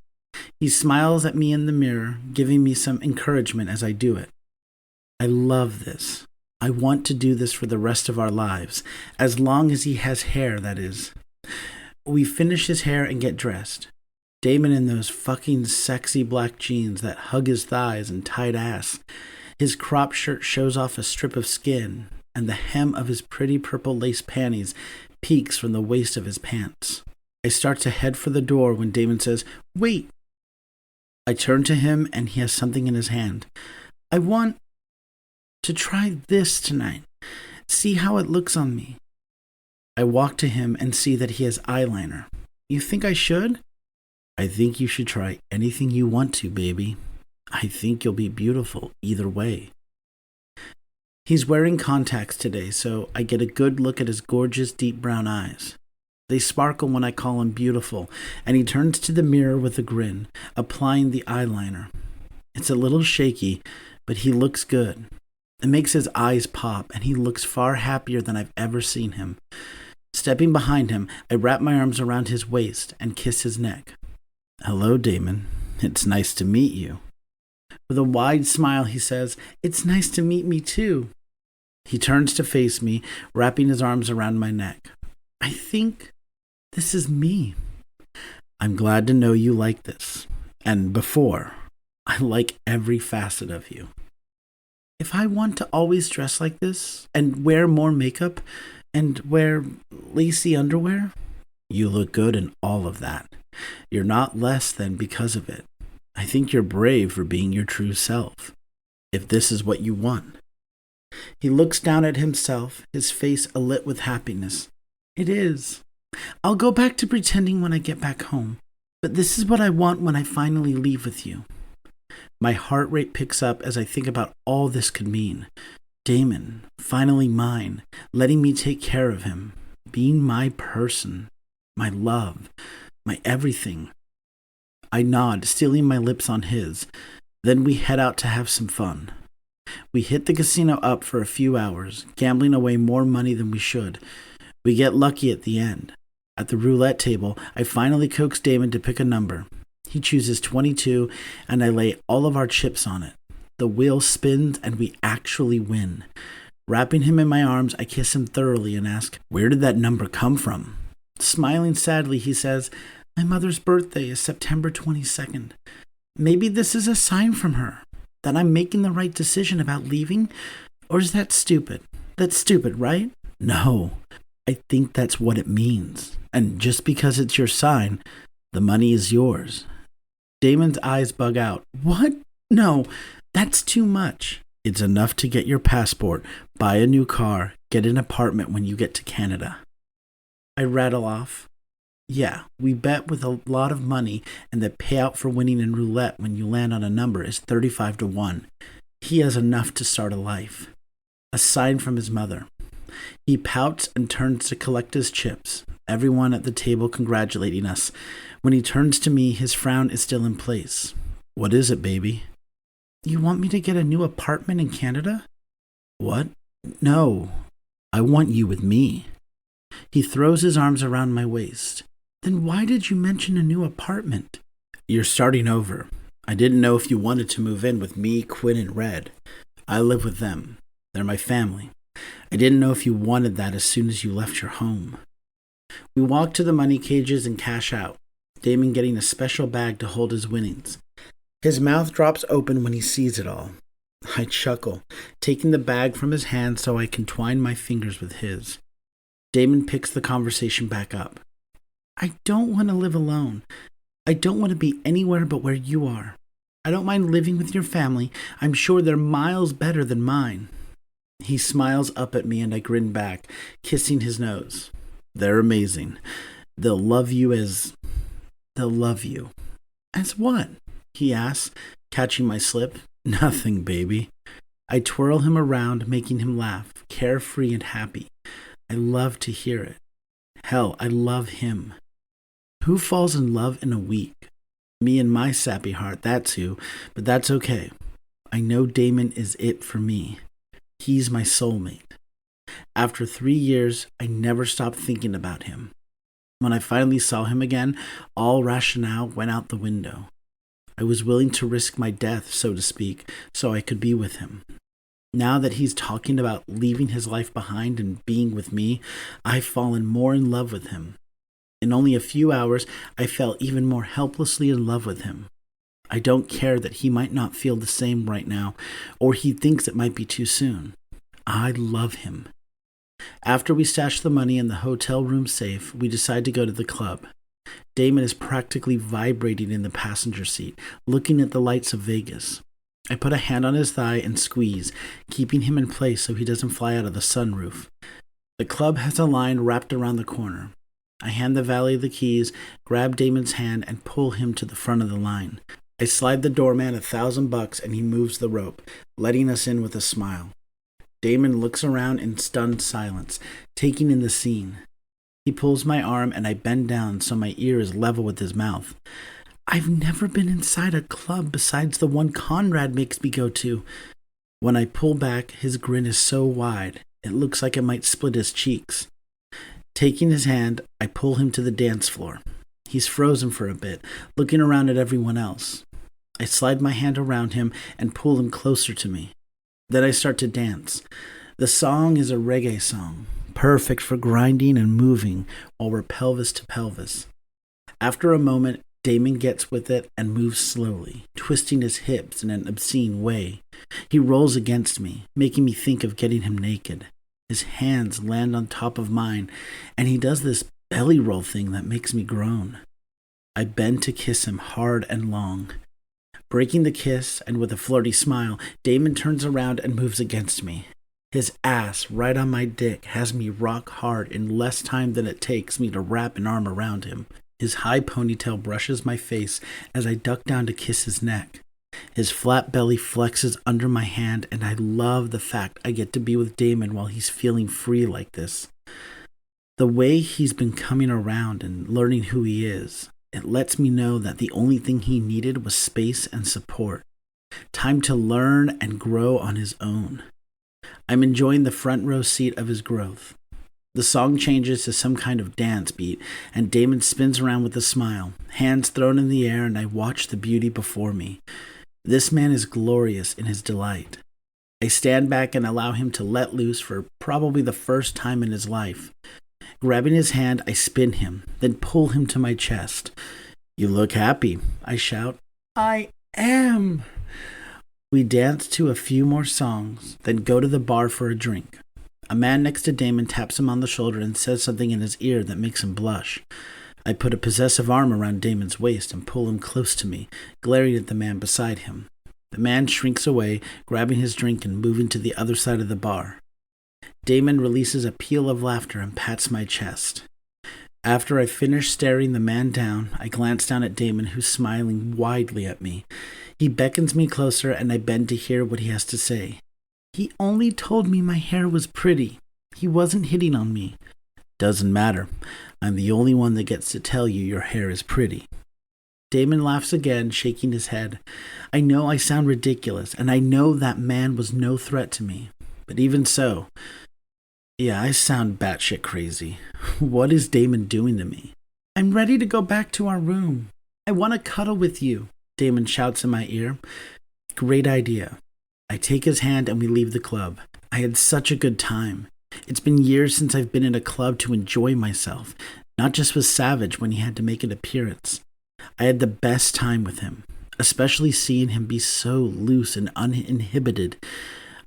He smiles at me in the mirror, giving me some encouragement as I do it. I love this. I want to do this for the rest of our lives, as long as he has hair, that is. We finish his hair and get dressed. Damon in those fucking sexy black jeans that hug his thighs and tight ass. His crop shirt shows off a strip of skin, and the hem of his pretty purple lace panties peeks from the waist of his pants. I start to head for the door when Damon says, Wait! I turn to him and he has something in his hand. I want to try this tonight. See how it looks on me. I walk to him and see that he has eyeliner. You think I should? I think you should try anything you want to, baby. I think you'll be beautiful either way. He's wearing contacts today, so I get a good look at his gorgeous deep brown eyes. They sparkle when I call him beautiful, and he turns to the mirror with a grin, applying the eyeliner. It's a little shaky, but he looks good. It makes his eyes pop, and he looks far happier than I've ever seen him. Stepping behind him, I wrap my arms around his waist and kiss his neck. Hello, Damon. It's nice to meet you. With a wide smile, he says, It's nice to meet me too. He turns to face me, wrapping his arms around my neck. I think this is me. I'm glad to know you like this. And before, I like every facet of you. If I want to always dress like this, and wear more makeup, and wear lacy underwear, you look good in all of that. You're not less than because of it. I think you're brave for being your true self, if this is what you want. He looks down at himself, his face alit with happiness. It is. I'll go back to pretending when I get back home. But this is what I want when I finally leave with you. My heart rate picks up as I think about all this could mean. Damon, finally mine, letting me take care of him, being my person, my love, my everything. I nod, stealing my lips on his. Then we head out to have some fun. We hit the casino up for a few hours, gambling away more money than we should. We get lucky at the end. At the roulette table, I finally coax Damon to pick a number. He chooses 22, and I lay all of our chips on it. The wheel spins, and we actually win. Wrapping him in my arms, I kiss him thoroughly and ask, "Where did that number come from?" Smiling sadly, he says, "My mother's birthday is September 22nd. Maybe this is a sign from her, that I'm making the right decision about leaving? Or is that stupid? That's stupid, right? No, I think that's what it means. And just because it's your sign, the money is yours." Damon's eyes bug out. "What? No, that's too much." "It's enough to get your passport, buy a new car, get an apartment when you get to Canada." I rattle off. "Yeah, we bet with a lot of money, and the payout for winning in roulette when you land on a number is 35 to 1. He has enough to start a life." A sign from his mother. He pouts and turns to collect his chips, everyone at the table congratulating us. When he turns to me, his frown is still in place. "What is it, baby?" "You want me to get a new apartment in Canada?" "What? No, I want you with me." He throws his arms around my waist. "Then why did you mention a new apartment?" "You're starting over. I didn't know if you wanted to move in with me, Quinn, and Red. I live with them. They're my family. I didn't know if you wanted that as soon as you left your home." We walk to the money cages and cash out, Damon getting a special bag to hold his winnings. His mouth drops open when he sees it all. I chuckle, taking the bag from his hand so I can twine my fingers with his. Damon picks the conversation back up. "I don't want to live alone. I don't want to be anywhere but where you are. I don't mind living with your family. I'm sure they're miles better than mine." He smiles up at me and I grin back, kissing his nose. "They're amazing. They'll love you as... They'll love you." "As what?" he asks, catching my slip. "Nothing, baby." I twirl him around, making him laugh, carefree and happy. I love to hear it. Hell, I love him. Who falls in love in a week? Me and my sappy heart, that's who, but that's okay. I know Damon is it for me. He's my soulmate. After 3 years, I never stopped thinking about him. When I finally saw him again, all rationale went out the window. I was willing to risk my death, so to speak, so I could be with him. Now that he's talking about leaving his life behind and being with me, I've fallen more in love with him. In only a few hours, I fell even more helplessly in love with him. I don't care that he might not feel the same right now, or he thinks it might be too soon. I love him. After we stash the money in the hotel room safe, we decide to go to the club. Damon is practically vibrating in the passenger seat, looking at the lights of Vegas. I put a hand on his thigh and squeeze, keeping him in place so he doesn't fly out of the sunroof. The club has a line wrapped around the corner. I hand the valet the keys, grab Damon's hand, and pull him to the front of the line. I slide the doorman $1,000 and he moves the rope, letting us in with a smile. Damon looks around in stunned silence, taking in the scene. He pulls my arm and I bend down so my ear is level with his mouth. I've never been inside a club besides the one Conrad makes me go to. When I pull back, his grin is so wide, it looks like it might split his cheeks. Taking his hand, I pull him to the dance floor. He's frozen for a bit, looking around at everyone else. I slide my hand around him and pull him closer to me. Then I start to dance. The song is a reggae song, perfect for grinding and moving while we're pelvis to pelvis. After a moment, Damon gets with it and moves slowly, twisting his hips in an obscene way. He rolls against me, making me think of getting him naked. His hands land on top of mine, and he does this belly roll thing that makes me groan. I bend to kiss him hard and long. Breaking the kiss, and with a flirty smile, Damon turns around and moves against me. His ass right on my dick has me rock hard in less time than it takes me to wrap an arm around him. His high ponytail brushes my face as I duck down to kiss his neck. His flat belly flexes under my hand, and I love the fact I get to be with Damon while he's feeling free like this. The way he's been coming around and learning who he is, it lets me know that the only thing he needed was space and support. Time to learn and grow on his own. I'm enjoying the front row seat of his growth. The song changes to some kind of dance beat, and Damon spins around with a smile, hands thrown in the air, and I watch the beauty before me. This man is glorious in his delight. I stand back and allow him to let loose for probably the first time in his life. Grabbing his hand, I spin him, then pull him to my chest. "You look happy," I shout. "I am." We dance to a few more songs, then go to the bar for a drink. A man next to Damon taps him on the shoulder and says something in his ear that makes him blush. I put a possessive arm around Damon's waist and pull him close to me, glaring at the man beside him. The man shrinks away, grabbing his drink and moving to the other side of the bar. Damon releases a peal of laughter and pats my chest. After I finish staring the man down, I glance down at Damon, who's smiling widely at me. He beckons me closer, and I bend to hear what he has to say. "He only told me my hair was pretty. He wasn't hitting on me." "Doesn't matter. I'm the only one that gets to tell you your hair is pretty." Damon laughs again, shaking his head. I know I sound ridiculous, and I know that man was no threat to me. But even so, yeah, I sound batshit crazy. What is Damon doing to me? "I'm ready to go back to our room. I want to cuddle with you," Damon shouts in my ear. Great idea. I take his hand and we leave the club. I had such a good time. It's been years since I've been in a club to enjoy myself, not just with Savage when he had to make an appearance. I had the best time with him, especially seeing him be so loose and uninhibited.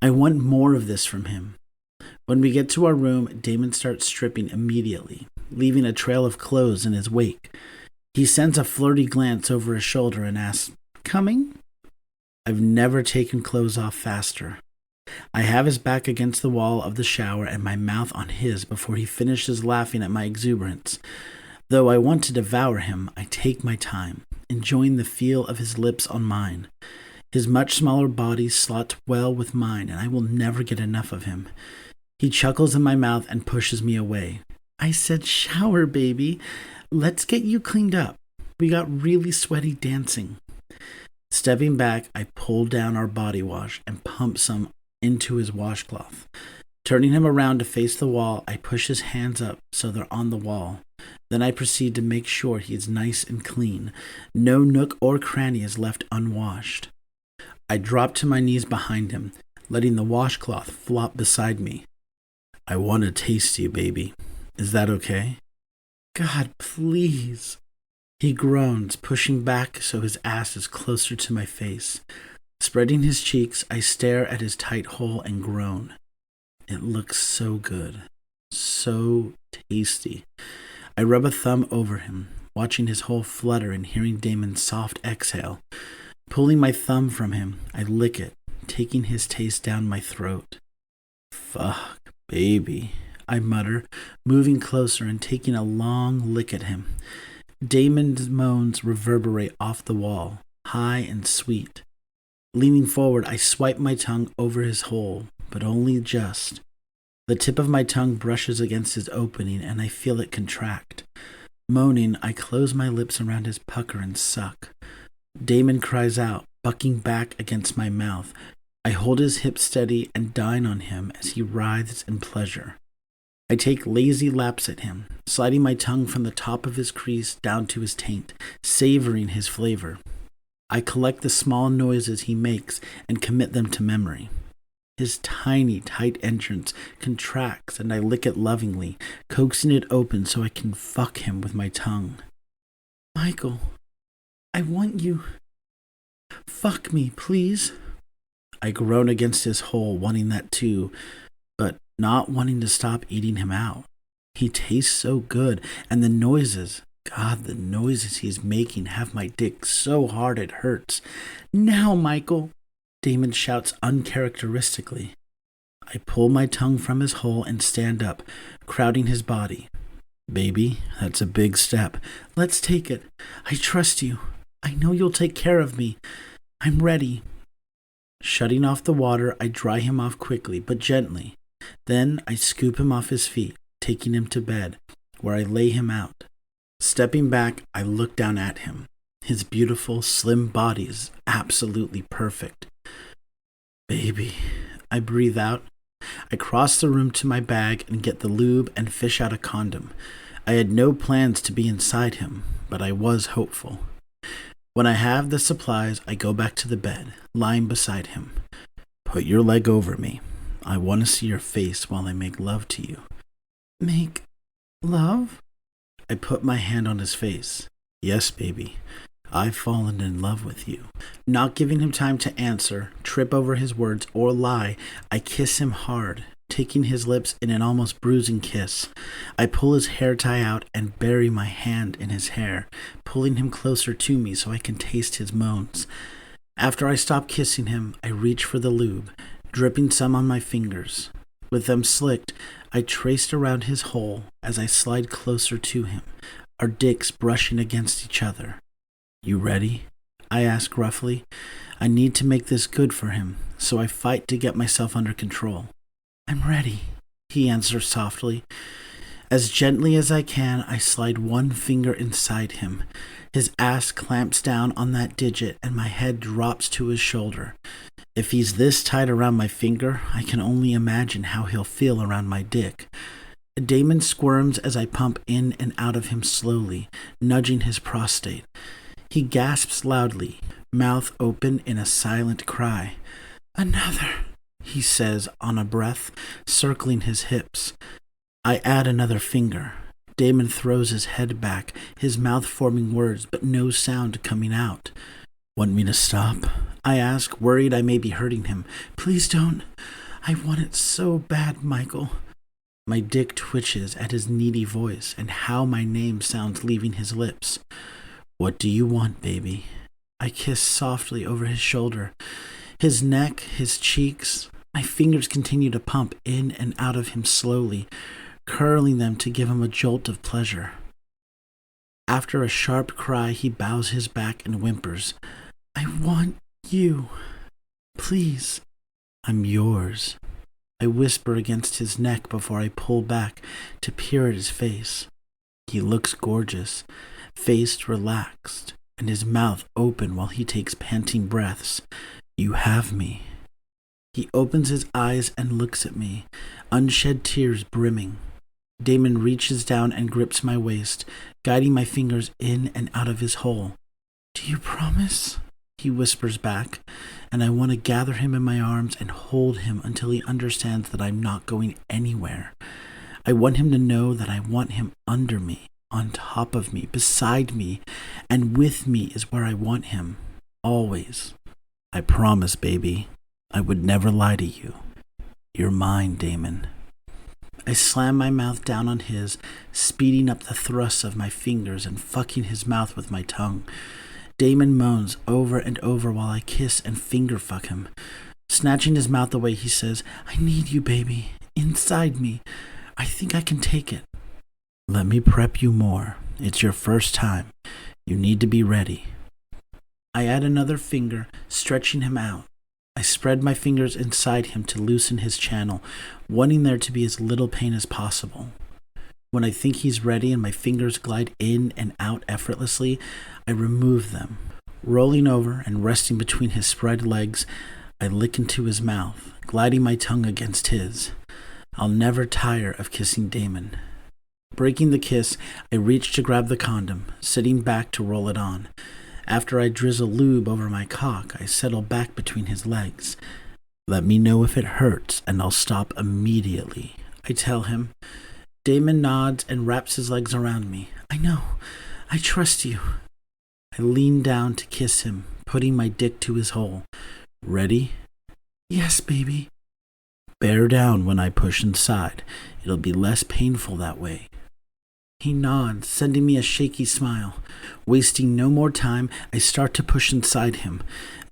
I want more of this from him. When we get to our room, Damon starts stripping immediately, leaving a trail of clothes in his wake. He sends a flirty glance over his shoulder and asks, "Coming?" I've never taken clothes off faster. I have his back against the wall of the shower and my mouth on his before he finishes laughing at my exuberance. Though I want to devour him, I take my time, enjoying the feel of his lips on mine. His much smaller body slots well with mine, and I will never get enough of him. He chuckles in my mouth and pushes me away. "I said shower, baby. Let's get you cleaned up. We got really sweaty dancing." Stepping back, I pull down our body wash and pump some into his washcloth. Turning him around to face the wall, I push his hands up so they're on the wall. Then I proceed to make sure he is nice and clean. No nook or cranny is left unwashed. I drop to my knees behind him, letting the washcloth flop beside me. "I want to taste you, baby. Is that okay?" "God, please." He groans, pushing back so his ass is closer to my face. Spreading his cheeks, I stare at his tight hole and groan. It looks so good. So tasty. I rub a thumb over him, watching his hole flutter and hearing Damon's soft exhale. Pulling my thumb from him, I lick it, taking his taste down my throat. "Fuck, baby," I mutter, moving closer and taking a long lick at him. Damon's moans reverberate off the wall, high and sweet. Leaning forward, I swipe my tongue over his hole, but only just. The tip of my tongue brushes against his opening, and I feel it contract. Moaning, I close my lips around his pucker and suck. Damon cries out, bucking back against my mouth. I hold his hips steady and dine on him as he writhes in pleasure. I take lazy laps at him, sliding my tongue from the top of his crease down to his taint, savoring his flavor. I collect the small noises he makes and commit them to memory. His tiny, tight entrance contracts, and I lick it lovingly, coaxing it open so I can fuck him with my tongue. "Michael, I want you. Fuck me, please." I groan against his hole, wanting that too, but not wanting to stop eating him out. He tastes so good, and the noises, God, the noises he's making have my dick so hard it hurts. "Now, Michael," Damon shouts uncharacteristically. I pull my tongue from his hole and stand up, crowding his body. Baby, that's a big step. Let's take it. I trust you. I know you'll take care of me. I'm ready. Shutting off the water, I dry him off quickly, but gently. Then I scoop him off his feet, taking him to bed, where I lay him out. Stepping back, I look down at him. His beautiful, slim body is absolutely perfect. Baby, I breathe out. I cross the room to my bag and get the lube and fish out a condom. I had no plans to be inside him, but I was hopeful. When I have the supplies, I go back to the bed, lying beside him. Put your leg over me. I want to see your face while I make love to you. Make love? I put my hand on his face. Yes, baby. I've fallen in love with you. Not giving him time to answer, trip over his words, or lie, I kiss him hard, taking his lips in an almost bruising kiss. I pull his hair tie out and bury my hand in his hair, pulling him closer to me so I can taste his moans. After I stop kissing him, I reach for the lube, dripping some on my fingers. With them slicked, I traced around his hole as I slide closer to him, our dicks brushing against each other. You ready? I ask roughly. I need to make this good for him, so I fight to get myself under control. I'm ready, he answers softly. As gently as I can, I slide one finger inside him. His ass clamps down on that digit and my head drops to his shoulder. If he's this tight around my finger, I can only imagine how he'll feel around my dick. Damon squirms as I pump in and out of him slowly, nudging his prostate. He gasps loudly, mouth open in a silent cry. Another, he says on a breath, circling his hips. I add another finger. Damon throws his head back, his mouth forming words, but no sound coming out. Want me to stop? I ask, worried I may be hurting him. Please don't. I want it so bad, Michael. My dick twitches at his needy voice and how my name sounds leaving his lips. What do you want, baby? I kiss softly over his shoulder, his neck, his cheeks. My fingers continue to pump in and out of him slowly, curling them to give him a jolt of pleasure. After a sharp cry, he bows his back and whimpers. I want you. Please. I'm yours. I whisper against his neck before I pull back to peer at his face. He looks gorgeous, face relaxed, and his mouth open while he takes panting breaths. You have me. He opens his eyes and looks at me, unshed tears brimming. Damon reaches down and grips my waist, guiding my fingers in and out of his hole. Do you promise? He whispers back, and I want to gather him in my arms and hold him until he understands that I'm not going anywhere. I want him to know that I want him under me, on top of me, beside me, and with me is where I want him, always. I promise, baby, I would never lie to you. You're mine, Damon. I slam my mouth down on his, speeding up the thrusts of my fingers and fucking his mouth with my tongue. Damon moans over and over while I kiss and finger fuck him. Snatching his mouth away, he says, I need you, baby, inside me. I think I can take it. Let me prep you more. It's your first time. You need to be ready. I add another finger, stretching him out. I spread my fingers inside him to loosen his channel, wanting there to be as little pain as possible. When I think he's ready and my fingers glide in and out effortlessly, I remove them. Rolling over and resting between his spread legs, I lick into his mouth, gliding my tongue against his. I'll never tire of kissing Damon. Breaking the kiss, I reach to grab the condom, sitting back to roll it on. After I drizzle lube over my cock, I settle back between his legs. Let me know if it hurts, and I'll stop immediately, I tell him. Damon nods and wraps his legs around me. I know. I trust you. I lean down to kiss him, putting my dick to his hole. Ready? Yes, baby. Bear down when I push inside. It'll be less painful that way. He nods, sending me a shaky smile. Wasting no more time, I start to push inside him.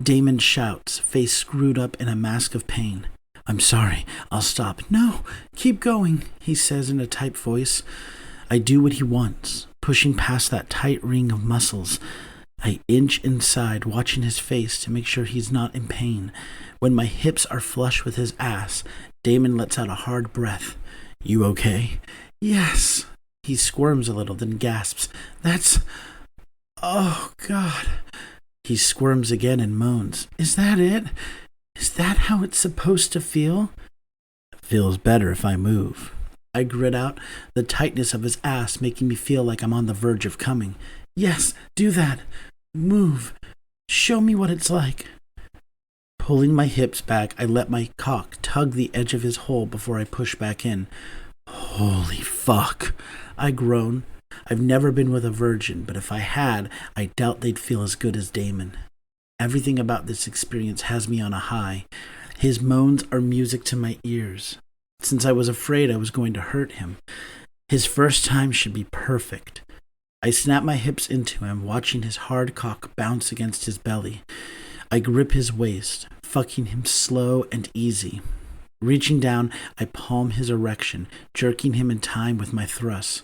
Damon shouts, face screwed up in a mask of pain. I'm sorry, I'll stop. No, keep going, he says in a tight voice. I do what he wants, pushing past that tight ring of muscles. I inch inside, watching his face to make sure he's not in pain. When my hips are flush with his ass, Damon lets out a hard breath. You okay? Yes. He squirms a little, then gasps. That's... Oh, God. He squirms again and moans. Is that it? Is that how it's supposed to feel? Feels better if I move. I grit out, the tightness of his ass making me feel like I'm on the verge of coming. Yes, do that. Move. Show me what it's like. Pulling my hips back, I let my cock tug the edge of his hole before I push back in. Holy fuck. I groan. I've never been with a virgin, but if I had, I doubt they'd feel as good as Damon. Everything about this experience has me on a high. His moans are music to my ears. Since I was afraid I was going to hurt him, his first time should be perfect. I snap my hips into him, watching his hard cock bounce against his belly. I grip his waist, fucking him slow and easy. Reaching down, I palm his erection, jerking him in time with my thrusts.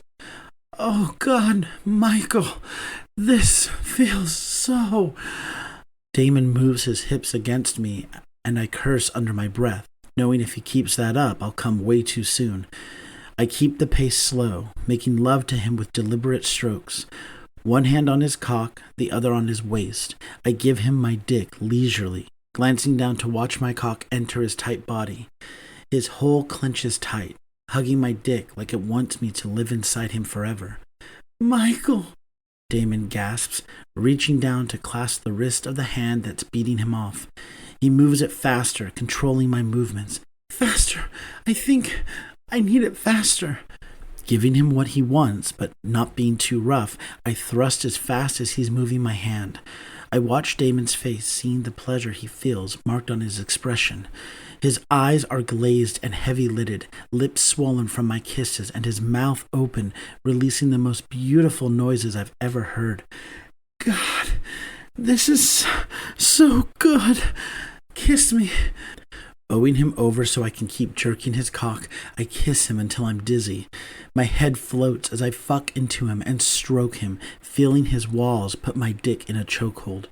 Oh, God, Michael, this feels so... Damon moves his hips against me, and I curse under my breath, knowing if he keeps that up, I'll come way too soon. I keep the pace slow, making love to him with deliberate strokes. One hand on his cock, the other on his waist. I give him my dick leisurely, glancing down to watch my cock enter his tight body. His hole clenches tight, hugging my dick like it wants me to live inside him forever. Michael, Damon gasps, reaching down to clasp the wrist of the hand that's beating him off. He moves it faster, controlling my movements. Faster! I think I need it faster. Giving him what he wants, but not being too rough, I thrust as fast as he's moving my hand. I watch Damon's face, seeing the pleasure he feels marked on his expression. His eyes are glazed and heavy-lidded, lips swollen from my kisses, and his mouth open, releasing the most beautiful noises I've ever heard. God, this is so good. Kiss me. Bowing him over so I can keep jerking his cock, I kiss him until I'm dizzy. My head floats as I fuck into him and stroke him, feeling his walls put my dick in a chokehold.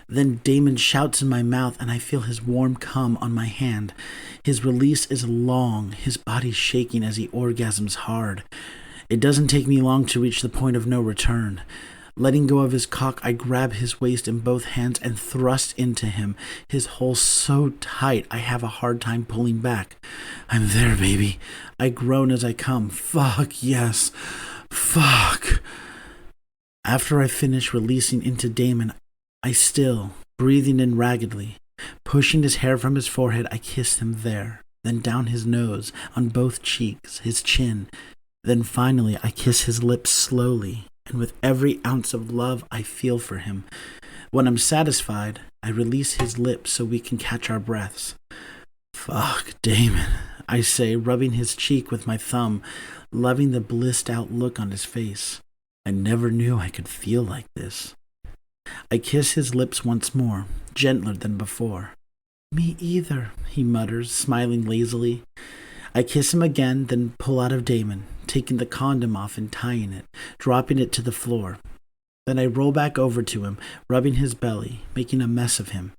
Then Damon shouts in my mouth and I feel his warm cum on my hand. His release is long, his body shaking as he orgasms hard. It doesn't take me long to reach the point of no return. Letting go of his cock, I grab his waist in both hands and thrust into him, his hole so tight I have a hard time pulling back. I'm there, baby. I groan as I come. Fuck, yes. Fuck. After I finish releasing into Damon, I still, breathing in raggedly. Pushing his hair from his forehead, I kiss him there, then down his nose, on both cheeks, his chin. Then finally, I kiss his lips slowly, and with every ounce of love I feel for him. When I'm satisfied, I release his lips so we can catch our breaths. Fuck, Damon, I say, rubbing his cheek with my thumb, loving the blissed-out look on his face. I never knew I could feel like this. I kiss his lips once more, gentler than before. Me either, he mutters, smiling lazily. I kiss him again, then pull out of Damon, taking the condom off and tying it, dropping it to the floor. Then I roll back over to him, rubbing his belly, making a mess of him.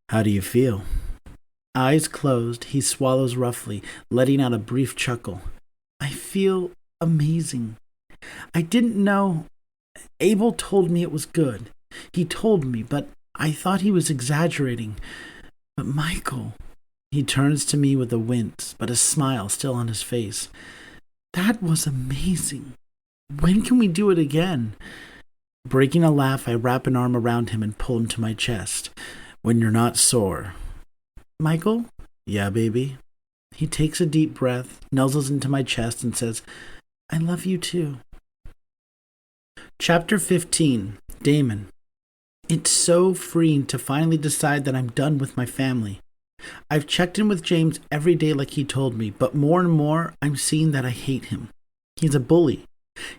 How do you feel? Eyes closed, he swallows roughly, letting out a brief chuckle. I feel amazing. I didn't know. Abel told me it was good. He told me, but I thought he was exaggerating. But Michael... He turns to me with a wince, but a smile still on his face. That was amazing. When can we do it again? Breaking a laugh, I wrap an arm around him and pull him to my chest. When you're not sore. Michael? Yeah, baby. He takes a deep breath, nuzzles into my chest, and says, I love you too. Chapter 15. Damon. It's so freeing to finally decide that I'm done with my family. I've checked in with James every day like he told me, but more and more I'm seeing that I hate him. He's a bully.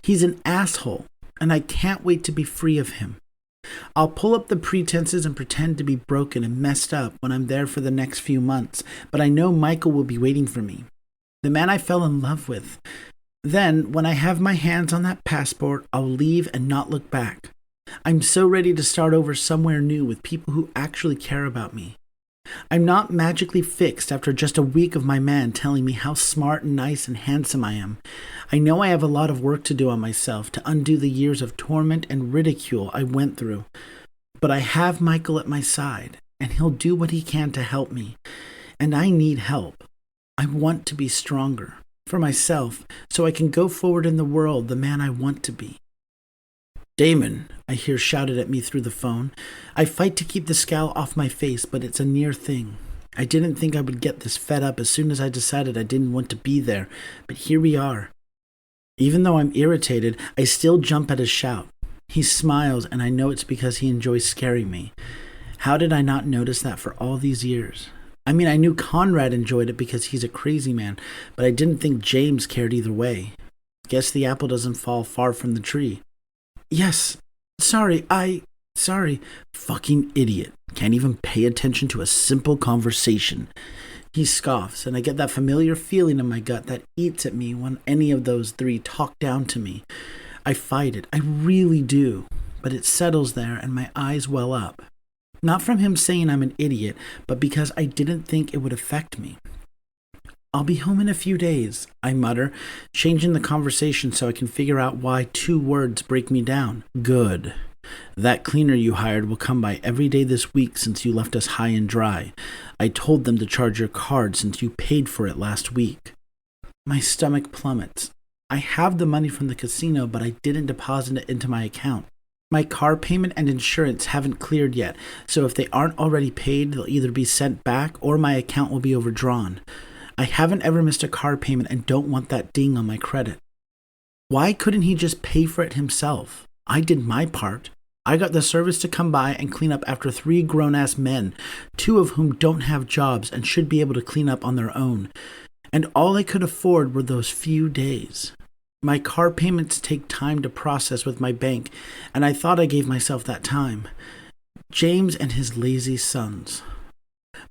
He's an asshole, and I can't wait to be free of him. I'll pull up the pretenses and pretend to be broken and messed up when I'm there for the next few months, but I know Michael will be waiting for me. The man I fell in love with. Then, when I have my hands on that passport, I'll leave and not look back. I'm so ready to start over somewhere new with people who actually care about me. I'm not magically fixed after just a week of my man telling me how smart and nice and handsome I am. I know I have a lot of work to do on myself to undo the years of torment and ridicule I went through. But I have Michael at my side, and he'll do what he can to help me. And I need help. I want to be stronger for myself so I can go forward in the world the man I want to be. Damon, I hear shouted at me through the phone. I fight to keep the scowl off my face, but it's a near thing. I didn't think I would get this fed up as soon as I decided I didn't want to be there, but here we are. Even though I'm irritated, I still jump at his shout. He smiles, and I know it's because he enjoys scaring me. How did I not notice that for all these years? I mean, I knew Conrad enjoyed it because he's a crazy man, but I didn't think James cared either way. Guess the apple doesn't fall far from the tree. Yes, sorry. Fucking idiot. Can't even pay attention to a simple conversation. He scoffs, and I get that familiar feeling in my gut that eats at me when any of those three talk down to me. I fight it, I really do, but it settles there and my eyes well up. Not from him saying I'm an idiot, but because I didn't think it would affect me. I'll be home in a few days, I mutter, changing the conversation so I can figure out why 2 words break me down. Good. That cleaner you hired will come by every day this week since you left us high and dry. I told them to charge your card since you paid for it last week. My stomach plummets. I have the money from the casino, but I didn't deposit it into my account. My car payment and insurance haven't cleared yet, so if they aren't already paid, they'll either be sent back or my account will be overdrawn. I haven't ever missed a car payment and don't want that ding on my credit. Why couldn't he just pay for it himself? I did my part. I got the service to come by and clean up after 3 grown-ass men, 2 of whom don't have jobs and should be able to clean up on their own. And all I could afford were those few days. My car payments take time to process with my bank, and I thought I gave myself that time. James and his lazy sons.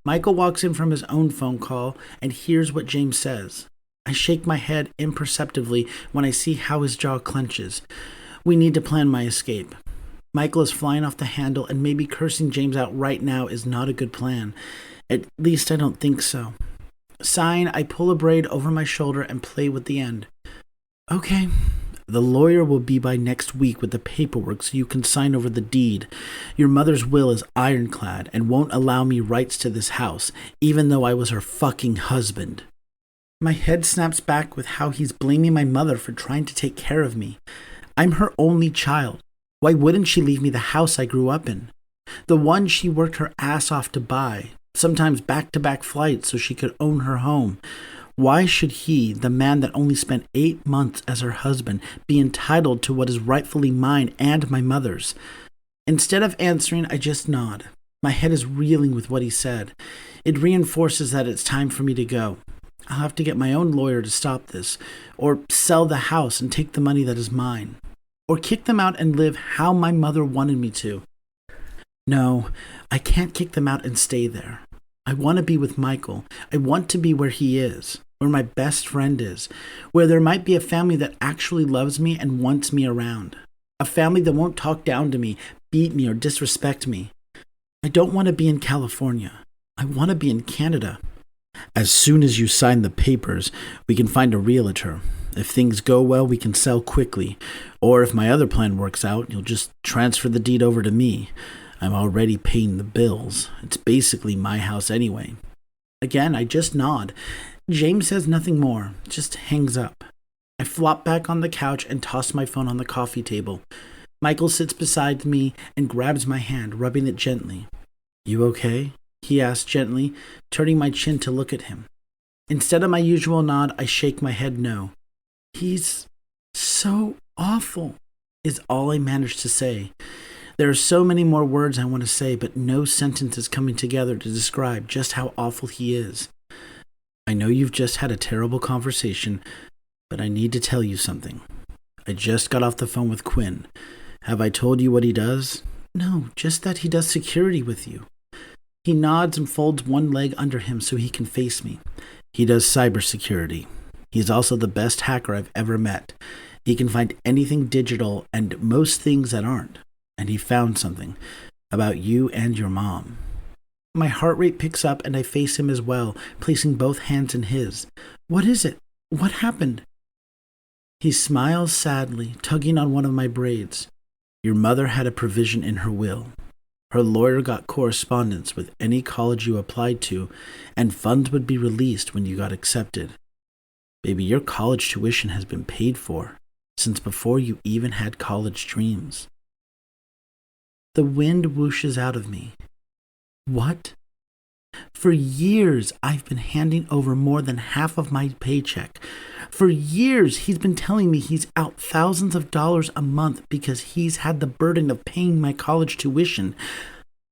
Michael walks in from his own phone call and hears what James says. I shake my head imperceptibly when I see how his jaw clenches. We need to plan my escape. Michael is flying off the handle, and maybe cursing James out right now is not a good plan. At least I don't think so. Sighing, I pull a braid over my shoulder and play with the end. Okay. The lawyer will be by next week with the paperwork so you can sign over the deed. Your mother's will is ironclad and won't allow me rights to this house, even though I was her fucking husband. My head snaps back with how he's blaming my mother for trying to take care of me. I'm her only child. Why wouldn't she leave me the house I grew up in? The one she worked her ass off to buy, sometimes back-to-back flights so she could own her home. Why should he, the man that only spent 8 months as her husband, be entitled to what is rightfully mine and my mother's? Instead of answering, I just nod. My head is reeling with what he said. It reinforces that it's time for me to go. I'll have to get my own lawyer to stop this, or sell the house and take the money that is mine, or kick them out and live how my mother wanted me to. No, I can't kick them out and stay there. I want to be with Michael. I want to be where he is, where my best friend is, where there might be a family that actually loves me and wants me around. A family that won't talk down to me, beat me, or disrespect me. I don't want to be in California. I want to be in Canada. As soon as you sign the papers, we can find a realtor. If things go well, we can sell quickly. Or if my other plan works out, you'll just transfer the deed over to me. I'm already paying the bills. It's basically my house anyway. Again, I just nod. James says nothing more, just hangs up. I flop back on the couch and toss my phone on the coffee table. Michael sits beside me and grabs my hand, rubbing it gently. You okay? He asks gently, turning my chin to look at him. Instead of my usual nod, I shake my head no. He's so awful, is all I manage to say. There are so many more words I want to say, but no sentence is coming together to describe just how awful he is. I know you've just had a terrible conversation, but I need to tell you something. I just got off the phone with Quinn. Have I told you what he does? No, just that he does security with you. He nods and folds one leg under him so he can face me. He does cybersecurity. He's also the best hacker I've ever met. He can find anything digital and most things that aren't. And he found something about you and your mom. My heart rate picks up and I face him as well, placing both hands in his. What is it? What happened? He smiles sadly, tugging on one of my braids. Your mother had a provision in her will. Her lawyer got correspondence with any college you applied to, and funds would be released when you got accepted. Baby, your college tuition has been paid for since before you even had college dreams. The wind whooshes out of me. What? For years, I've been handing over more than half of my paycheck. For years, he's been telling me he's out thousands of dollars a month because he's had the burden of paying my college tuition.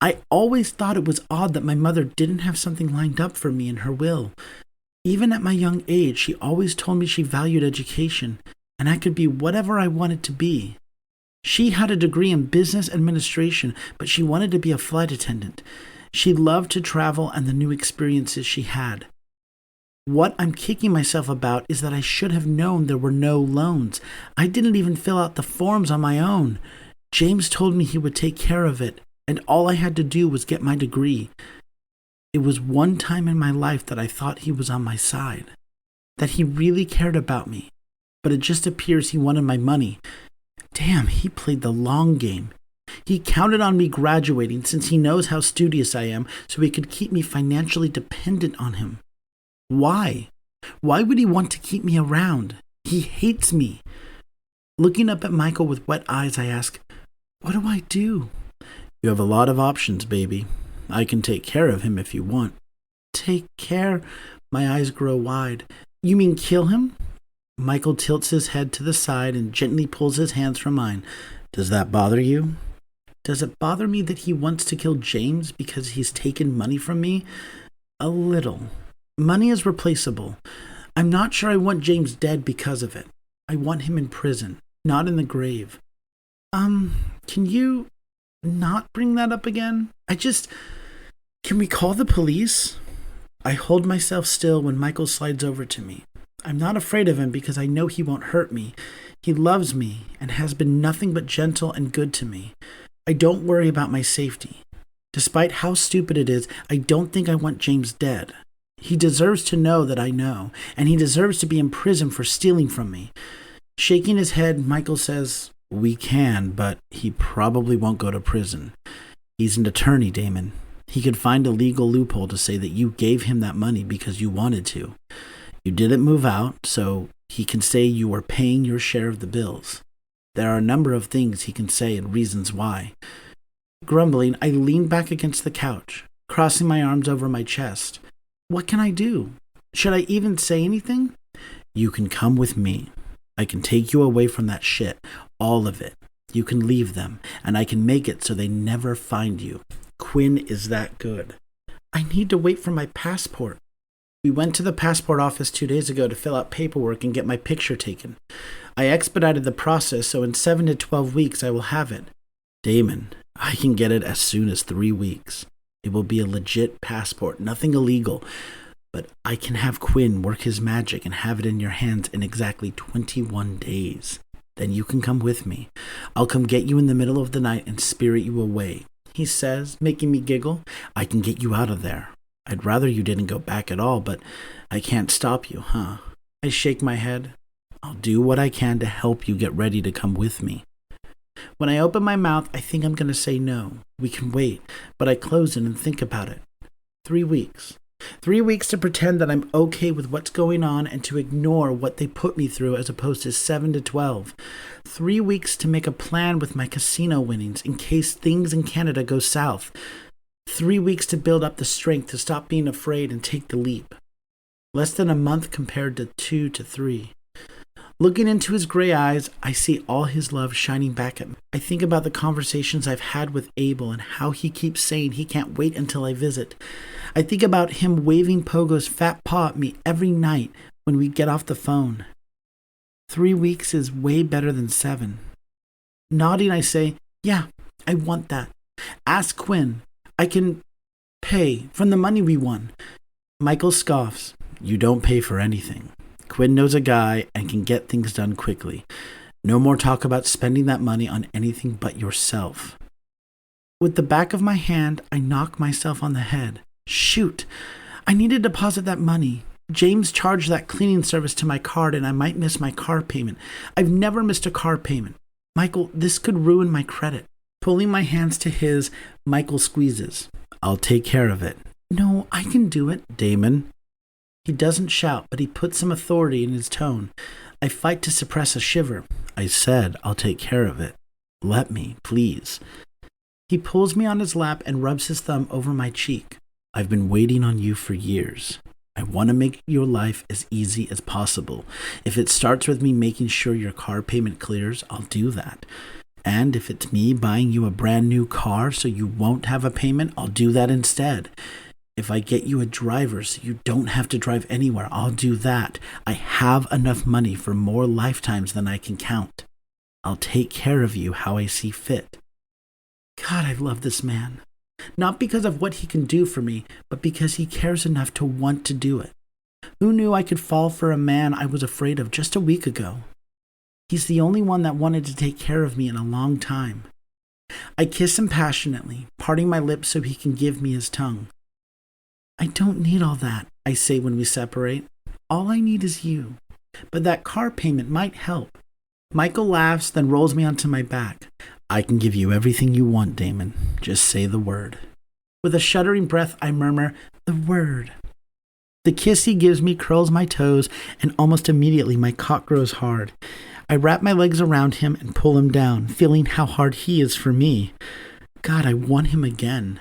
I always thought it was odd that my mother didn't have something lined up for me in her will. Even at my young age, she always told me she valued education, and I could be whatever I wanted to be. She had a degree in business administration, but she wanted to be a flight attendant. She loved to travel and the new experiences she had. What I'm kicking myself about is that I should have known there were no loans. I didn't even fill out the forms on my own. James told me he would take care of it, and all I had to do was get my degree. It was one time in my life that I thought he was on my side, that he really cared about me, but it just appears he wanted my money. Damn, he played the long game. He counted on me graduating since he knows how studious I am so he could keep me financially dependent on him. Why? Why would he want to keep me around? He hates me. Looking up at Michael with wet eyes, I ask, what do I do? You have a lot of options, baby. I can take care of him if you want. Take care? My eyes grow wide. You mean kill him? Michael tilts his head to the side and gently pulls his hands from mine. Does that bother you? Does it bother me that he wants to kill James because he's taken money from me? A little. Money is replaceable. I'm not sure I want James dead because of it. I want him in prison, not in the grave. Can you not bring that up again? Can we call the police? I hold myself still when Michael slides over to me. I'm not afraid of him because I know he won't hurt me. He loves me and has been nothing but gentle and good to me. I don't worry about my safety. Despite how stupid it is, I don't think I want James dead. He deserves to know that I know, and he deserves to be in prison for stealing from me. Shaking his head, Michael says, we can, but he probably won't go to prison. He's an attorney, Damon. He could find a legal loophole to say that you gave him that money because you wanted to. You didn't move out, so he can say you were paying your share of the bills. There are a number of things he can say and reasons why. Grumbling, I lean back against the couch, crossing my arms over my chest. What can I do? Should I even say anything? You can come with me. I can take you away from that shit, all of it. You can leave them, and I can make it so they never find you. Quinn is that good. I need to wait for my passport. We went to the passport office 2 days ago to fill out paperwork and get my picture taken. I expedited the process, so in 7 to 12 weeks I will have it. Damon, I can get it as soon as 3 weeks. It will be a legit passport, nothing illegal. But I can have Quinn work his magic and have it in your hands in exactly 21 days. Then you can come with me. I'll come get you in the middle of the night and spirit you away. He says, making me giggle. I can get you out of there. I'd rather you didn't go back at all, but I can't stop you, huh? I shake my head. I'll do what I can to help you get ready to come with me. When I open my mouth, I think I'm going to say no. We can wait, but I close it and think about it. 3 weeks. 3 weeks to pretend that I'm okay with what's going on and to ignore what they put me through as opposed to 7 to 12. 3 weeks to make a plan with my casino winnings in case things in Canada go south. 3 weeks to build up the strength to stop being afraid and take the leap. Less than a month compared to 2 to 3. Looking into his gray eyes, I see all his love shining back at me. I think about the conversations I've had with Abel and how he keeps saying he can't wait until I visit. I think about him waving Pogo's fat paw at me every night when we get off the phone. 3 weeks is way better than 7. Nodding, I say, yeah, I want that. Ask Quinn. I can pay from the money we won. Michael scoffs. You don't pay for anything. Quinn knows a guy and can get things done quickly. No more talk about spending that money on anything but yourself. With the back of my hand, I knock myself on the head. Shoot! I need to deposit that money. James charged that cleaning service to my card and I might miss my car payment. I've never missed a car payment. Michael, this could ruin my credit. Pulling my hands to his, Michael squeezes. I'll take care of it. No, I can do it, Damon. He doesn't shout, but he puts some authority in his tone. I fight to suppress a shiver. I said I'll take care of it. Let me, please. He pulls me on his lap and rubs his thumb over my cheek. I've been waiting on you for years. I want to make your life as easy as possible. If it starts with me making sure your car payment clears, I'll do that. And if it's me buying you a brand new car so you won't have a payment, I'll do that instead. If I get you a driver so you don't have to drive anywhere, I'll do that. I have enough money for more lifetimes than I can count. I'll take care of you how I see fit. God, I love this man. Not because of what he can do for me, but because he cares enough to want to do it. Who knew I could fall for a man I was afraid of just a week ago? He's the only one that wanted to take care of me in a long time. I kiss him passionately, parting my lips so he can give me his tongue. I don't need all that, I say when we separate. All I need is you. But that car payment might help. Michael laughs, then rolls me onto my back. I can give you everything you want, Damon. Just say the word. With a shuddering breath, I murmur, the word. The kiss he gives me curls my toes, and almost immediately my cock grows hard. I wrap my legs around him and pull him down, feeling how hard he is for me. God, I want him again.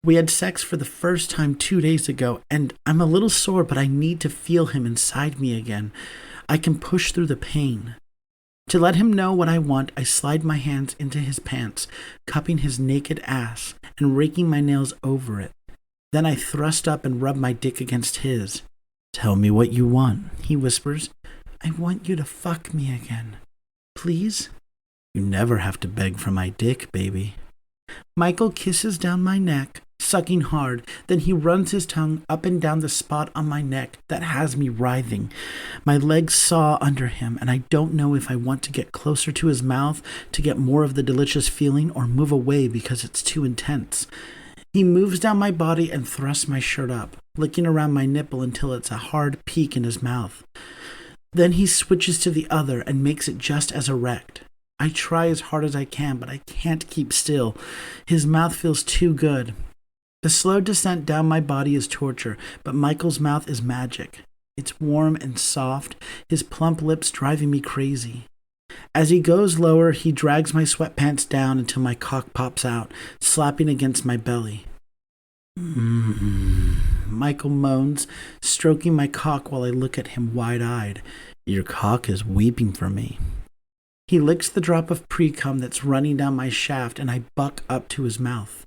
We had sex for the first time 2 days ago, and I'm a little sore, but I need to feel him inside me again. I can push through the pain. To let him know what I want, I slide my hands into his pants, cupping his naked ass and raking my nails over it. Then I thrust up and rub my dick against his. Tell me what you want, he whispers. I want you to fuck me again. Please? You never have to beg for my dick, baby. Michael kisses down my neck, sucking hard. Then he runs his tongue up and down the spot on my neck that has me writhing. My legs saw under him, and I don't know if I want to get closer to his mouth to get more of the delicious feeling or move away because it's too intense. He moves down my body and thrusts my shirt up, licking around my nipple until it's a hard peak in his mouth. Then he switches to the other and makes it just as erect. I try as hard as I can, but I can't keep still. His mouth feels too good. The slow descent down my body is torture, but Michael's mouth is magic. It's warm and soft, his plump lips driving me crazy. As he goes lower, he drags my sweatpants down until my cock pops out, slapping against my belly. Michael moans, stroking my cock while I look at him wide-eyed. Your cock is weeping for me. He licks the drop of pre-cum that's running down my shaft, and I buck up to his mouth.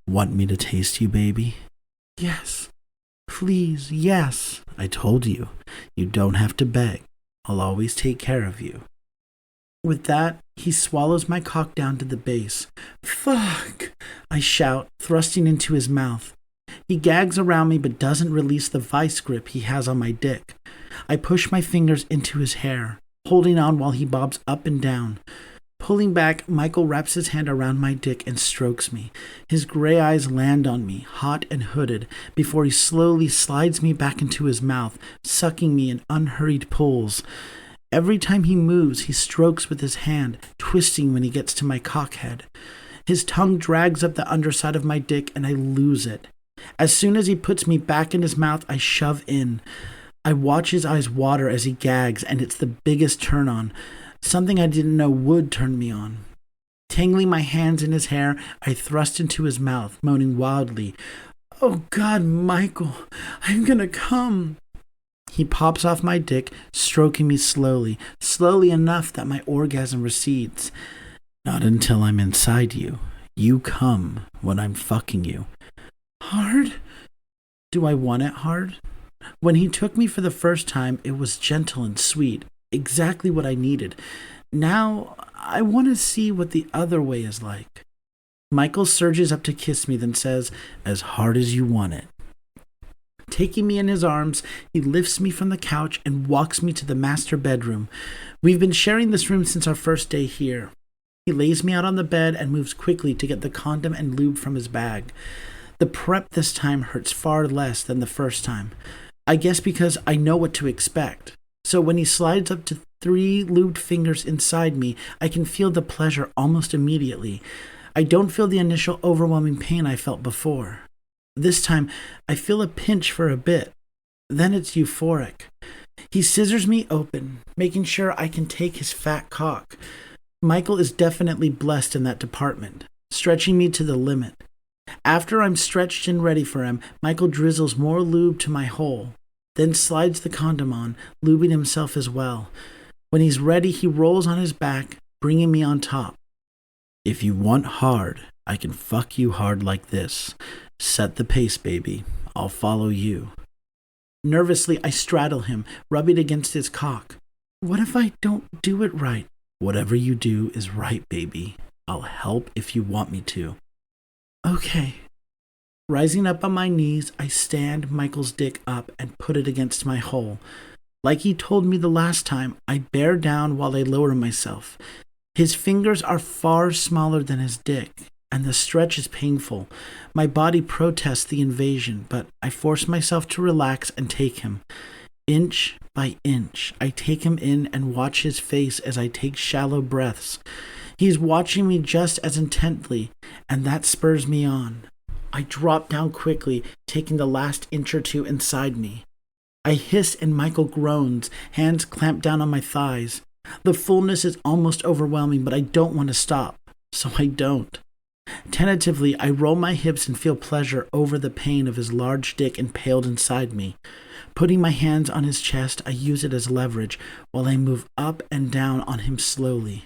Want me to taste you, baby? Yes. Please, yes. I told you. You don't have to beg. I'll always take care of you. With that, he swallows my cock down to the base. Fuck! I shout, thrusting into his mouth. He gags around me but doesn't release the vice grip he has on my dick. I push my fingers into his hair, holding on while he bobs up and down. Pulling back, Michael wraps his hand around my dick and strokes me. His gray eyes land on me, hot and hooded, before he slowly slides me back into his mouth, sucking me in unhurried pulls. Every time he moves, he strokes with his hand, twisting when he gets to my cockhead. His tongue drags up the underside of my dick, and I lose it. As soon as he puts me back in his mouth, I shove in. I watch his eyes water as he gags, and it's the biggest turn-on, something I didn't know would turn me on. Tangling my hands in his hair, I thrust into his mouth, moaning wildly, "Oh God, Michael, I'm gonna come." He pops off my dick, stroking me slowly, slowly enough that my orgasm recedes. Not until I'm inside you. You come when I'm fucking you. Hard? Do I want it hard? When he took me for the first time, it was gentle and sweet, exactly what I needed. Now, I want to see what the other way is like. Michael surges up to kiss me, then says, "As hard as you want it." Taking me in his arms, he lifts me from the couch and walks me to the master bedroom. We've been sharing this room since our first day here. He lays me out on the bed and moves quickly to get the condom and lube from his bag. The prep this time hurts far less than the first time. I guess because I know what to expect. So when he slides up to 3 lubed fingers inside me, I can feel the pleasure almost immediately. I don't feel the initial overwhelming pain I felt before. This time, I feel a pinch for a bit. Then it's euphoric. He scissors me open, making sure I can take his fat cock. Michael is definitely blessed in that department, stretching me to the limit. After I'm stretched and ready for him, Michael drizzles more lube to my hole, then slides the condom on, lubing himself as well. When he's ready, he rolls on his back, bringing me on top. If you want hard, I can fuck you hard like this. Set the pace, baby. I'll follow you. Nervously, I straddle him, rubbing against his cock. What if I don't do it right? Whatever you do is right, baby. I'll help if you want me to. Okay. Rising up on my knees, I stand Michael's dick up and put it against my hole. Like he told me the last time, I bear down while I lower myself. His fingers are far smaller than his dick, and the stretch is painful. My body protests the invasion, but I force myself to relax and take him. Inch by inch, I take him in and watch his face as I take shallow breaths. He's watching me just as intently, and that spurs me on. I drop down quickly, taking the last inch or two inside me. I hiss and Michael groans, hands clamp down on my thighs. The fullness is almost overwhelming, but I don't want to stop, so I don't. Tentatively, I roll my hips and feel pleasure over the pain of his large dick impaled inside me. Putting my hands on his chest, I use it as leverage while I move up and down on him slowly.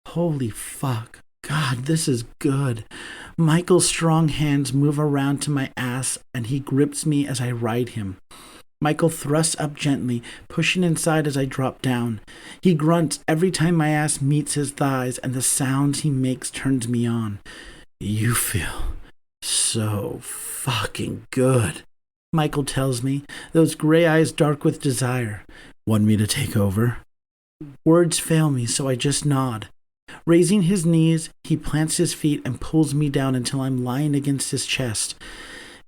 Holy fuck. God, this is good. Michael's strong hands move around to my ass and he grips me as I ride him. Michael thrusts up gently, pushing inside as I drop down. He grunts every time my ass meets his thighs and the sounds he makes turns me on. You feel so fucking good, Michael tells me, those gray eyes dark with desire. Want me to take over? Words fail me, so I just nod. Raising his knees, he plants his feet and pulls me down until I'm lying against his chest.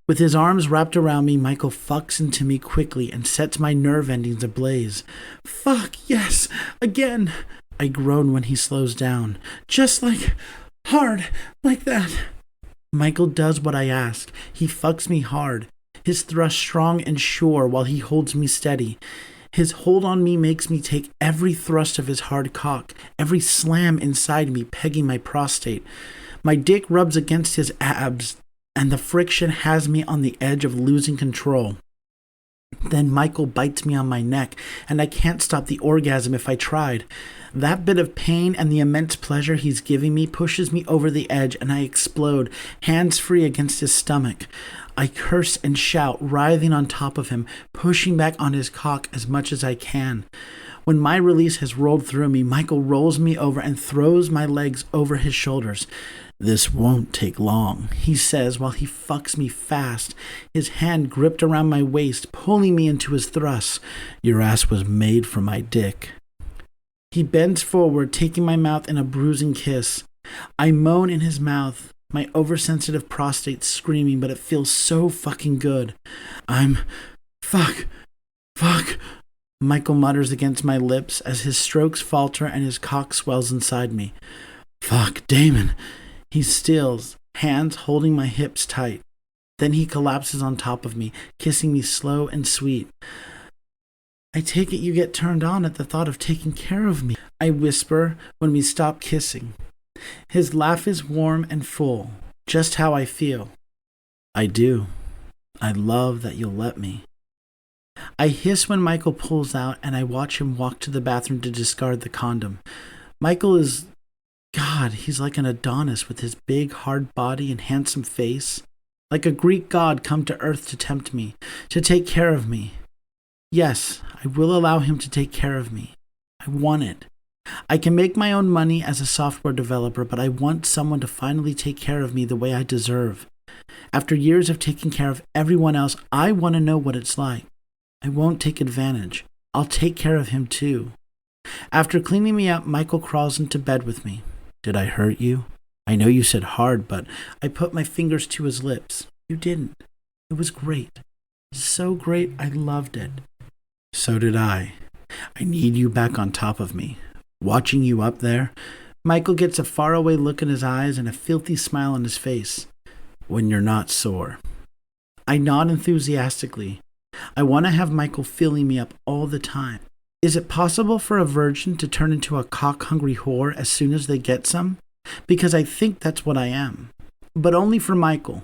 With his arms wrapped around me, Michael fucks into me quickly and sets my nerve endings ablaze. Fuck, yes, again, I groan when he slows down. Just hard, like that. Michael does what I ask. He fucks me hard, his thrust strong and sure while he holds me steady. His hold on me makes me take every thrust of his hard cock, every slam inside me pegging my prostate. My dick rubs against his abs, and the friction has me on the edge of losing control. Then Michael bites me on my neck, and I can't stop the orgasm if I tried. That bit of pain and the immense pleasure he's giving me pushes me over the edge, and I explode, hands free against his stomach. I curse and shout, writhing on top of him, pushing back on his cock as much as I can. When my release has rolled through me, Michael rolls me over and throws my legs over his shoulders. This won't take long, he says while he fucks me fast, his hand gripped around my waist, pulling me into his thrusts. Your ass was made for my dick. He bends forward, taking my mouth in a bruising kiss. I moan in his mouth, my oversensitive prostate screaming, but it feels so fucking good. Fuck, Michael mutters against my lips as his strokes falter and his cock swells inside me. Fuck, Damon. He stills, hands holding my hips tight. Then he collapses on top of me, kissing me slow and sweet. I take it you get turned on at the thought of taking care of me, I whisper when we stop kissing. His laugh is warm and full, just how I feel. I do. I love that you'll let me. I hiss when Michael pulls out, and I watch him walk to the bathroom to discard the condom. Michael is... God, he's like an Adonis with his big, hard body and handsome face. Like a Greek god come to earth to tempt me, to take care of me. Yes, I will allow him to take care of me. I want it. I can make my own money as a software developer, but I want someone to finally take care of me the way I deserve. After years of taking care of everyone else, I want to know what it's like. I won't take advantage. I'll take care of him too. After cleaning me up, Michael crawls into bed with me. Did I hurt you? I know you said hard, but I put my fingers to his lips. You didn't. It was great. So great, I loved it. So did I. I need you back on top of me. Watching you up there, Michael gets a faraway look in his eyes and a filthy smile on his face. When you're not sore. I nod enthusiastically. I want to have Michael filling me up all the time. Is it possible for a virgin to turn into a cock-hungry whore as soon as they get some? Because I think that's what I am. But only for Michael.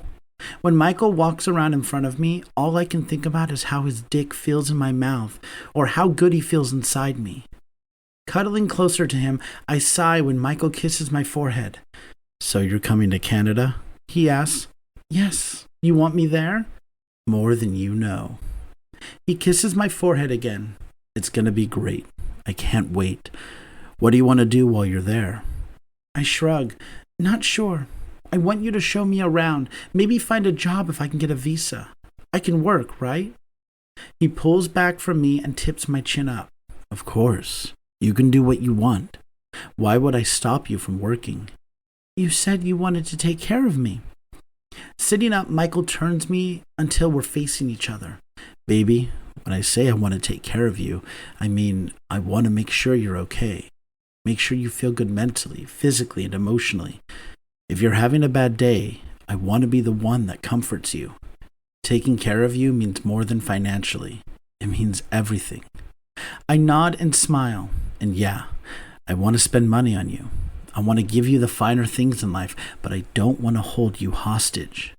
When Michael walks around in front of me, all I can think about is how his dick feels in my mouth, or how good he feels inside me. Cuddling closer to him, I sigh when Michael kisses my forehead. So you're coming to Canada? He asks. Yes. You want me there? More than you know. He kisses my forehead again. It's going to be great. I can't wait. What do you want to do while you're there? I shrug. Not sure. I want you to show me around. Maybe find a job if I can get a visa. I can work, right? He pulls back from me and tips my chin up. Of course. You can do what you want. Why would I stop you from working? You said you wanted to take care of me. Sitting up, Michael turns me until we're facing each other. Baby, when I say I want to take care of you, I mean I want to make sure you're okay. Make sure you feel good mentally, physically, and emotionally. If you're having a bad day, I want to be the one that comforts you. Taking care of you means more than financially. It means everything. I nod and smile, and yeah, I want to spend money on you. I want to give you the finer things in life, but I don't want to hold you hostage.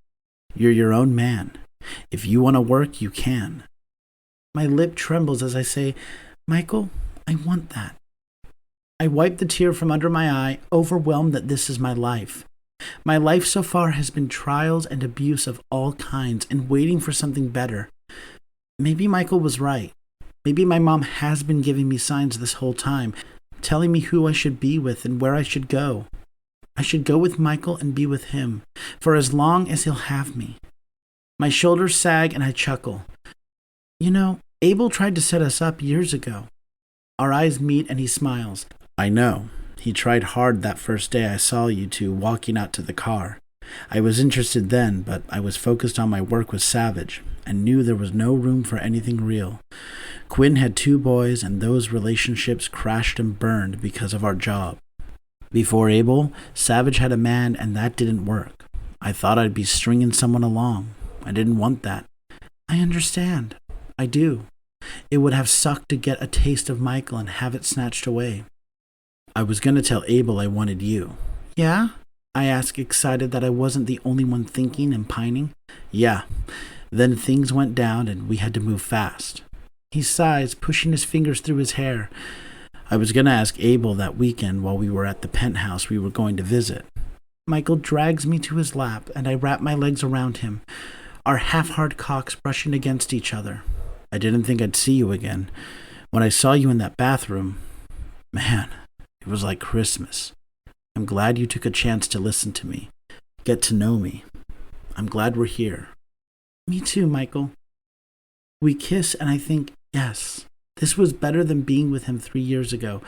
You're your own man. If you want to work, you can. My lip trembles as I say, Michael, I want that. I wipe the tear from under my eye, overwhelmed that this is my life. My life so far has been trials and abuse of all kinds and waiting for something better. Maybe Michael was right. Maybe my mom has been giving me signs this whole time, telling me who I should be with and where I should go. I should go with Michael and be with him, for as long as he'll have me. My shoulders sag and I chuckle. You know, Abel tried to set us up years ago. Our eyes meet and he smiles. I know. He tried hard that first day I saw you two walking out to the car. I was interested then, but I was focused on my work with Savage and knew there was no room for anything real. Quinn had 2 boys, and those relationships crashed and burned because of our job. Before Abel, Savage had a man, and that didn't work. I thought I'd be stringing someone along. I didn't want that. I understand. I do. It would have sucked to get a taste of Michael and have it snatched away. I was going to tell Abel I wanted you. Yeah? I asked, excited that I wasn't the only one thinking and pining. Yeah. Then things went down and we had to move fast. He sighs, pushing his fingers through his hair. I was going to ask Abel that weekend while we were at the penthouse we were going to visit. Michael drags me to his lap and I wrap my legs around him, our half-hard cocks brushing against each other. I didn't think I'd see you again. When I saw you in that bathroom, man, it was like Christmas. I'm glad you took a chance to listen to me, get to know me. I'm glad we're here. Me too, Michael. We kiss and I think, yes, this was better than being with him 3 years ago.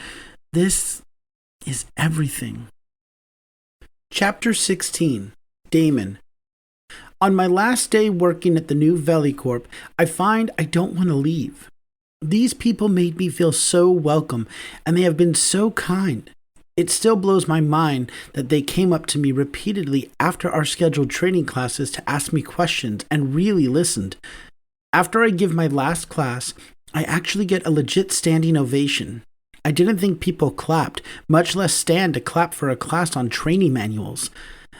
This is everything. Chapter 16, Damon. On my last day working at the new Velicorp, I find I don't want to leave. These people made me feel so welcome, and they have been so kind. It still blows my mind that they came up to me repeatedly after our scheduled training classes to ask me questions and really listened. After I give my last class, I actually get a legit standing ovation. I didn't think people clapped, much less stand to clap for a class on training manuals.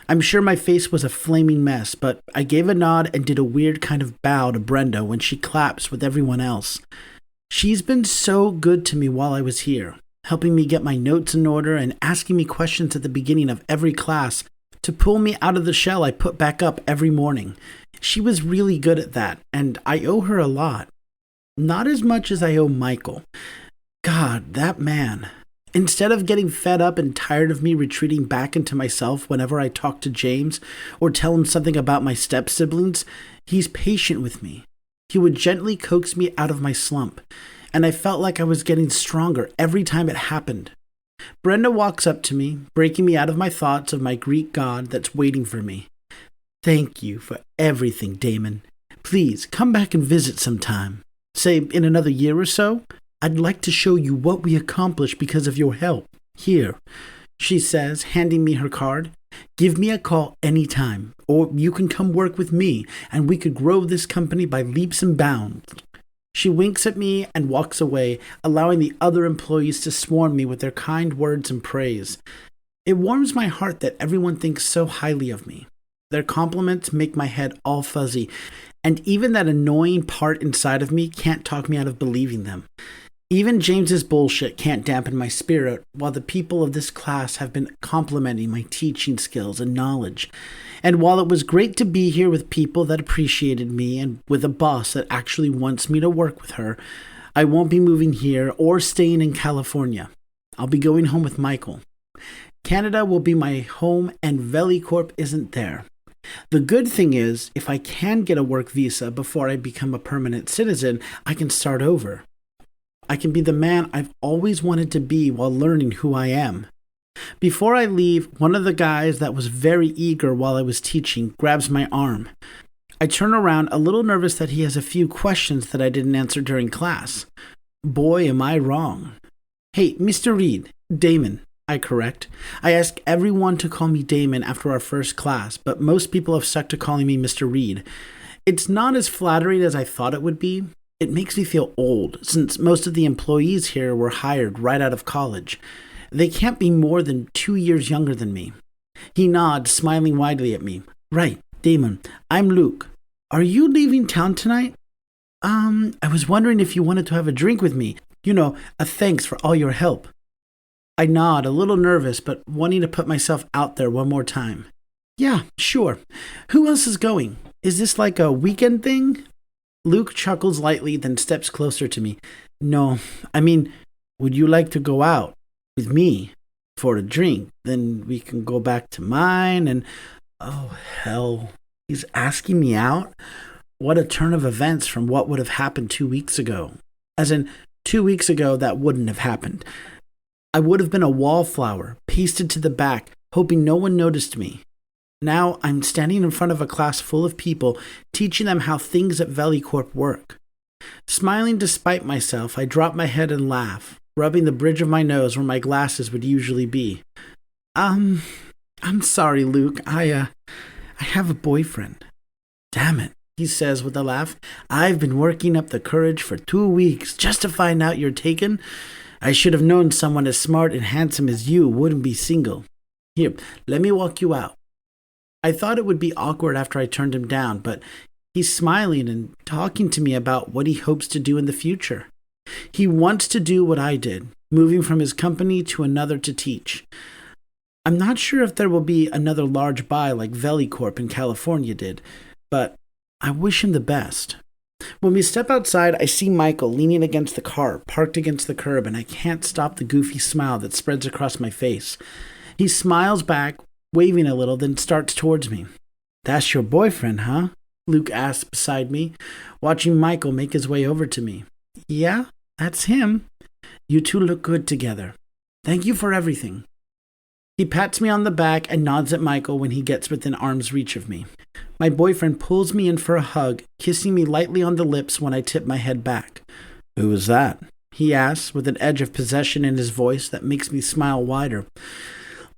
I'm sure my face was a flaming mess, but I gave a nod and did a weird kind of bow to Brenda when she claps with everyone else. She's been so good to me while I was here, helping me get my notes in order and asking me questions at the beginning of every class to pull me out of the shell I put back up every morning. She was really good at that, and I owe her a lot. Not as much as I owe Michael. God, that man. Instead of getting fed up and tired of me retreating back into myself whenever I talk to James or tell him something about my step-siblings, he's patient with me. He would gently coax me out of my slump, and I felt like I was getting stronger every time it happened. Brenda walks up to me, breaking me out of my thoughts of my Greek god that's waiting for me. Thank you for everything, Damon. Please come back and visit sometime. Say in another year or so. I'd like to show you what we accomplished because of your help. Here, she says, handing me her card. Give me a call anytime, or you can come work with me, and we could grow this company by leaps and bounds. She winks at me and walks away, allowing the other employees to swarm me with their kind words and praise. It warms my heart that everyone thinks so highly of me. Their compliments make my head all fuzzy, and even that annoying part inside of me can't talk me out of believing them. Even James's bullshit can't dampen my spirit, while the people of this class have been complimenting my teaching skills and knowledge. And while it was great to be here with people that appreciated me and with a boss that actually wants me to work with her, I won't be moving here or staying in California. I'll be going home with Michael. Canada will be my home, and VeliCorp isn't there. The good thing is, if I can get a work visa before I become a permanent citizen, I can start over. I can be the man I've always wanted to be while learning who I am. Before I leave, one of the guys that was very eager while I was teaching grabs my arm. I turn around, a little nervous that he has a few questions that I didn't answer during class. Boy, am I wrong. Hey, Mr. Reed, Damon, I correct. I ask everyone to call me Damon after our first class, but most people have stuck to calling me Mr. Reed. It's not as flattering as I thought it would be. It makes me feel old, since most of the employees here were hired right out of college. They can't be more than 2 years younger than me. He nods, smiling widely at me. Right, Damon, I'm Luke. Are you leaving town tonight? I was wondering if you wanted to have a drink with me. You know, a thanks for all your help. I nod, a little nervous, but wanting to put myself out there one more time. Yeah, sure. Who else is going? Is this like a weekend thing? Luke chuckles lightly, then steps closer to me. No, I mean, would you like to go out with me for a drink? Then we can go back to mine and... Oh, hell. He's asking me out? What a turn of events from what would have happened 2 weeks ago. As in, 2 weeks ago, that wouldn't have happened. I would have been a wallflower, pasted to the back, hoping no one noticed me. Now I'm standing in front of a class full of people, teaching them how things at VeliCorp work. Smiling despite myself, I drop my head and laugh, rubbing the bridge of my nose where my glasses would usually be. I'm sorry, Luke. I have a boyfriend. Damn it, he says with a laugh. I've been working up the courage for 2 weeks just to find out you're taken. I should have known someone as smart and handsome as you wouldn't be single. Here, let me walk you out. I thought it would be awkward after I turned him down, but he's smiling and talking to me about what he hopes to do in the future. He wants to do what I did, moving from his company to another to teach. I'm not sure if there will be another large buy like VeliCorp in California did, but I wish him the best. When we step outside, I see Michael leaning against the car, parked against the curb, and I can't stop the goofy smile that spreads across my face. He smiles back, waving a little, then starts towards me. That's your boyfriend, huh? Luke asks beside me, watching Michael make his way over to me. Yeah, that's him. You two look good together. Thank you for everything. He pats me on the back and nods at Michael when he gets within arm's reach of me. My boyfriend pulls me in for a hug, kissing me lightly on the lips when I tip my head back. Who is that? He asks, with an edge of possession in his voice that makes me smile wider.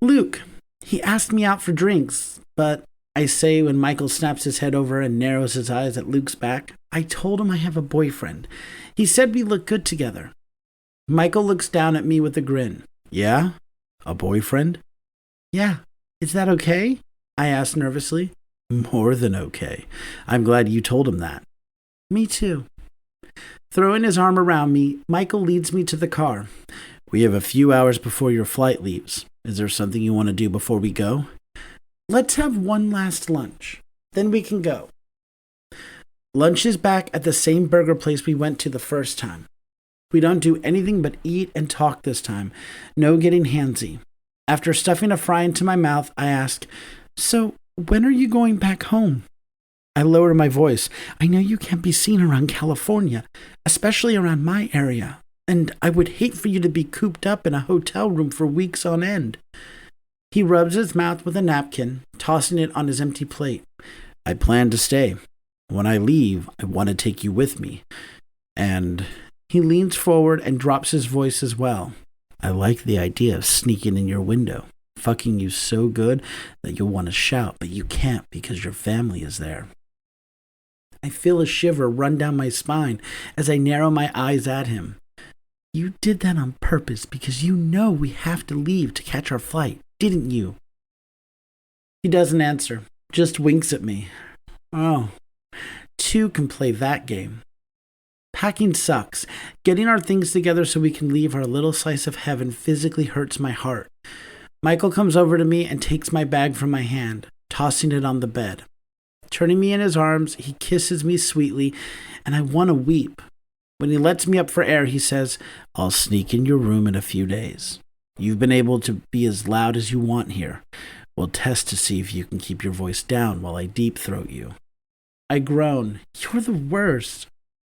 Luke. He asked me out for drinks, but I say when Michael snaps his head over and narrows his eyes at Luke's back, I told him I have a boyfriend. He said we look good together. Michael looks down at me with a grin. Yeah? A boyfriend? Yeah. Is that okay? I asked nervously. More than okay. I'm glad you told him that. Me too. Throwing his arm around me, Michael leads me to the car. We have a few hours before your flight leaves. Is there something you want to do before we go? Let's have one last lunch. Then we can go. Lunch is back at the same burger place we went to the first time. We don't do anything but eat and talk this time. No getting handsy. After stuffing a fry into my mouth, I ask, "So, when are you going back home?" I lower my voice. "I know you can't be seen around California, especially around my area, and I would hate for you to be cooped up in a hotel room for weeks on end." He rubs his mouth with a napkin, tossing it on his empty plate. "I plan to stay. When I leave, I want to take you with me." And he leans forward and drops his voice as well. "I like the idea of sneaking in your window, fucking you so good that you'll want to shout, but you can't because your family is there." I feel a shiver run down my spine as I narrow my eyes at him. "You did that on purpose because you know we have to leave to catch our flight, didn't you?" He doesn't answer, just winks at me. Oh, two can play that game. Packing sucks. Getting our things together so we can leave our little slice of heaven physically hurts my heart. Michael comes over to me and takes my bag from my hand, tossing it on the bed. Turning me in his arms, he kisses me sweetly, and I want to weep. When he lets me up for air, he says, "I'll sneak in your room in a few days. You've been able to be as loud as you want here. We'll test to see if you can keep your voice down while I deep throat you." I groan. "You're the worst."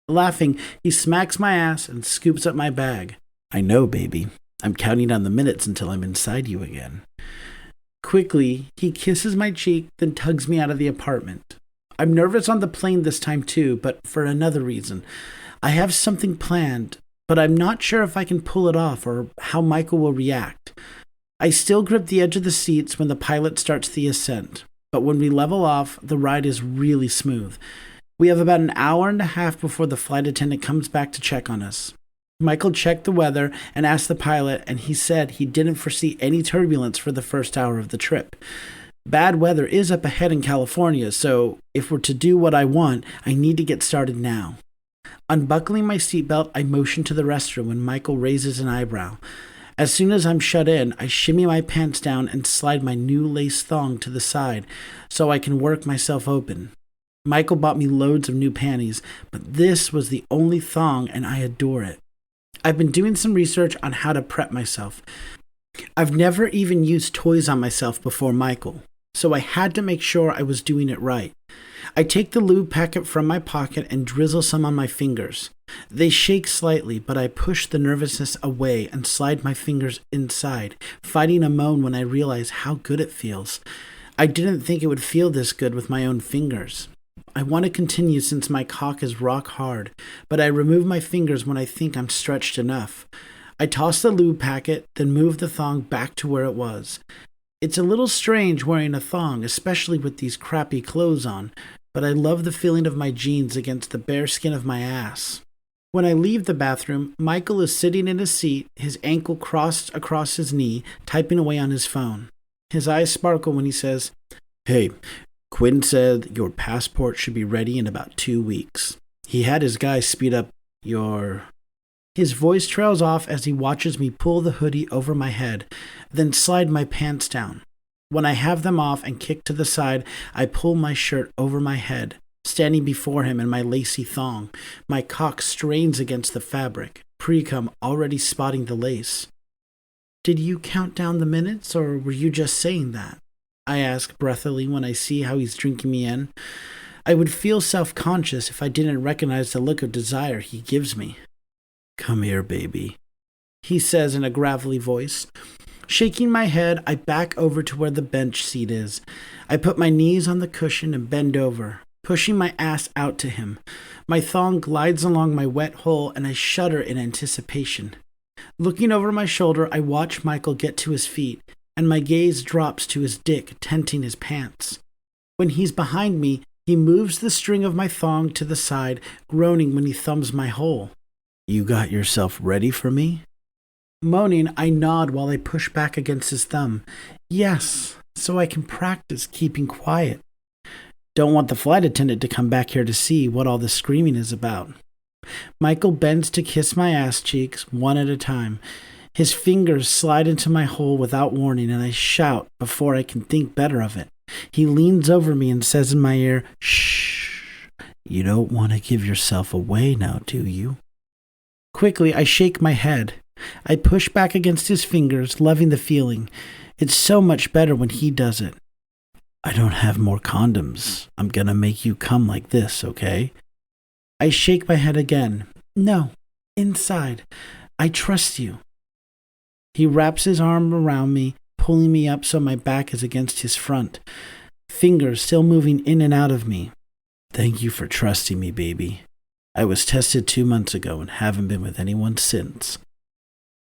Laughing, he smacks my ass and scoops up my bag. "I know, baby. I'm counting down the minutes until I'm inside you again." Quickly, he kisses my cheek, then tugs me out of the apartment. I'm nervous on the plane this time too, but for another reason. I have something planned, but I'm not sure if I can pull it off or how Michael will react. I still grip the edge of the seats when the pilot starts the ascent, but when we level off, the ride is really smooth. We have about an hour and a half before the flight attendant comes back to check on us. Michael checked the weather and asked the pilot, and he said he didn't foresee any turbulence for the first hour of the trip. Bad weather is up ahead in California, so if we're to do what I want, I need to get started now. Unbuckling my seatbelt, I motion to the restroom when Michael raises an eyebrow. As soon as I'm shut in, I shimmy my pants down and slide my new lace thong to the side so I can work myself open. Michael bought me loads of new panties, but this was the only thong and I adore it. I've been doing some research on how to prep myself. I've never even used toys on myself before Michael, so I had to make sure I was doing it right. I take the lube packet from my pocket and drizzle some on my fingers. They shake slightly, but I push the nervousness away and slide my fingers inside, fighting a moan when I realize how good it feels. I didn't think it would feel this good with my own fingers. I want to continue since my cock is rock hard, but I remove my fingers when I think I'm stretched enough. I toss the lube packet, then move the thong back to where it was. It's a little strange wearing a thong, especially with these crappy clothes on, but I love the feeling of my jeans against the bare skin of my ass. When I leave the bathroom, Michael is sitting in his seat, his ankle crossed across his knee, typing away on his phone. His eyes sparkle when he says, "Hey, Quinn said your passport should be ready in about 2 weeks. He had his guy speed up your..." His voice trails off as he watches me pull the hoodie over my head, then slide my pants down. When I have them off and kick to the side, I pull my shirt over my head, standing before him in my lacy thong. My cock strains against the fabric, pre-cum already spotting the lace. "Did you count down the minutes, or were you just saying that?" I ask breathily when I see how he's drinking me in. I would feel self-conscious if I didn't recognize the look of desire he gives me. "Come here, baby," he says in a gravelly voice. Shaking my head, I back over to where the bench seat is. I put my knees on the cushion and bend over, pushing my ass out to him. My thong glides along my wet hole and I shudder in anticipation. Looking over my shoulder, I watch Michael get to his feet, and my gaze drops to his dick tenting his pants. When he's behind me, he moves the string of my thong to the side, groaning when he thumbs my hole. "You got yourself ready for me?" Moaning, I nod while I push back against his thumb. "Yes, so I can practice keeping quiet. Don't want the flight attendant to come back here to see what all this screaming is about." Michael bends to kiss my ass cheeks, one at a time. His fingers slide into my hole without warning, and I shout before I can think better of it. He leans over me and says in my ear, "Shh, you don't want to give yourself away now, do you?" Quickly, I shake my head. I push back against his fingers, loving the feeling. It's so much better when he does it. I don't have more condoms. I'm gonna make you come like this, okay? I shake my head again. No, inside. I trust you. He wraps his arm around me, pulling me up so my back is against his front. Fingers still moving in and out of me. Thank you for trusting me, baby. I was tested 2 months ago and haven't been with anyone since.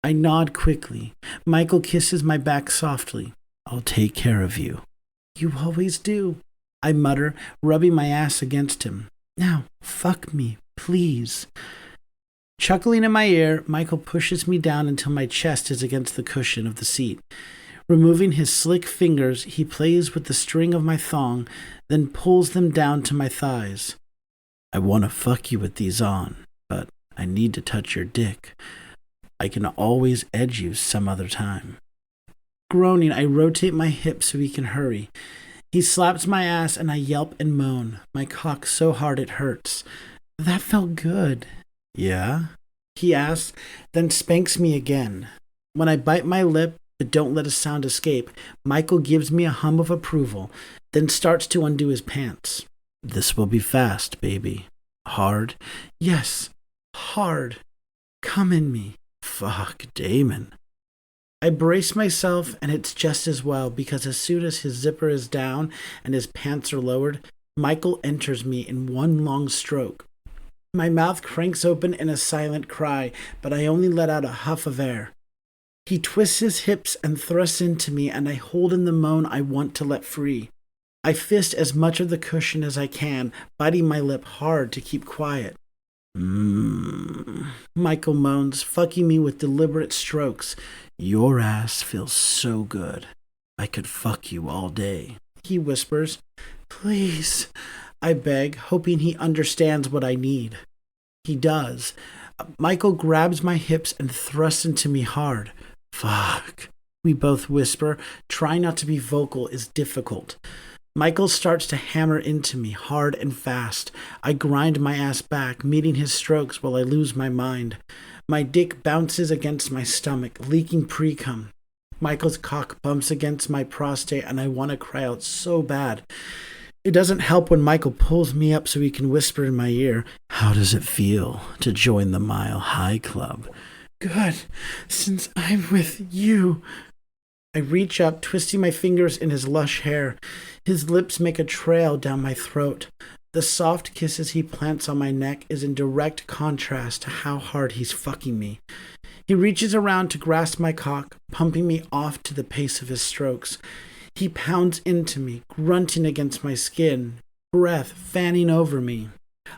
I nod quickly. Michael kisses my back softly. I'll take care of you. You always do, I mutter, rubbing my ass against him. Now, fuck me, please. Chuckling in my ear, Michael pushes me down until my chest is against the cushion of the seat. Removing his slick fingers, he plays with the string of my thong, then pulls them down to my thighs. I want to fuck you with these on, but I need to touch your dick. I can always edge you some other time. Groaning, I rotate my hips so he can hurry. He slaps my ass and I yelp and moan, my cock so hard it hurts. That felt good. Yeah? He asks, then spanks me again. When I bite my lip but don't let a sound escape, Michael gives me a hum of approval, then starts to undo his pants. This will be fast, baby. Hard? Yes, hard. Come in me. Fuck, Damon. I brace myself, and it's just as well, because as soon as his zipper is down and his pants are lowered, Michael enters me in one long stroke. My mouth cranks open in a silent cry, but I only let out a huff of air. He twists his hips and thrusts into me, and I hold in the moan I want to let free. I fist as much of the cushion as I can, biting my lip hard to keep quiet. Michael moans, fucking me with deliberate strokes. Your ass feels so good. I could fuck you all day. He whispers. Please, I beg, hoping he understands what I need. He does. Michael grabs my hips and thrusts into me hard. Fuck. We both whisper. Trying not to be vocal is difficult. Michael starts to hammer into me, hard and fast. I grind my ass back, meeting his strokes while I lose my mind. My dick bounces against my stomach, leaking pre-cum. Michael's cock bumps against my prostate, and I want to cry out so bad. It doesn't help when Michael pulls me up so he can whisper in my ear, How does it feel to join the Mile High Club? Good, since I'm with you. I reach up, twisting my fingers in his lush hair. His lips make a trail down my throat. The soft kisses he plants on my neck is in direct contrast to how hard he's fucking me. He reaches around to grasp my cock, pumping me off to the pace of his strokes. He pounds into me, grunting against my skin, breath fanning over me.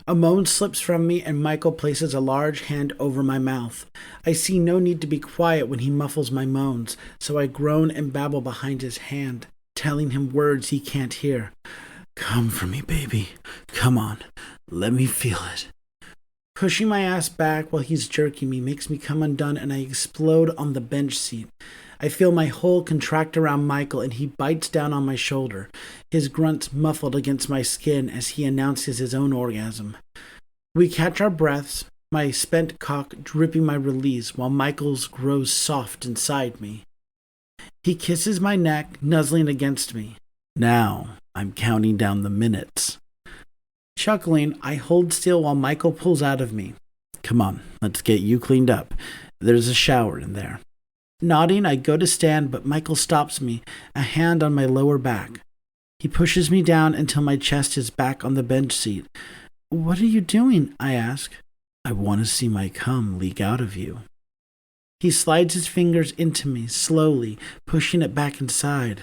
A moan slips from me, and Michael places a large hand over my mouth. I see no need to be quiet when he muffles my moans, so I groan and babble behind his hand, telling him words he can't hear. Come for me, baby. Come on. Let me feel it. Pushing my ass back while he's jerking me makes me come undone, and I explode on the bench seat. I feel my whole contract around Michael, and he bites down on my shoulder, his grunts muffled against my skin as he announces his own orgasm. We catch our breaths, my spent cock dripping my release while Michael's grows soft inside me. He kisses my neck, nuzzling against me. Now I'm counting down the minutes. Chuckling, I hold still while Michael pulls out of me. Come on, let's get you cleaned up. There's a shower in there. Nodding, I go to stand, but Michael stops me, a hand on my lower back. He pushes me down until my chest is back on the bench seat. What are you doing? I ask. I want to see my cum leak out of you. He slides his fingers into me, slowly, pushing it back inside.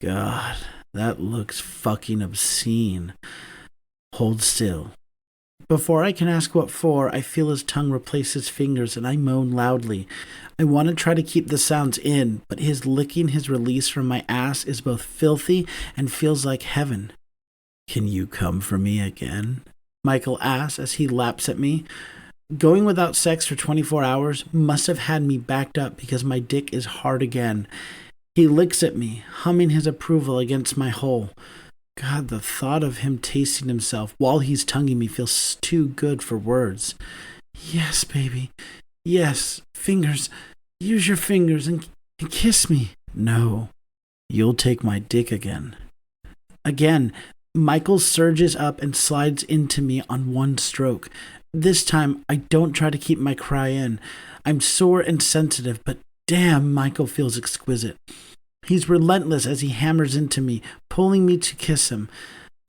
God, that looks fucking obscene. Hold still. Before I can ask what for, I feel his tongue replace his fingers and I moan loudly. I want to try to keep the sounds in, but his licking his release from my ass is both filthy and feels like heaven. Can you come for me again? Michael asks as he laps at me. Going without sex for 24 hours must have had me backed up because my dick is hard again. He licks at me, humming his approval against my hole. God, the thought of him tasting himself while he's tonguing me feels too good for words. Yes, baby. Yes, fingers. Use your fingers and kiss me. No, you'll take my dick again. Again, Michael surges up and slides into me on one stroke. This time, I don't try to keep my cry in. I'm sore and sensitive, but damn, Michael feels exquisite. He's relentless as he hammers into me, pulling me to kiss him.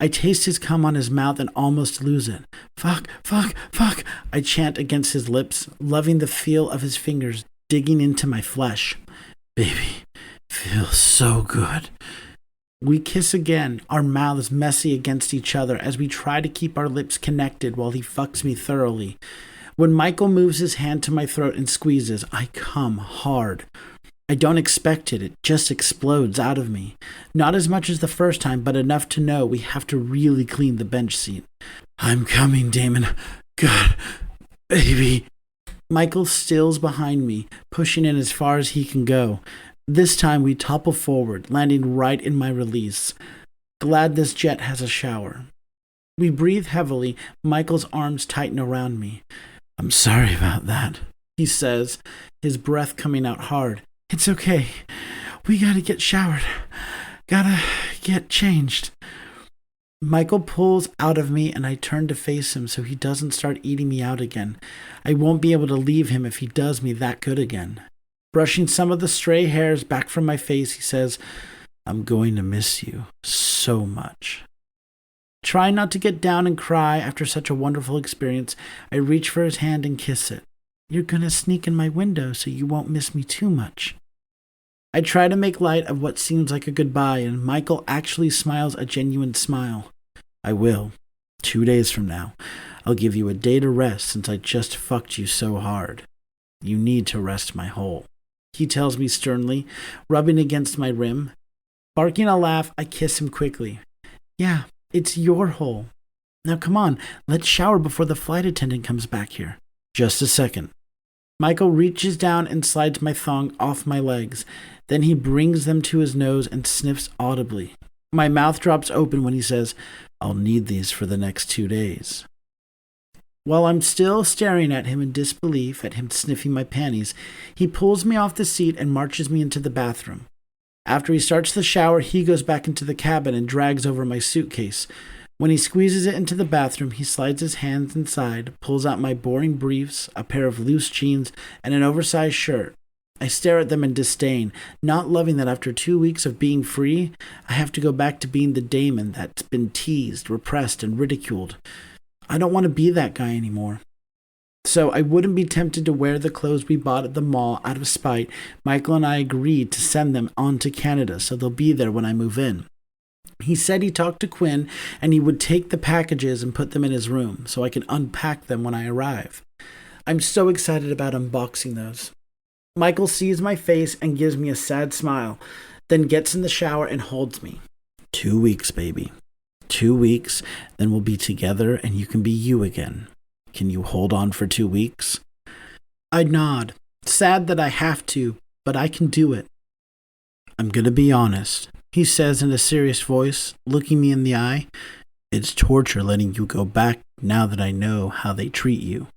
I taste his cum on his mouth and almost lose it. Fuck, fuck, fuck, I chant against his lips, loving the feel of his fingers digging into my flesh. Baby, feels so good. We kiss again, our mouths messy against each other as we try to keep our lips connected while he fucks me thoroughly. When Michael moves his hand to my throat and squeezes, I come hard. I don't expect it just explodes out of me. Not as much as the first time, but enough to know we have to really clean the bench seat. I'm coming, Damon. God, baby. Michael stills behind me, pushing in as far as he can go. This time we topple forward, landing right in my release. Glad this jet has a shower. We breathe heavily, Michael's arms tighten around me. I'm sorry about that, he says, his breath coming out hard. It's okay. We gotta get showered. Gotta get changed. Michael pulls out of me and I turn to face him so he doesn't start eating me out again. I won't be able to leave him if he does me that good again. Brushing some of the stray hairs back from my face, he says, I'm going to miss you so much. Trying not to get down and cry after such a wonderful experience, I reach for his hand and kiss it. You're gonna sneak in my window so you won't miss me too much. I try to make light of what seems like a goodbye, and Michael actually smiles a genuine smile. I will. 2 days from now. I'll give you a day to rest since I just fucked you so hard. You need to rest my hole, he tells me sternly, rubbing against my rim. Barking a laugh, I kiss him quickly. Yeah, it's your hole. Now come on, let's shower before the flight attendant comes back here. Just a second. Michael reaches down and slides my thong off my legs. Then he brings them to his nose and sniffs audibly. My mouth drops open when he says, I'll need these for the next 2 days. While I'm still staring at him in disbelief at him sniffing my panties, he pulls me off the seat and marches me into the bathroom. After he starts the shower, he goes back into the cabin and drags over my suitcase. When he squeezes it into the bathroom, he slides his hands inside, pulls out my boring briefs, a pair of loose jeans, and an oversized shirt. I stare at them in disdain, not loving that after 2 weeks of being free, I have to go back to being the Damon that's been teased, repressed, and ridiculed. I don't want to be that guy anymore. So I wouldn't be tempted to wear the clothes we bought at the mall out of spite. Michael and I agreed to send them on to Canada, so they'll be there when I move in. He said he talked to Quinn and he would take the packages and put them in his room so I can unpack them when I arrive. I'm so excited about unboxing those. Michael sees my face and gives me a sad smile, then gets in the shower and holds me. 2 weeks, baby. 2 weeks, then we'll be together and you can be you again. Can you hold on for 2 weeks? I nod, sad that I have to, but I can do it. I'm gonna be honest, he says in a serious voice, looking me in the eye. It's torture letting you go back now that I know how they treat you.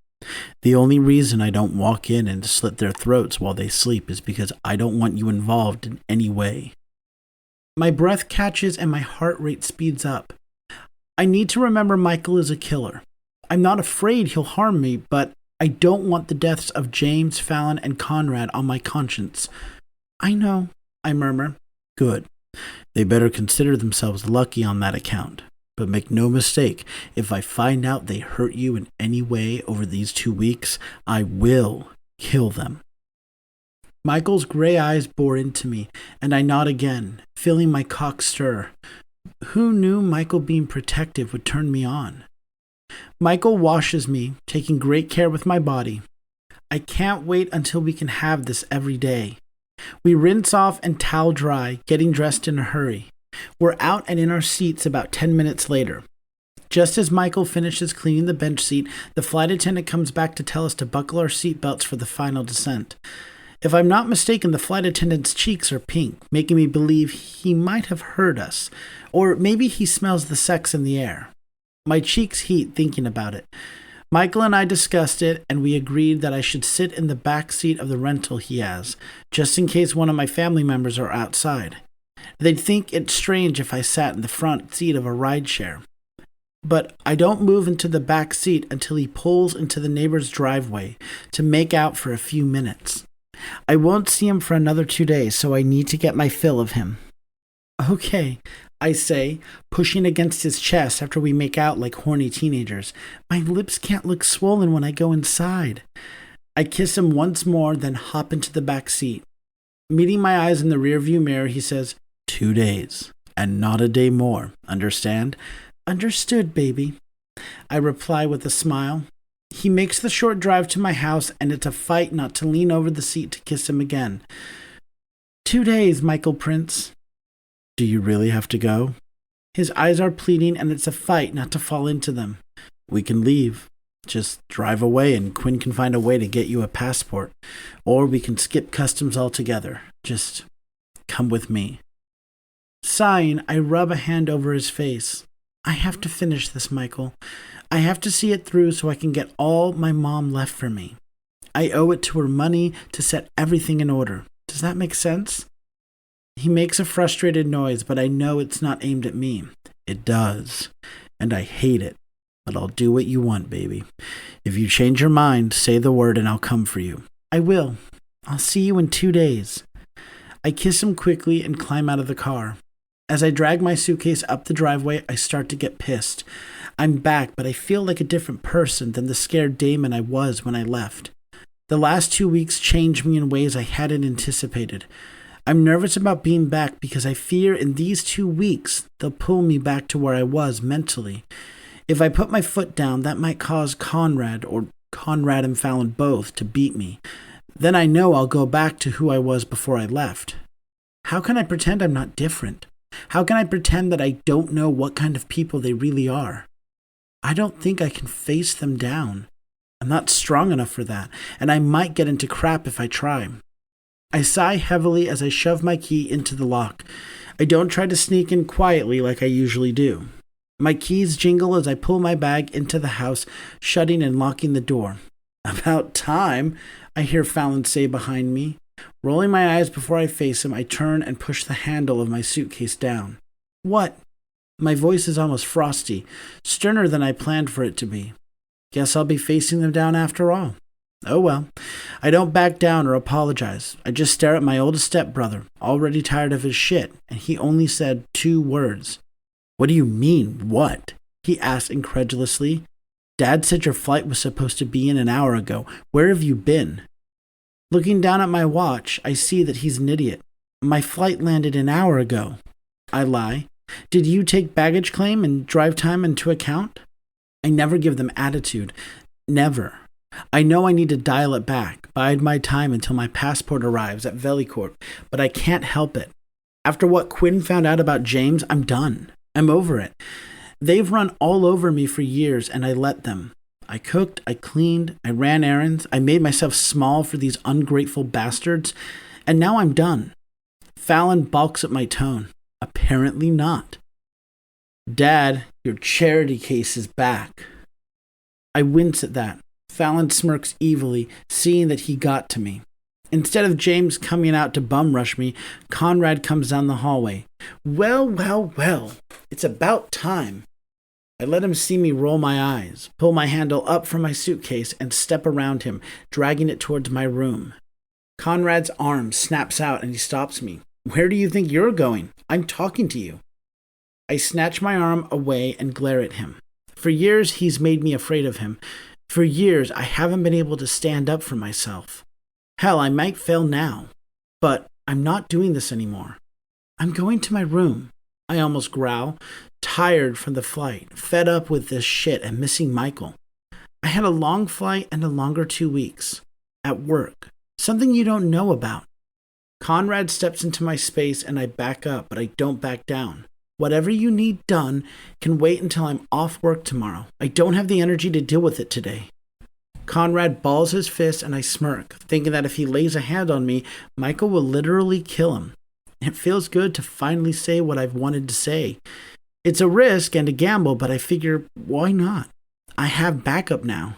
The only reason I don't walk in and slit their throats while they sleep is because I don't want you involved in any way. My breath catches and my heart rate speeds up. I need to remember Michael is a killer. I'm not afraid he'll harm me, but I don't want the deaths of James, Fallon, and Conrad on my conscience. I know, I murmur. Good. They better consider themselves lucky on that account. But make no mistake, if I find out they hurt you in any way over these 2 weeks, I will kill them. Michael's gray eyes bore into me, and I nod again, feeling my cock stir. Who knew Michael being protective would turn me on? Michael washes me, taking great care with my body. I can't wait until we can have this every day. We rinse off and towel dry, getting dressed in a hurry. We're out and in our seats about 10 minutes later. Just as Michael finishes cleaning the bench seat, the flight attendant comes back to tell us to buckle our seatbelts for the final descent. If I'm not mistaken, the flight attendant's cheeks are pink, making me believe he might have heard us, or maybe he smells the sex in the air. My cheeks heat thinking about it. Michael and I discussed it, and we agreed that I should sit in the back seat of the rental he has, just in case one of my family members are outside. They'd think it's strange if I sat in the front seat of a rideshare. But I don't move into the back seat until he pulls into the neighbor's driveway to make out for a few minutes. I won't see him for another 2 days, so I need to get my fill of him. Okay, I say, pushing against his chest after we make out like horny teenagers. My lips can't look swollen when I go inside. I kiss him once more, then hop into the back seat. Meeting my eyes in the rearview mirror, he says, 2 days, and not a day more, understand? Understood, baby. I reply with a smile. He makes the short drive to my house, and it's a fight not to lean over the seat to kiss him again. 2 days, Michael Prince. Do you really have to go? His eyes are pleading, and it's a fight not to fall into them. We can leave. Just drive away, and Quinn can find a way to get you a passport. Or we can skip customs altogether. Just come with me. Sighing, I rub a hand over his face. I have to finish this, Michael. I have to see it through so I can get all my mom left for me. I owe it to her money to set everything in order. Does that make sense? He makes a frustrated noise, but I know it's not aimed at me. It does, and I hate it. But I'll do what you want, baby. If you change your mind, say the word and I'll come for you. I will. I'll see you in 2 days. I kiss him quickly and climb out of the car. As I drag my suitcase up the driveway, I start to get pissed. I'm back, but I feel like a different person than the scared Damon I was when I left. The last 2 weeks changed me in ways I hadn't anticipated. I'm nervous about being back because I fear in these 2 weeks they'll pull me back to where I was mentally. If I put my foot down, that might cause Conrad and Fallon both to beat me. Then I know I'll go back to who I was before I left. How can I pretend I'm not different? How can I pretend that I don't know what kind of people they really are? I don't think I can face them down. I'm not strong enough for that, and I might get into crap if I try. I sigh heavily as I shove my key into the lock. I don't try to sneak in quietly like I usually do. My keys jingle as I pull my bag into the house, shutting and locking the door. About time, I hear Fallon say behind me. Rolling my eyes before I face him, I turn and push the handle of my suitcase down. What? My voice is almost frosty, sterner than I planned for it to be. Guess I'll be facing them down after all. Oh well, I don't back down or apologize. I just stare at my oldest stepbrother, already tired of his shit, and he only said 2 words. What do you mean, what? He asked incredulously. Dad said your flight was supposed to be in an hour ago. Where have you been? Looking down at my watch, I see that he's an idiot. My flight landed an hour ago. I lie. Did you take baggage claim and drive time into account? I never give them attitude. Never. I know I need to dial it back, bide my time until my passport arrives at Velicourt, but I can't help it. After what Quinn found out about James, I'm done. I'm over it. They've run all over me for years, and I let them. I cooked, I cleaned, I ran errands, I made myself small for these ungrateful bastards, and now I'm done. Fallon balks at my tone. Apparently not. Dad, your charity case is back. I wince at that. Fallon smirks evilly, seeing that he got to me. Instead of James coming out to bum rush me, Conrad comes down the hallway. Well, well, well, it's about time. I let him see me roll my eyes, pull my handle up from my suitcase, and step around him, dragging it towards my room. Conrad's arm snaps out and he stops me. Where do you think you're going? I'm talking to you. I snatch my arm away and glare at him. For years, he's made me afraid of him. For years, I haven't been able to stand up for myself. Hell, I might fail now. But I'm not doing this anymore. I'm going to my room. I almost growl, tired from the flight, fed up with this shit and missing Michael. I had a long flight and a longer 2 weeks. At work. Something you don't know about. Conrad steps into my space and I back up, but I don't back down. Whatever you need done can wait until I'm off work tomorrow. I don't have the energy to deal with it today. Conrad balls his fist and I smirk, thinking that if he lays a hand on me, Michael will literally kill him. It feels good to finally say what I've wanted to say. It's a risk and a gamble, but I figure, why not? I have backup now.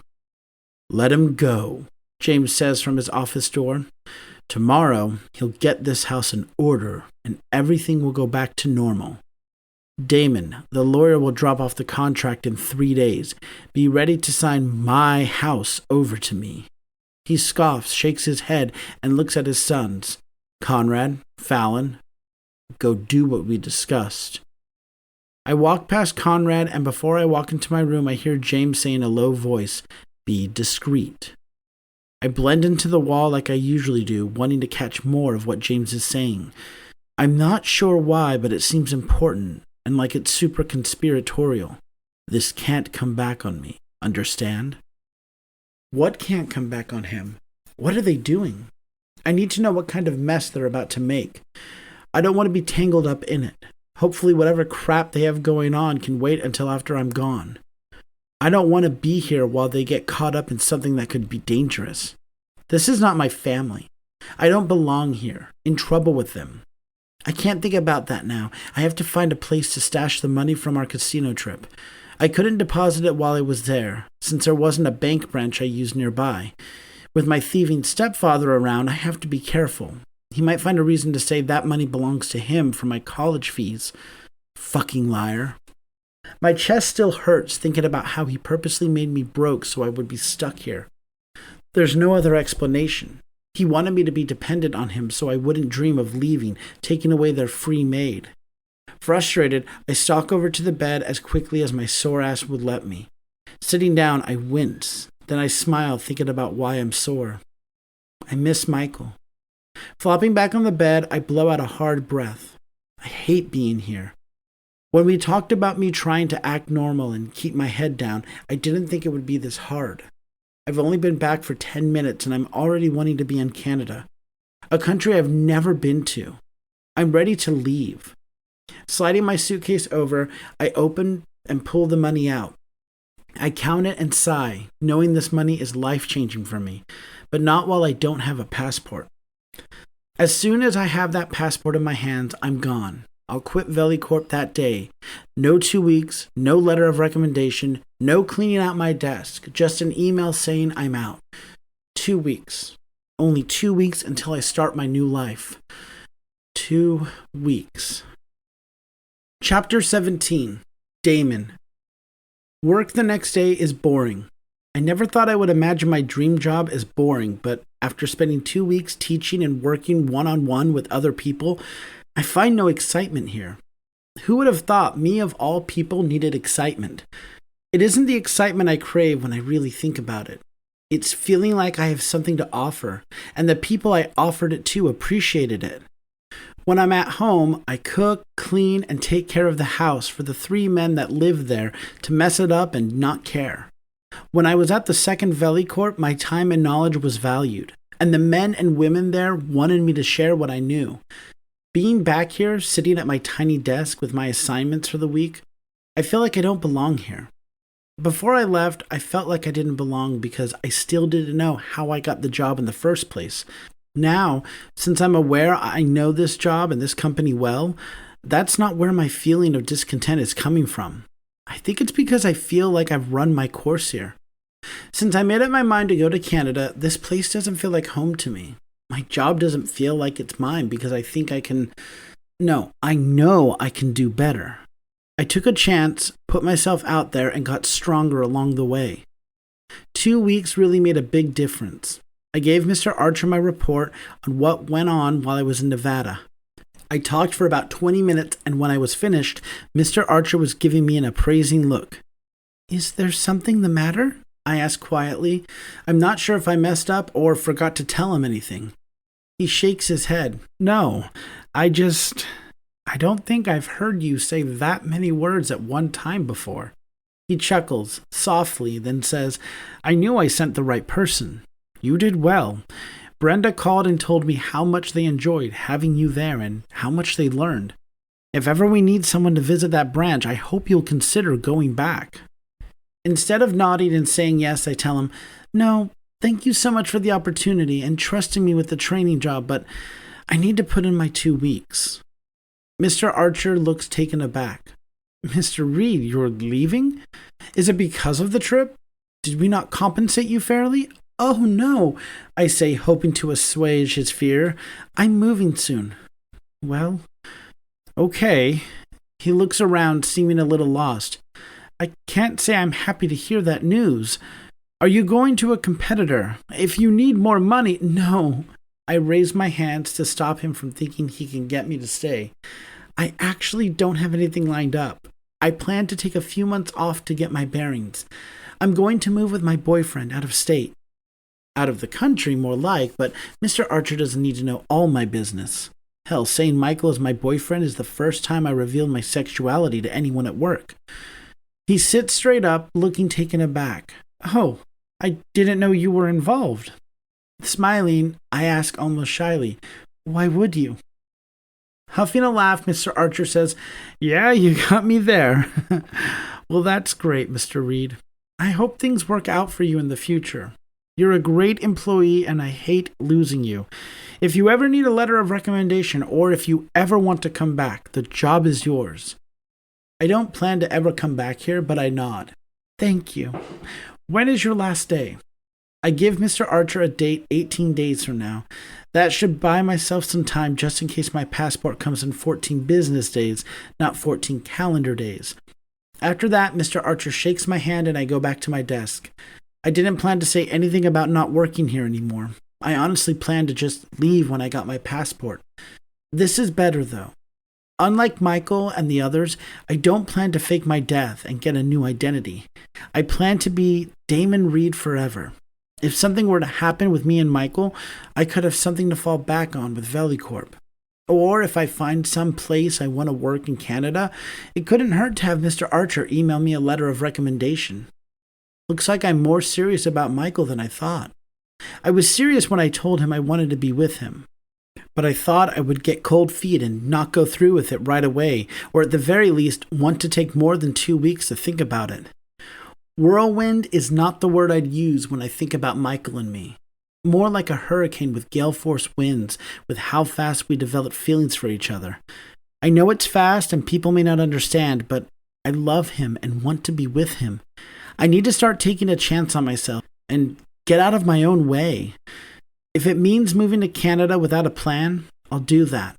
Let him go, James says from his office door. Tomorrow, he'll get this house in order, and everything will go back to normal. Damon, the lawyer, will drop off the contract in 3 days. Be ready to sign my house over to me. He scoffs, shakes his head, and looks at his sons. Conrad, Fallon, go do what we discussed. I walk past Conrad, and before I walk into my room, I hear James say in a low voice, "Be discreet." I blend into the wall like I usually do, wanting to catch more of what James is saying. I'm not sure why, but it seems important, and like it's super conspiratorial. This can't come back on me, understand? What can't come back on him? What are they doing? I need to know what kind of mess they're about to make. I don't want to be tangled up in it. Hopefully whatever crap they have going on can wait until after I'm gone. I don't want to be here while they get caught up in something that could be dangerous. This is not my family. I don't belong here, in trouble with them. I can't think about that now. I have to find a place to stash the money from our casino trip. I couldn't deposit it while I was there, since there wasn't a bank branch I used nearby. With my thieving stepfather around, I have to be careful. He might find a reason to say that money belongs to him for my college fees. Fucking liar. My chest still hurts thinking about how he purposely made me broke so I would be stuck here. There's no other explanation. He wanted me to be dependent on him so I wouldn't dream of leaving, taking away their free maid. Frustrated, I stalk over to the bed as quickly as my sore ass would let me. Sitting down, I wince. Then I smile, thinking about why I'm sore. I miss Michael. Flopping back on the bed, I blow out a hard breath. I hate being here. When we talked about me trying to act normal and keep my head down, I didn't think it would be this hard. I've only been back for 10 minutes and I'm already wanting to be in Canada, a country I've never been to. I'm ready to leave. Sliding my suitcase over, I open and pull the money out. I count it and sigh, knowing this money is life-changing for me, but not while I don't have a passport. As soon as I have that passport in my hands, I'm gone. I'll quit Velicorp that day. No 2 weeks, no letter of recommendation, no cleaning out my desk, just an email saying I'm out. 2 weeks. Only 2 weeks until I start my new life. 2 weeks. Chapter 17. Damon. Work the next day is boring. I never thought I would imagine my dream job as boring, but after spending 2 weeks teaching and working one-on-one with other people, I find no excitement here. Who would have thought me of all people needed excitement? It isn't the excitement I crave when I really think about it. It's feeling like I have something to offer, and the people I offered it to appreciated it. When I'm at home, I cook, clean, and take care of the house for the 3 men that live there to mess it up and not care. When I was at the second Velicorp, my time and knowledge was valued, and the men and women there wanted me to share what I knew. Being back here, sitting at my tiny desk with my assignments for the week, I feel like I don't belong here. Before I left, I felt like I didn't belong because I still didn't know how I got the job in the first place. Now, since I'm aware I know this job and this company well, that's not where my feeling of discontent is coming from. I think it's because I feel like I've run my course here. Since I made up my mind to go to Canada, this place doesn't feel like home to me. My job doesn't feel like it's mine because I think I can... No, I know I can do better. I took a chance, put myself out there, and got stronger along the way. 2 weeks really made a big difference. I gave Mr. Archer my report on what went on while I was in Nevada. I talked for about 20 minutes, and when I was finished, Mr. Archer was giving me an appraising look. "Is there something the matter?" I asked quietly. I'm not sure if I messed up or forgot to tell him anything. He shakes his head. "No, I don't think I've heard you say that many words at one time before." He chuckles softly, then says, "I knew I sent the right person. You did well. Brenda called and told me how much they enjoyed having you there and how much they learned. If ever we need someone to visit that branch, I hope you'll consider going back." Instead of nodding and saying yes, I tell him, "No, thank you so much for the opportunity and trusting me with the training job, but I need to put in my 2 weeks." Mr. Archer looks taken aback. Mr. Reed, you're leaving? Is it because of the trip? Did we not compensate you fairly? Oh, no, I say, hoping to assuage his fear. I'm moving soon. Well, okay. He looks around, seeming a little lost. I can't say I'm happy to hear that news. Are you going to a competitor? If you need more money, no. I raise my hands to stop him from thinking he can get me to stay. I actually don't have anything lined up. I plan to take a few months off to get my bearings. I'm going to move with my boyfriend out of state. Out of the country, more like, but Mr. Archer doesn't need to know all my business. Hell, saying Michael is my boyfriend is the first time I revealed my sexuality to anyone at work. He sits straight up, looking taken aback. Oh, I didn't know you were involved. Smiling, I ask almost shyly, why would you? Huffing a laugh, Mr. Archer says, yeah, you got me there. Well, that's great, Mr. Reed. I hope things work out for you in the future. You're a great employee, and I hate losing you. If you ever need a letter of recommendation, or if you ever want to come back, the job is yours. I don't plan to ever come back here, but I nod. Thank you. When is your last day? I give Mr. Archer a date 18 days from now. That should buy myself some time just in case my passport comes in 14 business days, not 14 calendar days. After that, Mr. Archer shakes my hand and I go back to my desk. I didn't plan to say anything about not working here anymore. I honestly planned to just leave when I got my passport. This is better, though. Unlike Michael and the others, I don't plan to fake my death and get a new identity. I plan to be Damon Reed forever. If something were to happen with me and Michael, I could have something to fall back on with VeliCorp. Or if I find some place I want to work in Canada, it couldn't hurt to have Mr. Archer email me a letter of recommendation. Looks like I'm more serious about Michael than I thought. I was serious when I told him I wanted to be with him. But I thought I would get cold feet and not go through with it right away, or at the very least, want to take more than 2 weeks to think about it. Whirlwind is not the word I'd use when I think about Michael and me. More like a hurricane with gale force winds, with how fast we develop feelings for each other. I know it's fast and people may not understand, but I love him and want to be with him. I need to start taking a chance on myself and get out of my own way. If it means moving to Canada without a plan, I'll do that.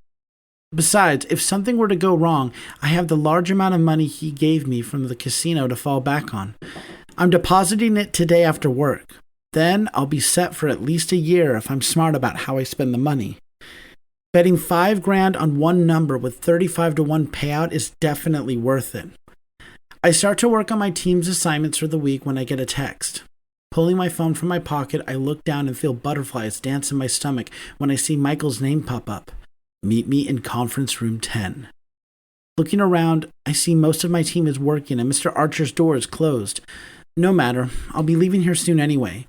Besides, if something were to go wrong, I have the large amount of money he gave me from the casino to fall back on. I'm depositing it today after work. Then I'll be set for at least a year if I'm smart about how I spend the money. Betting $5,000 on one number with 35-1 payout is definitely worth it. I start to work on my team's assignments for the week when I get a text. Pulling my phone from my pocket, I look down and feel butterflies dance in my stomach when I see Michael's name pop up. Meet me in conference room 10. Looking around, I see most of my team is working and Mr. Archer's door is closed. No matter, I'll be leaving here soon anyway.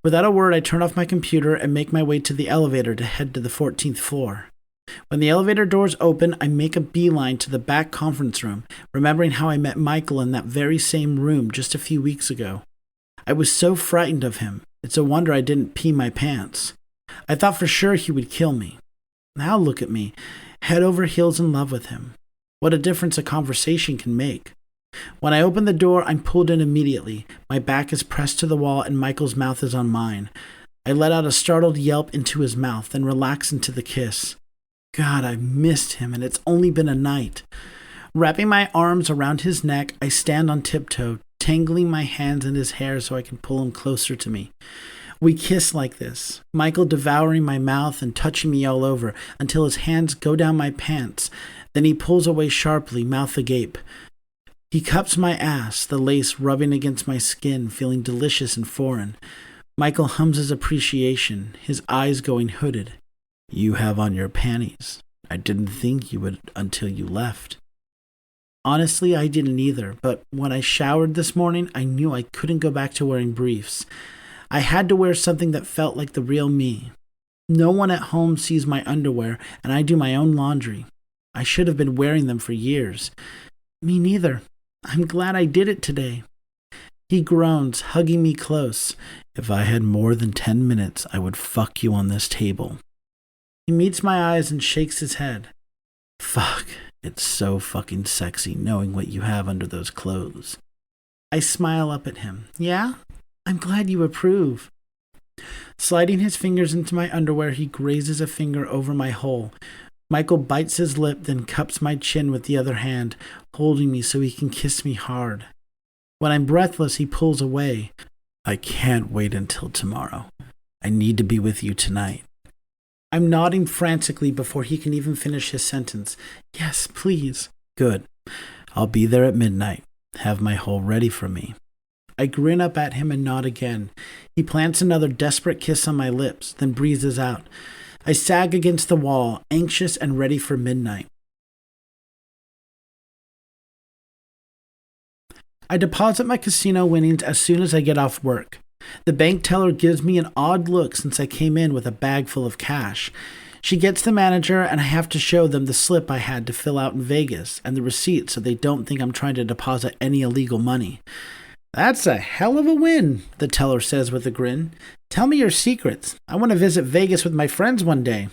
Without a word, I turn off my computer and make my way to the elevator to head to the 14th floor. When the elevator doors open, I make a beeline to the back conference room, remembering how I met Michael in that very same room just a few weeks ago. I was so frightened of him. It's a wonder I didn't pee my pants. I thought for sure he would kill me. Now look at me, head over heels in love with him. What a difference a conversation can make. When I open the door, I'm pulled in immediately. My back is pressed to the wall and Michael's mouth is on mine. I let out a startled yelp into his mouth, then relax into the kiss. God, I've missed him, and it's only been a night. Wrapping my arms around his neck, I stand on tiptoe, tangling my hands in his hair so I can pull him closer to me. We kiss like this, Michael devouring my mouth and touching me all over until his hands go down my pants. Then he pulls away sharply, mouth agape. He cups my ass, the lace rubbing against my skin, feeling delicious and foreign. Michael hums his appreciation, his eyes going hooded. You have on your panties. I didn't think you would until you left. Honestly, I didn't either, but when I showered this morning, I knew I couldn't go back to wearing briefs. I had to wear something that felt like the real me. No one at home sees my underwear, and I do my own laundry. I should have been wearing them for years. Me neither. I'm glad I did it today. He groans, hugging me close. If I had more than 10 minutes, I would fuck you on this table. He meets my eyes and shakes his head. Fuck, It's so fucking sexy knowing what you have under those clothes. I smile up at him. Yeah? I'm glad you approve. Sliding his fingers into my underwear, he grazes a finger over my hole. Michael bites his lip, then cups my chin with the other hand, holding me so he can kiss me hard. When I'm breathless, he pulls away. I can't wait until tomorrow. I need to be with you tonight. I'm nodding frantically before he can even finish his sentence. Yes, please. Good. I'll be there at midnight. Have my hole ready for me. I grin up at him and nod again. He plants another desperate kiss on my lips, then breezes out. I sag against the wall, anxious and ready for midnight. I deposit my casino winnings as soon as I get off work. The bank teller gives me an odd look since I came in with a bag full of cash. She gets the manager, and I have to show them the slip I had to fill out in Vegas and the receipt so they don't think I'm trying to deposit any illegal money. That's a hell of a win, the teller says with a grin. Tell me your secrets. I want to visit Vegas with my friends one day.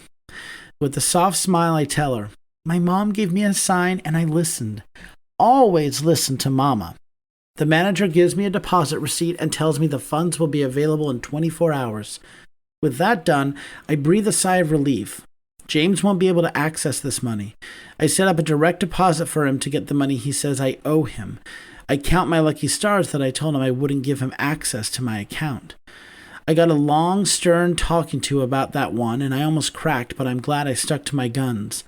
With a soft smile, I tell her, my mom gave me a sign and I listened. Always listen to mama. The manager gives me a deposit receipt and tells me the funds will be available in 24 hours. With that done, I breathe a sigh of relief. James won't be able to access this money. I set up a direct deposit for him to get the money he says I owe him. I count my lucky stars that I told him I wouldn't give him access to my account. I got a long, stern talking to about that one, and I almost cracked, but I'm glad I stuck to my guns.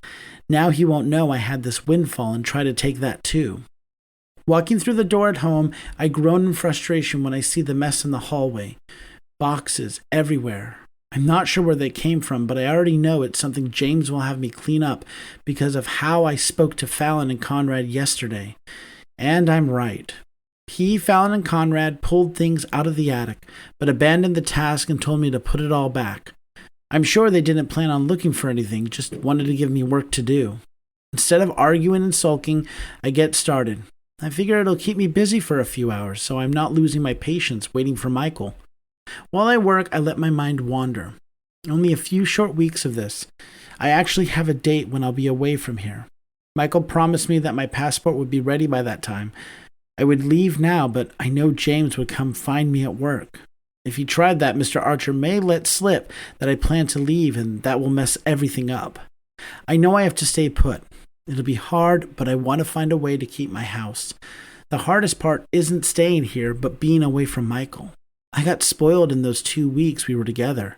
Now he won't know I had this windfall and try to take that too. Walking through the door at home, I groan in frustration when I see the mess in the hallway. Boxes everywhere. I'm not sure where they came from, but I already know it's something James will have me clean up because of how I spoke to Fallon and Conrad yesterday. And I'm right. He, Fallon, and Conrad pulled things out of the attic, but abandoned the task and told me to put it all back. I'm sure they didn't plan on looking for anything, just wanted to give me work to do. Instead of arguing and sulking, I get started. I figure it'll keep me busy for a few hours, so I'm not losing my patience waiting for Michael. While I work, I let my mind wander. Only a few short weeks of this. I actually have a date when I'll be away from here. Michael promised me that my passport would be ready by that time. I would leave now, but I know James would come find me at work. If he tried that, Mr. Archer may let slip that I plan to leave, and that will mess everything up. I know I have to stay put. It'll be hard, but I want to find a way to keep my house. The hardest part isn't staying here, but being away from Michael. I got spoiled in those 2 weeks we were together.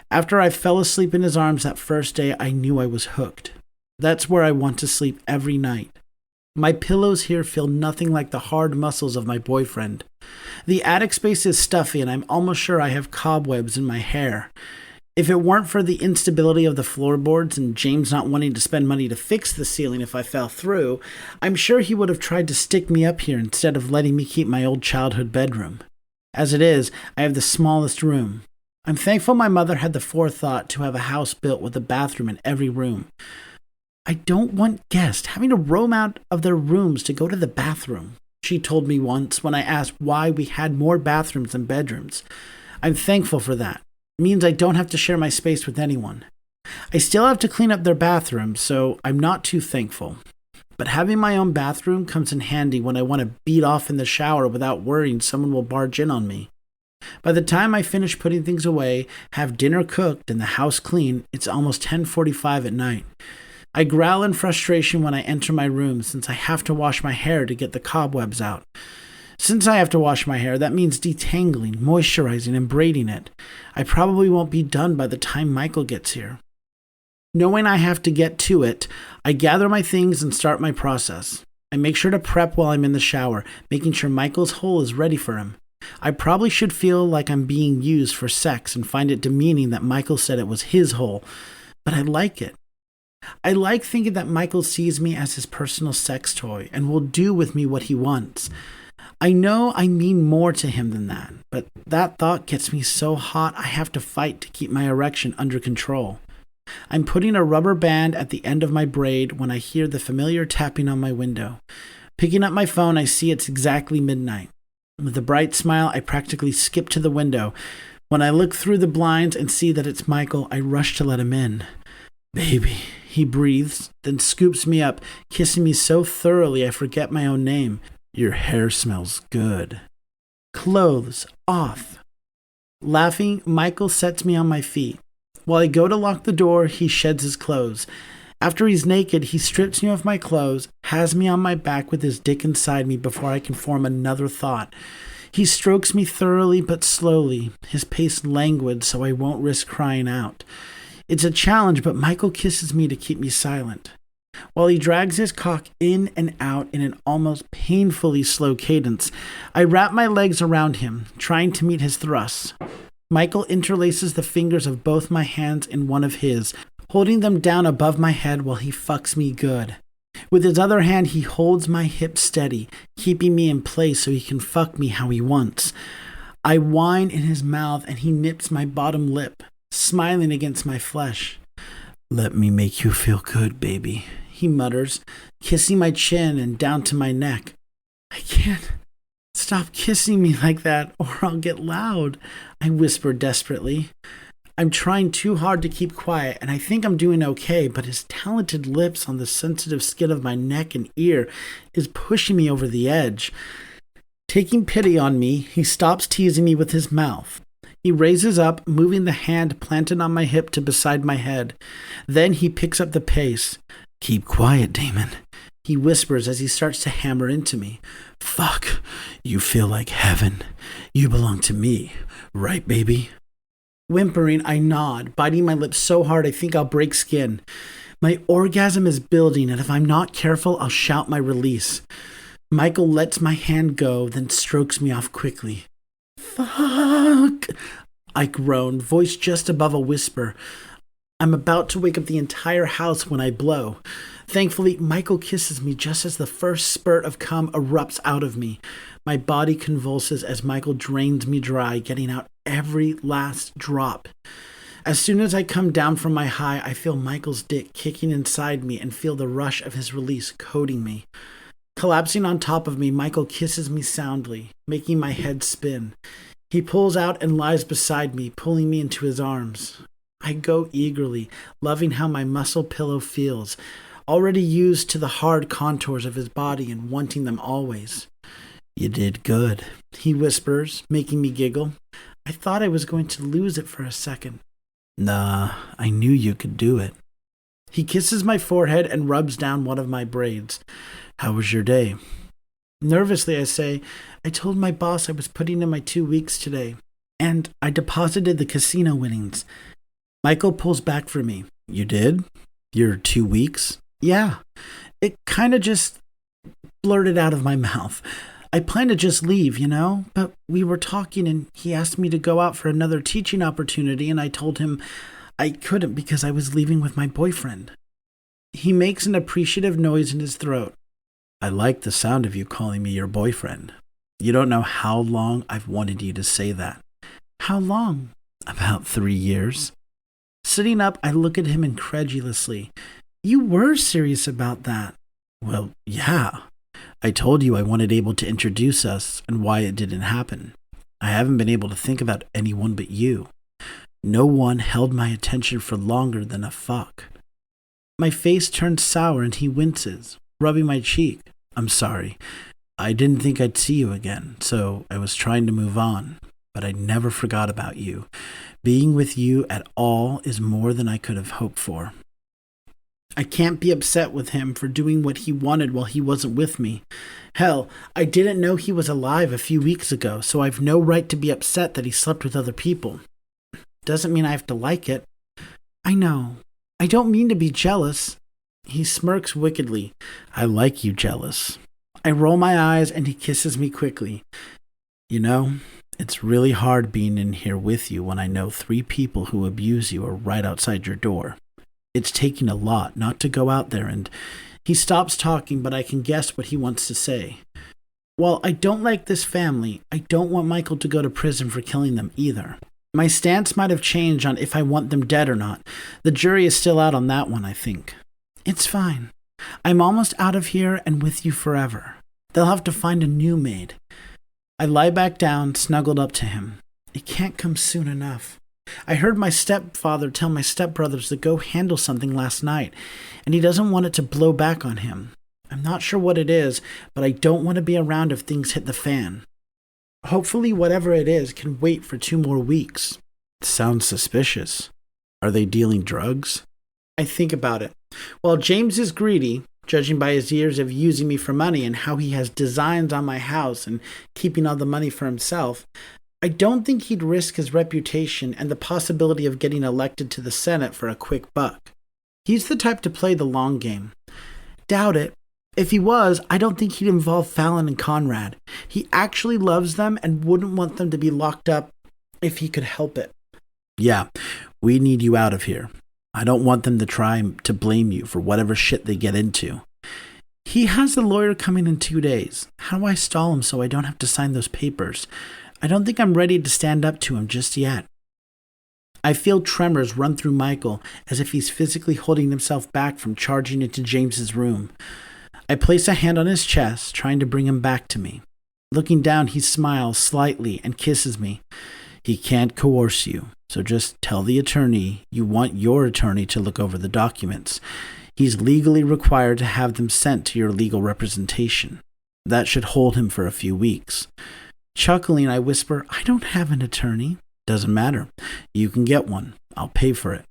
After I fell asleep in his arms that first day, I knew I was hooked. That's where I want to sleep every night. My pillows here feel nothing like the hard muscles of my boyfriend. The attic space is stuffy, and I'm almost sure I have cobwebs in my hair. If it weren't for the instability of the floorboards and James not wanting to spend money to fix the ceiling if I fell through, I'm sure he would have tried to stick me up here instead of letting me keep my old childhood bedroom. As it is, I have the smallest room. I'm thankful my mother had the forethought to have a house built with a bathroom in every room. I don't want guests having to roam out of their rooms to go to the bathroom, she told me once when I asked why we had more bathrooms than bedrooms. I'm thankful for that. It means I don't have to share my space with anyone. I still have to clean up their bathrooms, so I'm not too thankful. But having my own bathroom comes in handy when I want to beat off in the shower without worrying someone will barge in on me. By the time I finish putting things away, have dinner cooked, and the house clean, it's almost 10:45 at night. I growl in frustration when I enter my room since I have to wash my hair to get the cobwebs out. Since I have to wash my hair, that means detangling, moisturizing, and braiding it. I probably won't be done by the time Michael gets here. Knowing I have to get to it, I gather my things and start my process. I make sure to prep while I'm in the shower, making sure Michael's hole is ready for him. I probably should feel like I'm being used for sex and find it demeaning that Michael said it was his hole, but I like it. I like thinking that Michael sees me as his personal sex toy and will do with me what he wants. I know I mean more to him than that, but that thought gets me so hot I have to fight to keep my erection under control. I'm putting a rubber band at the end of my braid when I hear the familiar tapping on my window. Picking up my phone, I see it's exactly midnight. With a bright smile, I practically skip to the window. When I look through the blinds and see that it's Michael, I rush to let him in. Baby, he breathes, then scoops me up, kissing me so thoroughly I forget my own name. Your hair smells good. Clothes off. Laughing, Michael sets me on my feet. While I go to lock the door, he sheds his clothes. After he's naked, he strips me of my clothes, has me on my back with his dick inside me before I can form another thought. He strokes me thoroughly but slowly, his pace languid so I won't risk crying out. It's a challenge, but Michael kisses me to keep me silent. While he drags his cock in and out in an almost painfully slow cadence, I wrap my legs around him, trying to meet his thrusts. Michael interlaces the fingers of both my hands in one of his, holding them down above my head while he fucks me good. With his other hand, he holds my hips steady, keeping me in place so he can fuck me how he wants. I whine in his mouth and he nips my bottom lip, smiling against my flesh. Let me make you feel good, baby, he mutters, kissing my chin and down to my neck. I can't. Stop kissing me like that, or I'll get loud, I whisper desperately. I'm trying too hard to keep quiet, and I think I'm doing okay, but his talented lips on the sensitive skin of my neck and ear is pushing me over the edge. Taking pity on me, he stops teasing me with his mouth. He raises up, moving the hand planted on my hip to beside my head. Then he picks up the pace. Keep quiet, Damon, he whispers as he starts to hammer into me. Fuck, you feel like heaven. You belong to me, right, baby? Whimpering, I nod, biting my lips so hard I think I'll break skin. My orgasm is building, and if I'm not careful, I'll shout my release. Michael lets my hand go, then strokes me off quickly. Fuck, I groan, voice just above a whisper. I'm about to wake up the entire house when I blow. Thankfully, Michael kisses me just as the first spurt of cum erupts out of me. My body convulses as Michael drains me dry, getting out every last drop. As soon as I come down from my high, I feel Michael's dick kicking inside me and feel the rush of his release coating me. Collapsing on top of me, Michael kisses me soundly, making my head spin. He pulls out and lies beside me, pulling me into his arms. I go eagerly, loving how my muscle pillow feels, already used to the hard contours of his body and wanting them always. You did good, he whispers, making me giggle. I thought I was going to lose it for a second. Nah, I knew you could do it. He kisses my forehead and rubs down one of my braids. How was your day? Nervously, I say, I told my boss I was putting in my 2 weeks today, and I deposited the casino winnings. Michael pulls back from me. You did? Your 2 weeks? Yeah. It kind of just blurted out of my mouth. I planned to just leave, but we were talking and he asked me to go out for another teaching opportunity, and I told him I couldn't because I was leaving with my boyfriend. He makes an appreciative noise in his throat. I like the sound of you calling me your boyfriend. You don't know how long I've wanted you to say that. How long? About 3 years. Sitting up, I look at him incredulously. You were serious about that. Well, yeah. I told you I wanted able to introduce us and why it didn't happen. I haven't been able to think about anyone but you. No one held my attention for longer than a fuck. My face turns sour and he winces, rubbing my cheek. I'm sorry. I didn't think I'd see you again, so I was trying to move on. But I never forgot about you. Being with you at all is more than I could have hoped for. I can't be upset with him for doing what he wanted while he wasn't with me. Hell, I didn't know he was alive a few weeks ago, so I've no right to be upset that he slept with other people. Doesn't mean I have to like it. I know. I don't mean to be jealous. He smirks wickedly. I like you jealous. I roll my eyes and he kisses me quickly. It's really hard being in here with you when I know 3 people who abuse you are right outside your door. It's taking a lot not to go out there, and he stops talking, but I can guess what he wants to say. While I don't like this family, I don't want Michael to go to prison for killing them either. My stance might have changed on if I want them dead or not. The jury is still out on that one, I think. It's fine. I'm almost out of here and with you forever. They'll have to find a new maid. I lie back down, snuggled up to him. It can't come soon enough. I heard my stepfather tell my stepbrothers to go handle something last night, and he doesn't want it to blow back on him. I'm not sure what it is, but I don't want to be around if things hit the fan. Hopefully whatever it is can wait for 2 more weeks. Sounds suspicious. Are they dealing drugs? I think about it. While James is greedy, judging by his years of using me for money and how he has designs on my house and keeping all the money for himself, I don't think he'd risk his reputation and the possibility of getting elected to the Senate for a quick buck. He's the type to play the long game. Doubt it. If he was, I don't think he'd involve Fallon and Conrad. He actually loves them and wouldn't want them to be locked up if he could help it. Yeah, we need you out of here. I don't want them to try to blame you for whatever shit they get into. He has a lawyer coming in 2 days. How do I stall him so I don't have to sign those papers? I don't think I'm ready to stand up to him just yet. I feel tremors run through Michael as if he's physically holding himself back from charging into James's room. I place a hand on his chest, trying to bring him back to me. Looking down, he smiles slightly and kisses me. He can't coerce you, so just tell the attorney you want your attorney to look over the documents. He's legally required to have them sent to your legal representation. That should hold him for a few weeks. Chuckling, I whisper, I don't have an attorney. Doesn't matter. You can get one. I'll pay for it.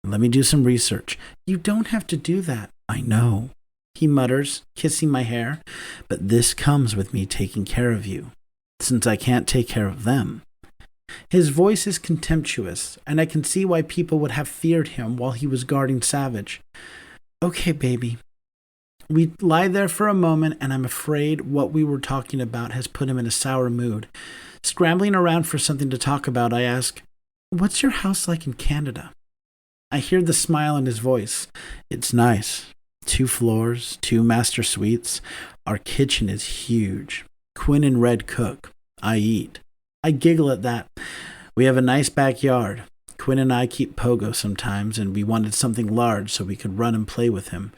Let me do some research. You don't have to do that. I know. He mutters, kissing my hair, but this comes with me taking care of you, since I can't take care of them. His voice is contemptuous, and I can see why people would have feared him while he was guarding Savage. Okay, baby. We lie there for a moment, and I'm afraid what we were talking about has put him in a sour mood. Scrambling around for something to talk about, I ask, what's your house like in Canada? I hear the smile in his voice. It's nice. 2 floors, 2 master suites. Our kitchen is huge. Quinn and Red cook. I eat. I giggle at that. We have a nice backyard. Quinn and I keep Pogo sometimes, and we wanted something large so we could run and play with him.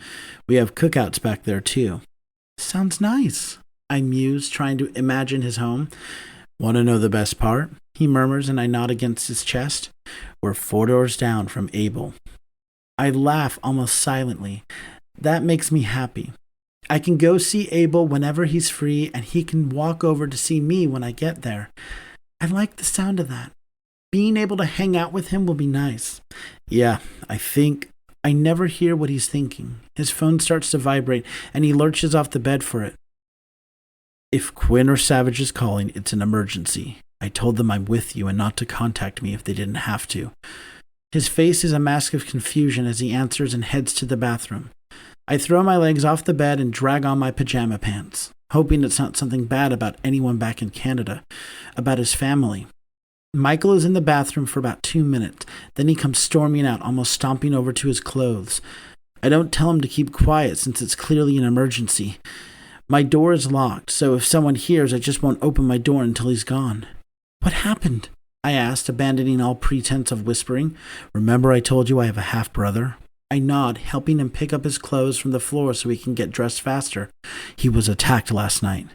We have cookouts back there, too. Sounds nice, I muse, trying to imagine his home. Want to know the best part? He murmurs, and I nod against his chest. We're 4 doors down from Abel. I laugh almost silently. That makes me happy. I can go see Abel whenever he's free, and he can walk over to see me when I get there. I like the sound of that. Being able to hang out with him will be nice. Yeah, I never hear what he's thinking. His phone starts to vibrate, and he lurches off the bed for it. If Quinn or Savage is calling, it's an emergency. I told them I'm with you and not to contact me if they didn't have to. His face is a mask of confusion as he answers and heads to the bathroom. I throw my legs off the bed and drag on my pajama pants, hoping it's not something bad about anyone back in Canada, about his family. Michael is in the bathroom for about 2 minutes. Then he comes storming out, almost stomping over to his clothes. I don't tell him to keep quiet since it's clearly an emergency. My door is locked, so if someone hears, I just won't open my door until he's gone. What happened? I asked, abandoning all pretense of whispering. Remember I told you I have a half-brother? I nod, helping him pick up his clothes from the floor so he can get dressed faster. He was attacked last night.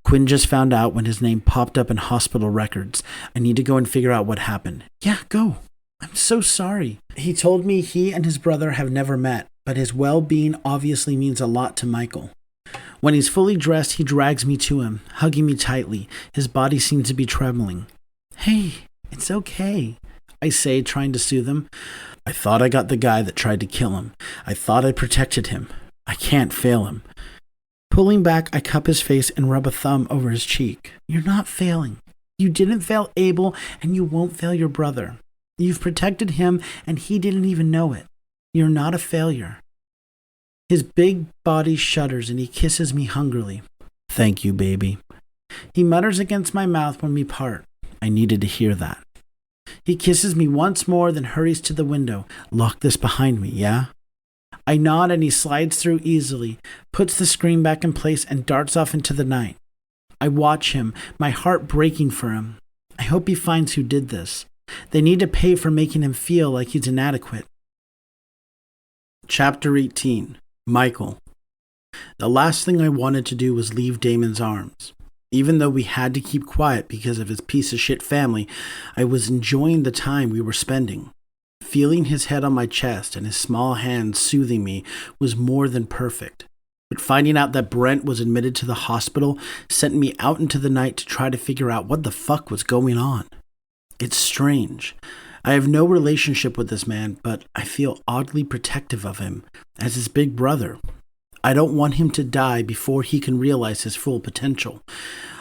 Quinn just found out when his name popped up in hospital records. I need to go and figure out what happened. Yeah, go. I'm so sorry. He told me he and his brother have never met, but his well-being obviously means a lot to Michael. When he's fully dressed, he drags me to him, hugging me tightly. His body seems to be trembling. Hey, it's okay, I say, trying to soothe him. I thought I got the guy that tried to kill him. I thought I protected him. I can't fail him. Pulling back, I cup his face and rub a thumb over his cheek. You're not failing. You didn't fail Abel, and you won't fail your brother. You've protected him, and he didn't even know it. You're not a failure. His big body shudders, and he kisses me hungrily. Thank you, baby. He mutters against my mouth when we part. I needed to hear that. He kisses me once more, then hurries to the window. Lock this behind me, yeah? I nod and he slides through easily, puts the screen back in place, and darts off into the night. I watch him, my heart breaking for him. I hope he finds who did this. They need to pay for making him feel like he's inadequate. Chapter 18. Michael. The last thing I wanted to do was leave Damon's arms. Even though we had to keep quiet because of his piece of shit family, I was enjoying the time we were spending. Feeling his head on my chest and his small hands soothing me was more than perfect. But finding out that Brent was admitted to the hospital sent me out into the night to try to figure out what the fuck was going on. It's strange. I have no relationship with this man, but I feel oddly protective of him as his big brother. I don't want him to die before he can realize his full potential.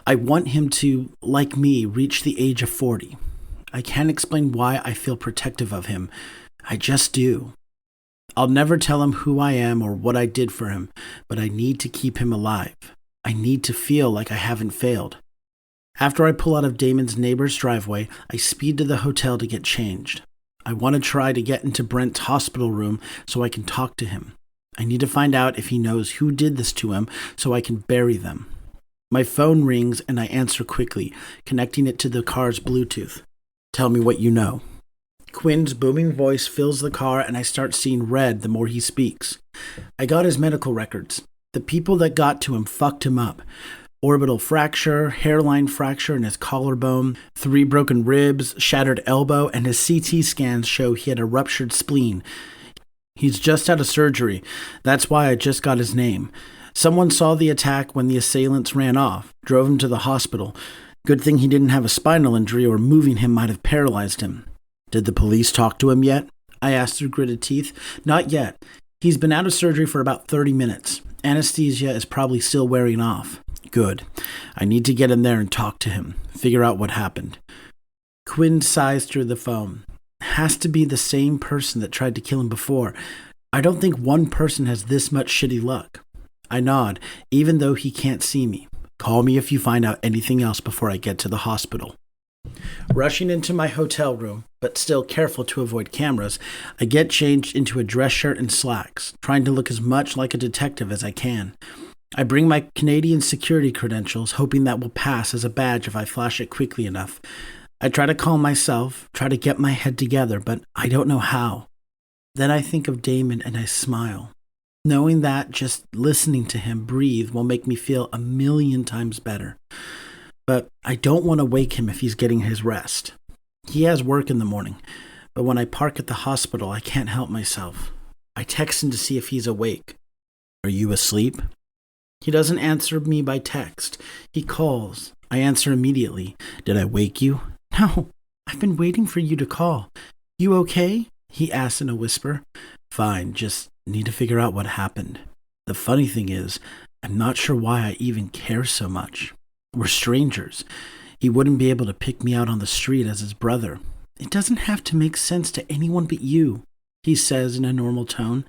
I want him to, like me, reach the age of 40. I can't explain why I feel protective of him. I just do. I'll never tell him who I am or what I did for him, but I need to keep him alive. I need to feel like I haven't failed. After I pull out of Damon's neighbor's driveway, I speed to the hotel to get changed. I want to try to get into Brent's hospital room so I can talk to him. I need to find out if he knows who did this to him so I can bury them. My phone rings and I answer quickly, connecting it to the car's Bluetooth. Tell me what you know. Quinn's booming voice fills the car and I start seeing red the more he speaks. I got his medical records. The people that got to him fucked him up. Orbital fracture, hairline fracture in his collarbone, 3 broken ribs, shattered elbow, and his CT scans show he had a ruptured spleen. He's just out of surgery. That's why I just got his name. Someone saw the attack when the assailants ran off, drove him to the hospital. Good thing he didn't have a spinal injury or moving him might have paralyzed him. Did the police talk to him yet? I asked through gritted teeth. Not yet. He's been out of surgery for about 30 minutes. Anesthesia is probably still wearing off. Good. I need to get in there and talk to him. Figure out what happened. Quinn sighs through the phone. Has to be the same person that tried to kill him before. I don't think one person has this much shitty luck. I nod, even though he can't see me. Call me if you find out anything else before I get to the hospital. Rushing into my hotel room, but still careful to avoid cameras, I get changed into a dress shirt and slacks, trying to look as much like a detective as I can. I bring my Canadian security credentials, hoping that will pass as a badge if I flash it quickly enough. I try to calm myself, try to get my head together, but I don't know how. Then I think of Damon and I smile. Knowing that just listening to him breathe will make me feel 1,000,000 times better. But I don't want to wake him if he's getting his rest. He has work in the morning, but when I park at the hospital, I can't help myself. I text him to see if he's awake. Are you asleep? He doesn't answer me by text. He calls. I answer immediately. Did I wake you? No, I've been waiting for you to call. You okay? He asks in a whisper. Fine, just need to figure out what happened. The funny thing is, I'm not sure why I even care so much. We're strangers. He wouldn't be able to pick me out on the street as his brother. It doesn't have to make sense to anyone but you, he says in a normal tone.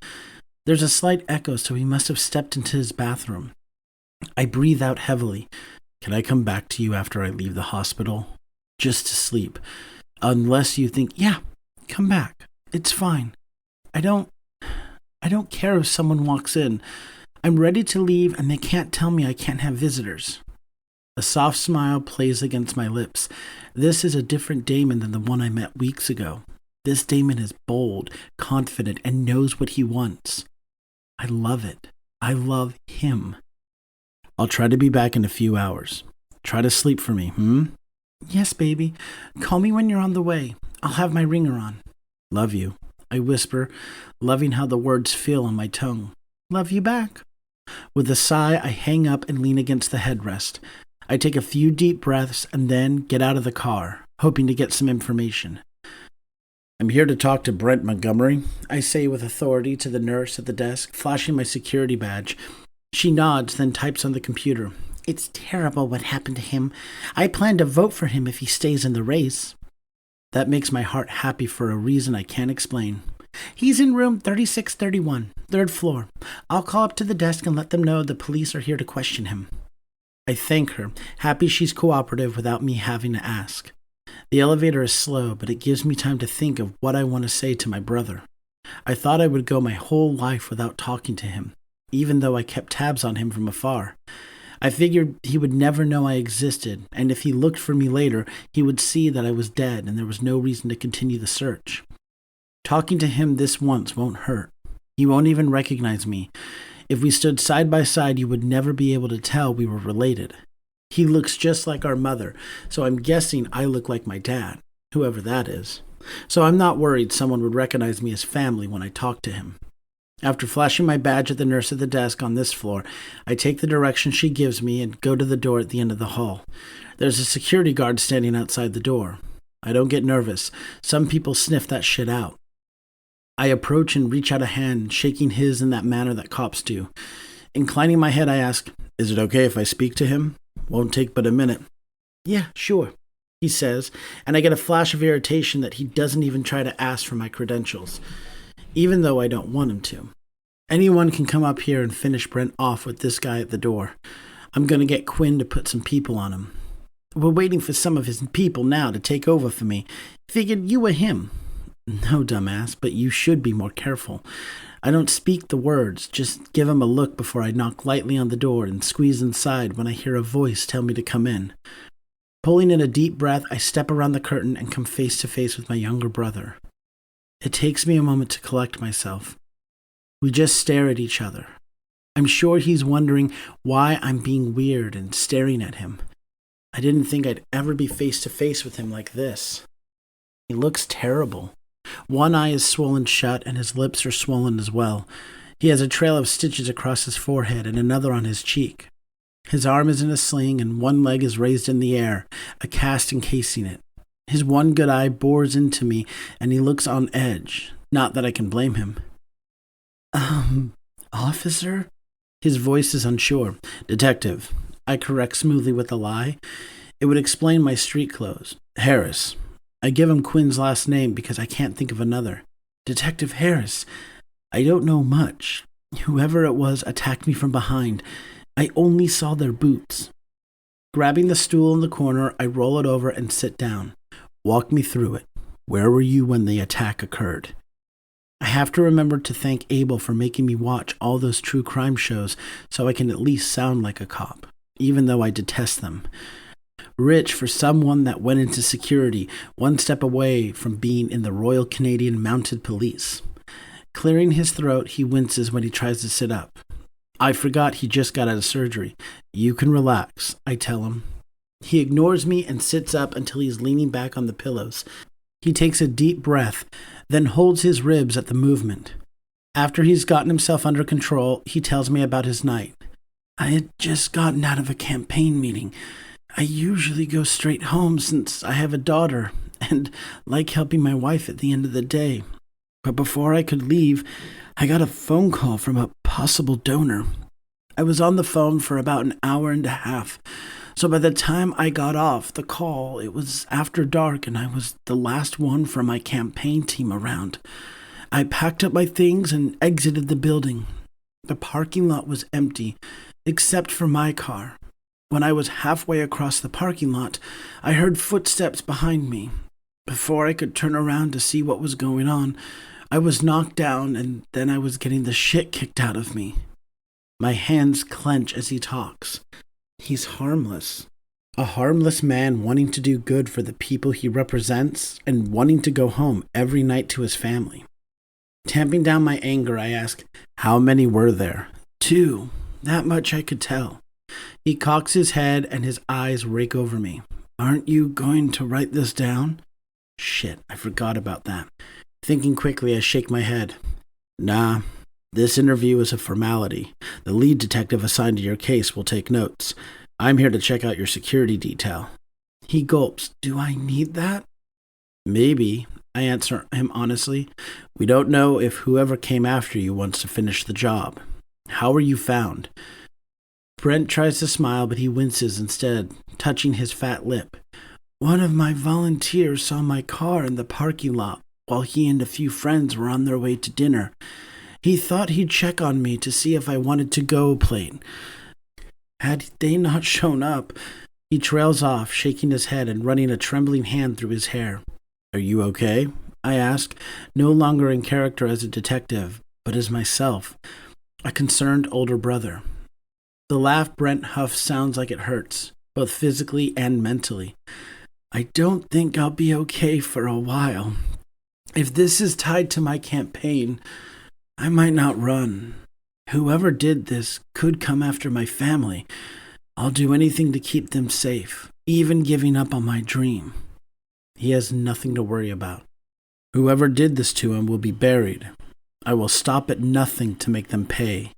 There's a slight echo, so he must have stepped into his bathroom. I breathe out heavily. Can I come back to you after I leave the hospital? Just to sleep. Unless you think, yeah, come back. It's fine. I don't care if someone walks in. I'm ready to leave and they can't tell me I can't have visitors. A soft smile plays against my lips. This is a different Damon than the one I met weeks ago. This Damon is bold, confident, and knows what he wants. I love it. I love him. I'll try to be back in a few hours. Try to sleep for me, Yes, baby. Call me when you're on the way. I'll have my ringer on. Love you, I whisper, loving how the words feel on my tongue. Love you back. With a sigh, I hang up and lean against the headrest. I take a few deep breaths and then get out of the car, hoping to get some information. I'm here to talk to Brent Montgomery, I say with authority to the nurse at the desk, flashing my security badge. She nods, then types on the computer. It's terrible what happened to him. I plan to vote for him if he stays in the race. That makes my heart happy for a reason I can't explain. He's in room 3631, 3rd floor. I'll call up to the desk and let them know the police are here to question him. I thank her, happy she's cooperative without me having to ask. The elevator is slow, but it gives me time to think of what I want to say to my brother. I thought I would go my whole life without talking to him, even though I kept tabs on him from afar. I figured he would never know I existed, and if he looked for me later, he would see that I was dead and there was no reason to continue the search. Talking to him this once won't hurt. He won't even recognize me. If we stood side by side, you would never be able to tell we were related. He looks just like our mother, so I'm guessing I look like my dad, whoever that is. So I'm not worried someone would recognize me as family when I talk to him. After flashing my badge at the nurse at the desk on this floor, I take the direction she gives me and go to the door at the end of the hall. There's a security guard standing outside the door. I don't get nervous. Some people sniff that shit out. I approach and reach out a hand, shaking his in that manner that cops do. Inclining my head, I ask, "Is it okay if I speak to him? Won't take but a minute." "Yeah, sure," he says, and I get a flash of irritation that he doesn't even try to ask for my credentials, even though I don't want him to. Anyone can come up here and finish Brent off with this guy at the door. I'm going to get Quinn to put some people on him. We're waiting for some of his people now to take over for me. Figured you were him. No, dumbass, but you should be more careful. I don't speak the words, just give him a look before I knock lightly on the door and squeeze inside when I hear a voice tell me to come in. Pulling in a deep breath, I step around the curtain and come face to face with my younger brother. It takes me a moment to collect myself. We just stare at each other. I'm sure he's wondering why I'm being weird and staring at him. I didn't think I'd ever be face to face with him like this. He looks terrible. One eye is swollen shut and his lips are swollen as well. He has a trail of stitches across his forehead and another on his cheek. His arm is in a sling and one leg is raised in the air, a cast encasing it. His one good eye bores into me and he looks on edge. Not that I can blame him. Officer? His voice is unsure. Detective. I correct smoothly with a lie. It would explain my street clothes. Harris. I give him Quinn's last name because I can't think of another. Detective Harris. I don't know much. Whoever it was attacked me from behind. I only saw their boots. Grabbing the stool in the corner, I roll it over and sit down. Walk me through it. Where were you when the attack occurred? I have to remember to thank Abel for making me watch all those true crime shows so I can at least sound like a cop, even though I detest them. Rich for someone that went into security, one step away from being in the Royal Canadian Mounted Police. Clearing his throat, he winces when he tries to sit up. I forgot he just got out of surgery. You can relax, I tell him. He ignores me and sits up until he's leaning back on the pillows. He takes a deep breath, then holds his ribs at the movement. After he's gotten himself under control, he tells me about his night. I had just gotten out of a campaign meeting. I usually go straight home since I have a daughter and like helping my wife at the end of the day. But before I could leave, I got a phone call from a possible donor. I was on the phone for about an hour and a half. So by the time I got off the call, it was after dark and I was the last one from my campaign team around. I packed up my things and exited the building. The parking lot was empty, except for my car. When I was halfway across the parking lot, I heard footsteps behind me. Before I could turn around to see what was going on, I was knocked down and then I was getting the shit kicked out of me. My hands clench as he talks. He's harmless. A harmless man wanting to do good for the people he represents and wanting to go home every night to his family. Tamping down my anger, I ask, how many were there? 2. That much I could tell. He cocks his head and his eyes rake over me. Aren't you going to write this down? Shit, I forgot about that. Thinking quickly, I shake my head. Nah, this interview is a formality. The lead detective assigned to your case will take notes. I'm here to check out your security detail. He gulps. Do I need that? Maybe, I answer him honestly. We don't know if whoever came after you wants to finish the job. How were you found? Brent tries to smile, but he winces instead, touching his fat lip. One of my volunteers saw my car in the parking lot while he and a few friends were on their way to dinner. He thought he'd check on me to see if I wanted to go plane. Had they not shown up, he trails off, shaking his head and running a trembling hand through his hair. Are you okay? I ask, no longer in character as a detective, but as myself, a concerned older brother. The laugh Brent huffs sounds like it hurts, both physically and mentally. I don't think I'll be okay for a while. If this is tied to my campaign, I might not run. Whoever did this could come after my family. I'll do anything to keep them safe, even giving up on my dream. He has nothing to worry about. Whoever did this to him will be buried. I will stop at nothing to make them pay.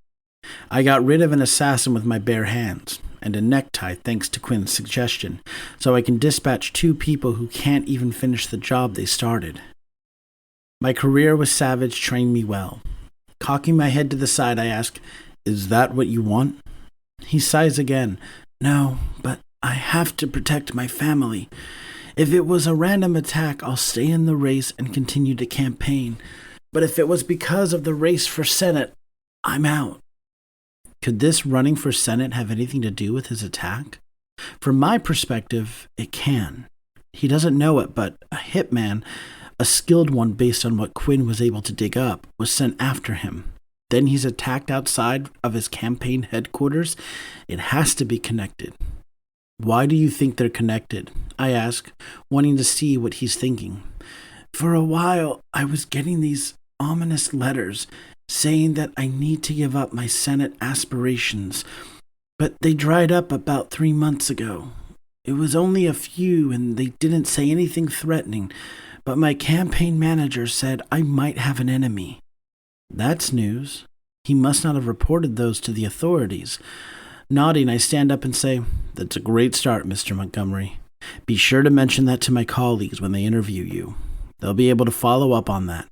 I got rid of an assassin with my bare hands, and a necktie thanks to Quinn's suggestion, so I can dispatch 2 people who can't even finish the job they started. My career with Savage trained me well. Cocking my head to the side, I ask, "Is that what you want?" He sighs again. "No, but I have to protect my family. If it was a random attack, I'll stay in the race and continue to campaign. But if it was because of the race for Senate, I'm out." Could this running for Senate have anything to do with his attack? From my perspective, it can. He doesn't know it, but a hitman, a skilled one based on what Quinn was able to dig up, was sent after him. Then he's attacked outside of his campaign headquarters. It has to be connected. Why do you think they're connected? I ask, wanting to see what he's thinking. For a while, I was getting these ominous letters saying that I need to give up my Senate aspirations, but they dried up about 3 months ago. It was only a few, and they didn't say anything threatening, but my campaign manager said I might have an enemy. That's news. He must not have reported those to the authorities. Nodding, I stand up and say, "That's a great start, Mr. Montgomery. Be sure to mention that to my colleagues when they interview you. They'll be able to follow up on that."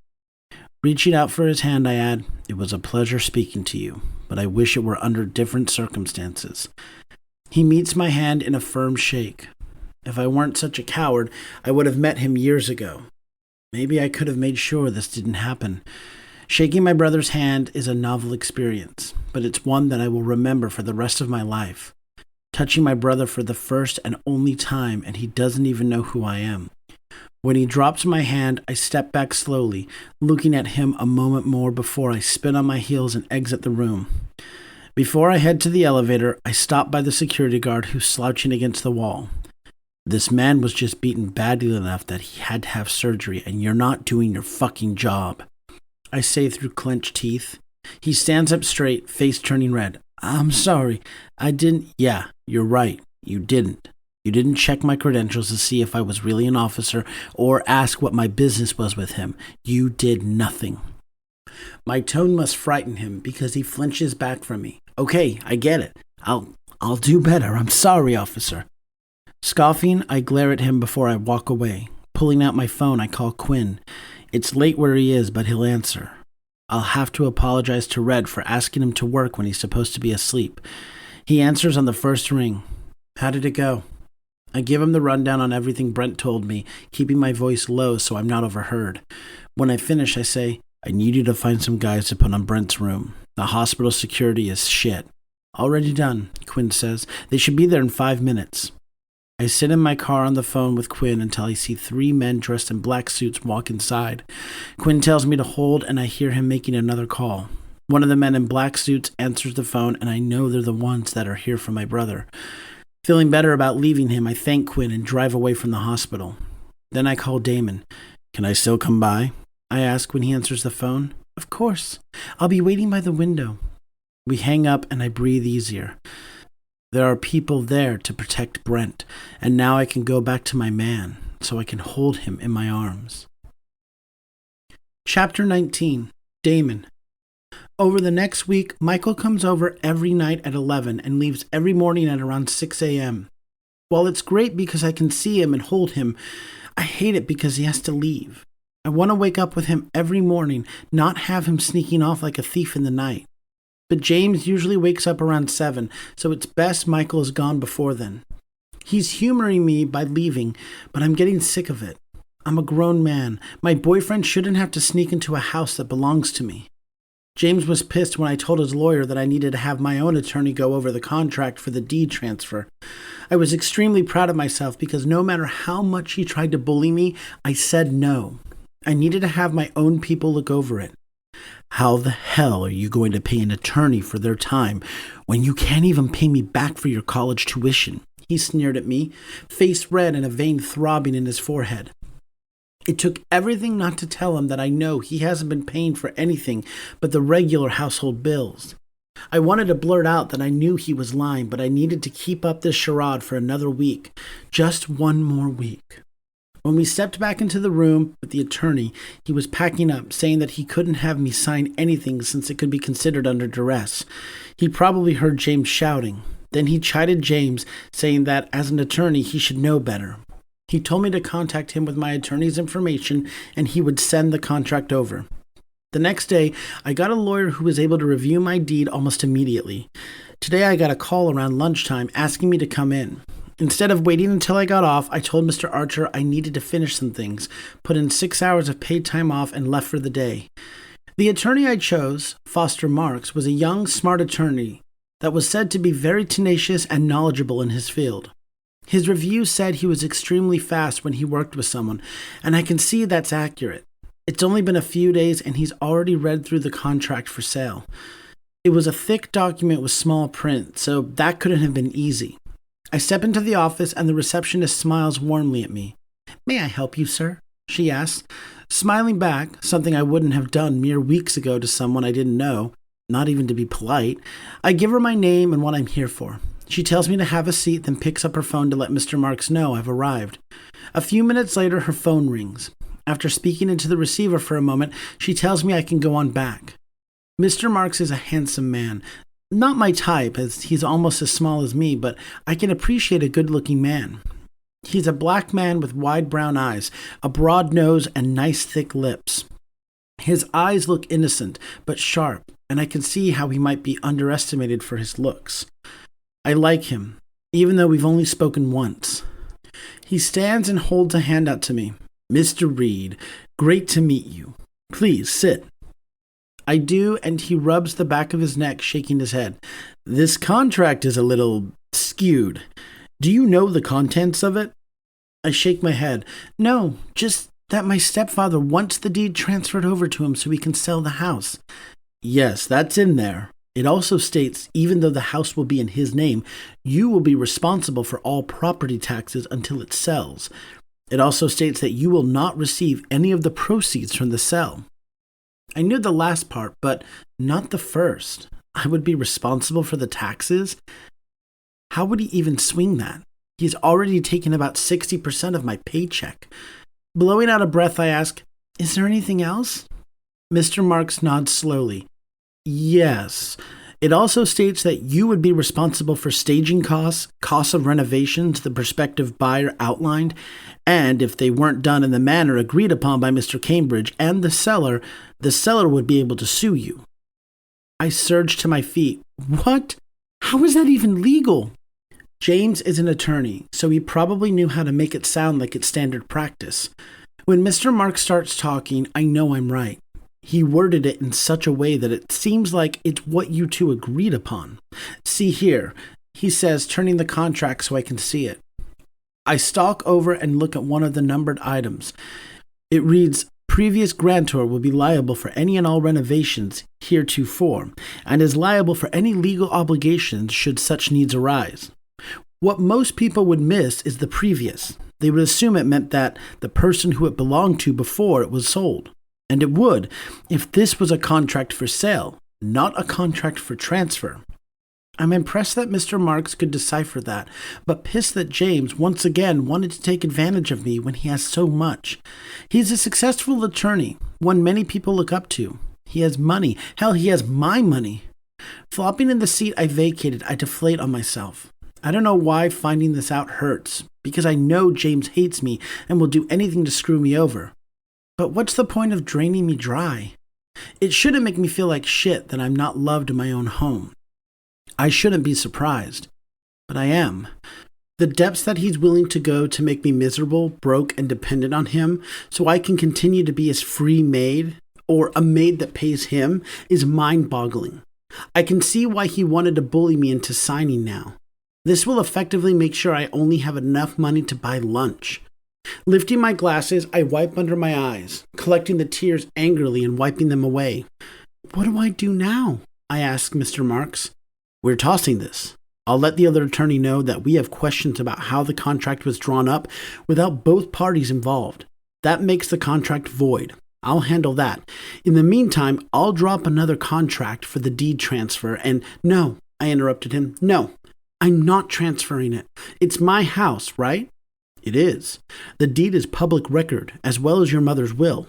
Reaching out for his hand, I add, "It was a pleasure speaking to you, but I wish it were under different circumstances." He meets my hand in a firm shake. If I weren't such a coward, I would have met him years ago. Maybe I could have made sure this didn't happen. Shaking my brother's hand is a novel experience, but it's one that I will remember for the rest of my life. Touching my brother for the first and only time, and he doesn't even know who I am. When he drops my hand, I step back slowly, looking at him a moment more before I spin on my heels and exit the room. Before I head to the elevator, I stop by the security guard who's slouching against the wall. "This man was just beaten badly enough that he had to have surgery, and you're not doing your fucking job," I say through clenched teeth. He stands up straight, face turning red. "I'm sorry. I didn't." "Yeah, you're right. You didn't. You didn't check my credentials to see if I was really an officer or ask what my business was with him. You did nothing." My tone must frighten him because he flinches back from me. "Okay, I get it. I'll do better. I'm sorry, officer." Scoffing, I glare at him before I walk away. Pulling out my phone, I call Quinn. It's late where he is, but he'll answer. I'll have to apologize to Red for asking him to work when he's supposed to be asleep. He answers on the first ring. "How did it go?" I give him the rundown on everything Brent told me, keeping my voice low so I'm not overheard. When I finish, I say, "I need you to find some guys to put on Brent's room. The hospital security is shit." "Already done," Quinn says. "They should be there in 5 minutes." I sit in my car on the phone with Quinn until I see 3 men dressed in black suits walk inside. Quinn tells me to hold, and I hear him making another call. One of the men in black suits answers the phone, and I know they're the ones that are here for my brother. Feeling better about leaving him, I thank Quinn and drive away from the hospital. Then I call Damon. "Can I still come by?" I ask when he answers the phone. "Of course. I'll be waiting by the window." We hang up and I breathe easier. There are people there to protect Brent, and now I can go back to my man, so I can hold him in my arms. Chapter 19. Damon. Over the next week, Michael comes over every night at 11 and leaves every morning at around 6 a.m. While it's great because I can see him and hold him, I hate it because he has to leave. I want to wake up with him every morning, not have him sneaking off like a thief in the night. But James usually wakes up around 7, so it's best Michael is gone before then. He's humoring me by leaving, but I'm getting sick of it. I'm a grown man. My boyfriend shouldn't have to sneak into a house that belongs to me. James was pissed when I told his lawyer that I needed to have my own attorney go over the contract for the deed transfer. I was extremely proud of myself because no matter how much he tried to bully me, I said no. I needed to have my own people look over it. "How the hell are you going to pay an attorney for their time when you can't even pay me back for your college tuition?" He sneered at me, face red and a vein throbbing in his forehead. It took everything not to tell him that I know he hasn't been paying for anything but the regular household bills. I wanted to blurt out that I knew he was lying, but I needed to keep up this charade for another week. Just one more week. When we stepped back into the room with the attorney, he was packing up, saying that he couldn't have me sign anything since it could be considered under duress. He probably heard James shouting. Then he chided James, saying that as an attorney he should know better. He told me to contact him with my attorney's information and he would send the contract over. The next day, I got a lawyer who was able to review my deed almost immediately. Today I got a call around lunchtime asking me to come in. Instead of waiting until I got off, I told Mr. Archer I needed to finish some things, put in 6 hours of paid time off, and left for the day. The attorney I chose, Foster Marks, was a young, smart attorney that was said to be very tenacious and knowledgeable in his field. His review said he was extremely fast when he worked with someone, and I can see that's accurate. It's only been a few days and he's already read through the contract for sale. It was a thick document with small print, so that couldn't have been easy. I step into the office and the receptionist smiles warmly at me. "May I help you, sir?" she asks. Smiling back, something I wouldn't have done mere weeks ago to someone I didn't know, not even to be polite, I give her my name and what I'm here for. She tells me to have a seat, then picks up her phone to let Mr. Marks know I've arrived. A few minutes later, her phone rings. After speaking into the receiver for a moment, she tells me I can go on back. Mr. Marks is a handsome man. Not my type, as he's almost as small as me, but I can appreciate a good-looking man. He's a black man with wide brown eyes, a broad nose, and nice thick lips. His eyes look innocent, but sharp, and I can see how he might be underestimated for his looks. I like him, even though we've only spoken once. He stands and holds a hand out to me. "Mr. Reed, great to meet you. Please sit." I do, and he rubs the back of his neck, shaking his head. "This contract is a little skewed. Do you know the contents of it?" I shake my head. "No, just that my stepfather wants the deed transferred over to him so we can sell the house." "Yes, that's in there. It also states, even though the house will be in his name, you will be responsible for all property taxes until it sells. It also states that you will not receive any of the proceeds from the sale." I knew the last part, but not the first. I would be responsible for the taxes? How would he even swing that? He's already taken about 60% of my paycheck. Blowing out a breath, I ask, "Is there anything else?" Mr. Marks nods slowly. "Yes. It also states that you would be responsible for staging costs, costs of renovations the prospective buyer outlined, and if they weren't done in the manner agreed upon by Mr. Cambridge and the seller would be able to sue you." I surge to my feet. "What? How is that even legal?" James is an attorney, so he probably knew how to make it sound like it's standard practice. When Mr. Marks starts talking, I know I'm right. He worded it in such a way that it seems like it's what you two agreed upon. "See here," he says, turning the contract so I can see it. I stalk over and look at one of the numbered items. It reads, "Previous grantor will be liable for any and all renovations heretofore, and is liable for any legal obligations should such needs arise." What most people would miss is the previous. They would assume it meant that the person who it belonged to before it was sold. And it would, if this was a contract for sale, not a contract for transfer. I'm impressed that Mr. Marks could decipher that, but pissed that James once again wanted to take advantage of me when he has so much. He's a successful attorney, one many people look up to. He has money. Hell, he has my money. Flopping in the seat I vacated, I deflate on myself. I don't know why finding this out hurts, because I know James hates me and will do anything to screw me over. But what's the point of draining me dry? It shouldn't make me feel like shit that I'm not loved in my own home. I shouldn't be surprised, but I am. The depths that he's willing to go to make me miserable, broke, and dependent on him so I can continue to be his free maid, or a maid that pays him, is mind-boggling. I can see why he wanted to bully me into signing now. This will effectively make sure I only have enough money to buy lunch. Lifting my glasses, I wipe under my eyes, collecting the tears angrily and wiping them away. "What do I do now?" I ask Mr. Marks. "We're tossing this. I'll let the other attorney know that we have questions about how the contract was drawn up without both parties involved. That makes the contract void. I'll handle that. In the meantime, I'll drop another contract for the deed transfer and no, I interrupted him. No, I'm not transferring it. It's my house, right? It is. The deed is public record, as well as your mother's will.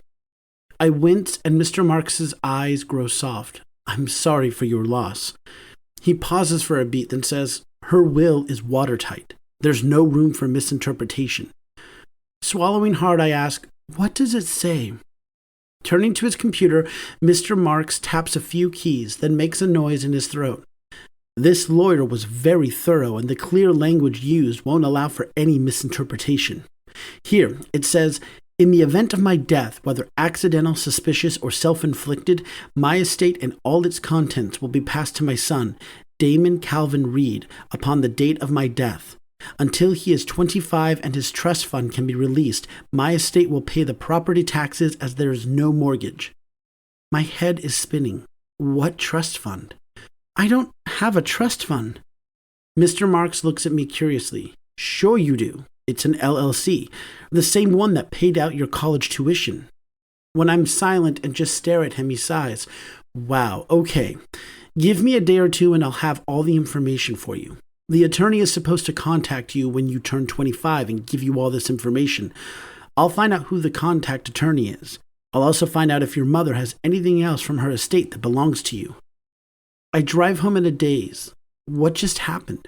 I wince and Mr. Marks's eyes grow soft. I'm sorry for your loss. He pauses for a beat, then says, her will is watertight. There's no room for misinterpretation. Swallowing hard, I ask, what does it say? Turning to his computer, Mr. Marks taps a few keys, then makes a noise in his throat. This lawyer was very thorough, and the clear language used won't allow for any misinterpretation. Here, it says, in the event of my death, whether accidental, suspicious, or self-inflicted, my estate and all its contents will be passed to my son, Damon Calvin Reed, upon the date of my death. Until he is 25 and his trust fund can be released, my estate will pay the property taxes as there is no mortgage. My head is spinning. What trust fund? I don't have a trust fund. Mr. Marks looks at me curiously. Sure you do. It's an LLC, the same one that paid out your college tuition. When I'm silent and just stare at him, he sighs. Wow, okay. Give me a day or two and I'll have all the information for you. The attorney is supposed to contact you when you turn 25 and give you all this information. I'll find out who the contact attorney is. I'll also find out if your mother has anything else from her estate that belongs to you. I drive home in a daze. What just happened?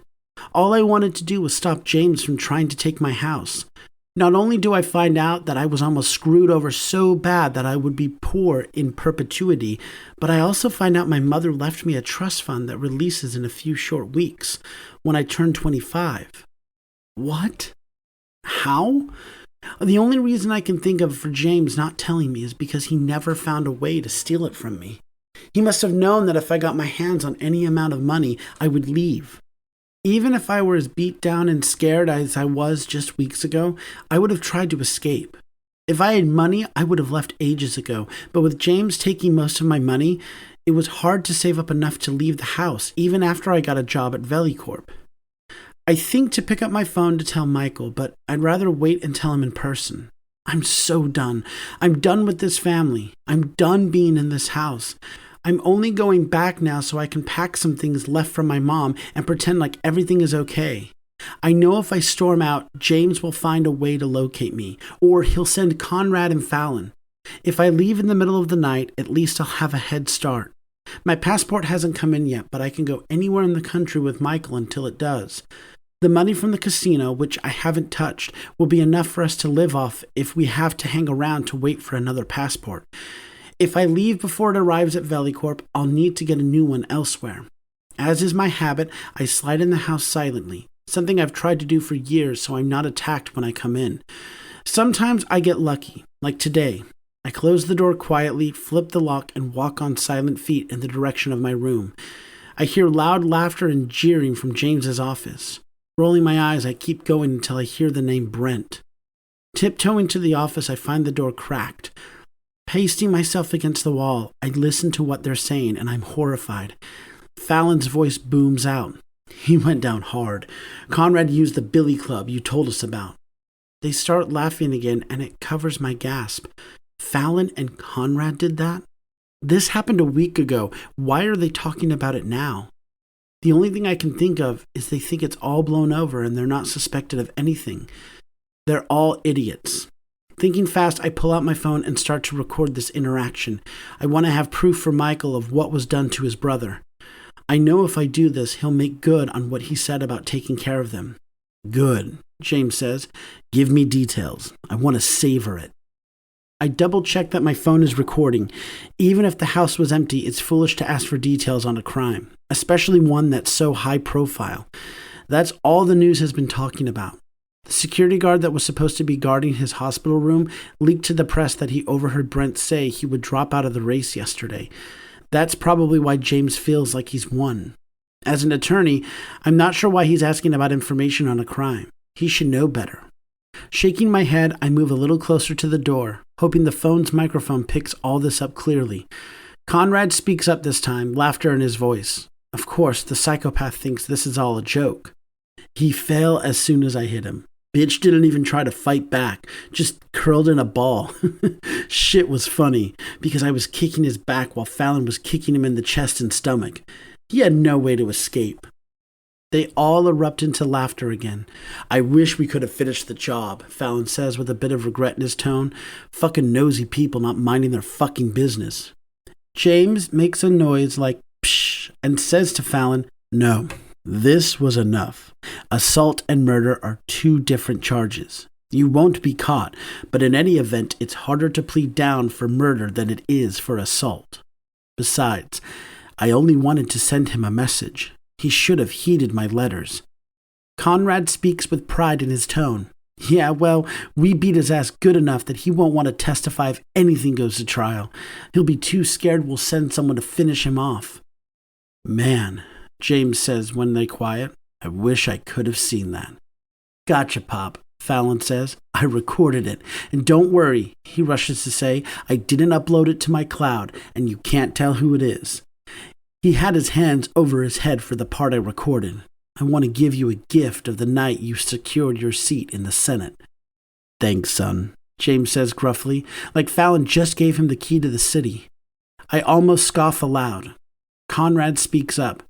All I wanted to do was stop James from trying to take my house. Not only do I find out that I was almost screwed over so bad that I would be poor in perpetuity, but I also find out my mother left me a trust fund that releases in a few short weeks, when I turn 25. What? How? The only reason I can think of for James not telling me is because he never found a way to steal it from me. He must have known that if I got my hands on any amount of money, I would leave. Even if I were as beat down and scared as I was just weeks ago, I would have tried to escape. If I had money, I would have left ages ago, but with James taking most of my money, it was hard to save up enough to leave the house, even after I got a job at VeliCorp. I think to pick up my phone to tell Michael, but I'd rather wait and tell him in person. I'm so done. I'm done with this family. I'm done being in this house. I'm only going back now so I can pack some things left from my mom and pretend like everything is okay. I know if I storm out, James will find a way to locate me, or he'll send Conrad and Fallon. If I leave in the middle of the night, at least I'll have a head start. My passport hasn't come in yet, but I can go anywhere in the country with Michael until it does. The money from the casino, which I haven't touched, will be enough for us to live off if we have to hang around to wait for another passport. If I leave before it arrives at VeliCorp, I'll need to get a new one elsewhere. As is my habit, I slide in the house silently, something I've tried to do for years so I'm not attacked when I come in. Sometimes I get lucky, like today. I close the door quietly, flip the lock, and walk on silent feet in the direction of my room. I hear loud laughter and jeering from James's office. Rolling my eyes, I keep going until I hear the name Brent. Tiptoeing to the office, I find the door cracked. Pasting myself against the wall, I listen to what they're saying, and I'm horrified. Fallon's voice booms out. He went down hard. Conrad used the billy club you told us about. They start laughing again, and it covers my gasp. Fallon and Conrad did that? This happened a week ago. Why are they talking about it now? The only thing I can think of is they think it's all blown over and they're not suspected of anything. They're all idiots. Thinking fast, I pull out my phone and start to record this interaction. I want to have proof for Michael of what was done to his brother. I know if I do this, he'll make good on what he said about taking care of them. Good, James says. Give me details. I want to savor it. I double-check that my phone is recording. Even if the house was empty, it's foolish to ask for details on a crime, especially one that's so high profile. That's all the news has been talking about. The security guard that was supposed to be guarding his hospital room leaked to the press that he overheard Brent say he would drop out of the race yesterday. That's probably why James feels like he's won. As an attorney, I'm not sure why he's asking about information on a crime. He should know better. Shaking my head, I move a little closer to the door, hoping the phone's microphone picks all this up clearly. Conrad speaks up this time, laughter in his voice. Of course, the psychopath thinks this is all a joke. He fell as soon as I hit him. Bitch didn't even try to fight back, just curled in a ball. Shit was funny, because I was kicking his back while Fallon was kicking him in the chest and stomach. He had no way to escape. They all erupt into laughter again. I wish we could have finished the job, Fallon says with a bit of regret in his tone. Fucking nosy people not minding their fucking business. James makes a noise like psh and says to Fallon, no, this was enough. Assault and murder are two different charges. You won't be caught, but in any event, it's harder to plead down for murder than it is for assault. Besides, I only wanted to send him a message. He should have heeded my letters. Conrad speaks with pride in his tone. Yeah, well, we beat his ass good enough that he won't want to testify if anything goes to trial. He'll be too scared we'll send someone to finish him off. Man, James says when they quiet, I wish I could have seen that. Gotcha, Pop, Fallon says. I recorded it. And don't worry, he rushes to say, I didn't upload it to my cloud, and you can't tell who it is. He had his hands over his head for the part I recorded. I want to give you a gift of the night you secured your seat in the Senate. Thanks, son, James says gruffly, like Fallon just gave him the key to the city. I almost scoff aloud. Conrad speaks up.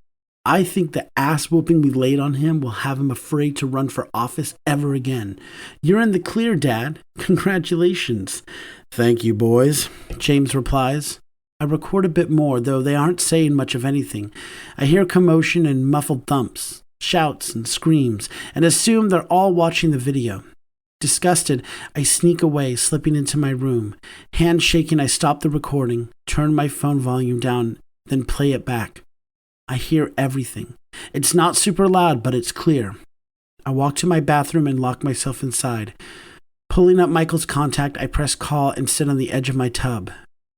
I think the ass-whooping we laid on him will have him afraid to run for office ever again. You're in the clear, Dad. Congratulations. Thank you, boys, James replies. I record a bit more, though they aren't saying much of anything. I hear commotion and muffled thumps, shouts and screams, and assume they're all watching the video. Disgusted, I sneak away, slipping into my room. Hand shaking, I stop the recording, turn my phone volume down, then play it back. I hear everything. It's not super loud, but it's clear. I walk to my bathroom and lock myself inside. Pulling up Michael's contact, I press call and sit on the edge of my tub.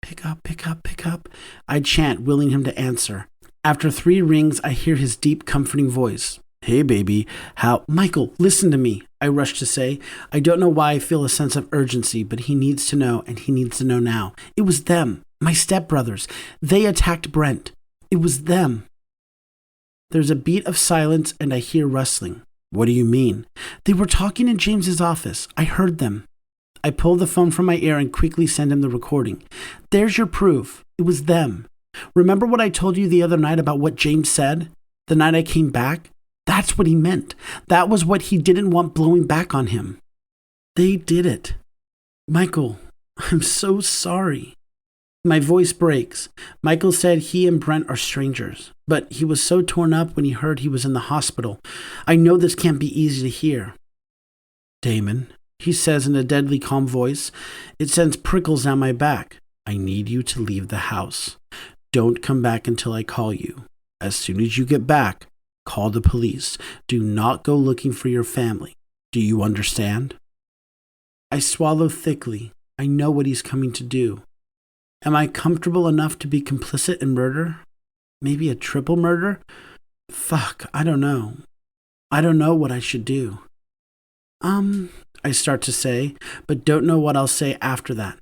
Pick up, pick up, pick up, I chant, willing him to answer. After 3 rings, I hear his deep, comforting voice. Hey, baby, how... Michael, listen to me, I rush to say. I don't know why I feel a sense of urgency, but he needs to know, and he needs to know now. It was them, my stepbrothers. They attacked Brent. It was them. There's a beat of silence, and I hear rustling. What do you mean? They were talking in James's office. I heard them. I pull the phone from my ear and quickly send him the recording. There's your proof. It was them. Remember what I told you the other night about what James said? The night I came back? That's what he meant. That was what he didn't want blowing back on him. They did it. Michael, I'm so sorry. My voice breaks. Michael said he and Brent are strangers, but he was so torn up when he heard he was in the hospital. I know this can't be easy to hear. Damon, he says in a deadly calm voice. It sends prickles down my back. I need you to leave the house. Don't come back until I call you. As soon as you get back, call the police. Do not go looking for your family. Do you understand? I swallow thickly. I know what he's coming to do. Am I comfortable enough to be complicit in murder? Maybe a triple murder? Fuck, I don't know. I don't know what I should do. I start to say, but don't know what I'll say after that.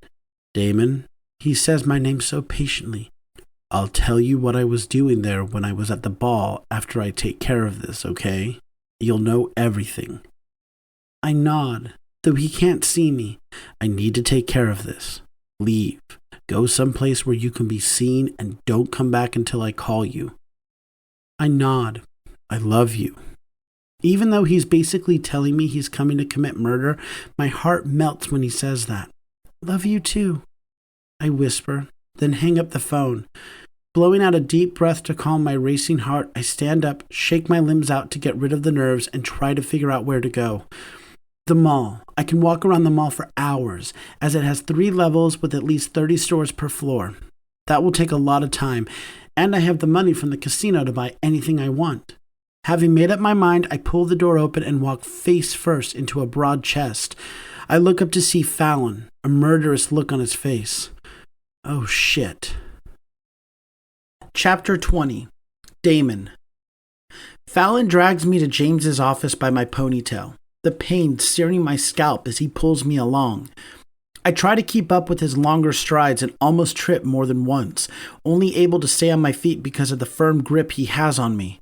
Damon, he says my name so patiently. I'll tell you what I was doing there when I was at the ball after I take care of this, okay? You'll know everything. I nod, though he can't see me. I need to take care of this. Leave. Go someplace where you can be seen and don't come back until I call you. I nod. I love you. Even though he's basically telling me he's coming to commit murder, my heart melts when he says that. Love you too, I whisper, then hang up the phone. Blowing out a deep breath to calm my racing heart, I stand up, shake my limbs out to get rid of the nerves, and try to figure out where to go. The mall. I can walk around the mall for hours, as it has 3 levels with at least 30 stores per floor. That will take a lot of time, and I have the money from the casino to buy anything I want. Having made up my mind, I pull the door open and walk face first into a broad chest. I look up to see Fallon, a murderous look on his face. Oh shit. Chapter 20. Damon. Fallon drags me to James's office by my ponytail, the pain searing my scalp as he pulls me along. I try to keep up with his longer strides and almost trip more than once, only able to stay on my feet because of the firm grip he has on me.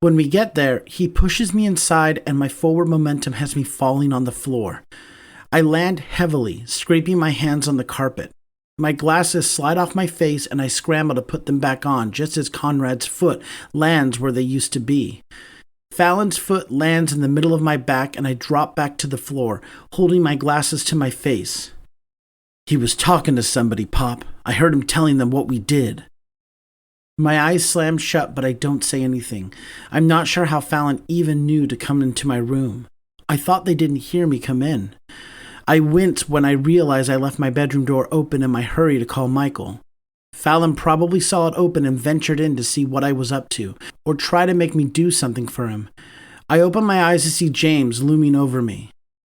When we get there, he pushes me inside and my forward momentum has me falling on the floor. I land heavily, scraping my hands on the carpet. My glasses slide off my face and I scramble to put them back on just as Conrad's foot lands where they used to be. Fallon's foot lands in the middle of my back and I drop back to the floor, holding my glasses to my face. He was talking to somebody, Pop. I heard him telling them what we did. My eyes slam shut, but I don't say anything. I'm not sure how Fallon even knew to come into my room. I thought they didn't hear me come in. I wince when I realize I left my bedroom door open in my hurry to call Michael. Fallon probably saw it open and ventured in to see what I was up to, or try to make me do something for him. I open my eyes to see James looming over me.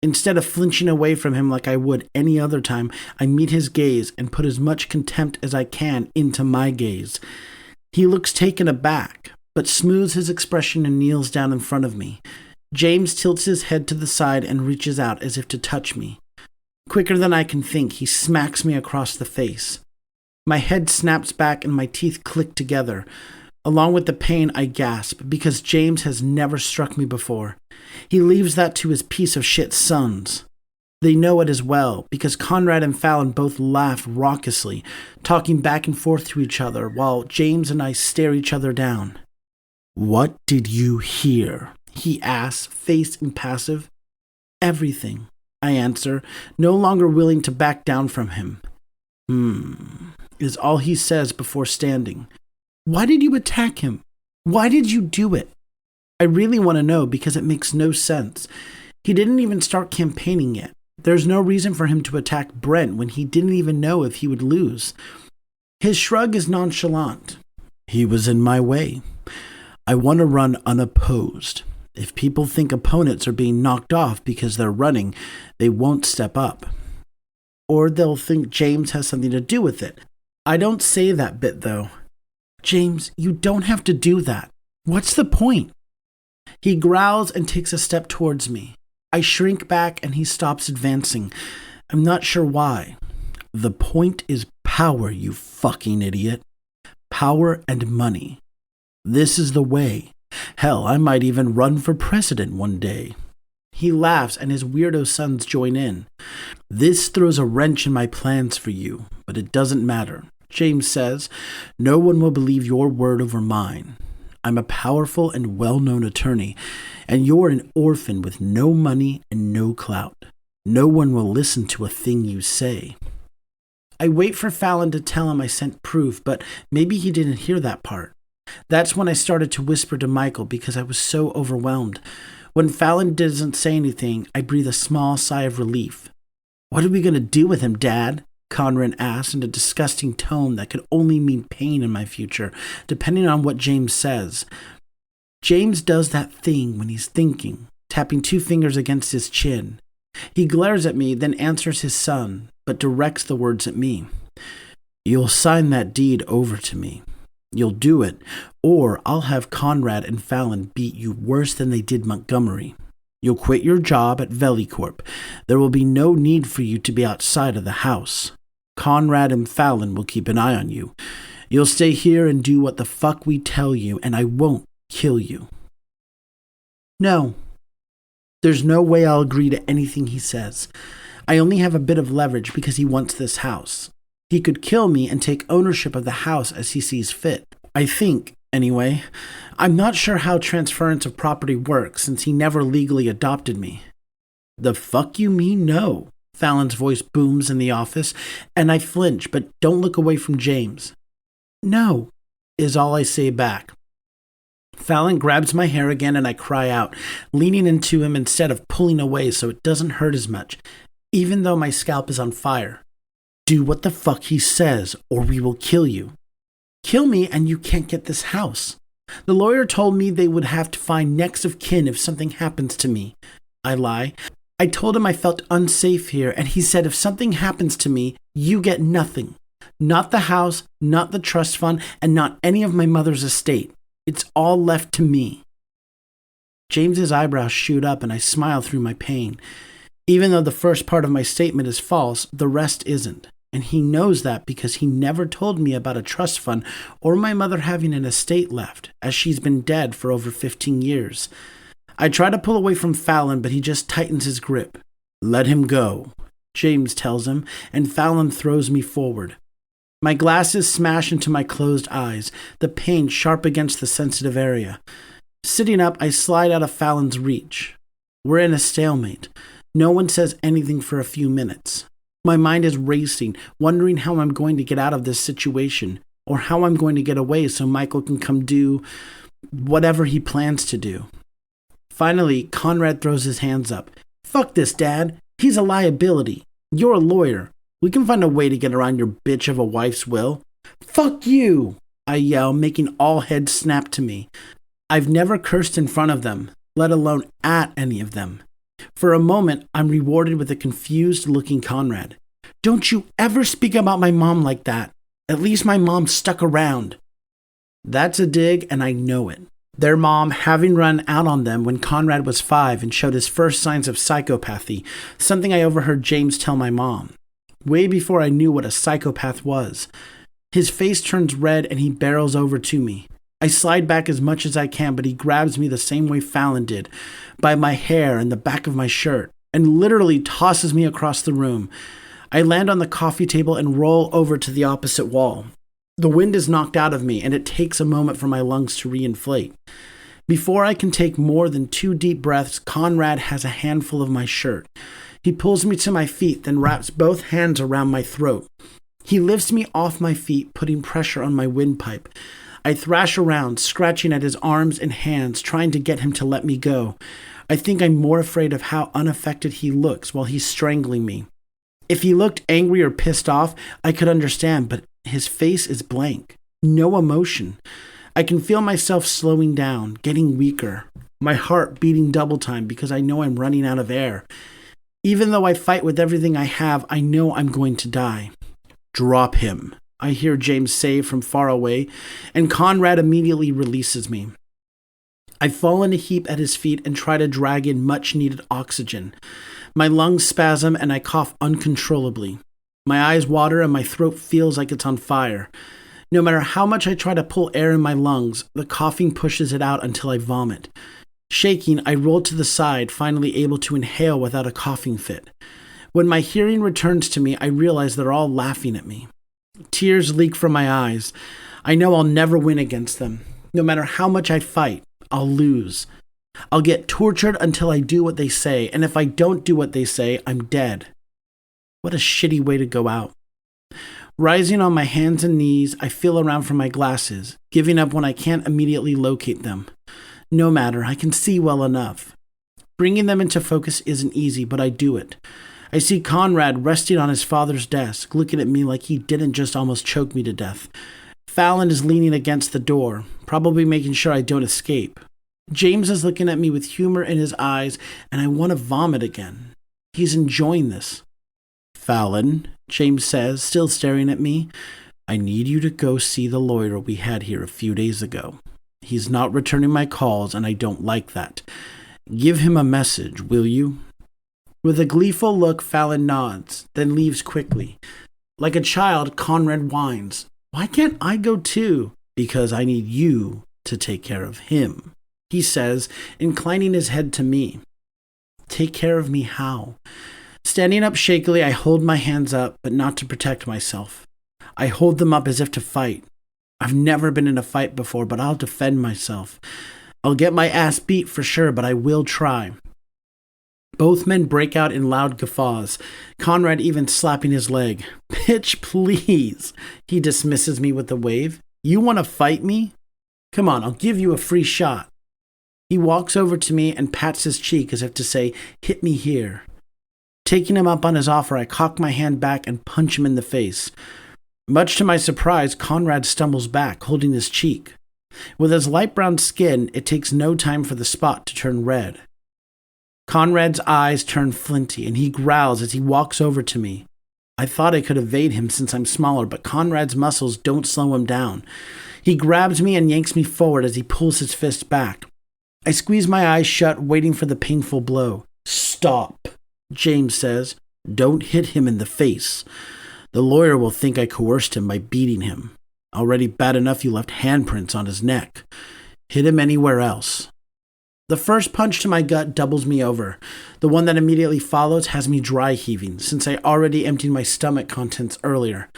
Instead of flinching away from him like I would any other time, I meet his gaze and put as much contempt as I can into my gaze. He looks taken aback, but smooths his expression and kneels down in front of me. James tilts his head to the side and reaches out as if to touch me. Quicker than I can think, he smacks me across the face. My head snaps back and my teeth click together. Along with the pain, I gasp, because James has never struck me before. He leaves that to his piece of shit sons. They know it as well, because Conrad and Fallon both laugh raucously, talking back and forth to each other, while James and I stare each other down. "What did you hear?" he asks, face impassive. "Everything," I answer, no longer willing to back down from him. Is all he says before standing. Why did you attack him? Why did you do it? I really want to know because it makes no sense. He didn't even start campaigning yet. There's no reason for him to attack Brent when he didn't even know if he would lose. His shrug is nonchalant. He was in my way. I want to run unopposed. If people think opponents are being knocked off because they're running, they won't step up. Or they'll think James has something to do with it. I don't say that bit, though. James, you don't have to do that. What's the point? He growls and takes a step towards me. I shrink back and he stops advancing. I'm not sure why. The point is power, you fucking idiot. Power and money. This is the way. Hell, I might even run for president one day. He laughs and his weirdo sons join in. This throws a wrench in my plans for you, but it doesn't matter. James says, no one will believe your word over mine. I'm a powerful and well-known attorney, and you're an orphan with no money and no clout. No one will listen to a thing you say. I wait for Fallon to tell him I sent proof, but maybe he didn't hear that part. That's when I started to whisper to Michael because I was so overwhelmed. When Fallon doesn't say anything, I breathe a small sigh of relief. What are we going to do with him, Dad? Conrad asked in a disgusting tone that could only mean pain in my future, depending on what James says. James does that thing when he's thinking, tapping 2 fingers against his chin. He glares at me, then answers his son, but directs the words at me. You'll sign that deed over to me. You'll do it, or I'll have Conrad and Fallon beat you worse than they did Montgomery. You'll quit your job at Velicorp. There will be no need for you to be outside of the house. Conrad and Fallon will keep an eye on you. You'll stay here and do what the fuck we tell you, and I won't kill you. No. There's no way I'll agree to anything he says. I only have a bit of leverage because he wants this house. He could kill me and take ownership of the house as he sees fit. I think, anyway. I'm not sure how transference of property works since he never legally adopted me. The fuck you mean no? Fallon's voice booms in the office, and I flinch, but don't look away from James. No, is all I say back. Fallon grabs my hair again and I cry out, leaning into him instead of pulling away so it doesn't hurt as much, even though my scalp is on fire. Do what the fuck he says, or we will kill you. Kill me and you can't get this house. The lawyer told me they would have to find next of kin if something happens to me. I lie. I told him I felt unsafe here, and he said if something happens to me, you get nothing. Not the house, not the trust fund, and not any of my mother's estate. It's all left to me. James's eyebrows shoot up, and I smile through my pain. Even though the first part of my statement is false, the rest isn't. and he knows that because he never told me about a trust fund or my mother having an estate left, as she's been dead for over 15 years. I try to pull away from Fallon, but he just tightens his grip. "Let him go," James tells him, and Fallon throws me forward. My glasses smash into my closed eyes, the pain sharp against the sensitive area. Sitting up, I slide out of Fallon's reach. We're in a stalemate. No one says anything for a few minutes. My mind is racing, wondering how I'm going to get out of this situation, or how I'm going to get away so Michael can come do whatever he plans to do. Finally, Conrad throws his hands up. "Fuck this, Dad. He's a liability. You're a lawyer. We can find a way to get around your bitch of a wife's will." "Fuck you!" I yell, making all heads snap to me. I've never cursed in front of them, let alone at any of them. For a moment, I'm rewarded with a confused-looking Conrad. "Don't you ever speak about my mom like that. At least my mom stuck around." That's a dig, and I know it. Their mom having run out on them when Conrad was 5 and showed his first signs of psychopathy, something I overheard James tell my mom, way before I knew what a psychopath was. His face turns red and he barrels over to me. I slide back as much as I can, but he grabs me the same way Fallon did, by my hair and the back of my shirt, and literally tosses me across the room. I land on the coffee table and roll over to the opposite wall. The wind is knocked out of me, and it takes a moment for my lungs to reinflate. Before I can take more than 2 deep breaths, Conrad has a handful of my shirt. He pulls me to my feet, then wraps both hands around my throat. He lifts me off my feet, putting pressure on my windpipe. I thrash around, scratching at his arms and hands, trying to get him to let me go. I think I'm more afraid of how unaffected he looks while he's strangling me. If he looked angry or pissed off, I could understand, but his face is blank. No emotion. I can feel myself slowing down, getting weaker. My heart beating double time because I know I'm running out of air. Even though I fight with everything I have, I know I'm going to die. "Drop him," I hear James say from far away, and Conrad immediately releases me. I fall in a heap at his feet and try to drag in much-needed oxygen. My lungs spasm and I cough uncontrollably. My eyes water and my throat feels like it's on fire. No matter how much I try to pull air in my lungs, the coughing pushes it out until I vomit. Shaking, I roll to the side, finally able to inhale without a coughing fit. When my hearing returns to me, I realize they're all laughing at me. Tears leak from my eyes. I know I'll never win against them. No matter how much I fight, I'll lose. I'll get tortured until I do what they say, and if I don't do what they say, I'm dead. What a shitty way to go out. Rising on my hands and knees, I feel around for my glasses, giving up when I can't immediately locate them. No matter, I can see well enough. Bringing them into focus isn't easy, but I do it. I see Conrad resting on his father's desk, looking at me like he didn't just almost choke me to death. Fallon is leaning against the door, probably making sure I don't escape. James is looking at me with humor in his eyes, and I want to vomit again. He's enjoying this. "Fallon," James says, still staring at me, "I need you to go see the lawyer we had here a few days ago. He's not returning my calls, and I don't like that. Give him a message, will you?" With a gleeful look, Fallon nods, then leaves quickly. Like a child, Conrad whines. "Why can't I go too?" "Because I need you to take care of him," he says, inclining his head to me. Take care of me how? Standing up shakily, I hold my hands up, but not to protect myself. I hold them up as if to fight. I've never been in a fight before, but I'll defend myself. I'll get my ass beat for sure, but I will try. Both men break out in loud guffaws, Conrad even slapping his leg. "Bitch, please." He dismisses me with a wave. "You want to fight me? Come on, I'll give you a free shot." He walks over to me and pats his cheek as if to say, "Hit me here." Taking him up on his offer, I cock my hand back and punch him in the face. Much to my surprise, Conrad stumbles back, holding his cheek. With his light brown skin, it takes no time for the spot to turn red. Conrad's eyes turn flinty, and he growls as he walks over to me. I thought I could evade him since I'm smaller, but Conrad's muscles don't slow him down. He grabs me and yanks me forward as he pulls his fist back. I squeeze my eyes shut, waiting for the painful blow. "Stop," James says. "Don't hit him in the face." The lawyer will think I coerced him by beating him. Already bad enough you left handprints on his neck. Hit him anywhere else. The first punch to my gut doubles me over. The one that immediately follows has me dry heaving, since I already emptied my stomach contents earlier.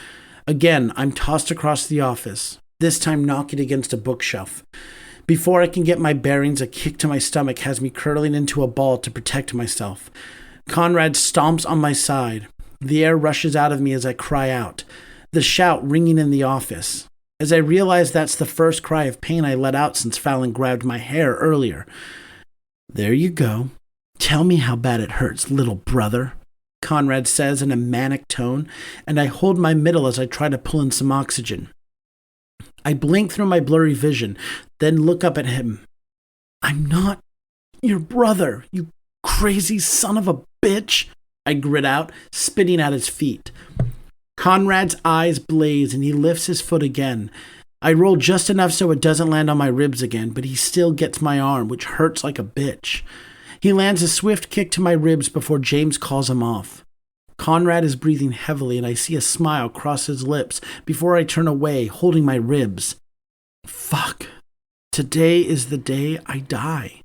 Again, I'm tossed across the office, this time knocking against a bookshelf. Before I can get my bearings, a kick to my stomach has me curdling into a ball to protect myself. Conrad stomps on my side. The air rushes out of me as I cry out, the shout ringing in the office. As I realize that's the first cry of pain I let out since Fallon grabbed my hair earlier. There you go. Tell me how bad it hurts, little brother, Conrad says in a manic tone, and I hold my middle as I try to pull in some oxygen. I blink through my blurry vision, then look up at him. I'm not your brother, you crazy son of a bitch, I grit out, spitting at his feet. Conrad's eyes blaze and he lifts his foot again. I roll just enough so it doesn't land on my ribs again, but he still gets my arm, which hurts like a bitch. He lands a swift kick to my ribs before James calls him off. Conrad is breathing heavily and I see a smile cross his lips before I turn away, holding my ribs. Fuck. Today is the day I die.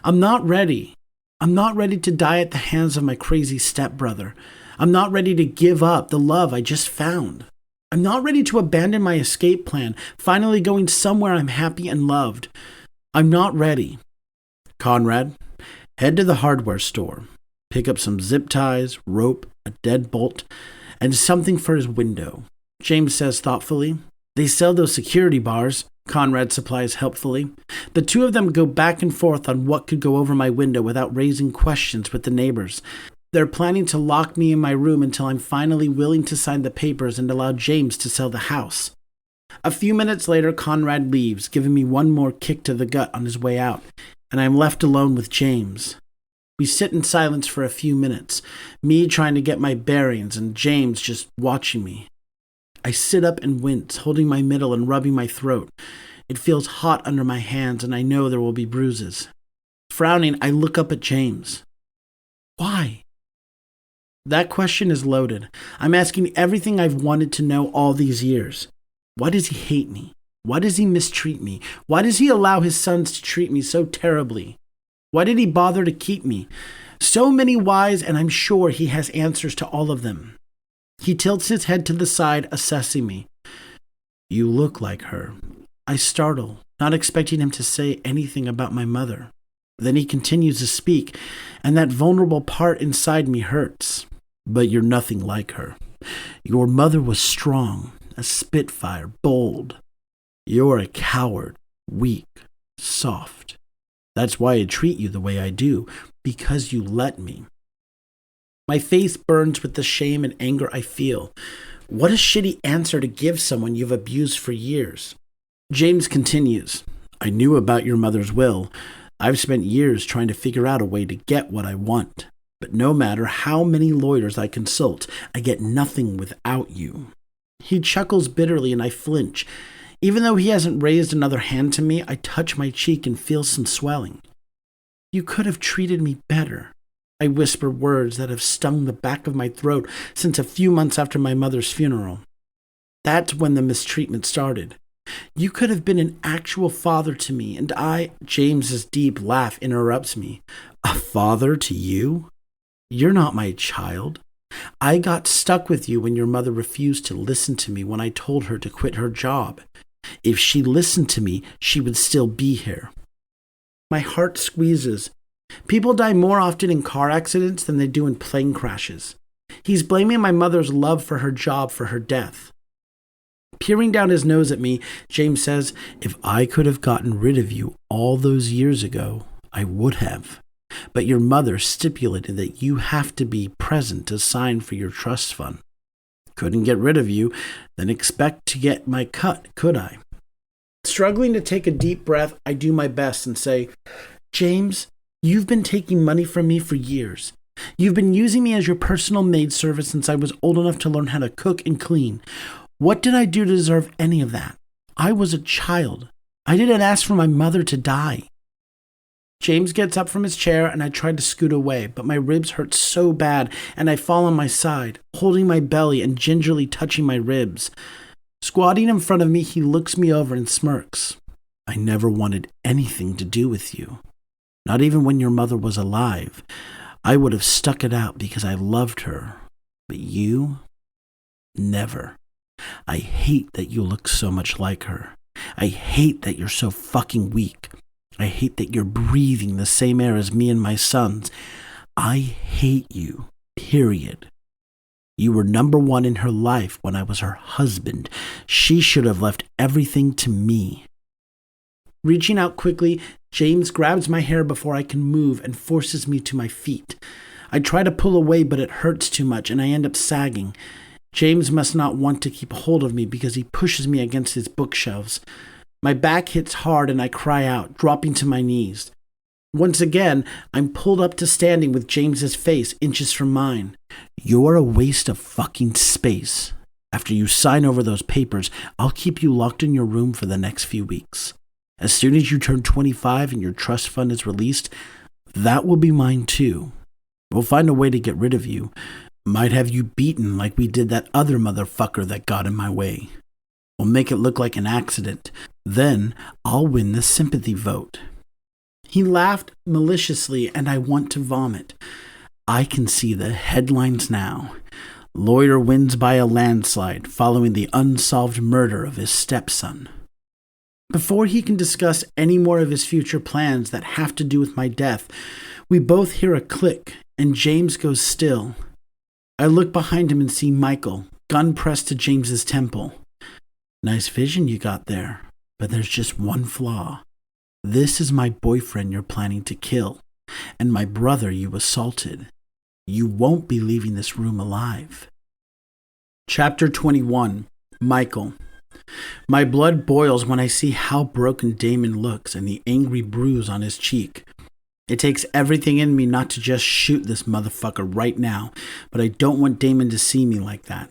I'm not ready. I'm not ready to die at the hands of my crazy stepbrother. I'm not ready to give up the love I just found. I'm not ready to abandon my escape plan, finally going somewhere I'm happy and loved. I'm not ready. Conrad, head to the hardware store. Pick up some zip ties, rope, a deadbolt, and something for his window, James says thoughtfully. They sell those security bars, Conrad supplies helpfully. The two of them go back and forth on what could go over my window without raising questions with the neighbors. They're planning to lock me in my room until I'm finally willing to sign the papers and allow James to sell the house. A few minutes later, Conrad leaves, giving me one more kick to the gut on his way out, and I'm left alone with James. We sit in silence for a few minutes, me trying to get my bearings and James just watching me. I sit up and wince, holding my middle and rubbing my throat. It feels hot under my hands and I know there will be bruises. Frowning, I look up at James. Why? That question is loaded. I'm asking everything I've wanted to know all these years. Why does he hate me? Why does he mistreat me? Why does he allow his sons to treat me so terribly? Why did he bother to keep me? So many whys, and I'm sure he has answers to all of them. He tilts his head to the side, assessing me. You look like her. I startle, not expecting him to say anything about my mother. Then he continues to speak, and that vulnerable part inside me hurts. But you're nothing like her. Your mother was strong, a spitfire, bold. You're a coward, weak, soft. That's why I treat you the way I do, because you let me. My face burns with the shame and anger I feel. What a shitty answer to give someone you've abused for years. James continues, I knew about your mother's will. I've spent years trying to figure out a way to get what I want. But no matter how many lawyers I consult, I get nothing without you. He chuckles bitterly and I flinch. Even though he hasn't raised another hand to me, I touch my cheek and feel some swelling. You could have treated me better. I whisper words that have stung the back of my throat since a few months after my mother's funeral. That's when the mistreatment started. You could have been an actual father to me, and James's deep laugh interrupts me. A father to you? You're not my child. I got stuck with you when your mother refused to listen to me when I told her to quit her job. If she listened to me, she would still be here. My heart squeezes. People die more often in car accidents than they do in plane crashes. He's blaming my mother's love for her job for her death. Peering down his nose at me, James says, if I could have gotten rid of you all those years ago, I would have. But your mother stipulated that you have to be present to sign for your trust fund. Couldn't get rid of you, then expect to get my cut, could I? Struggling to take a deep breath, I do my best and say, James, you've been taking money from me for years. You've been using me as your personal maidservant since I was old enough to learn how to cook and clean. What did I do to deserve any of that? I was a child. I didn't ask for my mother to die. James gets up from his chair and I try to scoot away, but my ribs hurt so bad and I fall on my side, holding my belly and gingerly touching my ribs. Squatting in front of me, he looks me over and smirks. I never wanted anything to do with you. Not even when your mother was alive. I would have stuck it out because I loved her. But you? Never. I hate that you look so much like her. I hate that you're so fucking weak. I hate that you're breathing the same air as me and my sons. I hate you, period. You were number one in her life when I was her husband. She should have left everything to me. Reaching out quickly, James grabs my hair before I can move and forces me to my feet. I try to pull away, but it hurts too much and I end up sagging. James must not want to keep hold of me because he pushes me against his bookshelves. My back hits hard and I cry out, dropping to my knees. Once again, I'm pulled up to standing with James's face inches from mine. You're a waste of fucking space. After you sign over those papers, I'll keep you locked in your room for the next few weeks. As soon as you turn 25 and your trust fund is released, that will be mine too. We'll find a way to get rid of you. Might have you beaten like we did that other motherfucker that got in my way. We'll make it look like an accident. Then I'll win the sympathy vote. He laughed maliciously and I want to vomit. I can see the headlines now. Lawyer wins by a landslide following the unsolved murder of his stepson. Before he can discuss any more of his future plans that have to do with my death, we both hear a click and James goes still. I look behind him and see Michael, gun pressed to James's temple. Nice vision you got there, but there's just one flaw. This is my boyfriend you're planning to kill, and my brother you assaulted. You won't be leaving this room alive. Chapter 21. Michael. My blood boils when I see how broken Damon looks and the angry bruise on his cheek. It takes everything in me not to just shoot this motherfucker right now, but I don't want Damon to see me like that.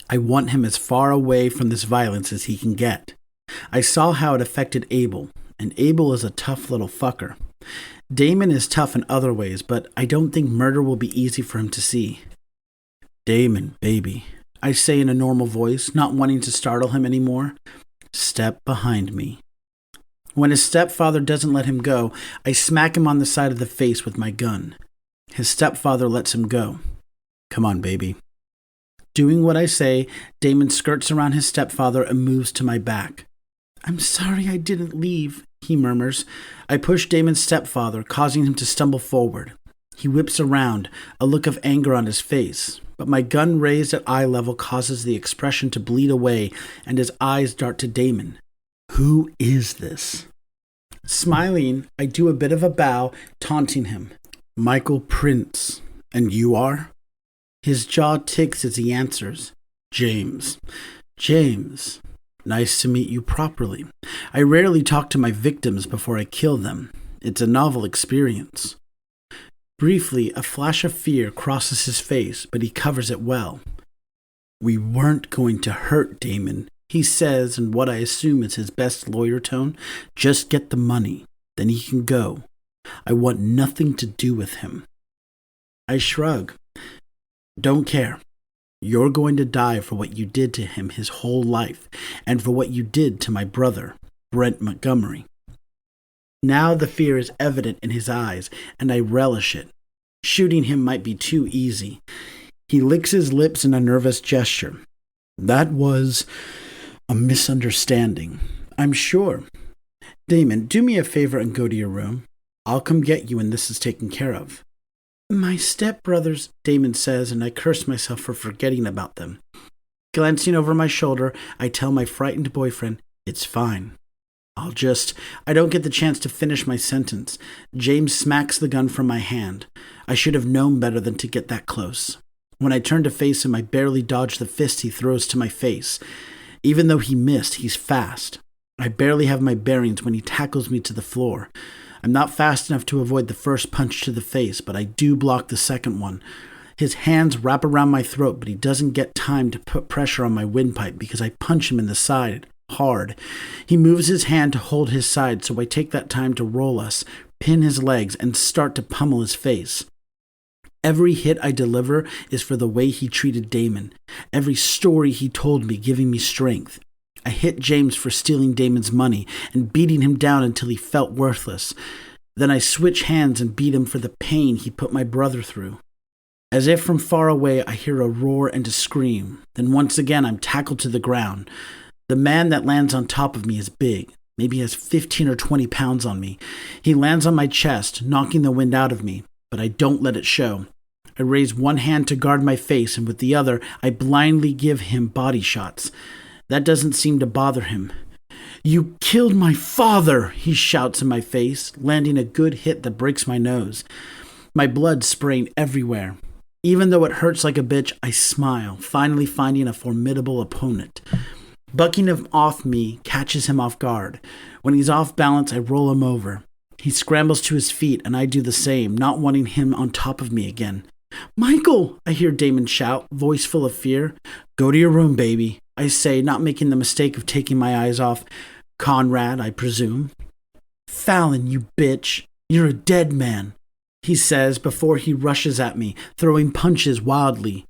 I want him as far away from this violence as he can get. I saw how it affected Abel, and Abel is a tough little fucker. Damon is tough in other ways, but I don't think murder will be easy for him to see. Damon, baby, I say in a normal voice, not wanting to startle him anymore. Step behind me. When his stepfather doesn't let him go, I smack him on the side of the face with my gun. His stepfather lets him go. Come on, baby. Doing what I say, Damon skirts around his stepfather and moves to my back. I'm sorry I didn't leave, he murmurs. I push Damon's stepfather, causing him to stumble forward. He whips around, a look of anger on his face, but my gun raised at eye level causes the expression to bleed away and his eyes dart to Damon. Who is this? Smiling, I do a bit of a bow, taunting him. Michael Prince. And you are? His jaw ticks as he answers. James. James. Nice to meet you properly. I rarely talk to my victims before I kill them. It's a novel experience. Briefly, a flash of fear crosses his face, but he covers it well. We weren't going to hurt Damon, he says in what I assume is his best lawyer tone. Just get the money, then he can go. I want nothing to do with him. I shrug. Don't care. You're going to die for what you did to him his whole life, and for what you did to my brother, Brent Montgomery. Now the fear is evident in his eyes, and I relish it. Shooting him might be too easy. He licks his lips in a nervous gesture. That was a misunderstanding, I'm sure. Damon, do me a favor and go to your room. I'll come get you when this is taken care of. My stepbrothers, Damon says, and I curse myself for forgetting about them. Glancing over my shoulder, I tell my frightened boyfriend, it's fine. I don't get the chance to finish my sentence. James smacks the gun from my hand. I should have known better than to get that close. When I turn to face him, I barely dodge the fist he throws to my face. Even though he missed, he's fast. I barely have my bearings when he tackles me to the floor. I'm not fast enough to avoid the first punch to the face, but I do block the second one. His hands wrap around my throat, but he doesn't get time to put pressure on my windpipe because I punch him in the side, hard. He moves his hand to hold his side, so I take that time to roll us, pin his legs, and start to pummel his face. Every hit I deliver is for the way he treated Damon. Every story he told me giving me strength. I hit James for stealing Damon's money and beating him down until he felt worthless. Then I switch hands and beat him for the pain he put my brother through. As if from far away, I hear a roar and a scream. Then once again, I'm tackled to the ground. The man that lands on top of me is big. Maybe he has 15 or 20 pounds on me. He lands on my chest, knocking the wind out of me, but I don't let it show. I raise one hand to guard my face, and with the other, I blindly give him body shots. That doesn't seem to bother him. "You killed my father," he shouts in my face, landing a good hit that breaks my nose. My blood's spraying everywhere. Even though it hurts like a bitch, I smile, finally finding a formidable opponent. Bucking him off me catches him off guard. When he's off balance, I roll him over. He scrambles to his feet, and I do the same, not wanting him on top of me again. "Michael!" I hear Damon shout, voice full of fear. "Go to your room, baby," I say, not making the mistake of taking my eyes off Conrad, I presume. "Fallon, you bitch. You're a dead man," he says before he rushes at me, throwing punches wildly.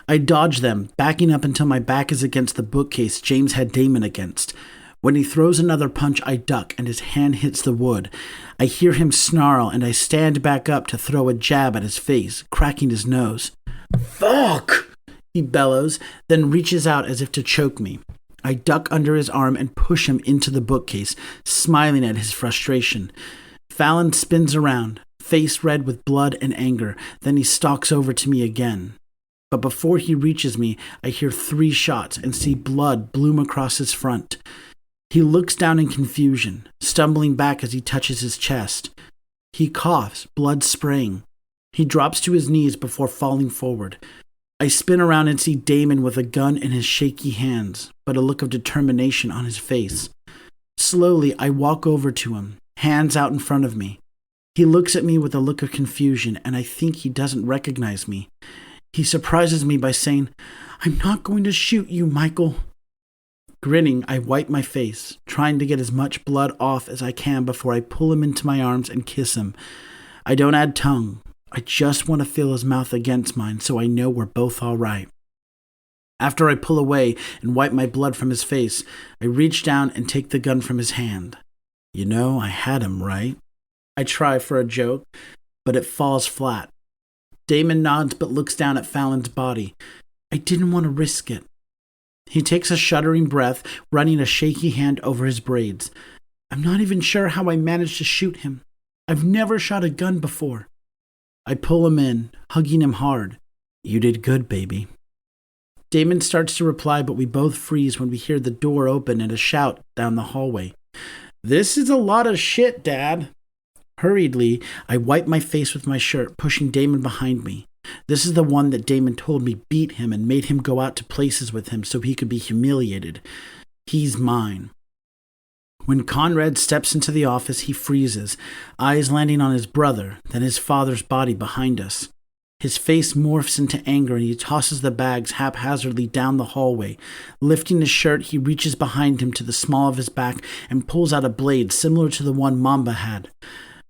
I dodge them, backing up until my back is against the bookcase James had Damon against. When he throws another punch, I duck, and his hand hits the wood. I hear him snarl, and I stand back up to throw a jab at his face, cracking his nose. "Fuck!" he bellows, then reaches out as if to choke me. I duck under his arm and push him into the bookcase, smiling at his frustration. Fallon spins around, face red with blood and anger, then he stalks over to me again. But before he reaches me, I hear 3 shots and see blood bloom across his front. He looks down in confusion, stumbling back as he touches his chest. He coughs, blood spraying. He drops to his knees before falling forward. I spin around and see Damon with a gun in his shaky hands, but a look of determination on his face. Slowly, I walk over to him, hands out in front of me. He looks at me with a look of confusion, and I think he doesn't recognize me. He surprises me by saying, "I'm not going to shoot you, Michael." Grinning, I wipe my face, trying to get as much blood off as I can before I pull him into my arms and kiss him. I don't add tongue. I just want to feel his mouth against mine so I know we're both all right. After I pull away and wipe my blood from his face, I reach down and take the gun from his hand. "You know, I had him, right?" I try for a joke, but it falls flat. Damon nods but looks down at Fallon's body. "I didn't want to risk it." He takes a shuddering breath, running a shaky hand over his braids. "I'm not even sure how I managed to shoot him. I've never shot a gun before." I pull him in, hugging him hard. "You did good, baby." Damon starts to reply, but we both freeze when we hear the door open and a shout down the hallway. "This is a lot of shit, Dad." Hurriedly, I wipe my face with my shirt, pushing Damon behind me. This is the one that Damon told me beat him and made him go out to places with him so he could be humiliated. He's mine. When Conrad steps into the office, he freezes, eyes landing on his brother, then his father's body behind us. His face morphs into anger and he tosses the bags haphazardly down the hallway. Lifting his shirt, he reaches behind him to the small of his back and pulls out a blade similar to the one Mamba had.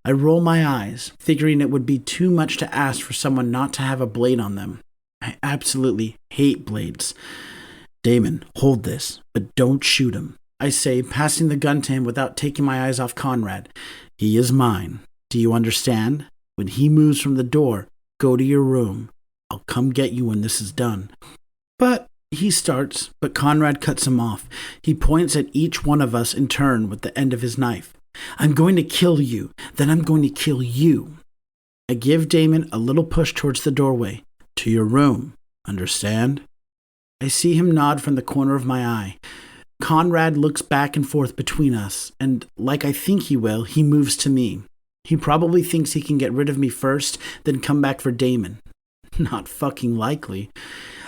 I roll my eyes, figuring it would be too much to ask for someone not to have a blade on them. I absolutely hate blades. "Damon, hold this, but don't shoot him," I say, passing the gun to him without taking my eyes off Conrad. "He is mine. Do you understand? When he moves from the door, go to your room. I'll come get you when this is done." "But," he starts, but Conrad cuts him off. He points at each one of us in turn with the end of his knife. "I'm going to kill you, then I'm going to kill you." I give Damon a little push towards the doorway. "To your room, understand?" I see him nod from the corner of my eye. Conrad looks back and forth between us, and like I think he will, he moves to me. He probably thinks he can get rid of me first, then come back for Damon. Not fucking likely.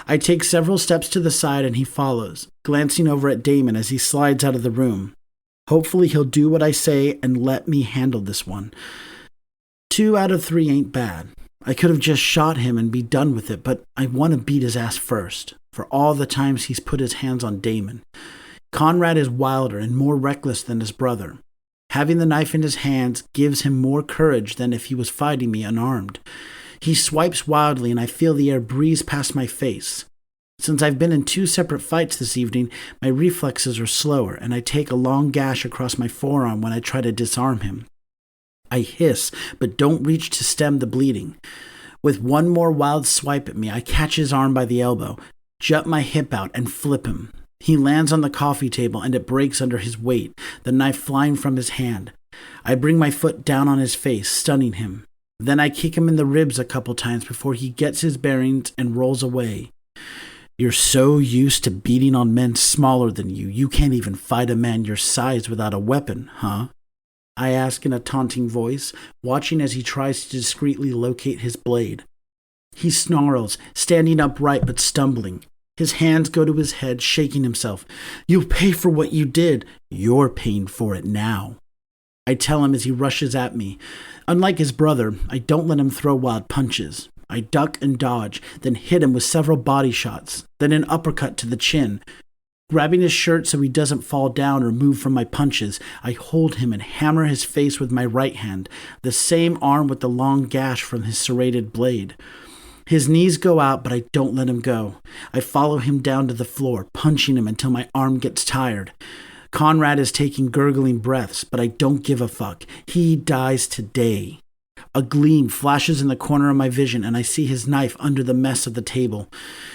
I take several steps to the side and he follows, glancing over at Damon as he slides out of the room. Hopefully he'll do what I say and let me handle this one. 2 out of 3 ain't bad. I could have just shot him and be done with it, but I want to beat his ass first, for all the times he's put his hands on Damon. Conrad is wilder and more reckless than his brother. Having the knife in his hands gives him more courage than if he was fighting me unarmed. He swipes wildly, and I feel the air breeze past my face. Since I've been in 2 separate fights this evening, my reflexes are slower, and I take a long gash across my forearm when I try to disarm him. I hiss, but don't reach to stem the bleeding. With one more wild swipe at me, I catch his arm by the elbow, jut my hip out, and flip him. He lands on the coffee table, and it breaks under his weight, the knife flying from his hand. I bring my foot down on his face, stunning him. Then I kick him in the ribs a couple times before he gets his bearings and rolls away. You're so used to beating on men smaller than you can't even fight a man your size without a weapon, huh? I ask in a taunting voice, watching as he tries to discreetly locate his blade. He snarls, standing upright but stumbling. His hands go to his head, shaking himself. You'll pay for what you did. You're paying for it now. I tell him as he rushes at me. Unlike his brother, I don't let him throw wild punches. I duck and dodge, then hit him with several body shots, then an uppercut to the chin. Grabbing his shirt so he doesn't fall down or move from my punches, I hold him and hammer his face with my right hand, the same arm with the long gash from his serrated blade. His knees go out, but I don't let him go. I follow him down to the floor, punching him until my arm gets tired. Conrad is taking gurgling breaths, but I don't give a fuck. He dies today. A gleam flashes in the corner of my vision, and I see his knife under the mess of the table.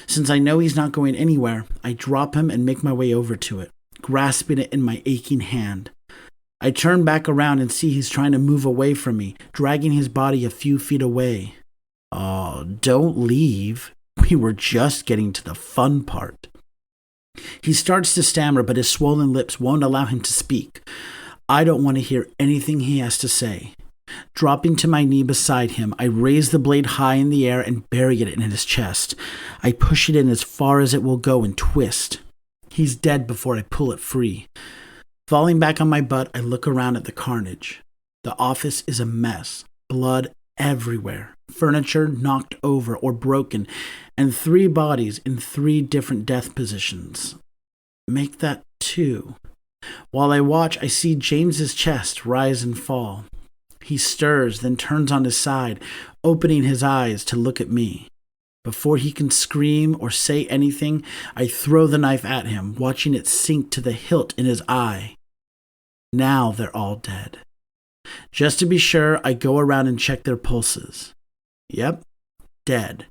Since I know he's not going anywhere, I drop him and make my way over to it, grasping it in my aching hand. I turn back around and see he's trying to move away from me, dragging his body a few feet away. Oh, don't leave. We were just getting to the fun part. He starts to stammer, but his swollen lips won't allow him to speak. I don't want to hear anything he has to say. Dropping to my knee beside him, I raise the blade high in the air and bury it in his chest. I push it in as far as it will go and twist. He's dead before I pull it free. Falling back on my butt, I look around at the carnage. The office is a mess. Blood everywhere. Furniture knocked over or broken, and 3 bodies in 3 different death positions. Make that 2. While I watch, I see James's chest rise and fall. He stirs, then turns on his side, opening his eyes to look at me. Before he can scream or say anything, I throw the knife at him, watching it sink to the hilt in his eye. Now they're all dead. Just to be sure, I go around and check their pulses. Yep, dead.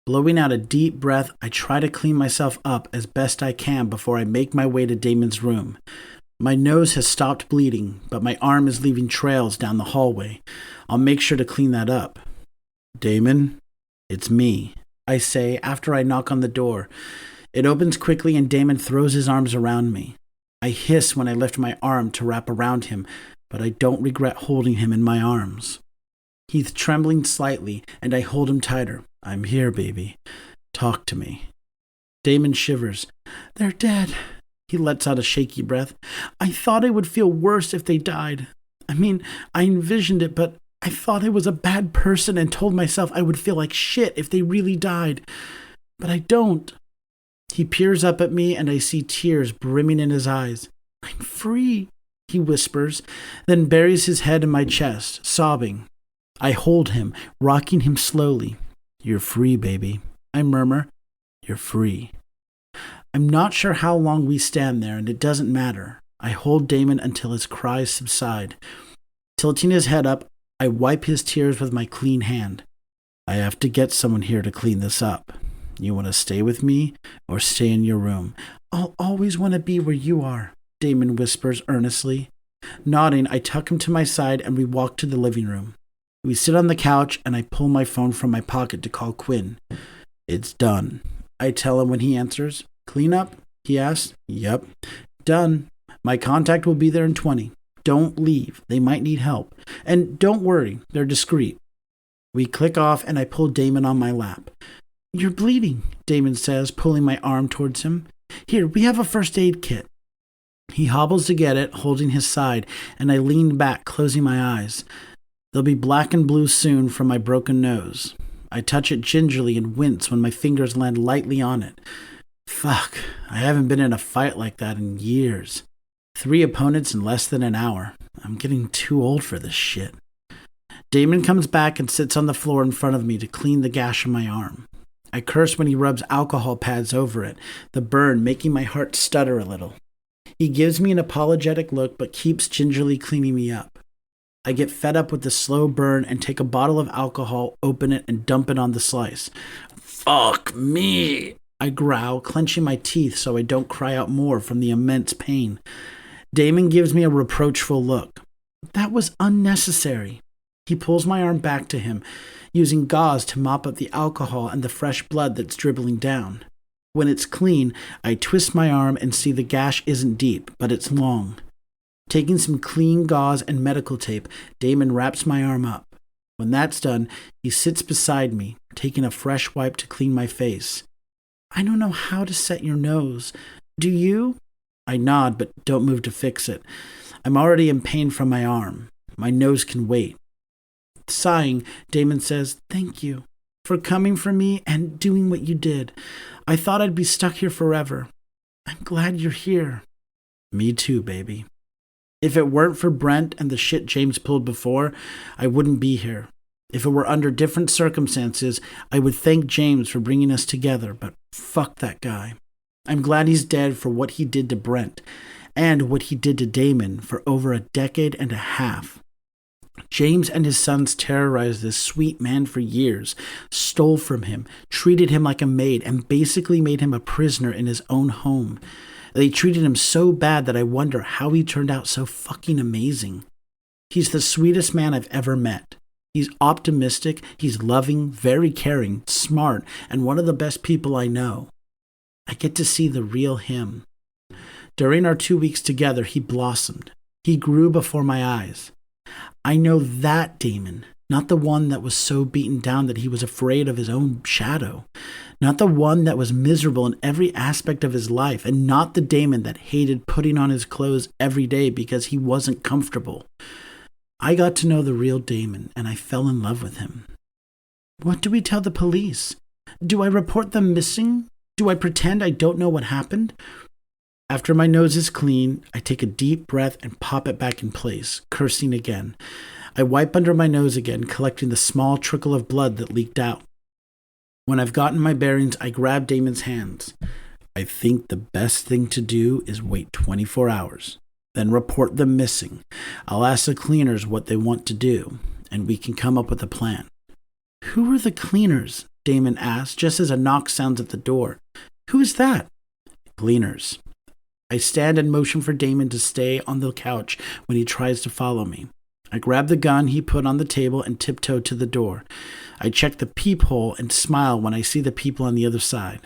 Blowing out a deep breath, I try to clean myself up as best I can before I make my way to Damon's room. My nose has stopped bleeding, but my arm is leaving trails down the hallway. I'll make sure to clean that up. Damon, it's me, I say after I knock on the door. It opens quickly and Damon throws his arms around me. I hiss when I lift my arm to wrap around him, but I don't regret holding him in my arms. He's trembling slightly, and I hold him tighter. I'm here, baby. Talk to me. Damon shivers. They're dead. He lets out a shaky breath. I thought I would feel worse if they died. I mean, I envisioned it, but I thought I was a bad person and told myself I would feel like shit if they really died. But I don't. He peers up at me, and I see tears brimming in his eyes. I'm free, he whispers, then buries his head in my chest, sobbing. I hold him, rocking him slowly. You're free, baby, I murmur. You're free. I'm not sure how long we stand there, and it doesn't matter. I hold Damon until his cries subside. Tilting his head up, I wipe his tears with my clean hand. I have to get someone here to clean this up. You want to stay with me or stay in your room? I'll always want to be where you are, Damon whispers earnestly. Nodding, I tuck him to my side and we walk to the living room. We sit on the couch and I pull my phone from my pocket to call Quinn. It's done, I tell him when he answers. Clean up? He asks. Yep. Done. My contact will be there in 20. Don't leave. They might need help. And don't worry, they're discreet. We click off and I pull Damon on my lap. You're bleeding, Damon says, pulling my arm towards him. Here, we have a first aid kit. He hobbles to get it, holding his side, and I lean back, closing my eyes. They'll be black and blue soon from my broken nose. I touch it gingerly and wince when my fingers land lightly on it. Fuck, I haven't been in a fight like that in years. 3 opponents in less than an hour. I'm getting too old for this shit. Damon comes back and sits on the floor in front of me to clean the gash on my arm. I curse when he rubs alcohol pads over it, the burn making my heart stutter a little. He gives me an apologetic look but keeps gingerly cleaning me up. I get fed up with the slow burn and take a bottle of alcohol, open it, and dump it on the slice. Fuck me, I growl, clenching my teeth so I don't cry out more from the immense pain. Damon gives me a reproachful look. That was unnecessary. He pulls my arm back to him, using gauze to mop up the alcohol and the fresh blood that's dribbling down. When it's clean, I twist my arm and see the gash isn't deep, but it's long. Taking some clean gauze and medical tape, Damon wraps my arm up. When that's done, he sits beside me, taking a fresh wipe to clean my face. I don't know how to set your nose. Do you? I nod, but don't move to fix it. I'm already in pain from my arm. My nose can wait. Sighing, Damon says, "Thank you for coming for me and doing what you did. I thought I'd be stuck here forever. I'm glad you're here." Me too, baby. If it weren't for Brent and the shit James pulled before, I wouldn't be here. If it were under different circumstances, I would thank James for bringing us together, but fuck that guy. I'm glad he's dead for what he did to Brent, and what he did to Damon for over a decade and a half. James and his sons terrorized this sweet man for years, stole from him, treated him like a maid, and basically made him a prisoner in his own home. They treated him so bad that I wonder how he turned out so fucking amazing. He's the sweetest man I've ever met. He's optimistic, he's loving, very caring, smart, and one of the best people I know. I get to see the real him. During our 2 weeks together, he blossomed. He grew before my eyes. I know that Damon, not the one that was so beaten down that he was afraid of his own shadow. Not the one that was miserable in every aspect of his life, and not the Damon that hated putting on his clothes every day because he wasn't comfortable. I got to know the real Damon, and I fell in love with him. What do we tell the police? Do I report them missing? Do I pretend I don't know what happened? After my nose is clean, I take a deep breath and pop it back in place, cursing again. I wipe under my nose again, collecting the small trickle of blood that leaked out. When I've gotten my bearings, I grab Damon's hands. I think the best thing to do is wait 24 hours, then report them missing. I'll ask the cleaners what they want to do, and we can come up with a plan. Who are the cleaners? Damon asks, just as a knock sounds at the door. Who is that? Cleaners. I stand and motion for Damon to stay on the couch when he tries to follow me. I grab the gun he put on the table and tiptoe to the door. I check the peephole and smile when I see the people on the other side.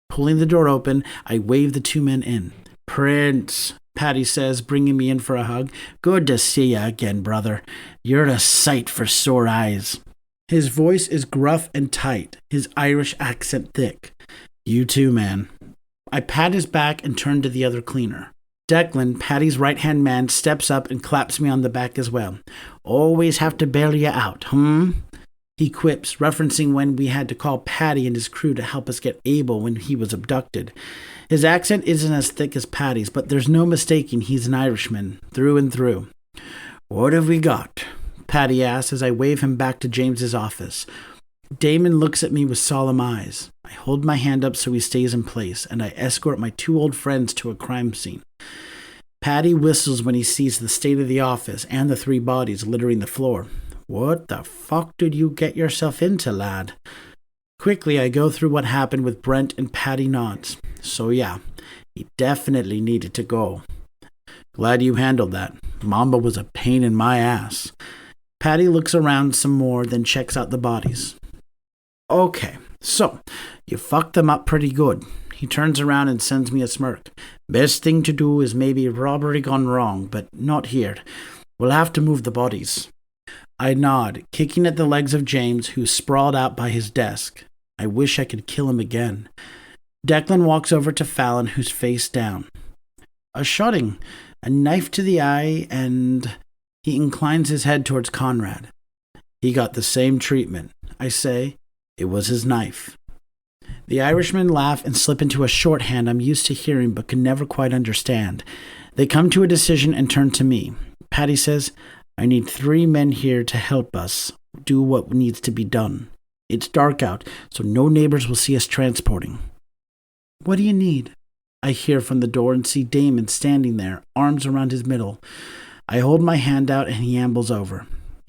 Pulling the door open, I wave the 2 men in. "Prince," Patty says, bringing me in for a hug. "Good to see you again, brother. You're a sight for sore eyes." His voice is gruff and tight, his Irish accent thick. "You too, man." I pat his back and turn to the other cleaner. Declan, Patty's right-hand man, steps up and claps me on the back as well. "Always have to bail you out, he quips, referencing when we had to call Patty and his crew to help us get Abel when he was abducted. His accent isn't as thick as Patty's, but there's no mistaking he's an Irishman, through and through. "What have we got?" Patty asks as I wave him back to James's office. Damon looks at me with solemn eyes. I hold my hand up so he stays in place, and I escort my 2 old friends to a crime scene. Patty whistles when he sees the state of the office and the 3 bodies littering the floor. "What the fuck did you get yourself into, lad?" Quickly, I go through what happened with Brent, and Patty nods. "So yeah, he definitely needed to go." "Glad you handled that. Mamba was a pain in my ass." Patty looks around some more, then checks out the bodies. "Okay, so you fucked them up pretty good." He turns around and sends me a smirk. "Best thing to do is maybe robbery gone wrong, but not here. We'll have to move the bodies." I nod, kicking at the legs of James, who's sprawled out by his desk. I wish I could kill him again. Declan walks over to Fallon, who's face down. "A shotting, a knife to the eye, and..." He inclines his head towards Conrad. "He got the same treatment," I say. "It was his knife." The Irishmen laugh and slip into a shorthand I'm used to hearing but can never quite understand. They come to a decision and turn to me. Patty says, I need 3 men here to help us do what needs to be done. It's dark out, so no neighbors will see us transporting. What do you need? I hear from the door and see Damon standing there, arms around his middle. I hold my hand out and he ambles over.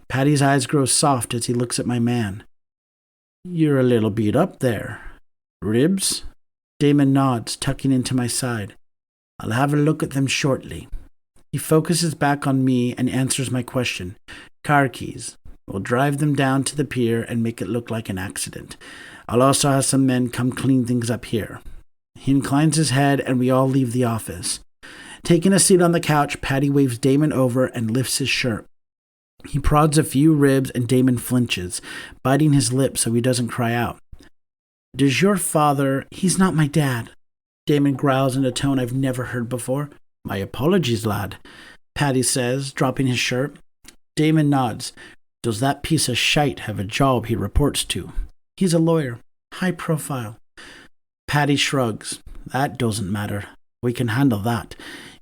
Patty's eyes grow soft as he looks at my man. You're a little beat up there. Ribs? Damon nods, tucking into my side. I'll have a look at them shortly. He focuses back on me and answers my question. Car keys. We'll drive them down to the pier and make it look like an accident. I'll also have some men come clean things up here. He inclines his head and we all leave the office. Taking a seat on the couch, Patty waves Damon over and lifts his shirt. He prods a few ribs and Damon flinches, biting his lip so he doesn't cry out. Does your father... He's not my dad. Damon growls in a tone I've never heard before. My apologies, lad, Patty says, dropping his shirt. Damon nods. Does that piece of shite have a job he reports to? He's a lawyer. High profile. Patty shrugs. That doesn't matter. We can handle that.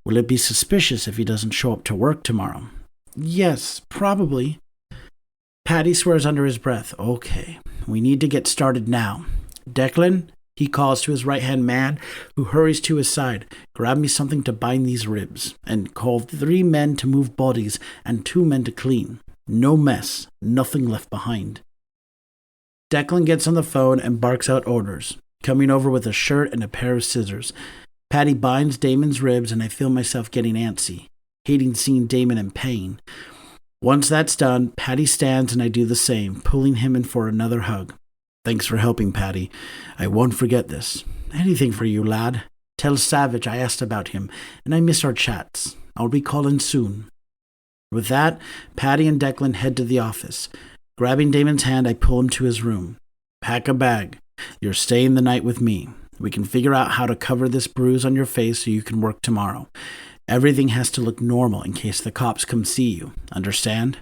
Will it be suspicious if he doesn't show up to work tomorrow? Yes, probably. Patty swears under his breath. Okay, we need to get started now. Declan, he calls to his right-hand man, who hurries to his side. Grab me something to bind these ribs, and call 3 men to move bodies and 2 men to clean. No mess, nothing left behind. Declan gets on the phone and barks out orders, coming over with a shirt and a pair of scissors. Patty binds Damon's ribs and I feel myself getting antsy, hating seeing Damon in pain. Once that's done, Patty stands and I do the same, pulling him in for another hug. Thanks for helping, Patty. I won't forget this. Anything for you, lad. Tell Savage I asked about him, and I miss our chats. I'll be calling soon. With that, Patty and Declan head to the office. Grabbing Damon's hand, I pull him to his room. Pack a bag. You're staying the night with me. We can figure out how to cover this bruise on your face so you can work tomorrow. Everything has to look normal in case the cops come see you. Understand?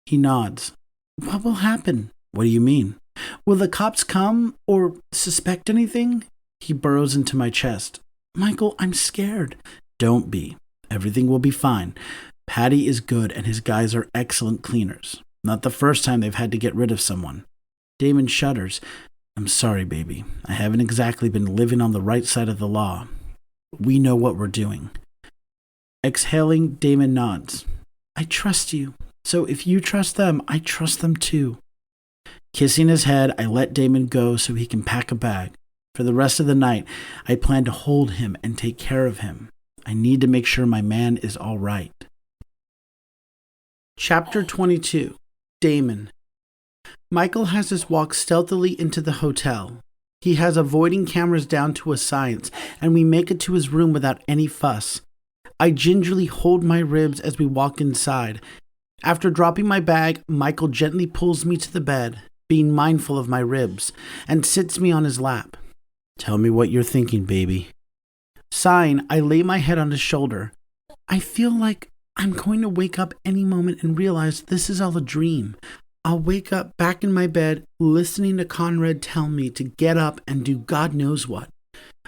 He nods. What will happen? What do you mean? Will the cops come or suspect anything? He burrows into my chest. Michael, I'm scared. Don't be. Everything will be fine. Patty is good and his guys are excellent cleaners. Not the first time they've had to get rid of someone. Damon shudders. I'm sorry, baby. I haven't exactly been living on the right side of the law. We know what we're doing. Exhaling, Damon nods. I trust you. So if you trust them, I trust them too. Kissing his head, I let Damon go so he can pack a bag. For the rest of the night, I plan to hold him and take care of him. I need to make sure my man is all right. Chapter 22. Damon. Michael has us walk stealthily into the hotel. He has avoiding cameras down to a science, and we make it to his room without any fuss. I gingerly hold my ribs as we walk inside. After dropping my bag, Michael gently pulls me to the bed, being mindful of my ribs, and sits me on his lap. Tell me what you're thinking, baby. Sighing, I lay my head on his shoulder. I feel like I'm going to wake up any moment and realize this is all a dream. I'll wake up back in my bed, listening to Conrad tell me to get up and do God knows what.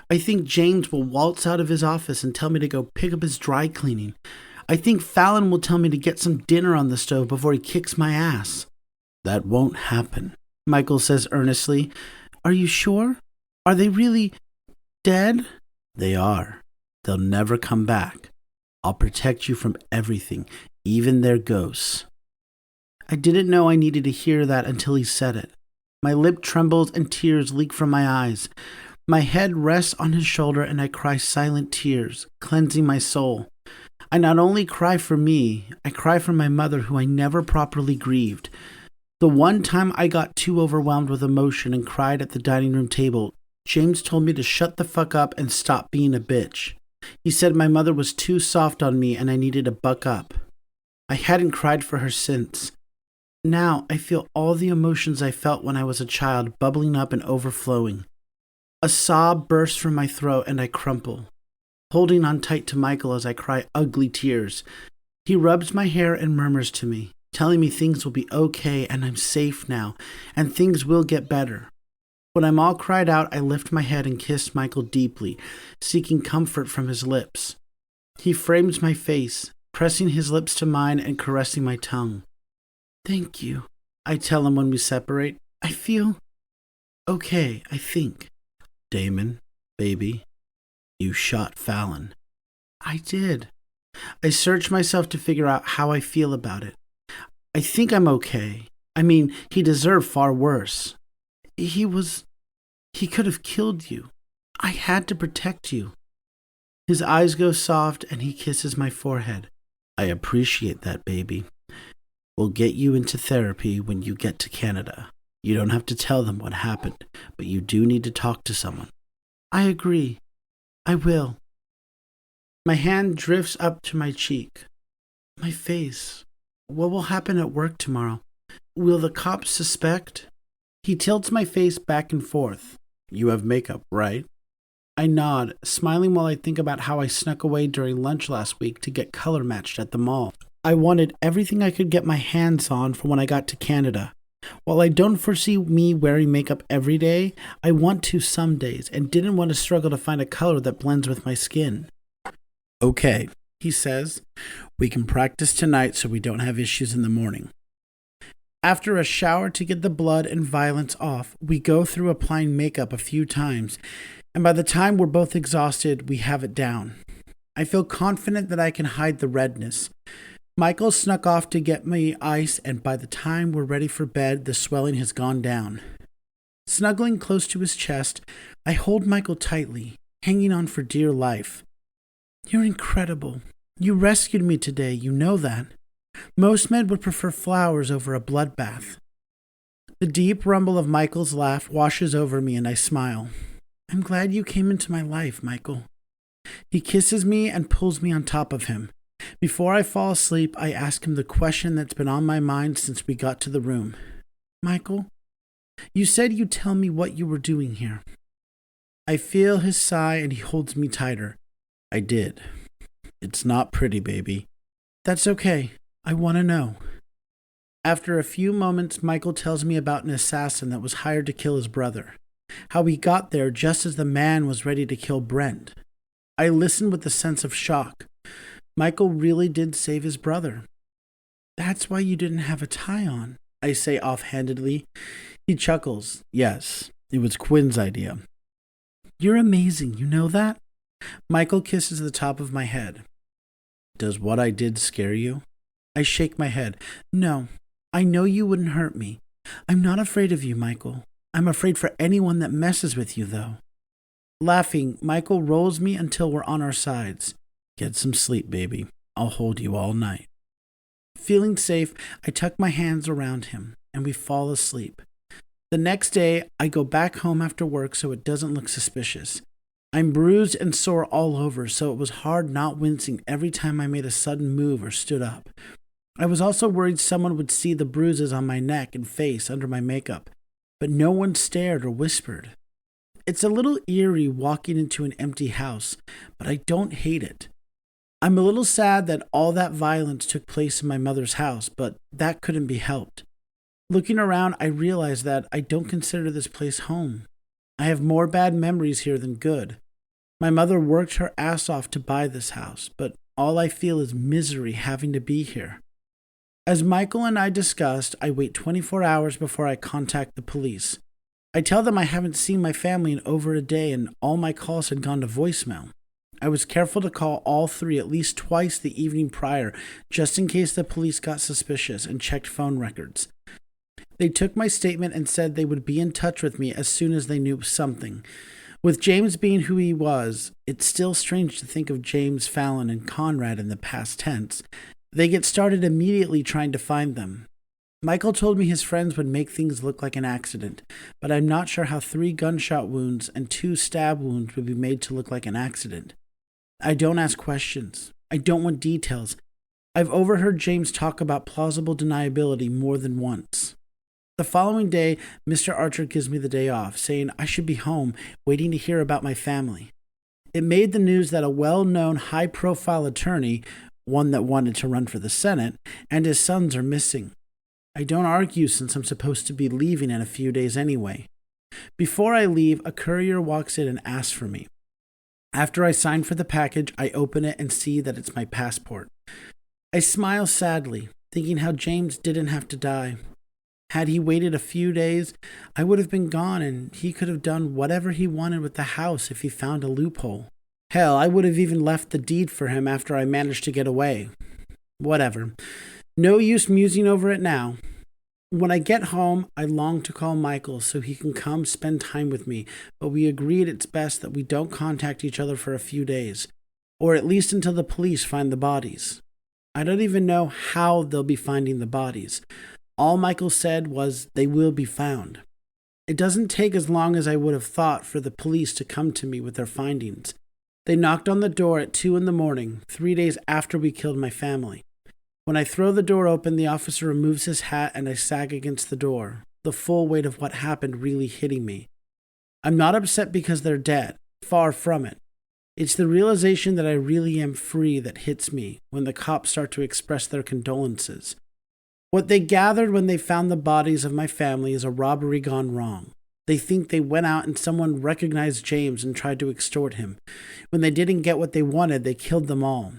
I think James will waltz out of his office and tell me to go pick up his dry cleaning. I think Fallon will tell me to get some dinner on the stove before he kicks my ass. That won't happen, Michael says earnestly. Are you sure? Are they really dead? They are. They'll never come back. I'll protect you from everything, even their ghosts. I didn't know I needed to hear that until he said it. My lip trembles and tears leak from my eyes. My head rests on his shoulder and I cry silent tears, cleansing my soul. I not only cry for me, I cry for my mother who I never properly grieved. The one time I got too overwhelmed with emotion and cried at the dining room table, James told me to shut the fuck up and stop being a bitch. He said my mother was too soft on me and I needed to buck up. I hadn't cried for her since. Now I feel all the emotions I felt when I was a child bubbling up and overflowing. A sob bursts from my throat and I crumple, holding on tight to Michael as I cry ugly tears. He rubs my hair and murmurs to me, telling me things will be okay and I'm safe now, and things will get better. When I'm all cried out, I lift my head and kiss Michael deeply, seeking comfort from his lips. He frames my face, pressing his lips to mine and caressing my tongue. Thank you, I tell him when we separate. I feel okay, I think. Damon, baby, you shot Fallon. I did. I search myself to figure out how I feel about it. I think I'm okay. I mean, he deserved far worse. He could have killed you. I had to protect you. His eyes go soft and he kisses my forehead. I appreciate that, baby. We'll get you into therapy when you get to Canada. You don't have to tell them what happened, but you do need to talk to someone. I agree. I will. My hand drifts up to my cheek. My face. What will happen at work tomorrow? Will the cops suspect? He tilts my face back and forth. You have makeup, right? I nod, smiling while I think about how I snuck away during lunch last week to get color matched at the mall. I wanted everything I could get my hands on for when I got to Canada. While I don't foresee me wearing makeup every day, I want to some days and didn't want to struggle to find a color that blends with my skin. Okay, he says. We can practice tonight so we don't have issues in the morning. After a shower to get the blood and violence off, we go through applying makeup a few times, and by the time we're both exhausted, we have it down. I feel confident that I can hide the redness. Michael snuck off to get me ice, and by the time we're ready for bed, the swelling has gone down. Snuggling close to his chest, I hold Michael tightly, hanging on for dear life. You're incredible. You rescued me today, you know that. Most men would prefer flowers over a bloodbath. The deep rumble of Michael's laugh washes over me and I smile. I'm glad you came into my life, Michael. He kisses me and pulls me on top of him. Before I fall asleep, I ask him the question that's been on my mind since we got to the room. Michael, you said you'd tell me what you were doing here. I feel his sigh and he holds me tighter. I did. It's not pretty, baby. That's okay. I want to know. After a few moments, Michael tells me about an assassin that was hired to kill his brother. How he got there just as the man was ready to kill Brent. I listen with a sense of shock. Michael really did save his brother. That's why you didn't have a tie on, I say offhandedly. He chuckles. Yes, it was Quinn's idea. You're amazing, you know that? Michael kisses the top of my head. Does what I did scare you? I shake my head. No, I know you wouldn't hurt me. I'm not afraid of you, Michael. I'm afraid for anyone that messes with you, though. Laughing, Michael rolls me until we're on our sides. Get some sleep, baby. I'll hold you all night. Feeling safe, I tuck my hands around him, and we fall asleep. The next day, I go back home after work so it doesn't look suspicious. I'm bruised and sore all over, so it was hard not wincing every time I made a sudden move or stood up. I was also worried someone would see the bruises on my neck and face under my makeup, but no one stared or whispered. It's a little eerie walking into an empty house, but I don't hate it. I'm a little sad that all that violence took place in my mother's house, but that couldn't be helped. Looking around, I realize that I don't consider this place home. I have more bad memories here than good. My mother worked her ass off to buy this house, but all I feel is misery having to be here. As Michael and I discussed, I wait 24 hours before I contact the police. I tell them I haven't seen my family in over a day and all my calls had gone to voicemail. I was careful to call all three at least twice the evening prior, just in case the police got suspicious and checked phone records. They took my statement and said they would be in touch with me as soon as they knew something. With James being who he was, it's still strange to think of James, Fallon, and Conrad in the past tense. They get started immediately trying to find them. Michael told me his friends would make things look like an accident, but I'm not sure how 3 gunshot wounds and 2 stab wounds would be made to look like an accident. I don't ask questions. I don't want details. I've overheard James talk about plausible deniability more than once. The following day, Mr. Archer gives me the day off, saying I should be home, waiting to hear about my family. It made the news that a well-known high-profile attorney, one that wanted to run for the Senate, and his sons are missing. I don't argue since I'm supposed to be leaving in a few days anyway. Before I leave, a courier walks in and asks for me. After I sign for the package, I open it and see that it's my passport. I smile sadly, thinking how James didn't have to die. Had he waited a few days, I would have been gone and he could have done whatever he wanted with the house if he found a loophole. Hell, I would have even left the deed for him after I managed to get away. Whatever. No use musing over it now. When I get home, I long to call Michael so he can come spend time with me, but we agreed it's best that we don't contact each other for a few days, or at least until the police find the bodies. I don't even know how they'll be finding the bodies. All Michael said was they will be found. It doesn't take as long as I would have thought for the police to come to me with their findings. They knocked on the door at 2 a.m, 3 days after we killed my family. When I throw the door open, the officer removes his hat and I sag against the door, the full weight of what happened really hitting me. I'm not upset because they're dead, far from it. It's the realization that I really am free that hits me when the cops start to express their condolences. What they gathered when they found the bodies of my family is a robbery gone wrong. They think they went out and someone recognized James and tried to extort him. When they didn't get what they wanted, they killed them all.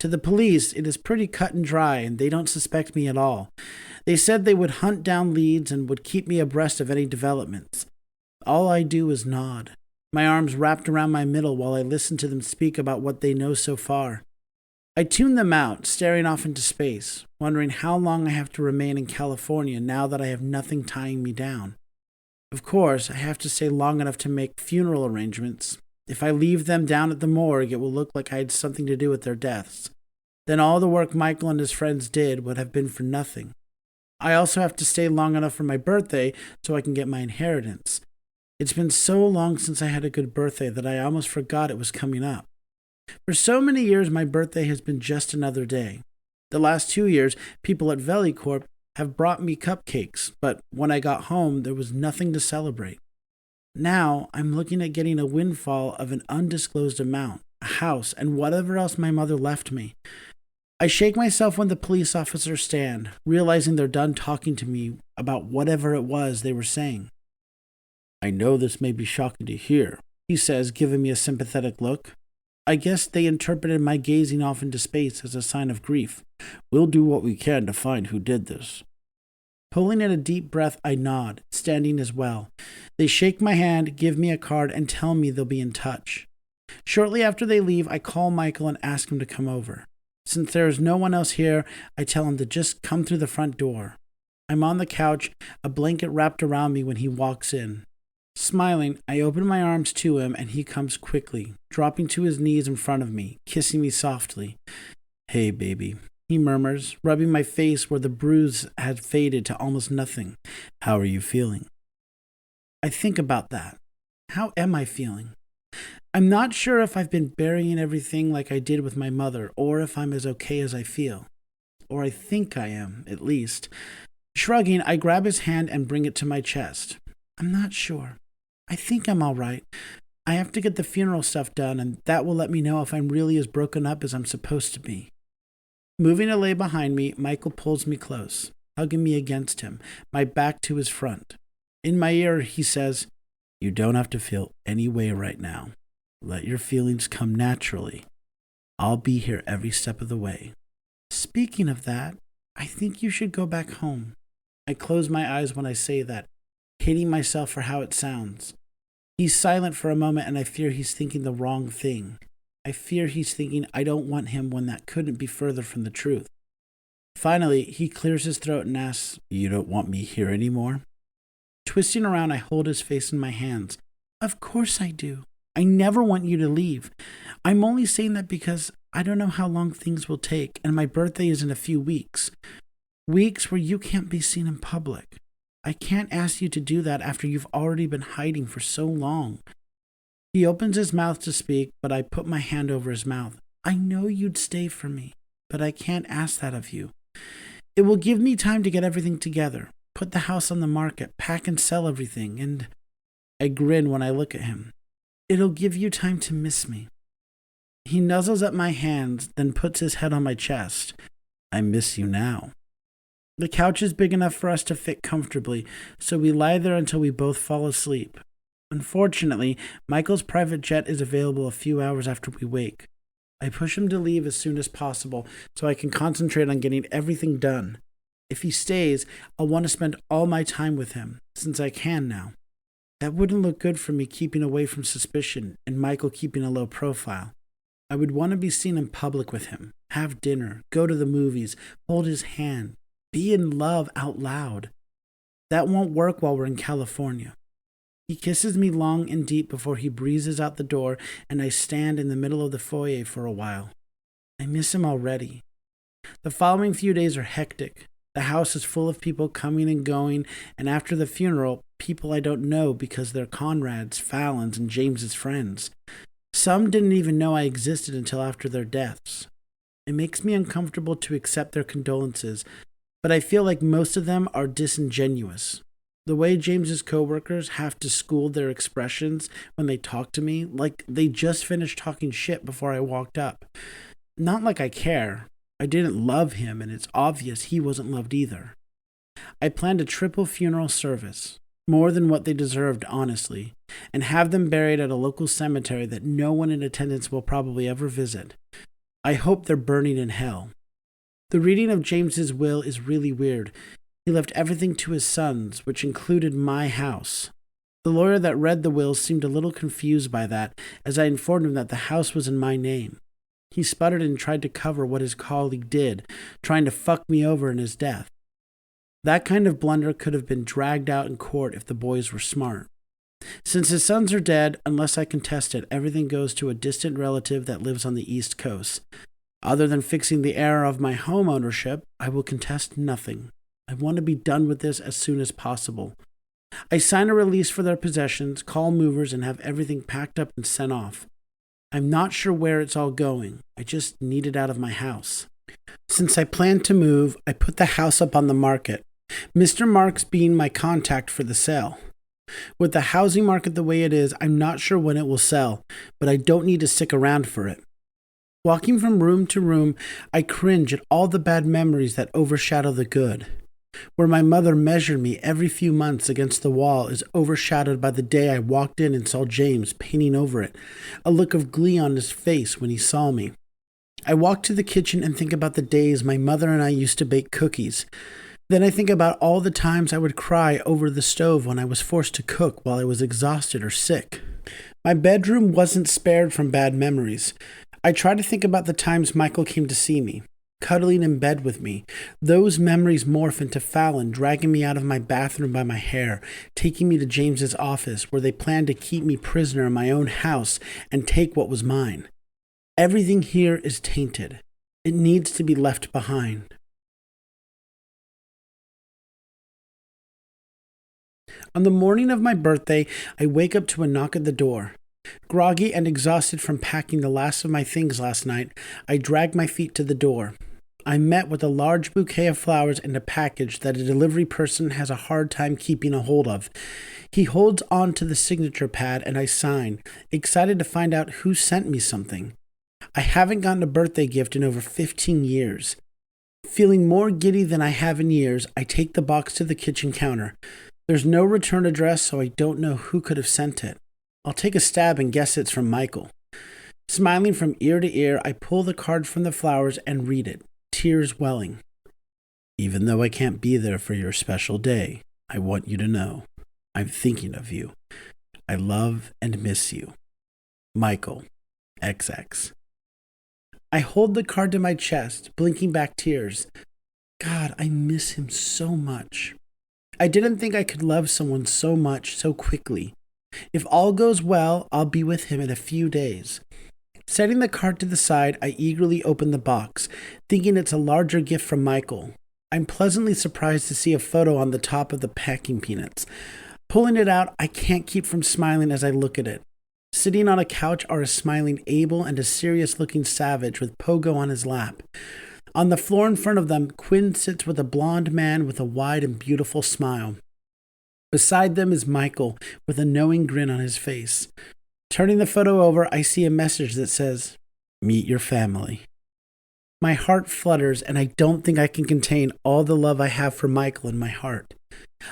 To the police, it is pretty cut and dry, and they don't suspect me at all. They said they would hunt down leads and would keep me abreast of any developments. All I do is nod, my arms wrapped around my middle while I listen to them speak about what they know so far. I tune them out, staring off into space, wondering how long I have to remain in California now that I have nothing tying me down. Of course, I have to stay long enough to make funeral arrangements. If I leave them down at the morgue, it will look like I had something to do with their deaths. Then all the work Michael and his friends did would have been for nothing. I also have to stay long enough for my birthday so I can get my inheritance. It's been so long since I had a good birthday that I almost forgot it was coming up. For so many years, my birthday has been just another day. The last 2 years, people at VeliCorp have brought me cupcakes, but when I got home, there was nothing to celebrate. Now, I'm looking at getting a windfall of an undisclosed amount, a house, and whatever else my mother left me. I shake myself when the police officers stand, realizing they're done talking to me about whatever it was they were saying. "I know this may be shocking to hear," he says, giving me a sympathetic look. I guess they interpreted my gazing off into space as a sign of grief. "We'll do what we can to find who did this." Pulling in a deep breath, I nod, standing as well. They shake my hand, give me a card, and tell me they'll be in touch. Shortly after they leave, I call Michael and ask him to come over. Since there is no one else here, I tell him to just come through the front door. I'm on the couch, a blanket wrapped around me when he walks in. Smiling, I open my arms to him and he comes quickly, dropping to his knees in front of me, kissing me softly. "Hey, baby," he murmurs, rubbing my face where the bruise had faded to almost nothing. "How are you feeling?" I think about that. How am I feeling? I'm not sure if I've been burying everything like I did with my mother, or if I'm as okay as I feel. Or I think I am, at least. Shrugging, I grab his hand and bring it to my chest. I'm not sure. I think I'm all right. I have to get the funeral stuff done, and that will let me know if I'm really as broken up as I'm supposed to be. Moving a lay behind me, Michael pulls me close, hugging me against him, my back to his front. In my ear, he says, "You don't have to feel any way right now. Let your feelings come naturally. I'll be here every step of the way. Speaking of that, I think you should go back home." I close my eyes when I say that, hating myself for how it sounds. He's silent for a moment and I fear he's thinking the wrong thing. I fear he's thinking I don't want him when that couldn't be further from the truth. Finally, he clears his throat and asks, "You don't want me here anymore?" Twisting around, I hold his face in my hands. "Of course I do. I never want you to leave. I'm only saying that because I don't know how long things will take, and my birthday is in a few weeks. Weeks where you can't be seen in public. I can't ask you to do that after you've already been hiding for so long." He opens his mouth to speak, but I put my hand over his mouth. "I know you'd stay for me, but I can't ask that of you. It will give me time to get everything together, put the house on the market, pack and sell everything, and..." I grin when I look at him. "It'll give you time to miss me." He nuzzles at my hands, then puts his head on my chest. "I miss you now." The couch is big enough for us to fit comfortably, so we lie there until we both fall asleep. Unfortunately, Michael's private jet is available a few hours after we wake. I push him to leave as soon as possible so I can concentrate on getting everything done. If he stays, I'll want to spend all my time with him, since I can now. That wouldn't look good for me keeping away from suspicion and Michael keeping a low profile. I would want to be seen in public with him, have dinner, go to the movies, hold his hand, be in love out loud. That won't work while we're in California. He kisses me long and deep before he breezes out the door, and I stand in the middle of the foyer for a while. I miss him already. The following few days are hectic. The house is full of people coming and going, and after the funeral, people I don't know because they're Conrad's, Fallon's, and James's friends. Some didn't even know I existed until after their deaths. It makes me uncomfortable to accept their condolences, but I feel like most of them are disingenuous. The way James's coworkers have to school their expressions when they talk to me, like they just finished talking shit before I walked up. Not like I care. I didn't love him, and it's obvious he wasn't loved either. I planned a triple funeral service, more than what they deserved, honestly, and have them buried at a local cemetery that no one in attendance will probably ever visit. I hope they're burning in hell. The reading of James's will is really weird. He left everything to his sons, which included my house. The lawyer that read the will seemed a little confused by that, as I informed him that the house was in my name. He sputtered and tried to cover what his colleague did, trying to fuck me over in his death. That kind of blunder could have been dragged out in court if the boys were smart. Since his sons are dead, unless I contest it, everything goes to a distant relative that lives on the East Coast. Other than fixing the error of my home ownership, I will contest nothing. I want to be done with this as soon as possible. I sign a release for their possessions, call movers, and have everything packed up and sent off. I'm not sure where it's all going. I just need it out of my house. Since I plan to move, I put the house up on the market, Mr. Marks being my contact for the sale. With the housing market the way it is, I'm not sure when it will sell, but I don't need to stick around for it. Walking from room to room, I cringe at all the bad memories that overshadow the good. Where my mother measured me every few months against the wall is overshadowed by the day I walked in and saw James painting over it, a look of glee on his face when he saw me. I walk to the kitchen and think about the days my mother and I used to bake cookies. Then I think about all the times I would cry over the stove when I was forced to cook while I was exhausted or sick. My bedroom wasn't spared from bad memories. I try to think about the times Michael came to see me, cuddling in bed with me. Those memories morph into Fallon dragging me out of my bathroom by my hair, taking me to James's office where they planned to keep me prisoner in my own house and take what was mine. Everything here is tainted. It needs to be left behind. On the morning of my birthday, I wake up to a knock at the door. Groggy and exhausted from packing the last of my things last night, I drag my feet to the door. I'm met with a large bouquet of flowers and a package that a delivery person has a hard time keeping a hold of. He holds on to the signature pad and I sign, excited to find out who sent me something. I haven't gotten a birthday gift in over 15 years. Feeling more giddy than I have in years, I take the box to the kitchen counter. There's no return address, so I don't know who could have sent it. I'll take a stab and guess it's from Michael. Smiling from ear to ear, I pull the card from the flowers and read it, tears welling. Even though I can't be there for your special day, I want you to know I'm thinking of you. I love and miss you. Michael, XX. I hold the card to my chest, blinking back tears. God, I miss him so much. I didn't think I could love someone so much so quickly. If all goes well, I'll be with him in a few days. Setting the card to the side, I eagerly open the box, thinking it's a larger gift from Michael. I'm pleasantly surprised to see a photo on the top of the packing peanuts. Pulling it out, I can't keep from smiling as I look at it. Sitting on a couch are a smiling Abel and a serious-looking Savage with Pogo on his lap. On the floor in front of them, Quinn sits with a blonde man with a wide and beautiful smile. Beside them is Michael, with a knowing grin on his face. Turning the photo over, I see a message that says, "Meet your family." My heart flutters, and I don't think I can contain all the love I have for Michael in my heart.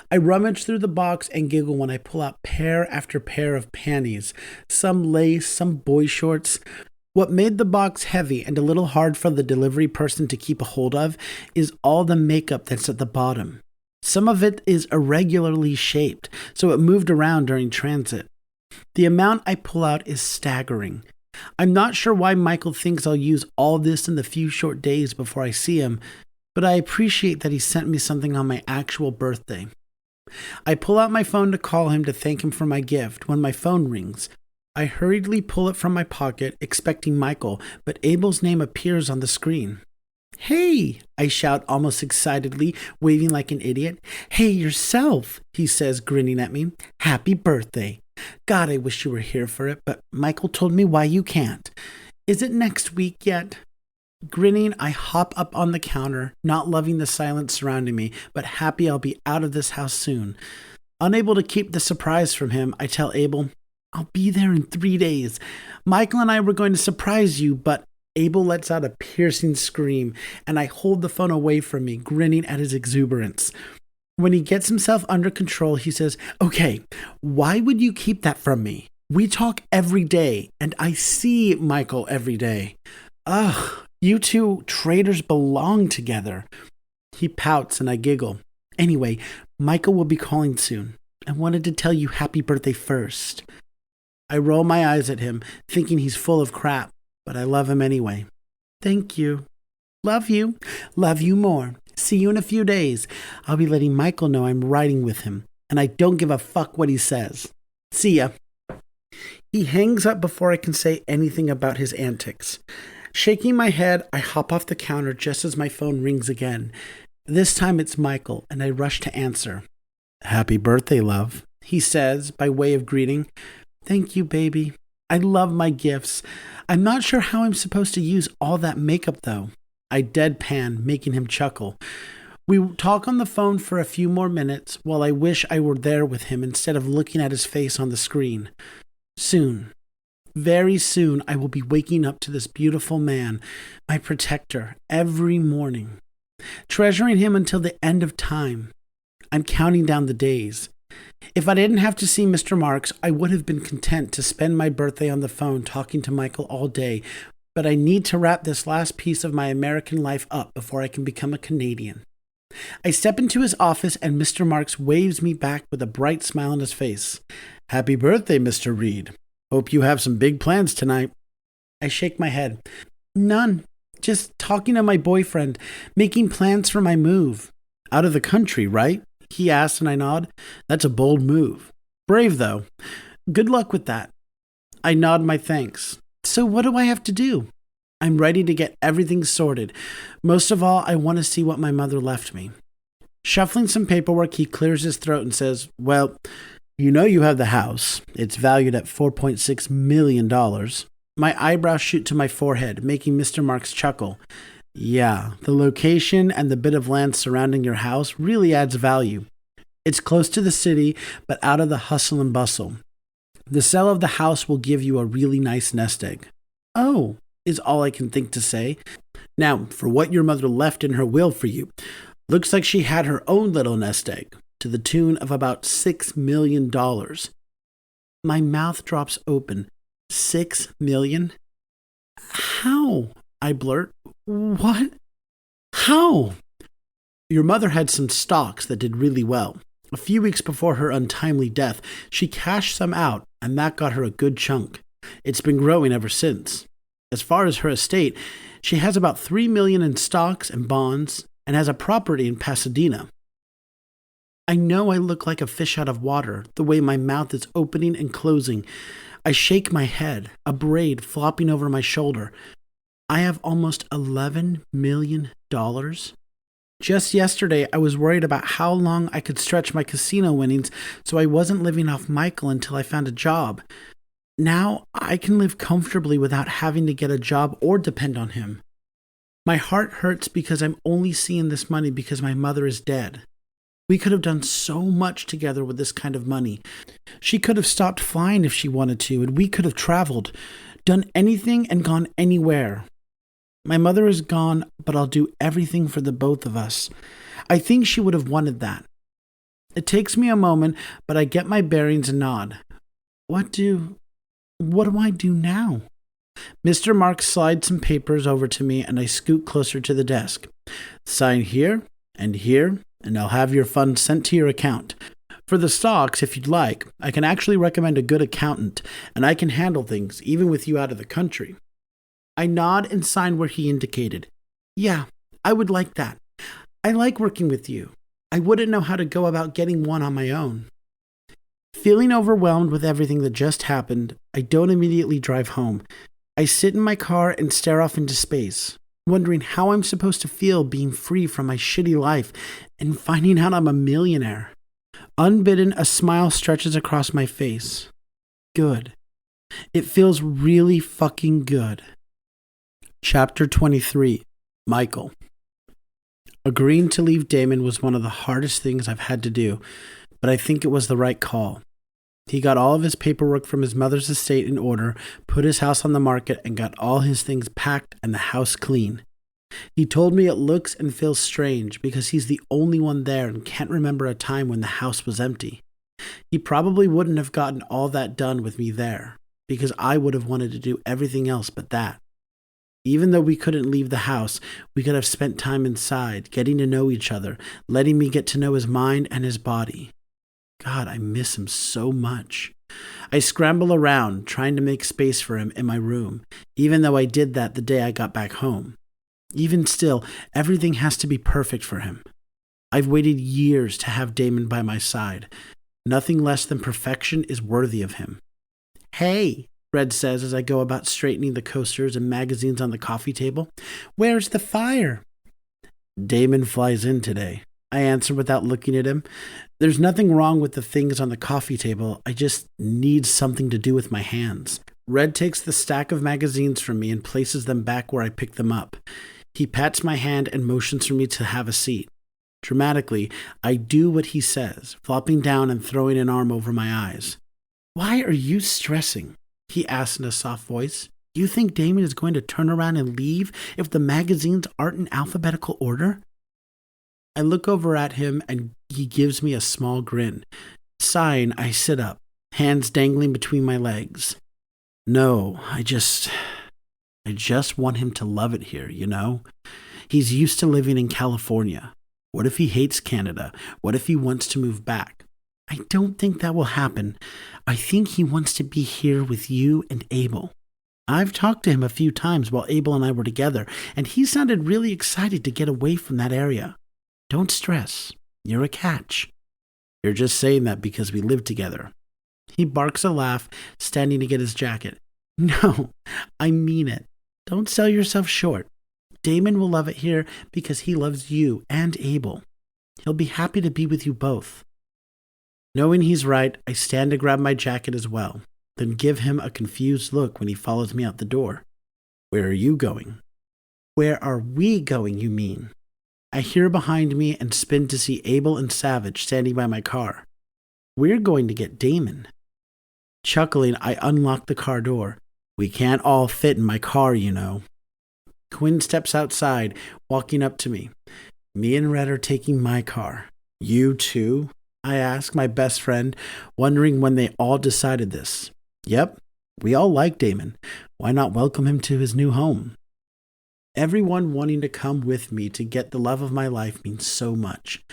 I rummage through the box and giggle when I pull out pair after pair of panties, some lace, some boy shorts. What made the box heavy and a little hard for the delivery person to keep a hold of is all the makeup that's at the bottom. Some of it is irregularly shaped, so it moved around during transit. The amount I pull out is staggering. I'm not sure why Michael thinks I'll use all this in the few short days before I see him, but I appreciate that he sent me something on my actual birthday. I pull out my phone to call him to thank him for my gift when my phone rings. I hurriedly pull it from my pocket, expecting Michael, but Abel's name appears on the screen. "Hey!" I shout almost excitedly, waving like an idiot. "Hey, yourself!" he says, grinning at me. "Happy birthday! God, I wish you were here for it, but Michael told me why you can't. Is it next week yet?" Grinning, I hop up on the counter, not loving the silence surrounding me, but happy I'll be out of this house soon. Unable to keep the surprise from him, I tell Abel, "I'll be there in 3 days. Michael and I were going to surprise you, but..." Abel lets out a piercing scream, and I hold the phone away from me, grinning at his exuberance. When he gets himself under control, he says, "Okay, why would you keep that from me? We talk every day, and I see Michael every day. Ugh, you two traitors belong together." He pouts, and I giggle. "Anyway, Michael will be calling soon. I wanted to tell you happy birthday first." I roll my eyes at him, thinking he's full of crap, but I love him anyway. "Thank you. Love you. Love you more. See you in a few days. I'll be letting Michael know I'm riding with him, and I don't give a fuck what he says. See ya." He hangs up before I can say anything about his antics. Shaking my head, I hop off the counter just as my phone rings again. This time it's Michael, and I rush to answer. "Happy birthday, love," he says by way of greeting. "Thank you, baby. I love my gifts. I'm not sure how I'm supposed to use all that makeup, though." I deadpan, making him chuckle. We talk on the phone for a few more minutes while I wish I were there with him instead of looking at his face on the screen. Soon, very soon, I will be waking up to this beautiful man, my protector, every morning, treasuring him until the end of time. I'm counting down the days. If I didn't have to see Mr. Marks, I would have been content to spend my birthday on the phone talking to Michael all day, but I need to wrap this last piece of my American life up before I can become a Canadian. I step into his office and Mr. Marks waves me back with a bright smile on his face. "Happy birthday, Mr. Reed. Hope you have some big plans tonight." I shake my head. "None. Just talking to my boyfriend, making plans for my move." "Out of the country, right?" he asks, and I nod. "That's a bold move. Brave, though. Good luck with that." I nod my thanks. "So what do I have to do?" I'm ready to get everything sorted. Most of all, I want to see what my mother left me. Shuffling some paperwork, he clears his throat and says, "Well, you know you have the house. It's valued at $4.6 million. My eyebrows shoot to my forehead, making Mr. Marks chuckle. "Yeah, the location and the bit of land surrounding your house really adds value. It's close to the city, but out of the hustle and bustle. The sale of the house will give you a really nice nest egg." "Oh," is all I can think to say. "Now, for what your mother left in her will for you. Looks like she had her own little nest egg, to the tune of about $6 million. My mouth drops open. $6 million? "How?" I blurt. "What? How?" "Your mother had some stocks that did really well. A few weeks before her untimely death, she cashed some out, and that got her a good chunk. It's been growing ever since. As far as her estate, she has about $3 million in stocks and bonds, and has a property in Pasadena." I know I look like a fish out of water, the way my mouth is opening and closing. I shake my head, a braid flopping over my shoulder. I have almost $11 million. Just yesterday, I was worried about how long I could stretch my casino winnings, so I wasn't living off Michael until I found a job. Now I can live comfortably without having to get a job or depend on him. My heart hurts because I'm only seeing this money because my mother is dead. We could have done so much together with this kind of money. She could have stopped flying if she wanted to, and we could have traveled, done anything and gone anywhere. My mother is gone, but I'll do everything for the both of us. I think she would have wanted that. It takes me a moment, but I get my bearings and nod. What do I do now? Mr. Marks slides some papers over to me, and I scoot closer to the desk. Sign here, and I'll have your funds sent to your account. For the stocks, if you'd like, I can actually recommend a good accountant, and I can handle things, even with you out of the country. I nod and sign where he indicated. Yeah, I would like that. I like working with you. I wouldn't know how to go about getting one on my own. Feeling overwhelmed with everything that just happened, I don't immediately drive home. I sit in my car and stare off into space, wondering how I'm supposed to feel being free from my shitty life and finding out I'm a millionaire. Unbidden, a smile stretches across my face. Good. It feels really fucking good. Chapter 23. Michael. Agreeing to leave Damon was one of the hardest things I've had to do, but I think it was the right call. He got all of his paperwork from his mother's estate in order, put his house on the market, and got all his things packed and the house clean. He told me it looks and feels strange because he's the only one there and can't remember a time when the house was empty. He probably wouldn't have gotten all that done with me there, because I would have wanted to do everything else but that. Even though we couldn't leave the house, we could have spent time inside, getting to know each other, letting me get to know his mind and his body. God, I miss him so much. I scramble around, trying to make space for him in my room, even though I did that the day I got back home. Even still, everything has to be perfect for him. I've waited years to have Damon by my side. Nothing less than perfection is worthy of him. Hey, Red says as I go about straightening the coasters and magazines on the coffee table. Where's the fire? Damon flies in today. I answer without looking at him. There's nothing wrong with the things on the coffee table. I just need something to do with my hands. Red takes the stack of magazines from me and places them back where I picked them up. He pats my hand and motions for me to have a seat. Dramatically, I do what he says, flopping down and throwing an arm over my eyes. Why are you stressing? He asks in a soft voice. Do you think Damon is going to turn around and leave if the magazines aren't in alphabetical order? I look over at him and he gives me a small grin. Sighing, I sit up, hands dangling between my legs. No, I just want him to love it here, you know? He's used to living in California. What if he hates Canada? What if he wants to move back? I don't think that will happen. I think he wants to be here with you and Abel. I've talked to him a few times while Abel and I were together, and he sounded really excited to get away from that area. Don't stress. You're a catch. You're just saying that because we live together. He barks a laugh, standing to get his jacket. No, I mean it. Don't sell yourself short. Damon will love it here because he loves you and Abel. He'll be happy to be with you both. Knowing he's right, I stand to grab my jacket as well, then give him a confused look when he follows me out the door. Where are you going? Where are we going, you mean? I hear behind me and spin to see Abel and Savage standing by my car. We're going to get Damon. Chuckling, I unlock the car door. We can't all fit in my car, you know. Quinn steps outside, walking up to me. Me and Red are taking my car. You too? I ask my best friend, wondering when they all decided this. Yep, we all like Damon. Why not welcome him to his new home? Everyone wanting to come with me to get the love of my life means so much.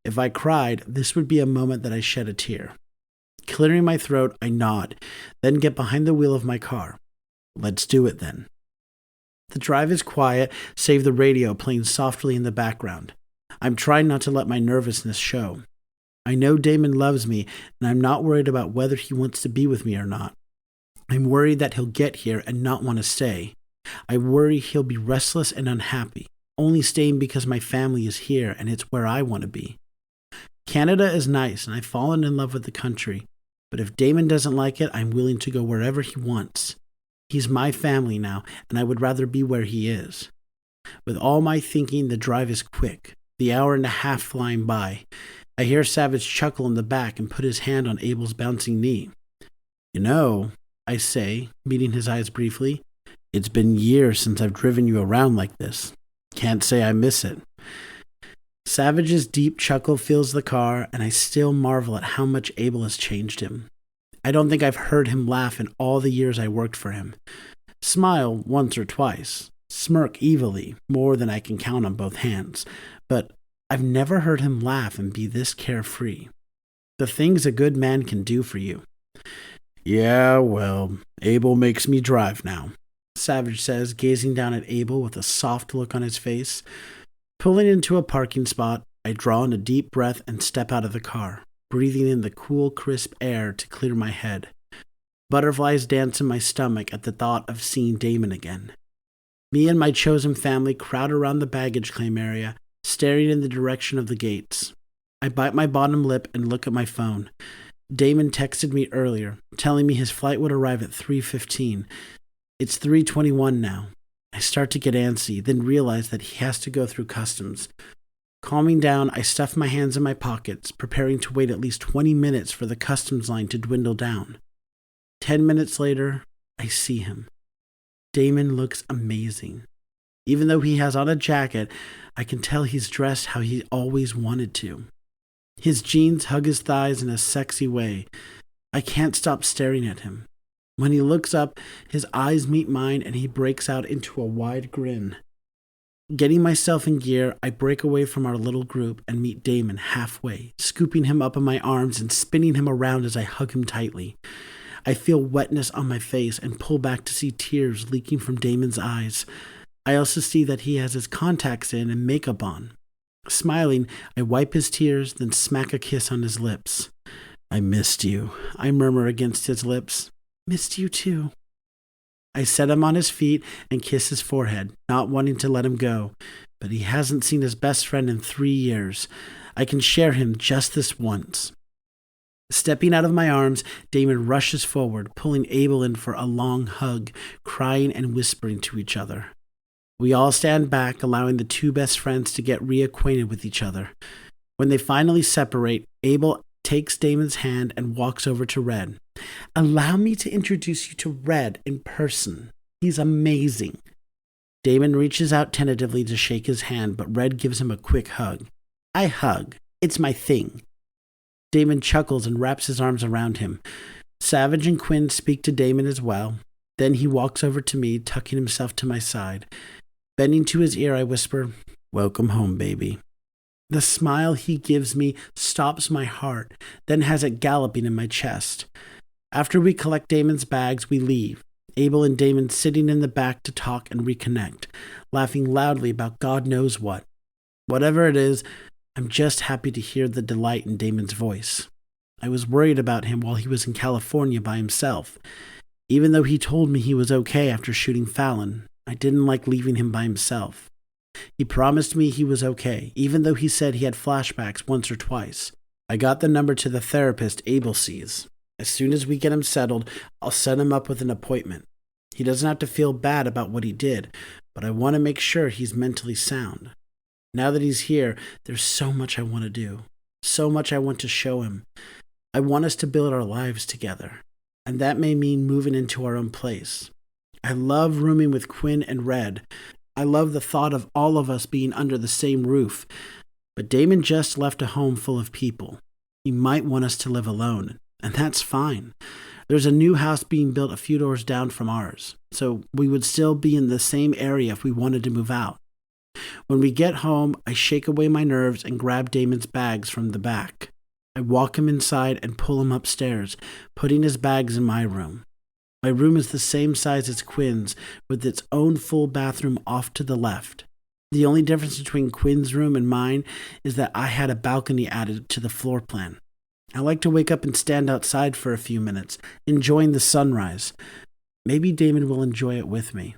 If I cried, this would be a moment that I shed a tear. Clearing my throat, I nod, then get behind the wheel of my car. Let's do it then. The drive is quiet, save the radio playing softly in the background. I'm trying not to let my nervousness show. I know Damon loves me, and I'm not worried about whether he wants to be with me or not. I'm worried that he'll get here and not want to stay. I worry he'll be restless and unhappy, only staying because my family is here and it's where I want to be. Canada is nice, and I've fallen in love with the country, but if Damon doesn't like it, I'm willing to go wherever he wants. He's my family now, and I would rather be where he is. With all my thinking, the drive is quick, the hour and a half flying by. I hear Savage chuckle in the back and put his hand on Abel's bouncing knee. You know, I say, meeting his eyes briefly, It's been years since I've driven you around like this. Can't say I miss it. Savage's deep chuckle fills the car, and I still marvel at how much Abel has changed him. I don't think I've heard him laugh in all the years I worked for him. Smile once or twice. Smirk evilly, more than I can count on both hands. But I've never heard him laugh and be this carefree. The things a good man can do for you. Yeah, well, Abel makes me drive now, Savage says, gazing down at Abel with a soft look on his face. Pulling into a parking spot, I draw in a deep breath and step out of the car, breathing in the cool, crisp air to clear my head. Butterflies dance in my stomach at the thought of seeing Damon again. Me and my chosen family crowd around the baggage claim area, staring in the direction of the gates. I bite my bottom lip and look at my phone. Damon texted me earlier, telling me his flight would arrive at 3:15. It's 3:21 now. I start to get antsy, then realize that he has to go through customs. Calming down, I stuff my hands in my pockets, preparing to wait at least 20 minutes for the customs line to dwindle down. 10 minutes later, I see him. Damon looks amazing. Even though he has on a jacket, I can tell he's dressed how he always wanted to. His jeans hug his thighs in a sexy way. I can't stop staring at him. When he looks up, his eyes meet mine and he breaks out into a wide grin. Getting myself in gear, I break away from our little group and meet Damon halfway, scooping him up in my arms and spinning him around as I hug him tightly. I feel wetness on my face and pull back to see tears leaking from Damon's eyes. I also see that he has his contacts in and makeup on. Smiling, I wipe his tears, then smack a kiss on his lips. I missed you, I murmur against his lips. Missed you too. I set him on his feet and kiss his forehead, not wanting to let him go, but he hasn't seen his best friend in 3 years. I can share him just this once. Stepping out of my arms, Damon rushes forward, pulling Abel in for a long hug, crying and whispering to each other. We all stand back, allowing the two best friends to get reacquainted with each other. When they finally separate, Abel takes Damon's hand and walks over to Red. Allow me to introduce you to Red in person. He's amazing. Damon reaches out tentatively to shake his hand, but Red gives him a quick hug. I hug. It's my thing. Damon chuckles and wraps his arms around him. Savage and Quinn speak to Damon as well. Then he walks over to me, tucking himself to my side. Bending to his ear, I whisper, "Welcome home, baby." The smile he gives me stops my heart, then has it galloping in my chest. After we collect Damon's bags, we leave, Abel and Damon sitting in the back to talk and reconnect, laughing loudly about God knows what. Whatever it is, I'm just happy to hear the delight in Damon's voice. I was worried about him while he was in California by himself. Even though he told me he was okay after shooting Fallon, I didn't like leaving him by himself. He promised me he was okay, even though he said he had flashbacks once or twice. I got the number to the therapist Abel sees. As soon as we get him settled, I'll set him up with an appointment. He doesn't have to feel bad about what he did, but I want to make sure he's mentally sound. Now that he's here, there's so much I want to do. So much I want to show him. I want us to build our lives together. And that may mean moving into our own place. I love rooming with Quinn and Red. I love the thought of all of us being under the same roof. But Damon just left a home full of people. He might want us to live alone, and that's fine. There's a new house being built a few doors down from ours, so we would still be in the same area if we wanted to move out. When we get home, I shake away my nerves and grab Damon's bags from the back. I walk him inside and pull him upstairs, putting his bags in my room. My room is the same size as Quinn's, with its own full bathroom off to the left. The only difference between Quinn's room and mine is that I had a balcony added to the floor plan. I like to wake up and stand outside for a few minutes, enjoying the sunrise. Maybe Damon will enjoy it with me.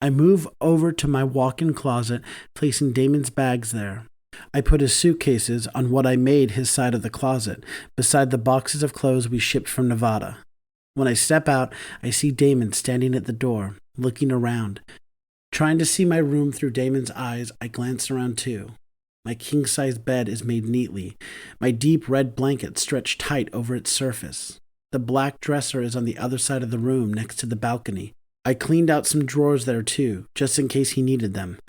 I move over to my walk-in closet, placing Damon's bags there. I put his suitcases on what I made his side of the closet, beside the boxes of clothes we shipped from Nevada. When I step out, I see Damon standing at the door, looking around. Trying to see my room through Damon's eyes, I glance around too. My king-size bed is made neatly, my deep red blanket stretched tight over its surface. The black dresser is on the other side of the room next to the balcony. I cleaned out some drawers there too, just in case he needed them.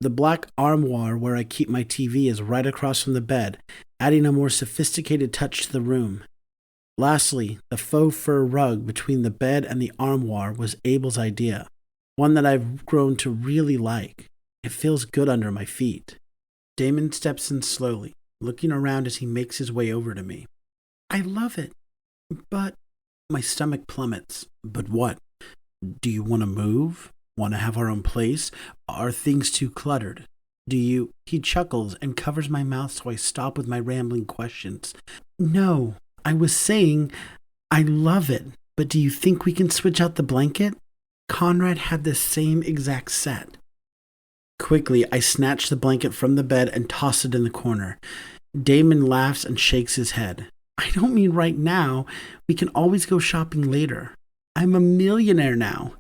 The black armoire where I keep my TV is right across from the bed, adding a more sophisticated touch to the room. Lastly, the faux fur rug between the bed and the armoire was Abel's idea, one that I've grown to really like. It feels good under my feet. Damon steps in slowly, looking around as he makes his way over to me. I love it, but my stomach plummets. But what? Do you want to move? Want to have our own place? Are things too cluttered? Do you? He chuckles and covers my mouth so I stop with my rambling questions. No, I was saying I love it, but do you think we can switch out the blanket? Conrad had the same exact set. Quickly, I snatch the blanket from the bed and toss it in the corner. Damon laughs and shakes his head. I don't mean right now. We can always go shopping later. I'm a millionaire now.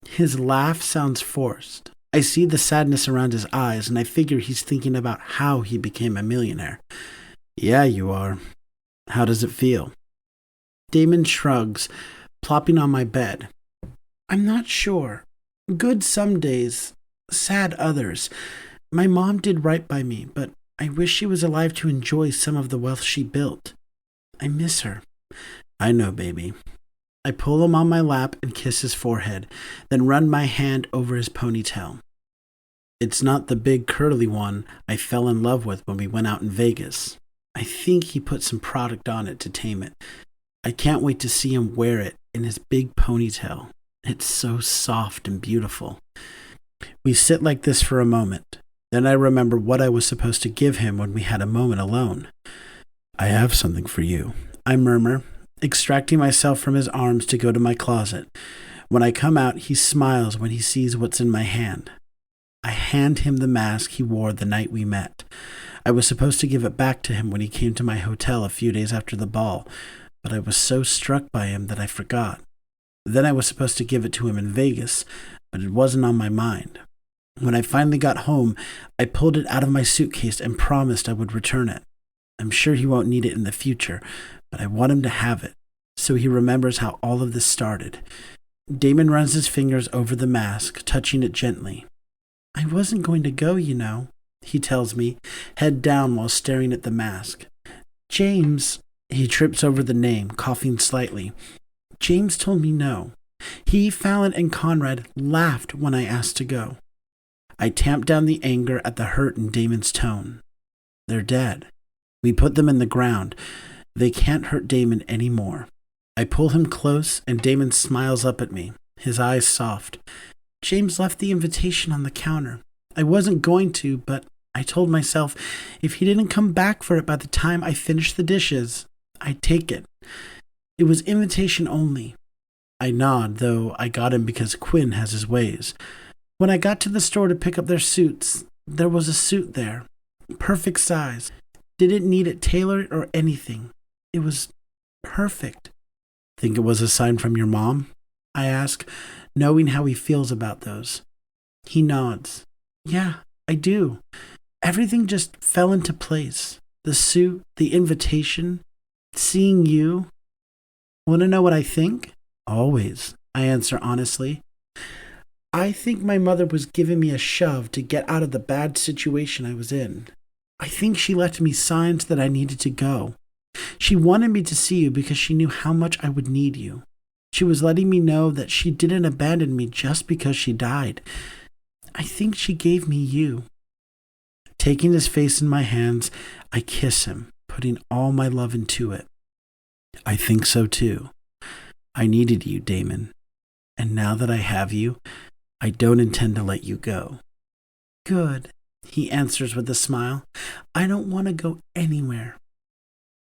His laugh sounds forced. I see the sadness around his eyes, and I figure he's thinking about how he became a millionaire. Yeah, you are. How does it feel? Damon shrugs, plopping on my bed. I'm not sure. Good some days, sad others. My mom did right by me, but I wish she was alive to enjoy some of the wealth she built. I miss her. I know, baby. I pull him on my lap and kiss his forehead, then run my hand over his ponytail. It's not the big curly one I fell in love with when we went out in Vegas. I think he put some product on it to tame it. I can't wait to see him wear it in his big ponytail. It's so soft and beautiful. We sit like this for a moment. Then I remember what I was supposed to give him when we had a moment alone. I have something for you, I murmur, extracting myself from his arms to go to my closet. When I come out, he smiles when he sees what's in my hand. I hand him the mask he wore the night we met. I was supposed to give it back to him when he came to my hotel a few days after the ball, but I was so struck by him that I forgot. Then I was supposed to give it to him in Vegas, but it wasn't on my mind. When I finally got home, I pulled it out of my suitcase and promised I would return it. I'm sure he won't need it in the future, but I want him to have it, so he remembers how all of this started. Damon runs his fingers over the mask, touching it gently. I wasn't going to go, you know, he tells me, head down while staring at the mask. James, he trips over the name, coughing slightly. James told me no. He, Fallon, and Conrad laughed when I asked to go. I tamped down the anger at the hurt in Damon's tone. They're dead. We put them in the ground. They can't hurt Damon anymore. I pull him close, and Damon smiles up at me, his eyes soft. James left the invitation on the counter. I wasn't going to, but I told myself if he didn't come back for it by the time I finished the dishes, I'd take it. It was invitation only. I nod, though I got him because Quinn has his ways. When I got to the store to pick up their suits, there was a suit there. Perfect size. Didn't need it tailored or anything. It was perfect. Think it was a sign from your mom? I ask, knowing how he feels about those. He nods. Yeah, I do. Everything just fell into place. The suit, the invitation, seeing you. Want to know what I think? Always, I answer honestly. I think my mother was giving me a shove to get out of the bad situation I was in. I think she left me signs that I needed to go. She wanted me to see you because she knew how much I would need you. She was letting me know that she didn't abandon me just because she died. I think she gave me you. Taking his face in my hands, I kiss him, putting all my love into it. I think so too. I needed you, Damon. And now that I have you, I don't intend to let you go. Good, he answers with a smile. I don't want to go anywhere.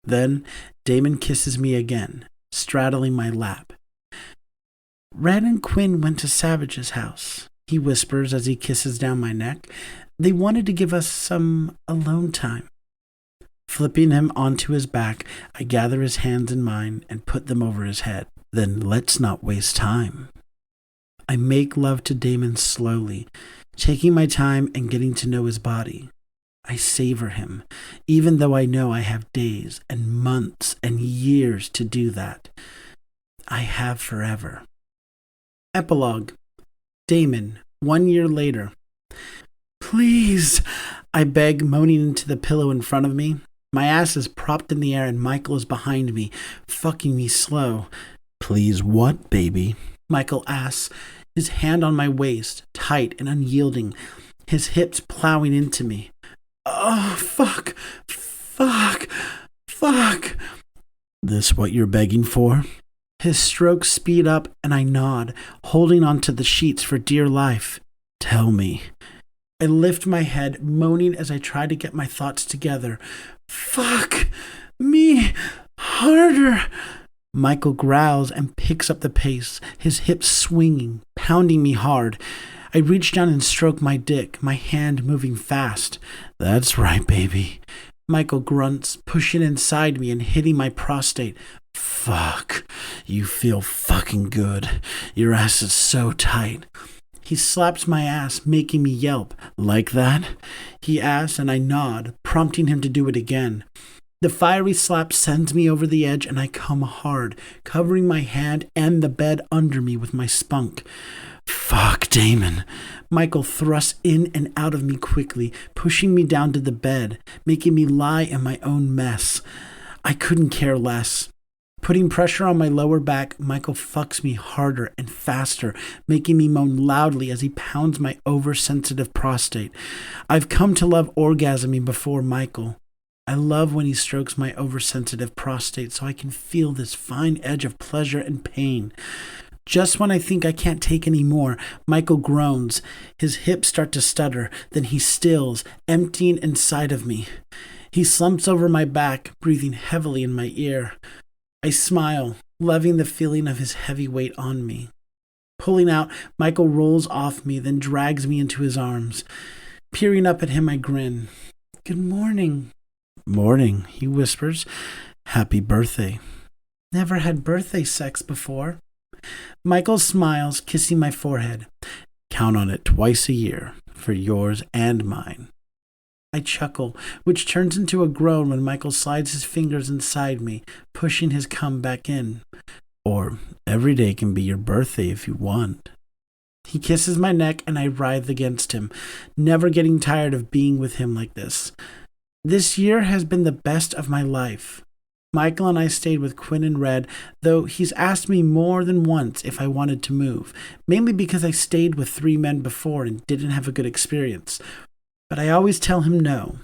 Then Damon kisses me again, straddling my lap. Red and Quinn went to Savage's house, he whispers as he kisses down my neck. They wanted to give us some alone time. Flipping him onto his back, I gather his hands in mine and put them over his head. Then let's not waste time. I make love to Damon slowly, taking my time and getting to know his body. I savor him, even though I know I have days and months and years to do that. I have forever. Epilogue. Damon, 1 year later. Please, I beg, moaning into the pillow in front of me. My ass is propped in the air and Michael is behind me, fucking me slow. Please what, baby? Michael asks, his hand on my waist, tight and unyielding, his hips plowing into me. Oh, fuck. This what you're begging for? His strokes speed up and I nod, holding onto the sheets for dear life. Tell me. I lift my head, moaning as I try to get my thoughts together. Fuck me harder. Michael growls and picks up the pace, his hips swinging, pounding me hard. I reach down and stroke my dick, my hand moving fast. That's right, baby. Michael grunts, pushing inside me and hitting my prostate. Fuck, you feel fucking good. Your ass is so tight. He slaps my ass, making me yelp. Like that? He asks, and I nod, prompting him to do it again. The fiery slap sends me over the edge, and I come hard, covering my hand and the bed under me with my spunk. Fuck, Damon. Michael thrusts in and out of me quickly, pushing me down to the bed, making me lie in my own mess. I couldn't care less. Putting pressure on my lower back, Michael fucks me harder and faster, making me moan loudly as he pounds my oversensitive prostate. I've come to love orgasming before Michael. I love when he strokes my oversensitive prostate so I can feel this fine edge of pleasure and pain. Just when I think I can't take any more, Michael groans. His hips start to stutter, then he stills, emptying inside of me. He slumps over my back, breathing heavily in my ear. I smile, loving the feeling of his heavy weight on me. Pulling out, Michael rolls off me, then drags me into his arms. Peering up at him, I grin. Good morning. Morning, he whispers. Happy birthday. Never had birthday sex before. Michael smiles, kissing my forehead. Count on it twice a year, for yours and mine. I chuckle, which turns into a groan when Michael slides his fingers inside me, pushing his cum back in. Or every day can be your birthday if you want. He kisses my neck and I writhe against him, never getting tired of being with him like this. This year has been the best of my life. Michael and I stayed with Quinn and Red, though he's asked me more than once if I wanted to move, mainly because I stayed with 3 men before and didn't have a good experience. But I always tell him no.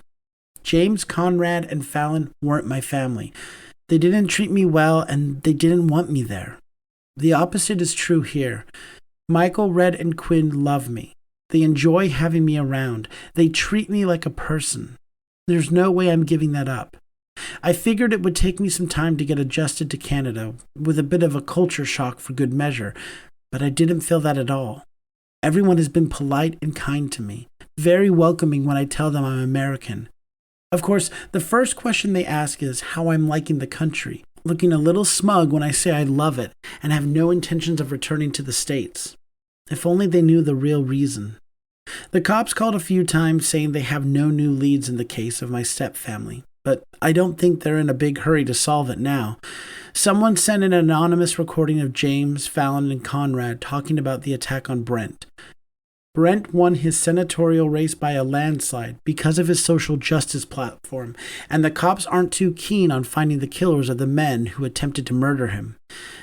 James, Conrad, and Fallon weren't my family. They didn't treat me well, and they didn't want me there. The opposite is true here. Michael, Red, and Quinn love me. They enjoy having me around. They treat me like a person. There's no way I'm giving that up. I figured it would take me some time to get adjusted to Canada, with a bit of a culture shock for good measure, but I didn't feel that at all. Everyone has been polite and kind to me, very welcoming when I tell them I'm American. Of course, the first question they ask is how I'm liking the country, looking a little smug when I say I love it and have no intentions of returning to the States. If only they knew the real reason. The cops called a few times saying they have no new leads in the case of my stepfamily, but I don't think they're in a big hurry to solve it now. Someone sent an anonymous recording of James, Fallon, and Conrad talking about the attack on Brent. Brent won his senatorial race by a landslide because of his social justice platform, and the cops aren't too keen on finding the killers of the men who attempted to murder him.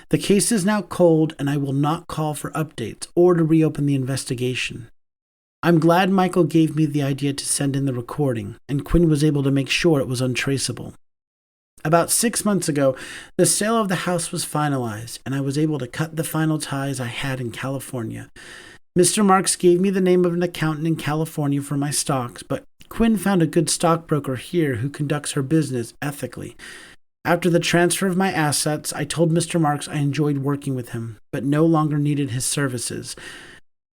The case is now cold, and I will not call for updates or to reopen the investigation. I'm glad Michael gave me the idea to send in the recording, and Quinn was able to make sure it was untraceable. About 6 months ago, the sale of the house was finalized, and I was able to cut the final ties I had in California. Mr. Marks gave me the name of an accountant in California for my stocks, but Quinn found a good stockbroker here who conducts her business ethically. After the transfer of my assets, I told Mr. Marks I enjoyed working with him, but no longer needed his services.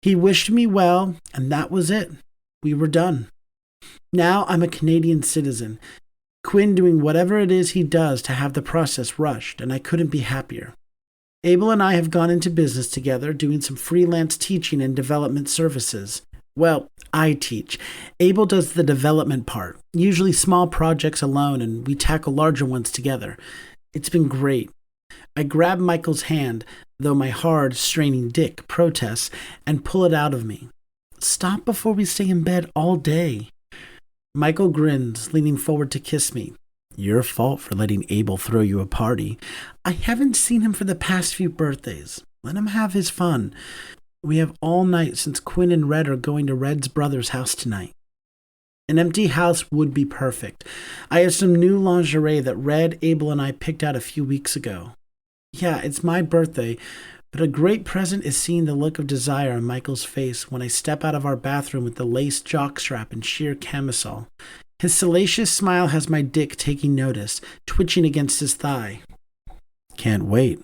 He wished me well, and that was it. We were done. Now I'm a Canadian citizen, Quinn doing whatever it is he does to have the process rushed, and I couldn't be happier. Abel and I have gone into business together, doing some freelance teaching and development services. Well, I teach. Abel does the development part, usually small projects alone, and we tackle larger ones together. It's been great. I grab Michael's hand, though my hard, straining dick protests, and pull it out of me. Stop before we stay in bed all day. Michael grins, leaning forward to kiss me. Your fault for letting Abel throw you a party. I haven't seen him for the past few birthdays. Let him have his fun. We have all night since Quinn and Red are going to Red's brother's house tonight. An empty house would be perfect. I have some new lingerie that Red, Abel, and I picked out a few weeks ago. Yeah, it's my birthday, but a great present is seeing the look of desire on Michael's face when I step out of our bathroom with the lace jockstrap and sheer camisole. His salacious smile has my dick taking notice, twitching against his thigh. Can't wait.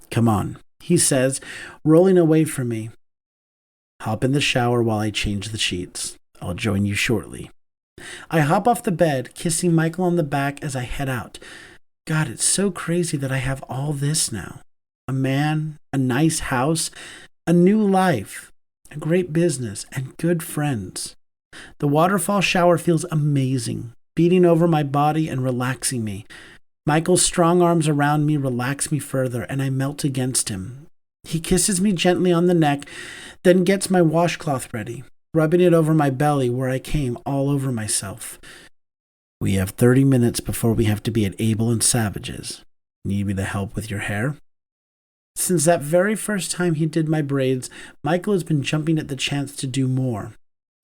Come on, he says, rolling away from me. Hop in the shower while I change the sheets. I'll join you shortly. I hop off the bed, kissing Michael on the back as I head out. God, it's so crazy that I have all this now. A man, a nice house, a new life, a great business, and good friends. The waterfall shower feels amazing, beating over my body and relaxing me. Michael's strong arms around me relax me further, and I melt against him. He kisses me gently on the neck, then gets my washcloth ready, rubbing it over my belly where I came all over myself. We have 30 minutes before we have to be at Abel and Savage's. Need me to help with your hair? Since that very first time he did my braids, Michael has been jumping at the chance to do more.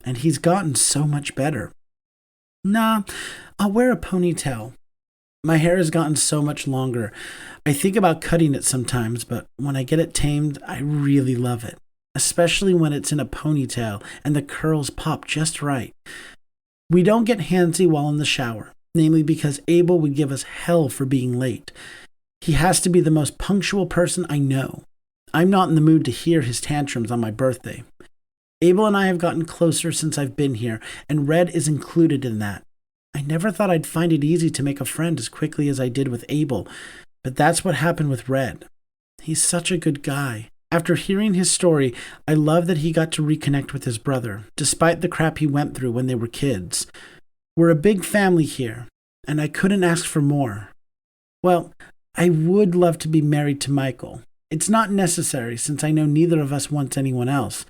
And he's gotten so much better. Nah, I'll wear a ponytail. My hair has gotten so much longer. I think about cutting it sometimes, but when I get it tamed, I really love it. Especially when it's in a ponytail and the curls pop just right. We don't get handsy while in the shower, namely because Abel would give us hell for being late. He has to be the most punctual person I know. I'm not in the mood to hear his tantrums on my birthday. Abel and I have gotten closer since I've been here, and Red is included in that. I never thought I'd find it easy to make a friend as quickly as I did with Abel, but that's what happened with Red. He's such a good guy. After hearing his story, I love that he got to reconnect with his brother, despite the crap he went through when they were kids. We're a big family here, and I couldn't ask for more. Well, I would love to be married to Michael. It's not necessary since I know neither of us wants anyone else.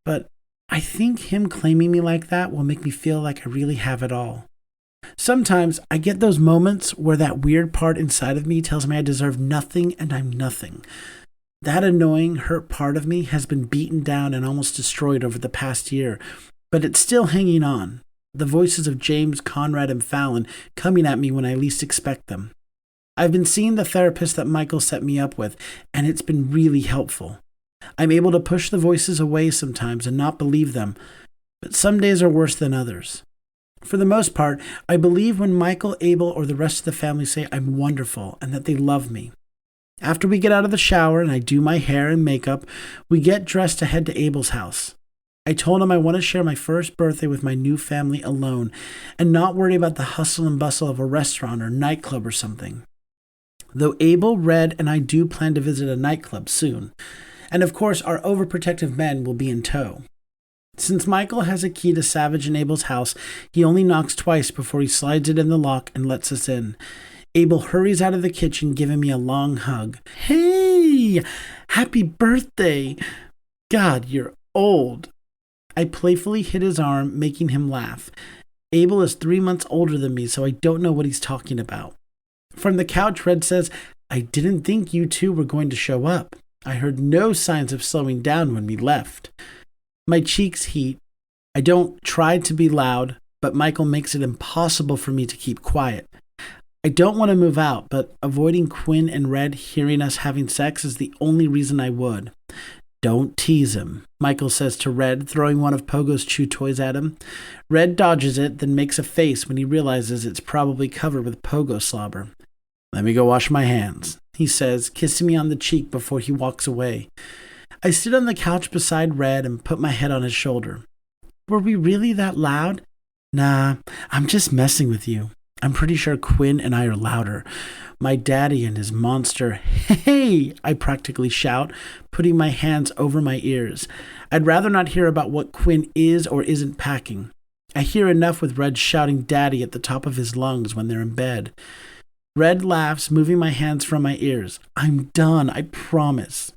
But I think him claiming me like that will make me feel like I really have it all. Sometimes I get those moments where that weird part inside of me tells me I deserve nothing and I'm nothing. That annoying, hurt part of me has been beaten down and almost destroyed over the past year, but it's still hanging on. The voices of James, Conrad, and Fallon coming at me when I least expect them. I've been seeing the therapist that Michael set me up with, and it's been really helpful. I'm able to push the voices away sometimes and not believe them, but some days are worse than others. For the most part, I believe when Michael, Abel, or the rest of the family say I'm wonderful and that they love me. After we get out of the shower and I do my hair and makeup, we get dressed to head to Abel's house. I told him I want to share my first birthday with my new family alone and not worry about the hustle and bustle of a restaurant or nightclub or something. Though Abel, Red, and I do plan to visit a nightclub soon. And of course, our overprotective men will be in tow. Since Michael has a key to Savage and Abel's house, he only knocks twice before he slides it in the lock and lets us in. Abel hurries out of the kitchen, giving me a long hug. Hey! Happy birthday! God, you're old. I playfully hit his arm, making him laugh. Abel is 3 months older than me, so I don't know what he's talking about. From the couch, Red says, I didn't think you two were going to show up. I heard no signs of slowing down when we left. My cheeks heat. I don't try to be loud, but Michael makes it impossible for me to keep quiet. I don't want to move out, but avoiding Quinn and Red hearing us having sex is the only reason I would. Don't tease him, Michael says to Red, throwing one of Pogo's chew toys at him. Red dodges it, then makes a face when he realizes it's probably covered with Pogo slobber. Let me go wash my hands, he says, kissing me on the cheek before he walks away. I sit on the couch beside Red and put my head on his shoulder. Were we really that loud? Nah, I'm just messing with you. I'm pretty sure Quinn and I are louder. My daddy and his monster, hey, I practically shout, putting my hands over my ears. I'd rather not hear about what Quinn is or isn't packing. I hear enough with Red shouting daddy at the top of his lungs when they're in bed. Red laughs, moving my hands from my ears. I'm done, I promise.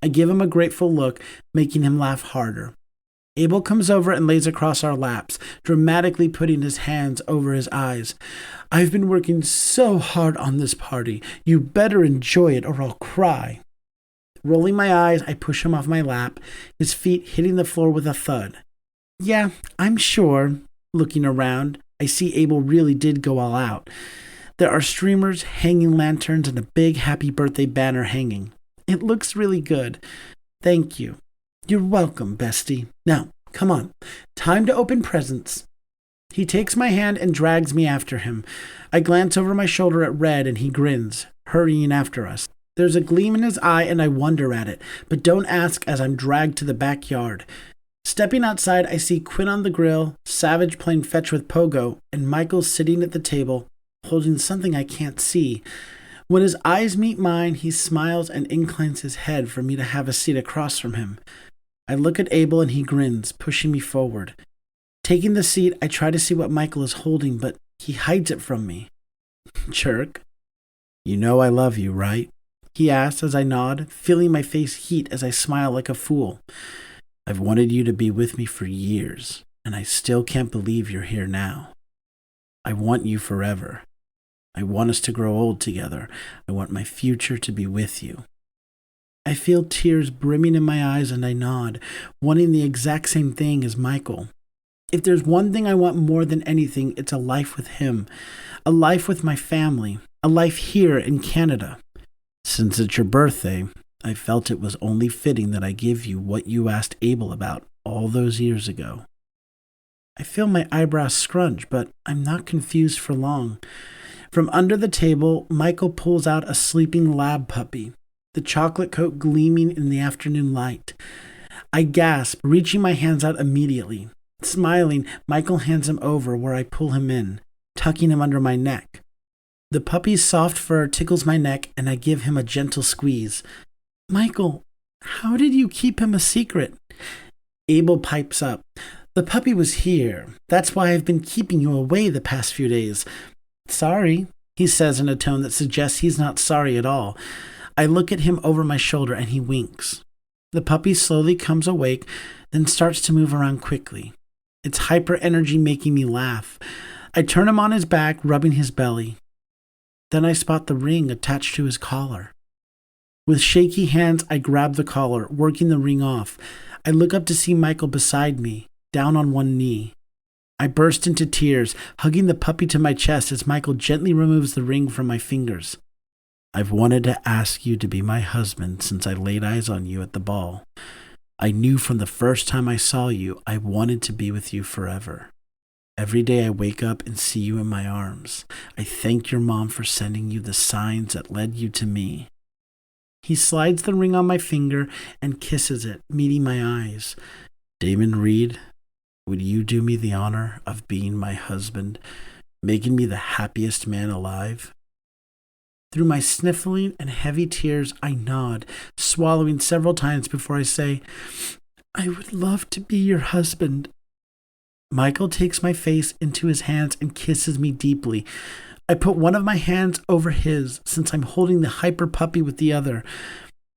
I give him a grateful look, making him laugh harder. Abel comes over and lays across our laps, dramatically putting his hands over his eyes. I've been working so hard on this party. You better enjoy it or I'll cry. Rolling my eyes, I push him off my lap, his feet hitting the floor with a thud. Yeah, I'm sure. Looking around, I see Abel really did go all out. There are streamers, hanging lanterns, and a big happy birthday banner hanging. It looks really good. Thank you. You're welcome, bestie. Now, come on. Time to open presents. He takes my hand and drags me after him. I glance over my shoulder at Red and he grins, hurrying after us. There's a gleam in his eye and I wonder at it, but don't ask as I'm dragged to the backyard. Stepping outside, I see Quinn on the grill, Savage playing fetch with Pogo, and Michael sitting at the table, holding something I can't see. When his eyes meet mine, he smiles and inclines his head for me to have a seat across from him. I look at Abel and he grins, pushing me forward. Taking the seat, I try to see what Michael is holding, but he hides it from me. Jerk. You know I love you, right? He asks as I nod, feeling my face heat as I smile like a fool. I've wanted you to be with me for years, and I still can't believe you're here now. I want you forever. I want us to grow old together. I want my future to be with you. I feel tears brimming in my eyes and I nod, wanting the exact same thing as Michael. If there's one thing I want more than anything, it's a life with him, a life with my family, a life here in Canada. Since it's your birthday, I felt it was only fitting that I give you what you asked Abel about all those years ago. I feel my eyebrows scrunch, but I'm not confused for long. From under the table, Michael pulls out a sleeping lab puppy, the chocolate coat gleaming in the afternoon light. I gasp, reaching my hands out immediately. Smiling, Michael hands him over where I pull him in, tucking him under my neck. The puppy's soft fur tickles my neck and I give him a gentle squeeze. Michael, how did you keep him a secret? Abel pipes up. The puppy was here. That's why I've been keeping you away the past few days. Sorry, he says in a tone that suggests he's not sorry at all. I look at him over my shoulder and he winks. The puppy slowly comes awake, then starts to move around quickly. Its hyper energy making me laugh. I turn him on his back, rubbing his belly. Then I spot the ring attached to his collar. With shaky hands, I grab the collar, working the ring off. I look up to see Michael beside me, down on one knee. I burst into tears, hugging the puppy to my chest as Michael gently removes the ring from my fingers. I've wanted to ask you to be my husband since I laid eyes on you at the ball. I knew from the first time I saw you, I wanted to be with you forever. Every day I wake up and see you in my arms. I thank your mom for sending you the signs that led you to me. He slides the ring on my finger and kisses it, meeting my eyes. Damon Reed, would you do me the honor of being my husband, making me the happiest man alive? Through my sniffling and heavy tears, I nod, swallowing several times before I say, I would love to be your husband. Michael takes my face into his hands and kisses me deeply. I put one of my hands over his, since I'm holding the hyper puppy with the other.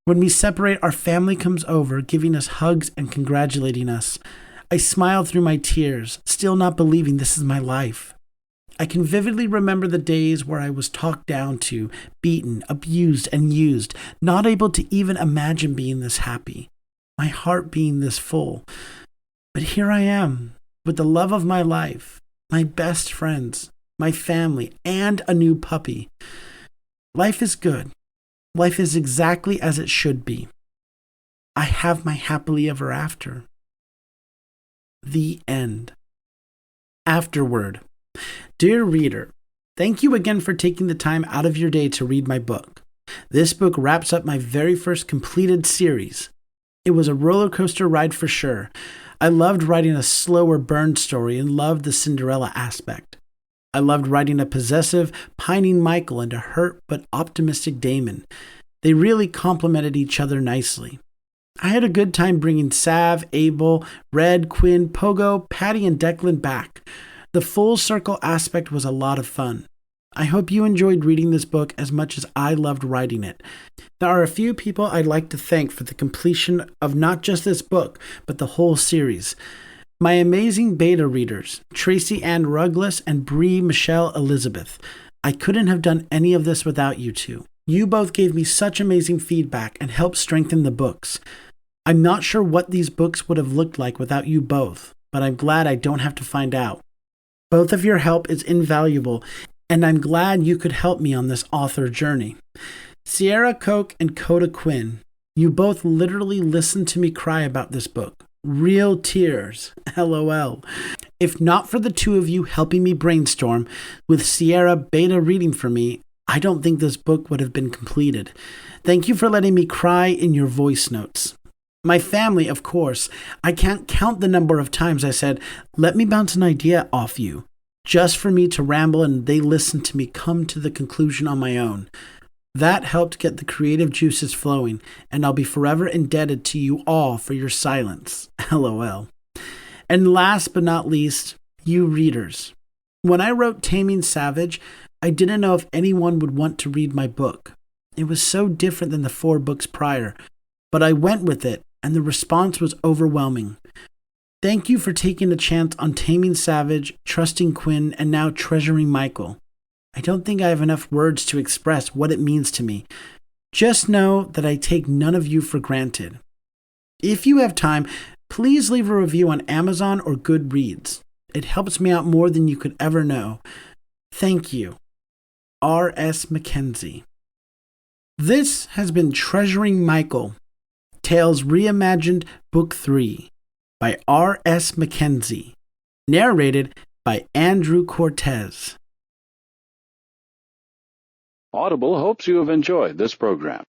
When we separate, our family comes over, giving us hugs and congratulating us. I smile through my tears, still not believing this is my life. I can vividly remember the days where I was talked down to, beaten, abused, and used, not able to even imagine being this happy, my heart being this full. But here I am, with the love of my life, my best friends, my family, and a new puppy. Life is good. Life is exactly as it should be. I have my happily ever after. The end. Afterword. Dear reader, thank you again for taking the time out of your day to read my book. This book wraps up my very first completed series. It was a roller coaster ride for sure. I loved writing a slower burn story and loved the Cinderella aspect. I loved writing a possessive, pining Michael and a hurt but optimistic Damon. They really complemented each other nicely. I had a good time bringing Sav, Abel, Red, Quinn, Pogo, Patty, and Declan back. The full circle aspect was a lot of fun. I hope you enjoyed reading this book as much as I loved writing it. There are a few people I'd like to thank for the completion of not just this book, but the whole series. My amazing beta readers, Tracy Ann Rugless and Bree Michelle Elizabeth. I couldn't have done any of this without you two. You both gave me such amazing feedback and helped strengthen the books. I'm not sure what these books would have looked like without you both, but I'm glad I don't have to find out. Both of your help is invaluable, and I'm glad you could help me on this author journey. Sierra Koch and Coda Quinn, you both literally listened to me cry about this book. Real tears, LOL. If not for the two of you helping me brainstorm, with Sierra beta reading for me, I don't think this book would have been completed. Thank you for letting me cry in your voice notes. My family, of course. I can't count the number of times I said, let me bounce an idea off you, just for me to ramble, and they listened to me come to the conclusion on my own. That helped get the creative juices flowing, and I'll be forever indebted to you all for your silence. LOL. And last but not least, you readers. When I wrote Taming Savage, I didn't know if anyone would want to read my book. It was so different than the 4 books prior, but I went with it, and the response was overwhelming. Thank you for taking a chance on Taming Savage, trusting Quinn, and now treasuring Michael. I don't think I have enough words to express what it means to me. Just know that I take none of you for granted. If you have time, please leave a review on Amazon or Goodreads. It helps me out more than you could ever know. Thank you. R.S. Mackenzie. This has been Treasuring Michael, Tales Reimagined, Book 3, by R.S. Mackenzie, narrated by Andrew Cortez. Audible hopes you have enjoyed this program.